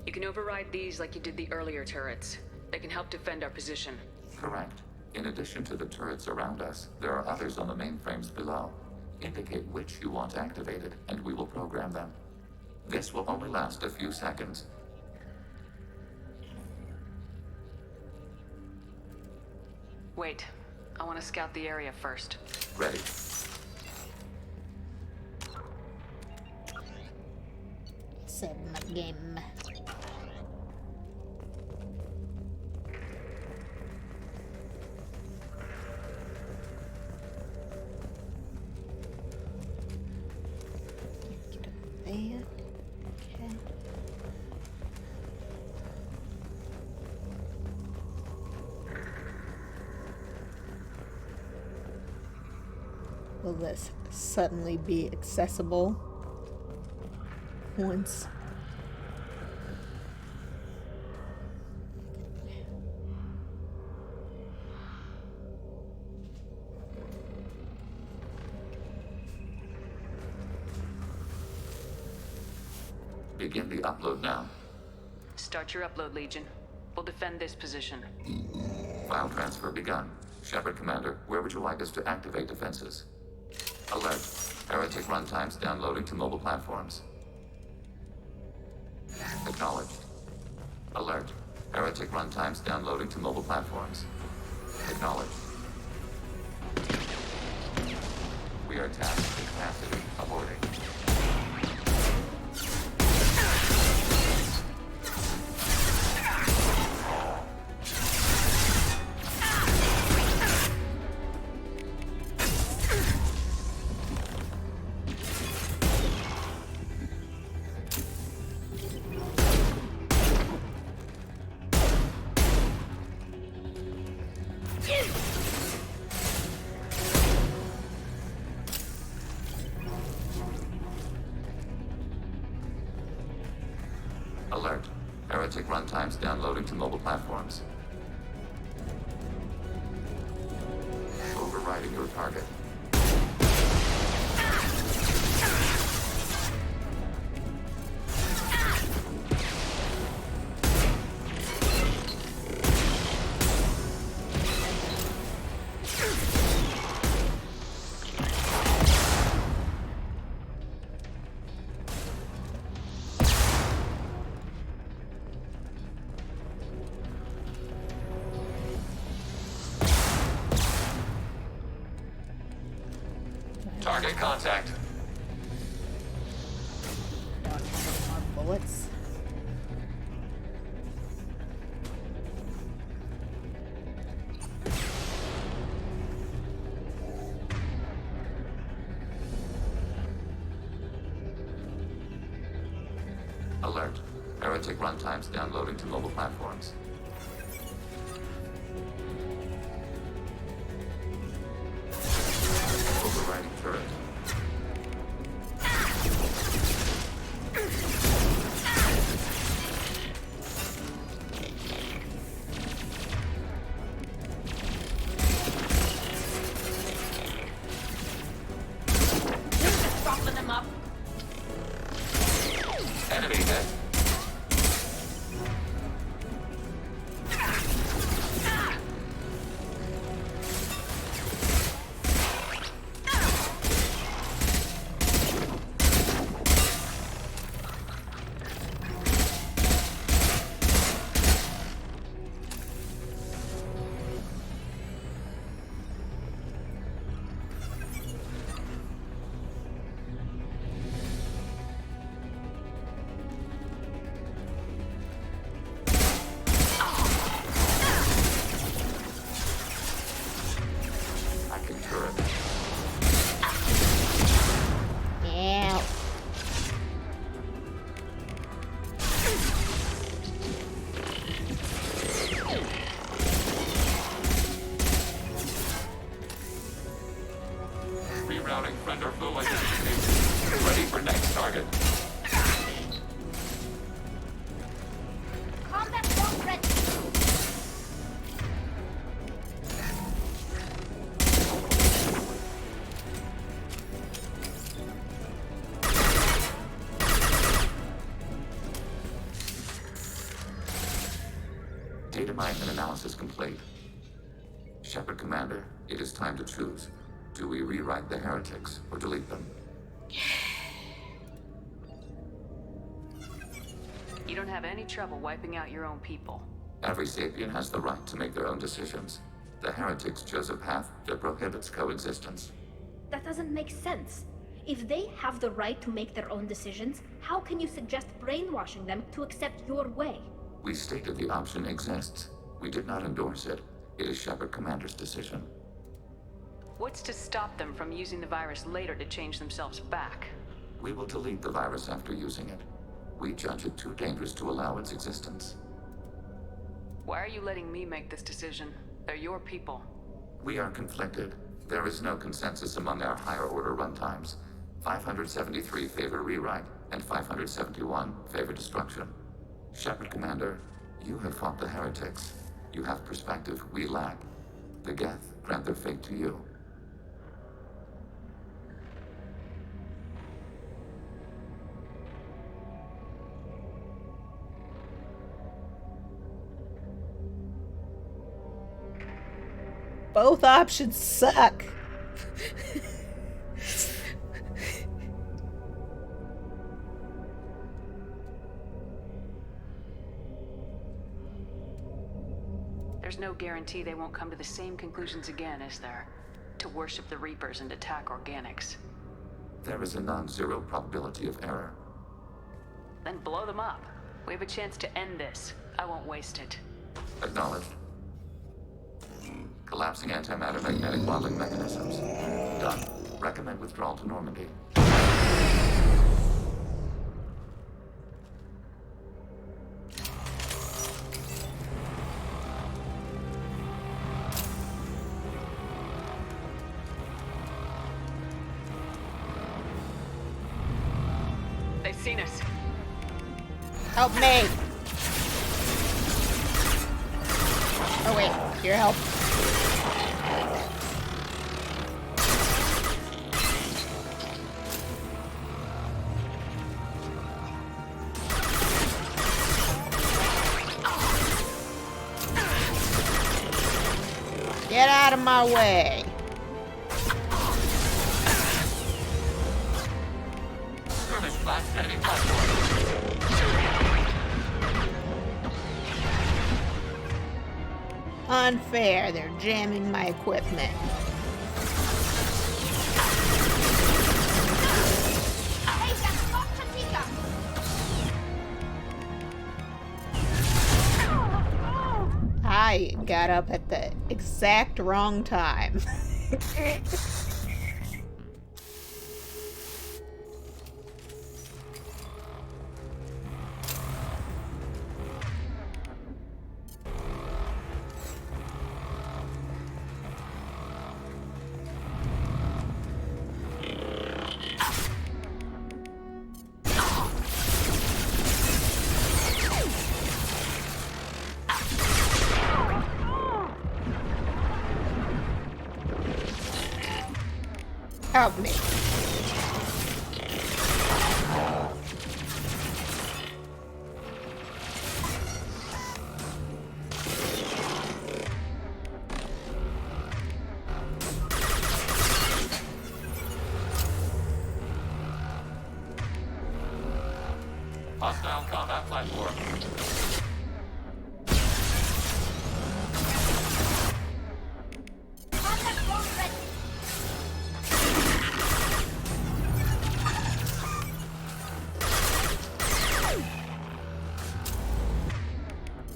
You can override these like you did the earlier turrets. They can help defend our position. Correct. In addition to the turrets around us, there are others on the mainframes below. Indicate which you want activated, and we will program them. This will only last a few seconds. Wait, I want to scout the area first. Ready. Save my game. ready yet? Okay. Will this suddenly be accessible once? Begin the upload now. Start your upload, Legion. We'll defend this position. File transfer begun. Shepard Commander, where would you like us to activate defenses? Alert. Heretic runtimes downloading to mobile platforms. Acknowledged. Alert. Heretic runtimes downloading to mobile platforms. Acknowledged. We are tasked with capacity aborting. Alert. Heretic runtimes downloading to mobile platforms. Overriding your target. Target contact. Bullets. Alert. Heretic runtimes downloading to mobile platforms. Overriding turret. Propping them up. Enemy hit. Hacking turret. Yeah. Rerouting friend or foe identification. Ready for next target. Combat bomb ready. Data mine and analysis complete. Shepard Commander, it is time to choose. Do we rewrite the heretics or delete them? You don't have any trouble wiping out your own people. Every sapient has the right to make their own decisions. The heretics chose a path that prohibits coexistence. That doesn't make sense. If they have the right to make their own decisions, how can you suggest brainwashing them to accept your way? We stated the option exists. We did not endorse it. It is Shepard Commander's decision. What's to stop them from using the virus later to change themselves back? We will delete the virus after using it. We judge it too dangerous to allow its existence. Why are you letting me make this decision? They're your people. We are conflicted. There is no consensus among our higher order runtimes. 573 favor rewrite, and 571 favor destruction. Shepard Commander, you have fought the heretics. You have perspective we lack. The Geth grant their fate to you. Both options suck. There's no guarantee they won't come to the same conclusions again, is there? To worship the Reapers and attack organics. There is a non-zero probability of error. Then blow them up. We have a chance to end this. I won't waste it. Acknowledged. Collapsing antimatter magnetic modeling mechanisms. Done. Recommend withdrawal to Normandy. They've seen us. Help me! Oh wait, your help. Get out of my way. Unfair, they're jamming my equipment. I got up at the exact wrong time. Help me. Hostile combat platform.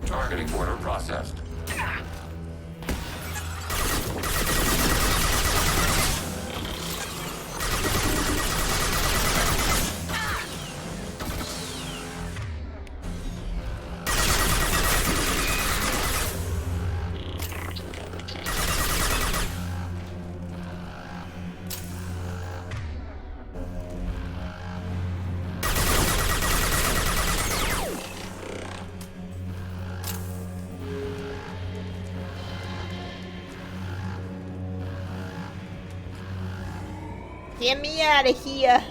Targeting order processed. Get me out of here.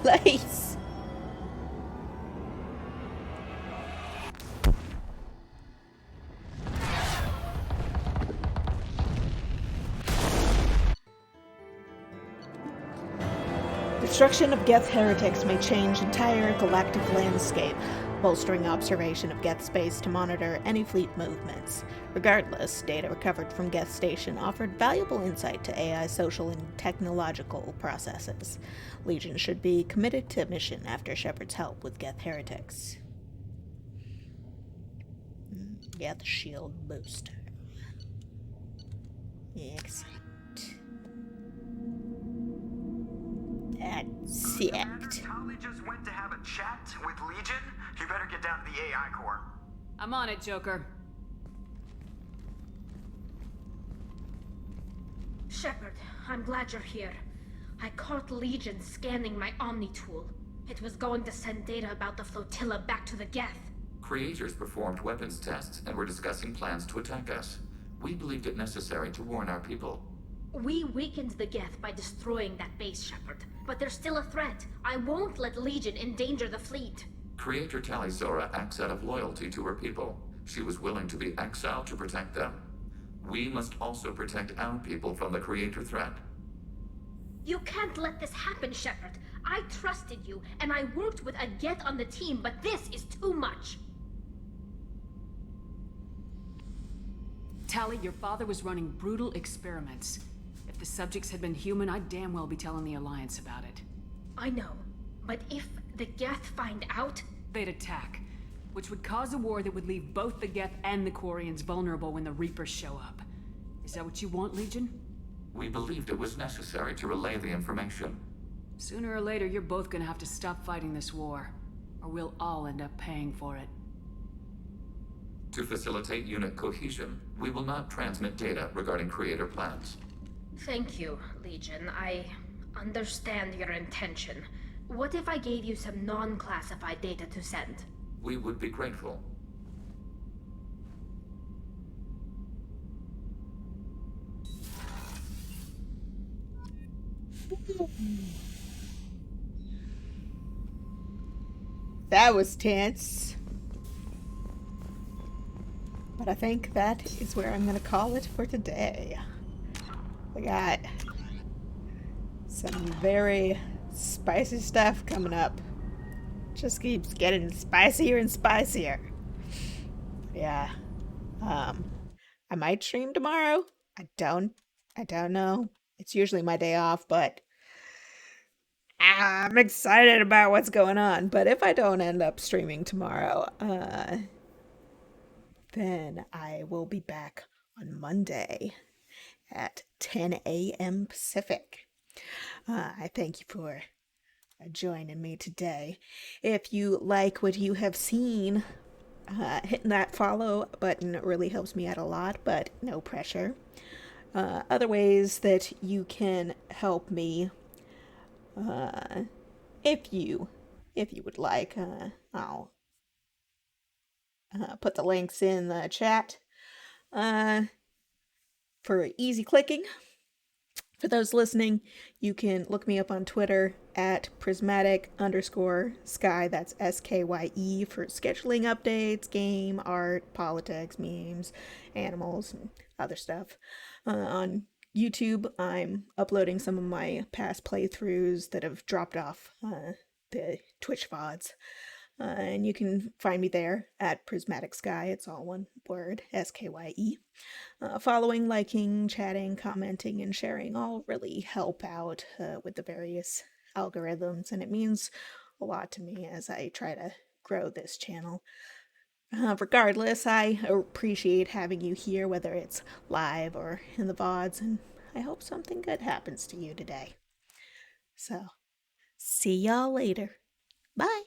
Please. Destruction of Geth heretics may change entire galactic landscape, bolstering observation of Geth space to monitor any fleet movements. Regardless, data recovered from Geth Station offered valuable insight to AI social and technological processes. Legion should be committed to mission after Shepard's help with Geth heretics. Geth shield booster. Excellent. That Sick. Tali just went to have a chat with Legion. You better get down to the AI core. I'm on it, Joker. Shepard, I'm glad you're here. I caught Legion scanning my Omni tool. It was going to send data about the flotilla back to the Geth. Creators performed weapons tests and were discussing plans to attack us. We believed it necessary to warn our people. We weakened the Geth by destroying that base, Shepard. But there's still a threat. I won't let Legion endanger the fleet. Creator Talisora acts out of loyalty to her people. She was willing to be exiled to protect them. We must also protect our people from the Creator threat. You can't let this happen, Shepard. I trusted you, and I worked with a Geth on the team, but this is too much. Tali, your father was running brutal experiments. If the subjects had been human, I'd damn well be telling the Alliance about it. I know, but if the Geth find out... They'd attack, which would cause a war that would leave both the Geth and the Quarians vulnerable when the Reapers show up. Is that what you want, Legion? We believed it was necessary to relay the information. Sooner or later, you're both gonna have to stop fighting this war, or we'll all end up paying for it. To facilitate unit cohesion, we will not transmit data regarding Creator plans. Thank you, Legion. I understand your intention. What if I gave you some non-classified data to send? We would be grateful. That was tense. But I think that is where I'm going to call it for today. We got some very spicy stuff coming up. Just keeps getting spicier and spicier. Yeah. I might stream tomorrow. I don't know. It's usually my day off, but I'm excited about what's going on. But if I don't end up streaming tomorrow, then I will be back on Monday at 10 a.m. Pacific. I thank you for joining me today. If you like what you have seen, hitting that follow button really helps me out a lot, but no pressure. Other ways that you can help me, if you would like, I'll put the links in the chat for easy clicking. For those listening, you can look me up on Twitter at prismatic_sky. That's SKYE for scheduling updates, game, art, politics, memes, animals, and other stuff. On YouTube, I'm uploading some of my past playthroughs that have dropped off the Twitch VODs. And you can find me there at Prismatic Sky. It's all one word, SKYE. Following, liking, chatting, commenting, and sharing all really help out with the various algorithms, and it means a lot to me as I try to grow this channel. Regardless, I appreciate having you here, whether it's live or in the VODs, and I hope something good happens to you today. So, see y'all later. Bye!